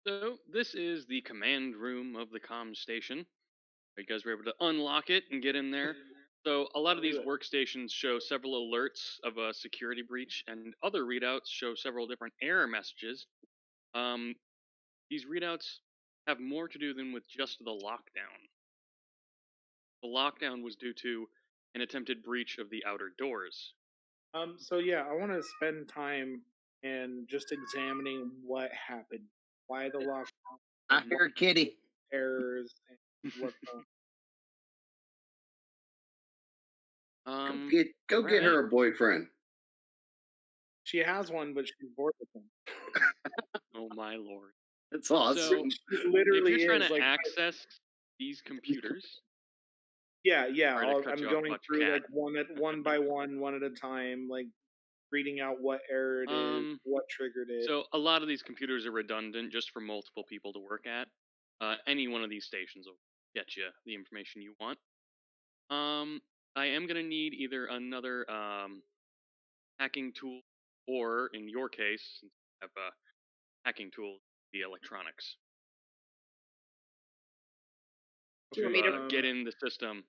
So this is the command room of the comm station. You guys were able to unlock it and get in there. So a lot of these workstations show several alerts of a security breach, and other readouts show several different error messages. These readouts have more to do than with just the lockdown. The lockdown was due to an attempted breach of the outer doors. So yeah, I want to spend time and just examining what happened, why the lockdown, I hear a kitty. errors, and what's going Um, Go get her a boyfriend. She has one, but she's bored with him. oh my lord. That's So awesome. She literally if you're trying is to like, access these computers, yeah. sorry to cut I'm you off going about through your like cat. one by one at a time, like reading out what error it is, what triggered it. So a lot of these computers are redundant just for multiple people to work at. Any one of these stations will get you the information you want. I am gonna need either another hacking tool, or in your case, since you have a hacking tool, the electronics. Do you want me to? Get in the system.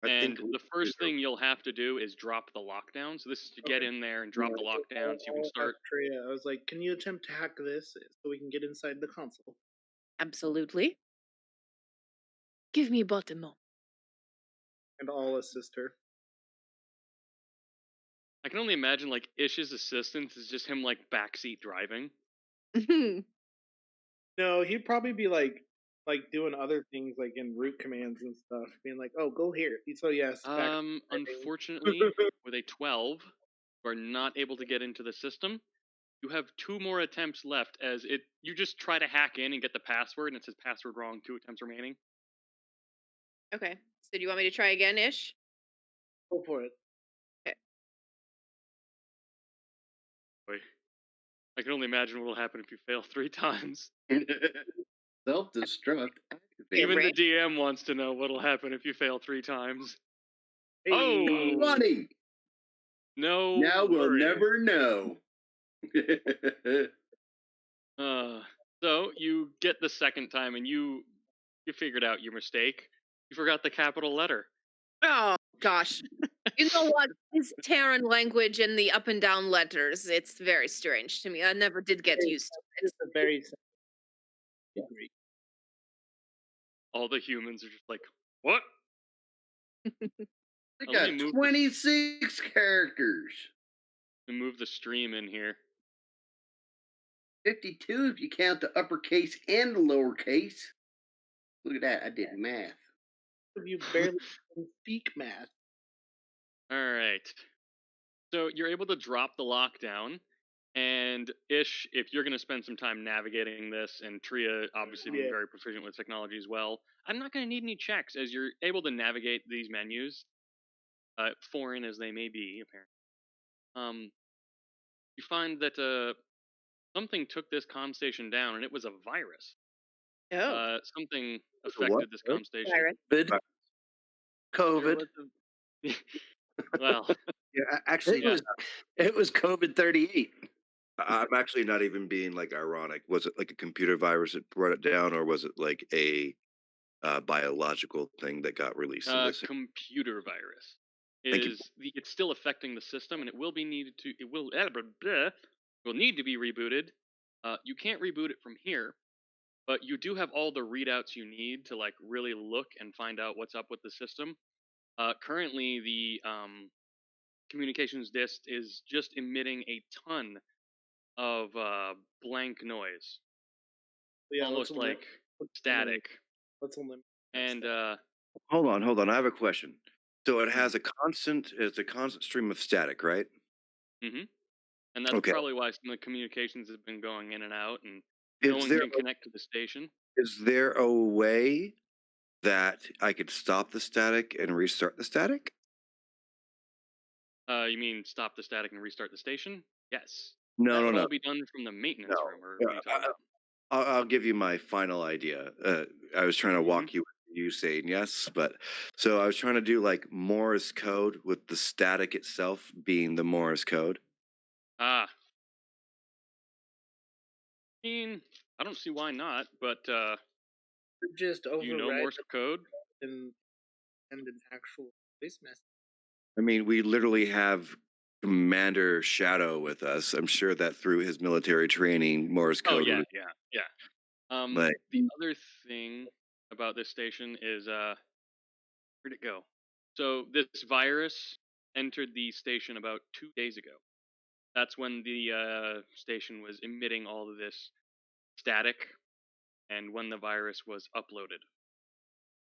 I And think the first thing you'll have to do is drop the lockdown. So this is to get in there and drop the lockdown so you can start. Treya, I was like, can you attempt to hack this so we can get inside the console? Absolutely. Give me but a moment. And I'll assist her. I can only imagine like Ish's assistant is just him like backseat driving. No, he'd probably be like doing other things like in root commands and stuff, being like, "Oh, go here." So yes. Unfortunately, with a 12, you are not able to get into the system. You have 2 more attempts left, as you just try to hack in and get the password, and it says password wrong. 2 attempts remaining. Okay. So do you want me to try again, Ish? Go for it. Okay. Boy, I can only imagine what will happen if you fail 3 times. Self-destruct. Even right. the DM wants to know what'll happen if you fail 3 times. Hey, Oh, Money. no. Now we'll worries. never know. So you get the second time, and you figured out your mistake. You forgot the capital letter. Oh gosh. You know what? This Terran language and the up and down letters, it's very strange to me. I never did get used to it. It's a very agree. All the humans are just like, what? We Let got me move 26 characters. We move the stream in here. 52 if you count the uppercase and the lowercase. Look at that. I did math. You barely speak math. All right. So you're able to drop the lockdown, and Ish, if you're going to spend some time navigating this, and Tria obviously being very proficient with technology as well, I'm not going to need any checks, as you're able to navigate these menus, foreign as they may be, apparently. You find that something took this comm station down, and it was a virus. Oh. Something affected this comm station. Virus. COVID. Well, yeah, actually, it was COVID 38. I'm actually not even being like ironic. Was it like a computer virus that brought it down, or was it like a biological thing that got released? Computer virus it's still affecting the system, and it will be needed to. It will need to be rebooted. You can't reboot it from here, but you do have all the readouts you need to like really look and find out what's up with the system. Currently, the communications disk is just emitting a ton of blank noise, almost like static. Let's eliminate. And hold on. I have a question. So it has it's a constant stream of static, right? Mm-hmm. And that's Okay. probably why some of the communications have been going in and out, and no Is one there can connect to the station. is there a way that I could stop the static and restart the static? You mean stop the static and restart the station? Yes. No, That no, would no, all be done from the maintenance no. room, or what are you talking about? I'll give you my final idea. I was trying to walk you saying yes, but so I was trying to do like Morse code with the static itself being the Morse code. Ah. I mean, I don't see why not, but Just do you know override Morse code? and an actual voice message. I mean, we literally have Commander Shadow with us. I'm sure that through his military training, Morse Oh code. yeah, would- yeah. Like, The other thing about this station is where'd it go? So this virus entered the station about 2 days ago. That's when the station was emitting all of this static, and when the virus was uploaded.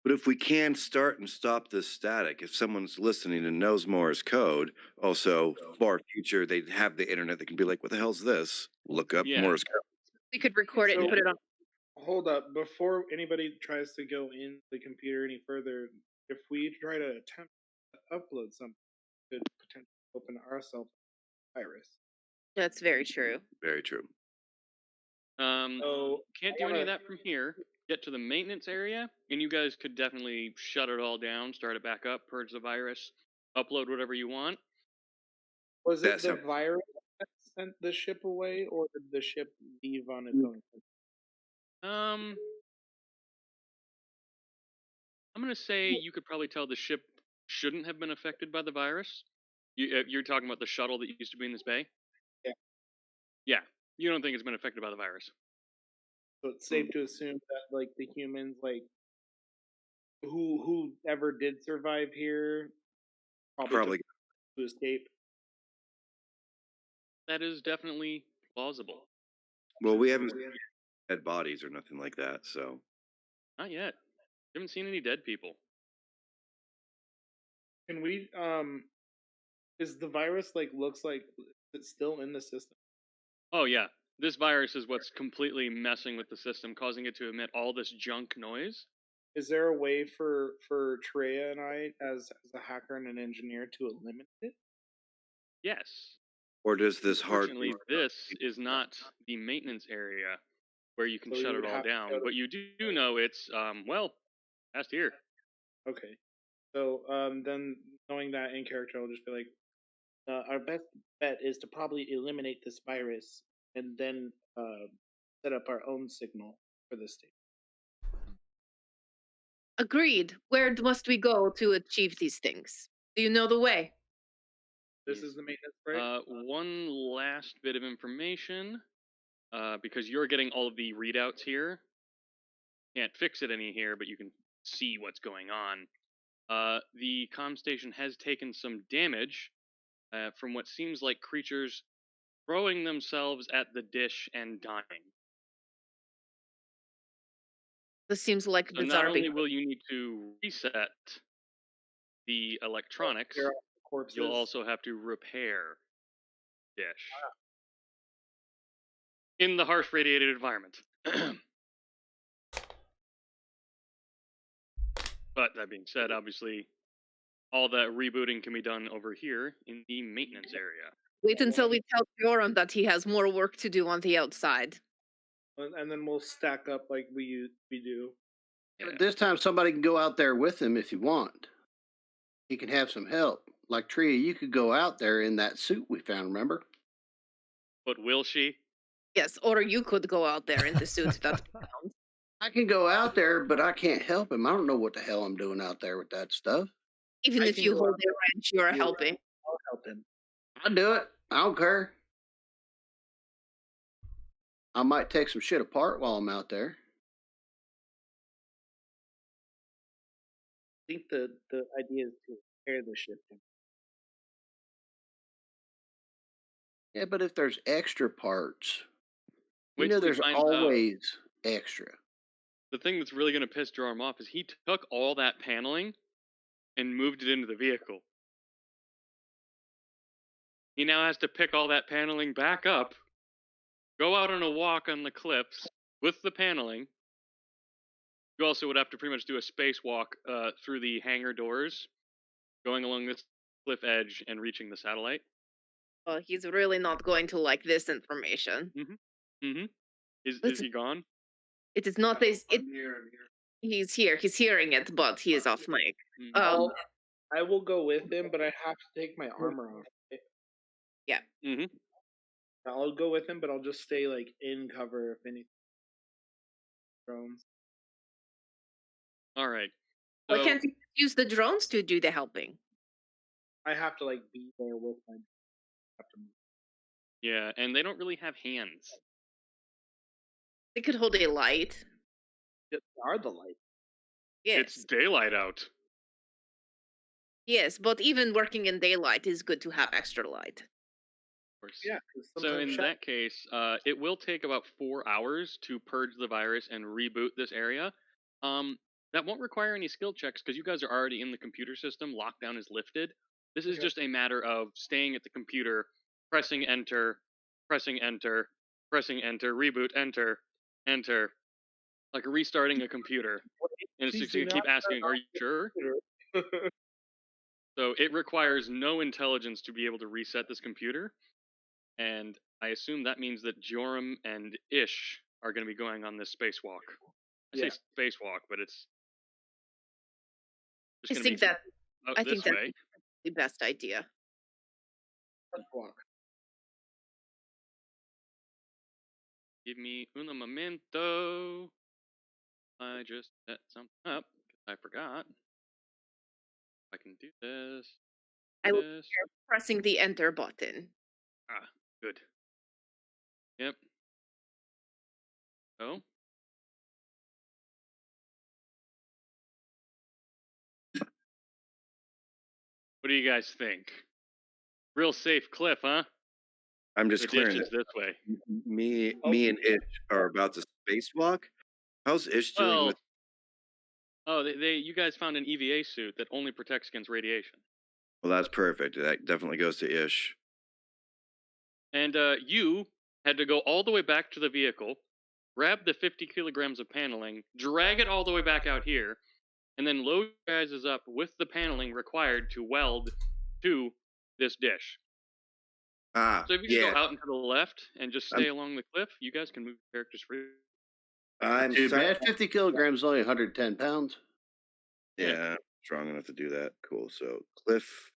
but if we can start and stop this static, if someone's listening and knows Morse code, also far future, they have the internet. They can be like, "What the hell's this?" Look up Yeah. Morse code. We could record it and So- put it on. Hold up, before anybody tries to go in the computer any further, if we try to attempt to upload something, it could potentially open ourselves a virus. That's very true. Very true. So Can't I do any of wanna- that from here. Get to the maintenance area, and you guys could definitely shut it all down, start it back up, purge the virus, upload whatever you want. Was it That's the how- virus that sent the ship away, or did the ship leave on its own? I'm gonna say you could probably tell the ship shouldn't have been affected by the virus. You're talking about the shuttle that used to be in this bay? Yeah. Yeah. You don't think it's been affected by the virus? So it's safe to assume that like the humans, like who ever did survive here, Probably. took to escape. That is definitely plausible. Well, we haven't seen dead bodies or nothing like that, so Not yet. Haven't seen any dead people. Can we is the virus like looks like it's still in the system? Oh yeah. This virus is what's completely messing with the system, causing it to emit all this junk noise. Is there a way for Treya and I as a hacker and an engineer to eliminate it? Yes. or does this hard? Unfortunately, this is not the maintenance area where you can So we shut it would all have to down, go to- but you do know it's well past here. Okay. So then knowing that in character, I'll just be like, our best bet is to probably eliminate this virus and then set up our own signal for this state. Agreed. Where must we go to achieve these things? Do you know the way? This is the maintenance, right? One last bit of information, because you're getting all of the readouts here. Can't fix it any here, but you can see what's going on. The comm station has taken some damage from what seems like creatures throwing themselves at the dish and dying. This seems like So not bizarre. only will you need to reset the electronics, Clear out the corpses. you'll also have to repair dish in the harsh radiated environment. But that being said, obviously, all that rebooting can be done over here in the maintenance area. Wait until we tell Joram that he has more work to do on the outside. And then we'll stack up like we do. Yeah. This time somebody can go out there with him if you want. He can have some help. Like Tria, you could go out there in that suit we found, remember? But will she? Yes, or you could go out there in the suit that we found. I can go out there, but I can't help him. I don't know what the hell I'm doing out there with that stuff. Even I if can you go hold out a wrench, you are Yeah. helping. I'll help him. I'll do it. I don't care. I might take some shit apart while I'm out there. I think the idea is to repair the ship. Yeah, but if there's extra parts, Wait you know till we there's find out. always extra. The thing that's really going to piss Joram off is he took all that paneling and moved it into the vehicle. He now has to pick all that paneling back up, go out on a walk on the cliffs with the paneling. You also would have to pretty much do a spacewalk through the hangar doors, going along this cliff edge and reaching the satellite. Well, he's really not going to like this information. Mm-hmm. Is he gone? It is not this. I'm here. He's here. He's hearing it, but he is off mic. I will go with him, but I have to take my armor off. Right? Yeah. Mm-hmm. I'll go with him, but I'll just stay like in cover if anything. Drones. All right. Why can't you use the drones to do the helping? I have to like be there with my. Yeah, and they don't really have hands. They could hold a light. They are the light. Yes. It's daylight out. Yes, but even working in daylight is good to have extra light. Of course. Yeah. So in that case, it will take about 4 hours to purge the virus and reboot this area. That won't require any skill checks because you guys are already in the computer system. Lockdown is lifted. This is just a matter of staying at the computer, pressing enter, pressing enter, pressing enter, reboot, enter, enter, like restarting a computer. And it's just going to keep asking, are you sure? So it requires no intelligence to be able to reset this computer. And I assume that means that Joram and Ish are going to be going on this spacewalk. I say spacewalk, but it's. I think that's the best idea. Let's walk. Give me un momento. I just set something up. I forgot. I can do this. I will be pressing the enter button. Ah, good. Yep. So. What do you guys think? Real safe cliff, huh? I'm just clearing it. This way. Me and Ish are about to spacewalk. How's Ish doing with? Oh, you guys found an EVA suit that only protects against radiation. Well, that's perfect. That definitely goes to Ish. And you had to go all the way back to the vehicle, grab the 50 kilograms of paneling, drag it all the way back out here, and then load you guys up with the paneling required to weld to this dish. So if you just go out and to the left and just stay along the cliff, you guys can move characters free. I'm sorry, 50 kilograms, only 110 pounds. Yeah, strong enough to do that. Cool. So cliff,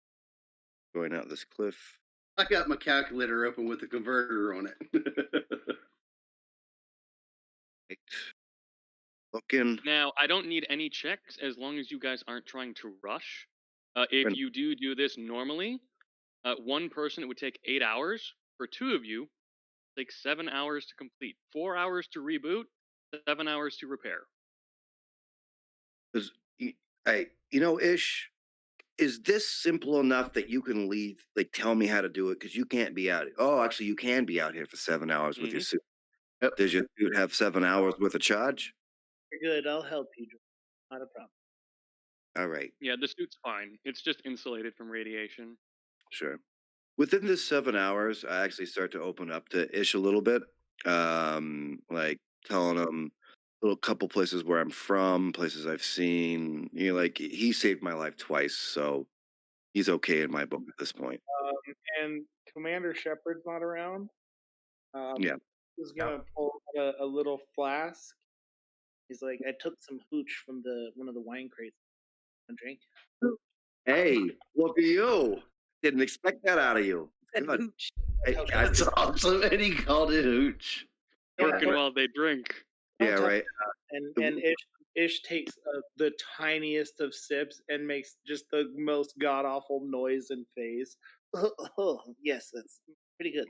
going out this cliff. I got my calculator open with the converter on it. Looking. Now, I don't need any checks as long as you guys aren't trying to rush. If you do this normally, one person, it would take 8 hours. For two of you, it takes 7 hours to complete. 4 hours to reboot, 7 hours to repair. Ish, is this simple enough that you can leave, like, tell me how to do it? Because you can't be out. Oh, actually, you can be out here for 7 hours with your suit. Yep. Does your suit have 7 hours worth of charge? You're good. I'll help you. Not a problem. All right. Yeah, the suit's fine. It's just insulated from radiation. Sure. Within this 7 hours, I actually start to open up to Ish a little bit, like telling him a little couple places where I'm from, places I've seen. Like he saved my life twice, so he's okay in my book at this point. And Commander Shepard's not around. Yeah. He's gonna pull out a little flask. He's like, I took some hooch from one of the wine crates. A drink. Hey, look at you! Didn't expect that out of you. Good. Hey, that's awesome. And he called it hooch. Working while they drink. Yeah, right. And Ish takes the tiniest of sips and makes just the most god awful noise and face. Oh, yes, that's pretty good.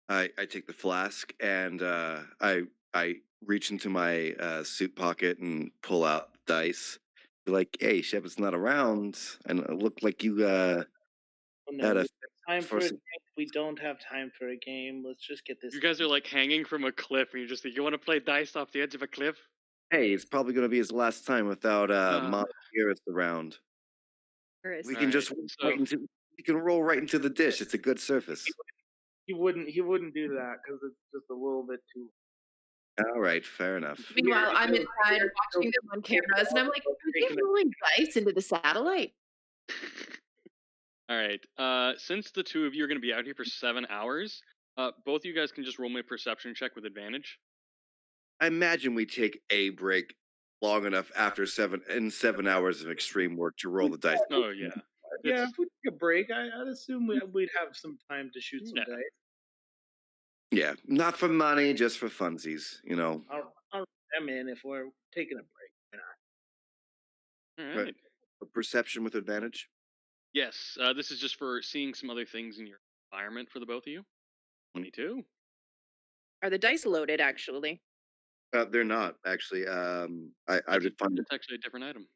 I take the flask and I reach into my suit pocket and pull out dice. Be like, hey, Shepard's not around, and it looked like you had a time for a game. We don't have time for a game. Let's just get this. You guys are like hanging from a cliff, and you just think you want to play dice off the edge of a cliff. Hey, it's probably going to be his last time without Mom Garrett around. We can just we can roll right into the dish. It's a good surface. He wouldn't do that because it's just a little bit too. All right, fair enough. Meanwhile, I'm inside watching them on cameras, and I'm like, are they rolling dice into the satellite? All right. Since the two of you are going to be out here for 7 hours, both of you guys can just roll me a perception check with advantage. I imagine we take a break long enough after 7 hours of extreme work to roll the dice. Oh yeah. Yeah, if we take a break, I'd assume we'd have some time to shoot some Yeah. dice. Yeah, not for money, just for funsies, you know. I'm in if we're taking a break. All right. Right. A perception with advantage. Yes. This is just for seeing some other things in your environment for the both of you. 22. Are the dice loaded, actually? They're not actually. I did find it. It's actually a different item.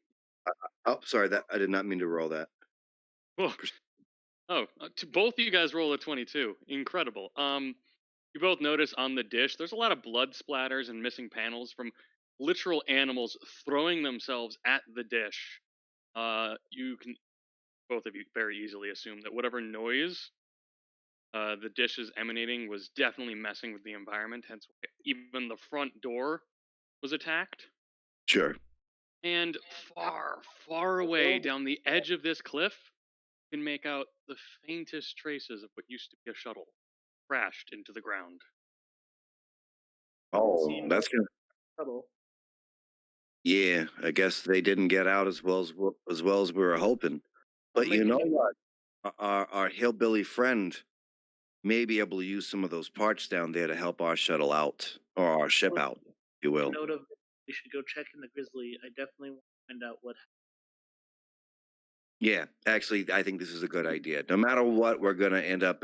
Oh, sorry. That I did not mean to roll that. Oh, both of you guys roll a 22. Incredible. You both notice on the dish there's a lot of blood splatters and missing panels from literal animals throwing themselves at the dish. You can both of you very easily assume that whatever noise the dish is emanating was definitely messing with the environment. Hence, even the front door was attacked. Sure. And far, far away down the edge of this cliff, you can make out the faintest traces of what used to be a shuttle crashed into the ground. Oh, that's good. Trouble. Yeah, I guess they didn't get out as well as we were hoping. But you know what? Our hillbilly friend may be able to use some of those parts down there to help our shuttle out, or our ship out, if you will. Note of we should go check in the Grizzly. I definitely want to find out what. Yeah, actually, I think this is a good idea. No matter what, we're gonna end up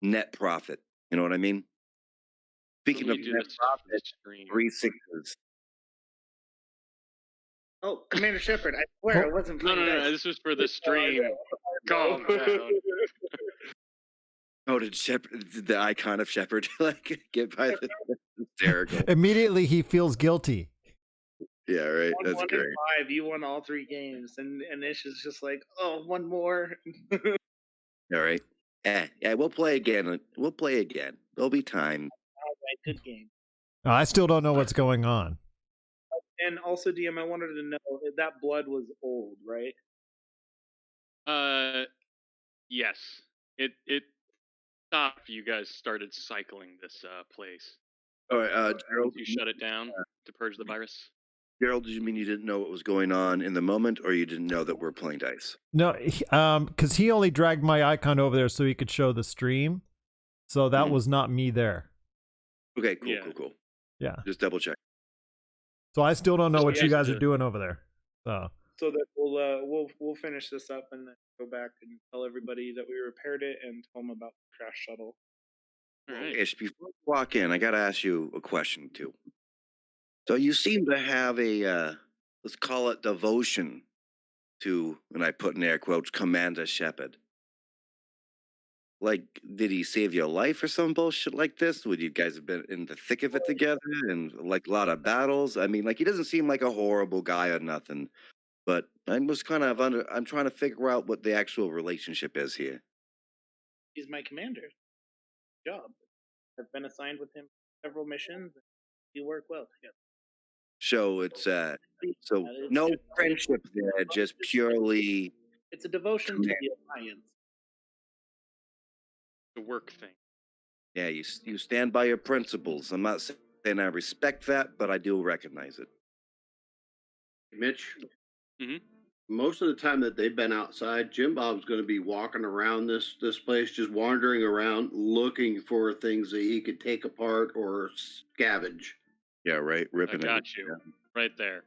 net profit. You know what I mean? Speaking of net profit, 3 6s. Oh, Commander Shepard, I swear I wasn't playing No, this was for the stream. Calm down. Oh, did the icon of Shepard like get by the hysterical? Immediately he feels guilty. Yeah, right. That's 1 great. and 5, you won all 3 games, and Ish is just like, oh, one more. All right. Yeah, we'll play again. We'll play again. There'll be time. All right, good game. I still don't know what's going on. And also, DM, I wanted to know that blood was old, right? Yes. It stopped after you guys started cycling this place. All right, Gerald, you shut it down to purge the virus. Gerald, did you mean you didn't know what was going on in the moment, or you didn't know that we're playing dice? No, because he only dragged my icon over there so he could show the stream. So that was not me there. Okay, cool. Yeah. Just double check. So I still don't know what you guys are doing over there. So that we'll finish this up and then go back and tell everybody that we repaired it and tell them about the crash shuttle. All right. Ish, before you walk in, I got to ask you a question too. So you seem to have a let's call it devotion to, and I put in air quotes, Commander Shepard. Like, did he save your life or some bullshit like this? Would you guys have been in the thick of it together and like a lot of battles? I mean, like, he doesn't seem like a horrible guy or nothing, but I was kind of I'm trying to figure out what the actual relationship is here. He's my commander. Job. I've been assigned with him several missions. And we work well together. So it's so no friendship there, just purely. It's a devotion to the alliance. The work thing. Yeah, you stand by your principles. I'm not saying I respect that, but I do recognize it. Mitch, Mm-hmm. most of the time that they've been outside, Jim Bob's going to be walking around this place, just wandering around, looking for things that he could take apart or scavenge. Yeah, right. Ripping. I got you right there.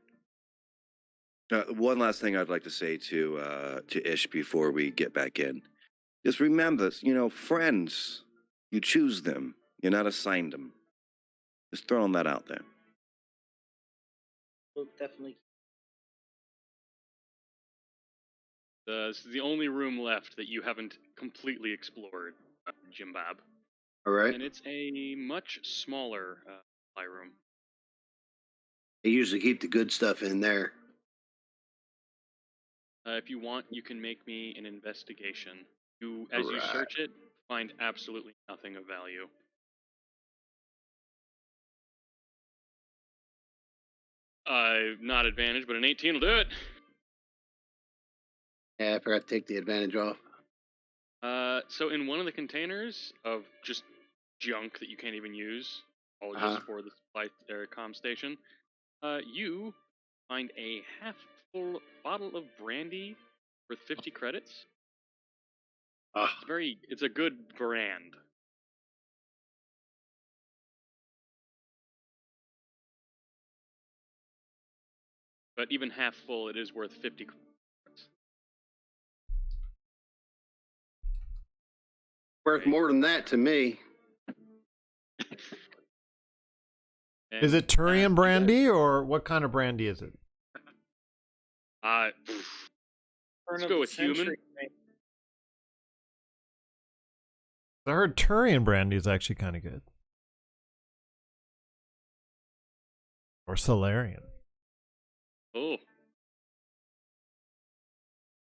One last thing I'd like to say to Ish before we get back in. Just remember, friends, you choose them. You're not assigned them. Just throwing that out there. We'll definitely. This is the only room left that you haven't completely explored, Jim Bob. All right. And it's a much smaller supply room. They usually keep the good stuff in there. If you want, you can make me an investigation. As you Right. search it, find absolutely nothing of value. Not advantage, but an 18 will do it. Yeah, I forgot to take the advantage off. So in one of the containers of just junk that you can't even use, all Uh-huh. just for the supply comm station, you find a half-full bottle of brandy worth 50 credits. Ah, It's a good brand. But even half full, it is worth 50 credits. worth more than that to me. Is it Turian you brandy or what kind of brandy is it? guys- Turn Let's of go the with human. century, right? I heard Turian brandy is actually kind of good. Or Solarian. Oh.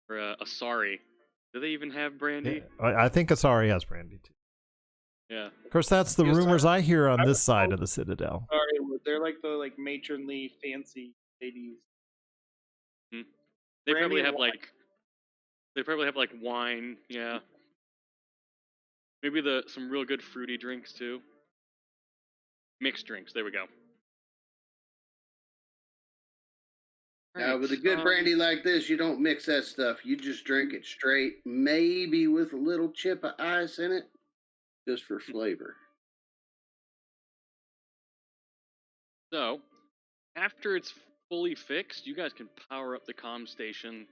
Or Asari. Do they even have brandy? Yeah, I think Asari has brandy too. Yeah. Of course, that's the Yes, rumors I hear on I this was side told- of the Citadel. Sorry, they're like the matronly fancy ladies. They Brandy probably and have wine. wine, yeah. Maybe some real good fruity drinks too. Mixed drinks, there we go. Now, with a good brandy like this, you don't mix that stuff. You just drink it straight, maybe with a little chip of ice in it, just for flavor. So, after it's fully fixed, you guys can power up the comm station.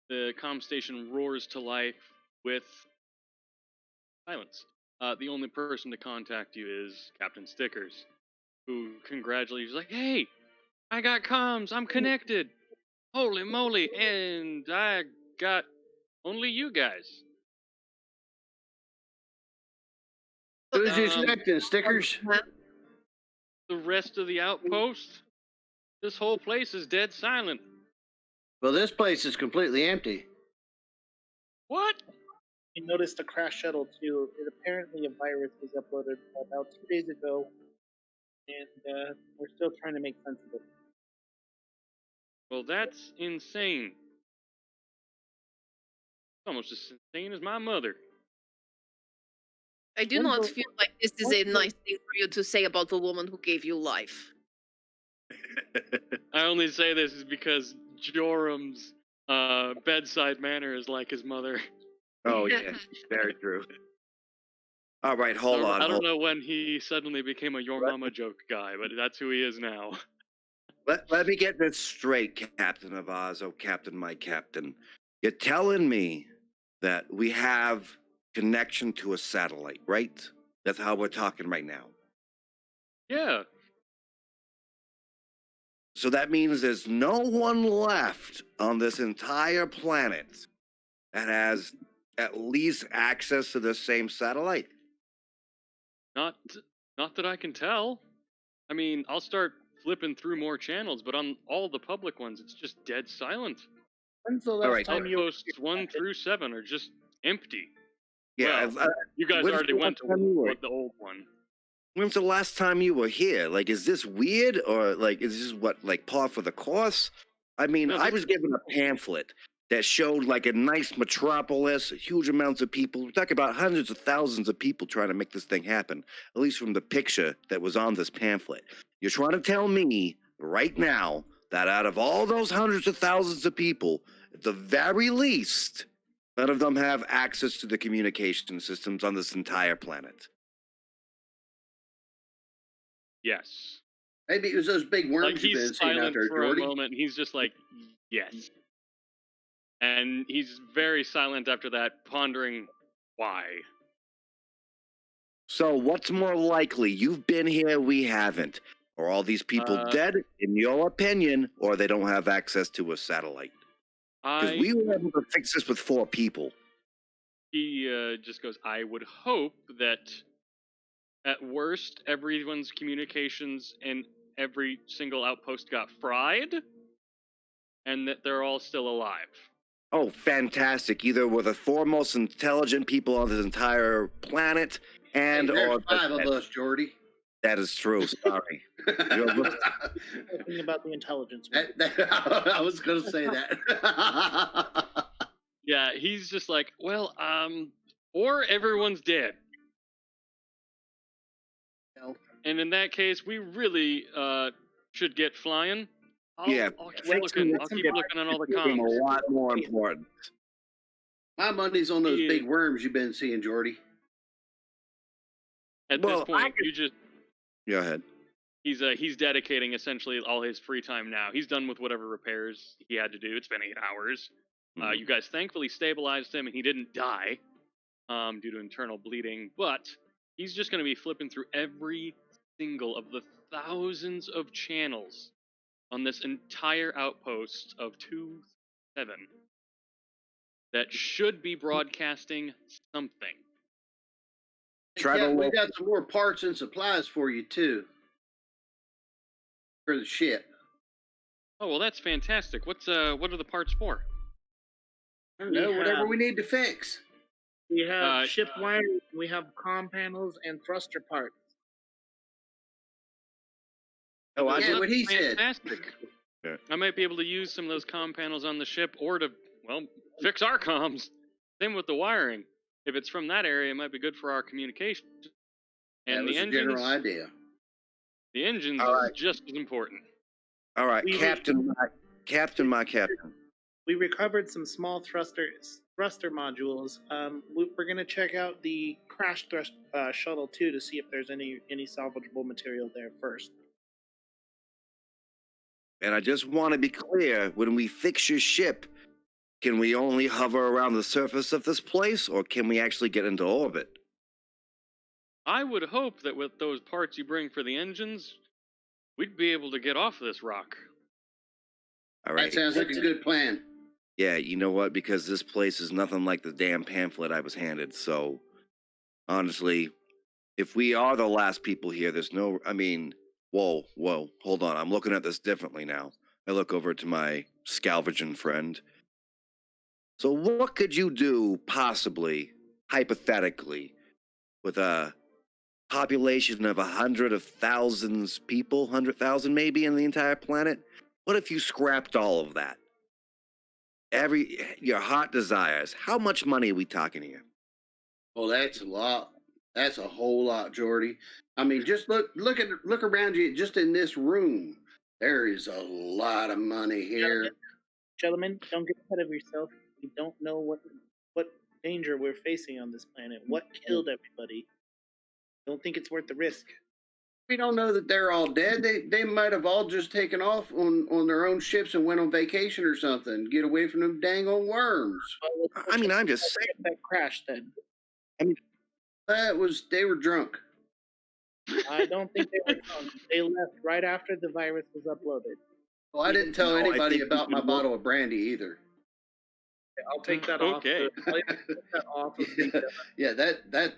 The comm station roars to life with silence. The only person to contact you is Captain Stickers, who congratulates you. He's like, "Hey, I got comms. I'm connected. Holy moly! And I got only you guys." Who's you Um, expecting, Stickers? The rest of the outpost, this whole place is dead silent. Well, this place is completely empty. What? I noticed a crash shuttle too. Apparently, a virus was uploaded about 2 days ago, and we're still trying to make sense of it. Well, that's insane. Almost as insane as my mother. I do When's not the- feel like this is a nice thing for you to say about the woman who gave you life. I only say this is because Jorum's bedside manner is like his mother. Oh yeah, very true. All right, hold on. I don't know when he suddenly became a your What? mama joke guy, but that's who he is now. Let me get this straight, Captain of Oz. Oh, Captain, my Captain. You're telling me that we have connection to a satellite, right? That's how we're talking right now. Yeah. So that means there's no one left on this entire planet that has at least access to the same satellite. Not that I can tell. I mean, I'll start flipping through more channels, but on all the public ones, it's just dead silent. When's the last right. time you? Outposts 1 through 7 are just empty. Yeah, Well, you guys when's already the went last time you were- the old one. When's the last time you were here? Like, is this weird or like, is this what, like par for the course? I mean, No, I this- was given a pamphlet that showed like a nice metropolis, huge amounts of people. We're talking about hundreds of thousands of people trying to make this thing happen, at least from the picture that was on this pamphlet. You're trying to tell me right now that out of all those hundreds of thousands of people, at the very least, none of them have access to the communication systems on this entire planet. Yes. Maybe it was those big worms Like, you've been he's seeing out silent there, for a Jordy. moment, and he's just like, yes. And he's very silent after that, pondering why. So what's more likely? You've been here, we haven't. Are all these people dead, in your opinion, or they don't have access to a satellite? Because we were able to fix this with 4 people. He just goes, I would hope that at worst, everyone's communications and every single outpost got fried, and that they're all still alive. Oh, fantastic! Either we're the foremost intelligent people on this entire planet, and There's or 5 of us, Jordy. that is true. Sorry. You're looking- Talking about the intelligence. I was going to say that. Yeah, he's just like, well, or everyone's dead. No. And in that case, we really should get flying. Yeah, I'll keep fixing looking. I'll keep looking on all the became a comms. lot more important. My money's on those Yeah. big worms you've been seeing, Jordy. At Well, this point, you just Go ahead. he's dedicating essentially all his free time now. He's done with whatever repairs he had to do. It's been 8 hours. You guys thankfully stabilized him, and he didn't die due to internal bleeding. But he's just going to be flipping through every single of the thousands of channels on this entire outpost of 2-7 that should be broadcasting something. We got some more parts and supplies for you, too. For the ship. Oh well, that's fantastic. What are the parts for? I don't know, whatever we need to fix. We have Uh, ship wiring, we have comm panels, and thruster parts. Oh, I Well, did what that's he said. fantastic. Yeah. I might be able to use some of those comm panels on the ship, or to fix our comms. Same with the wiring. If it's from that area, it might be good for our communication. That And was the the general engines, idea. the engines All is right. just as important. All right, We- Captain, my captain. We recovered some small thruster modules. We're going to check out the crash shuttle too to see if there's any salvageable material there first. And I just want to be clear: when we fix your ship, can we only hover around the surface of this place, or can we actually get into orbit? I would hope that with those parts you bring for the engines, we'd be able to get off this rock. All That right. sounds like a good plan. Yeah, you know what? Because this place is nothing like the damn pamphlet I was handed. So, honestly, if we are the last people here, there's no. I mean, whoa, hold on. I'm looking at this differently now. I look over to my Scalvagen friend. So, what could you do, possibly, hypothetically, with a population of 100,000 people, 100,000 maybe in the entire planet? What if you scrapped all of that? Your heart desires. How much money are we talking here? Well, that's a lot. That's a whole lot, Jordy. I mean, just look around you. Just in this room, there is a lot of money here. Gentlemen, don't get ahead of yourself. You don't know what danger we're facing on this planet. What killed everybody? Don't think it's worth the risk. We don't know that they're all dead. They might have all just taken off on their own ships and went on vacation or something. Get away from them dang old worms. I mean, I'm just saying. That crash then. They were drunk. I don't think they were drunk. They left right after the virus was uploaded. Well, I didn't tell No, I anybody think about we my can bottle of brandy either. I'll take that Okay. off. I'll take that off of the, Yeah,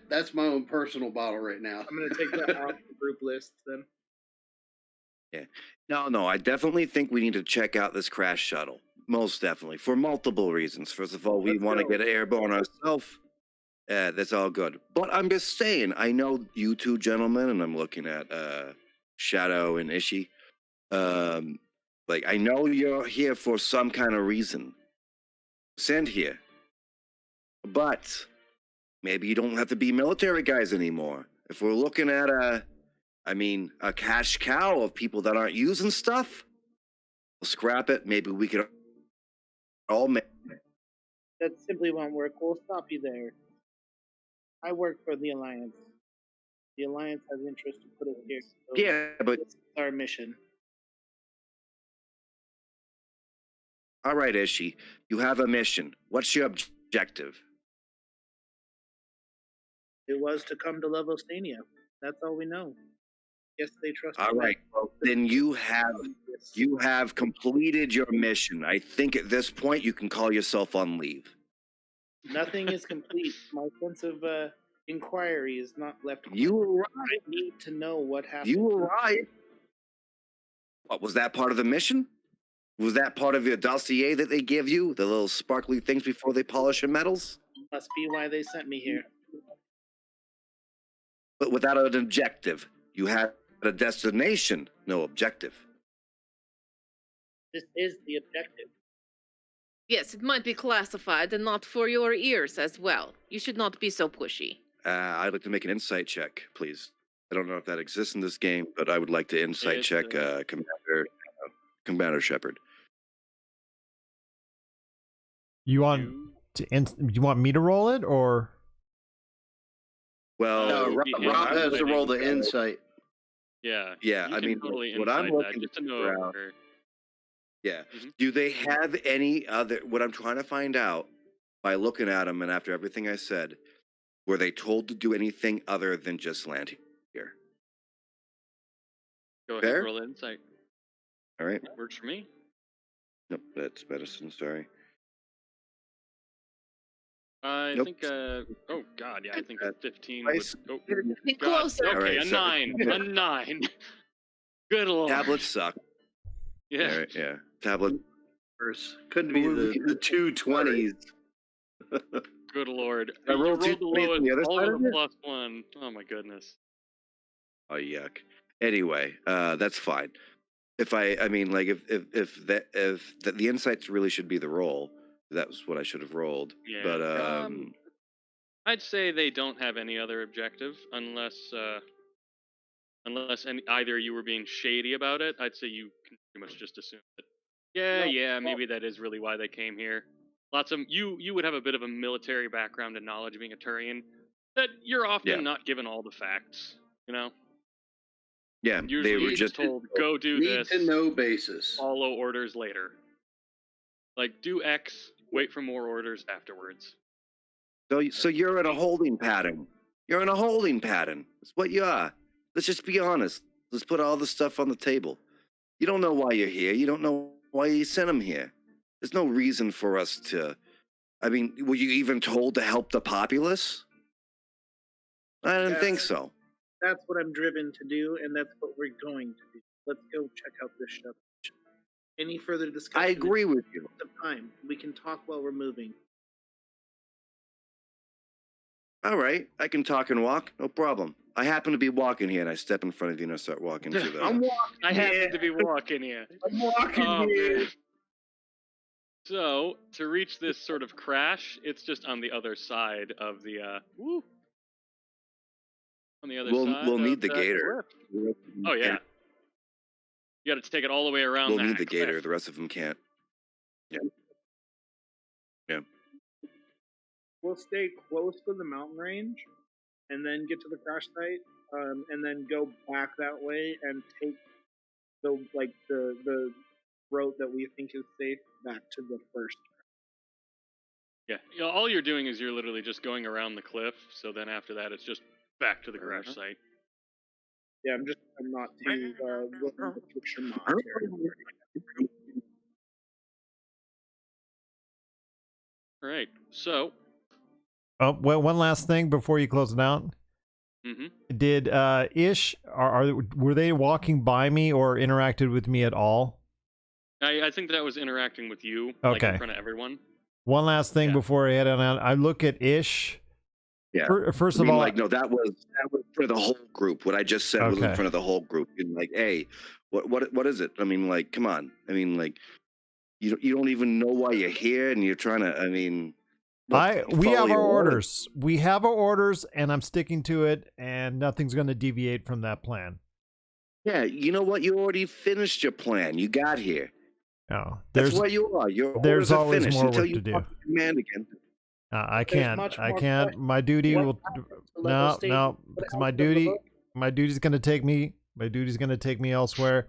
that's my own personal bottle right now. I'm going to take that off the group list then. No, I definitely think we need to check out this crash shuttle. Most definitely, for multiple reasons. First of all, we Let's want to go. get airborne ourselves. That's all good. But I'm just saying, I know you two gentlemen, and I'm looking at Shadow and Ishi. I know you're here for some kind of reason. Sent here. But maybe you don't have to be military guys anymore. If we're looking at a cash cow of people that aren't using stuff, we'll scrap it. Maybe we could all make. That simply won't work. We'll stop you there. I work for the Alliance. The Alliance has interest to put us here. So Yeah, but this is our mission. all right, Ishi, you have a mission. What's your objective? It was to come to Levostania. That's all we know. Yes, they trust All us. right, well, then you have completed your mission. I think at this point you can call yourself on leave. Nothing is complete. My sense of inquiry is not left. You arrived. I need to know what happened. You arrived. What was that part of the mission? Was that part of your dossier that they give you? The little sparkly things before they polish your metals? Must be why they sent me here. But without an objective. You had a destination, no objective. This is the objective. Yes, it might be classified and not for your ears as well. You should not be so pushy. I'd like to make an insight check, please. I don't know if that exists in this game, but I would like to insight check Commander Shepard. You want you want me to roll it or? Well, No, Rob has to roll the insight. Yeah. Yeah, you I can mean, totally what I'm insight that, looking just to know. around- Or, Yeah. Mhm. Do they have any other? What I'm trying to find out by looking at them and after everything I said, were they told to do anything other than just land here? go ahead, Fair? roll insight. All right. Works for me. Nope, that's medicine. Sorry. I Nope. think. Oh God, yeah. I think a 15 would. Twice. Oh, Get God. closer. Okay, Alright, a so- 9. A 9. Good lord. Tablets suck. Yeah. All right, yeah. Tablet. Couldn't be the 220s. Good lord. I You rolled rolled two the 20s on lowest. the other All side of of a it? +1. Oh my goodness. Oh yuck. Anyway, that's fine. If I mean, like, if the insights really should be the roll, that was what I should have rolled. Yeah. But I'd say they don't have any other objective unless either you were being shady about it. I'd say you can pretty much just assume that. Yeah, maybe that is really why they came here. Lots of you would have a bit of a military background and knowledge being a Turian that you're often not given all the facts. You know, yeah, usually they were you're just told go do Need this, to know basis. follow orders later. Like do X, wait for more orders afterwards. so you're in a holding pattern. You're in a holding pattern. That's what you are. Let's just be honest. Let's put all the stuff on the table. You don't know why you're here. You don't know why you sent them here. There's no reason for us to. I mean, were you even told to help the populace? I didn't think so. That's what I'm driven to do, and that's what we're going to do. Let's go check out this shuttle. Any further discussion? I agree with you. Of time. We can talk while we're moving. All right, I can talk and walk, no problem. I happen to be walking here, and I step in front of you and I start walking to the. I'm walking. I happen to be walking here. I'm walking Oh, here. man. So to reach this sort of crash, it's just on the other side of the on the other side. We'll need of the that gator. cliff. Oh yeah. You got to take it all the way around. We'll that need the cliff. gator. The rest of them can't. Yeah. Yeah. We'll stay close to the mountain range, and then get to the crash site, and then go back that way and take the route that we think is safe back to the first. Yeah. All you're doing is you're literally just going around the cliff. So then after that, it's just back to the crash site. Yeah, I'm not too willing to picture my territory. All right. So. Oh, well, one last thing before you close it out. Mm-hmm. Did Ish were they walking by me or interacted with me at all? I think that was interacting with you, like Okay. in front of everyone. One last thing before I head on out. I look at Ish. Yeah. First I of mean, all, like, no, that was for the whole group. What I just said was in Okay. front of the whole group. And like, hey, what is it? I mean, like, come on. I mean, like, you don't even know why you're here, and you're trying to. I mean, we follow have your our orders. orders. We have our orders, and I'm sticking to it, and nothing's going to deviate from that plan. Yeah, you know what? You already finished your plan. You got here. No, That's where you are. Your there's orders are always finished more until work you to do. talk to command again. I There's can't. much I more can't. que- My duty What will. happens to level state? No, What because else my does the duty. book- My duty's going to take me. My duty's going to take me elsewhere.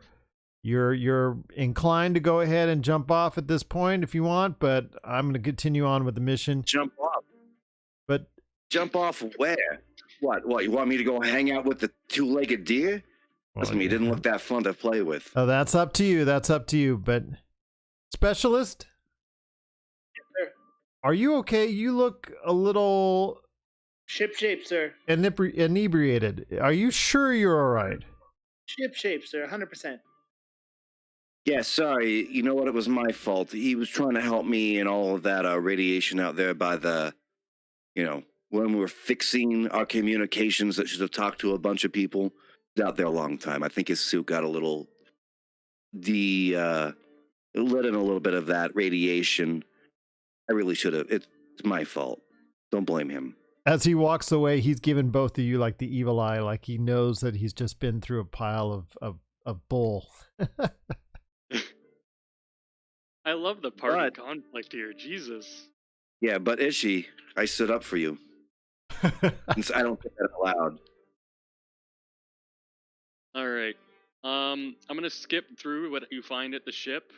You're inclined to go ahead and jump off at this point if you want, but I'm going to continue on with the mission. Jump off. But Jump off where? What? You want me to go hang out with the two-legged deer? Trust me, it didn't look that fun to play with. Oh, that's up to you. That's up to you. But specialist, are you okay? You look a little Ship shape, sir. inebriated. Are you sure you're all right? Ship shape, sir. 100%. Yeah, sorry. You know what? It was my fault. He was trying to help me in all of that radiation out there by the, when we were fixing our communications that should have talked to a bunch of people. He's out there a long time. I think his suit got a little let in a little bit of that radiation. I really should have. It's my fault. Don't blame him. As he walks away, he's giving both of you like the evil eye, like he knows that he's just been through a pile of bull. I love the party conflict here. Jesus. Yeah, but Ishi, I stood up for you. And I don't think that allowed. All right. I'm gonna skip through what you find at the ship.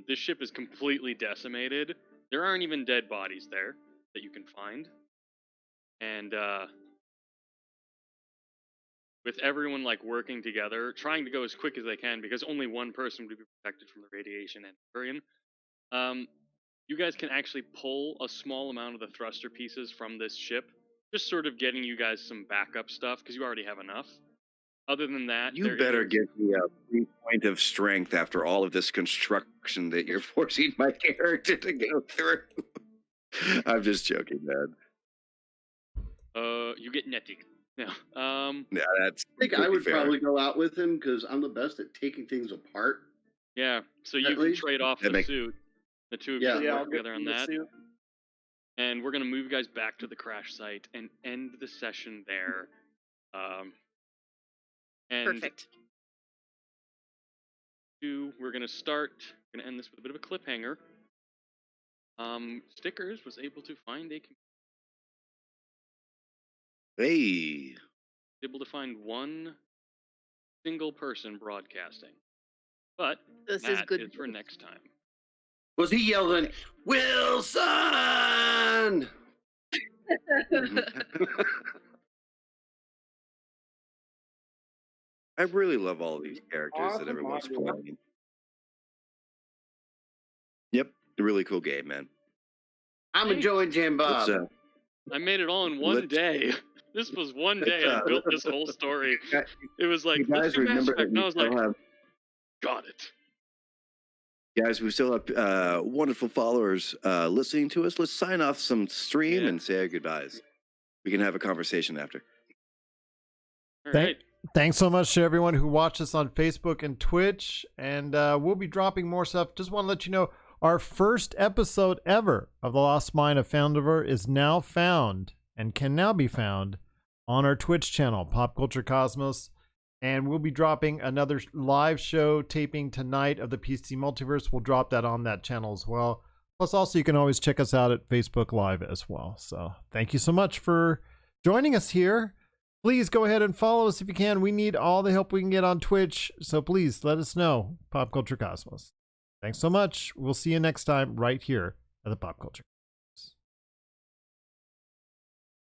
This ship is completely decimated. There aren't even dead bodies there that you can find. And with everyone like working together, trying to go as quick as they can because only one person would be protected from the radiation and Turian. You guys can actually pull a small amount of the thruster pieces from this ship, just sort of getting you guys some backup stuff because you already have enough. Other than that, you better give me a 3 point of strength after all of this construction that you're forcing my character to go through. I'm just joking, man. You get nothing. Yeah. Yeah, that's. I think I would probably go out with him because I'm the best at taking things apart. Yeah, so you can trade off the suit. The two of you I'll work together on that. And we're gonna move you guys back to the crash site and end the session there. And Perfect. We're gonna end this with a bit of a cliffhanger. Stickers was able to find able to find one single person broadcasting. But This that is good. is for next time. Was he yelling, Wilson? I really love all these characters that Awesome everyone's audio. playing. Yep, a really cool game, man. I'm enjoying Jam Bob. I made it all in one day. This was one day I built this whole story. It was like, you guys let's do Mass remember Effect. And I was like, got it. Guys, we still have wonderful followers listening to us. Let's sign off some stream and say our goodbyes. We can have a conversation after. All right. Thanks so much to everyone who watched us on Facebook and Twitch. And we'll be dropping more stuff. Just want to let you know, our first episode ever of The Lost Mine of Foundiver is now found and can now be found on our Twitch channel, Pop Culture Cosmos. And we'll be dropping another live show taping tonight of the PC Multiverse. We'll drop that on that channel as well. Plus, also, you can always check us out at Facebook Live as well. So thank you so much for joining us here. Please go ahead and follow us if you can. We need all the help we can get on Twitch. So please let us know, Pop Culture Cosmos. Thanks so much. We'll see you next time right here at the Pop Culture.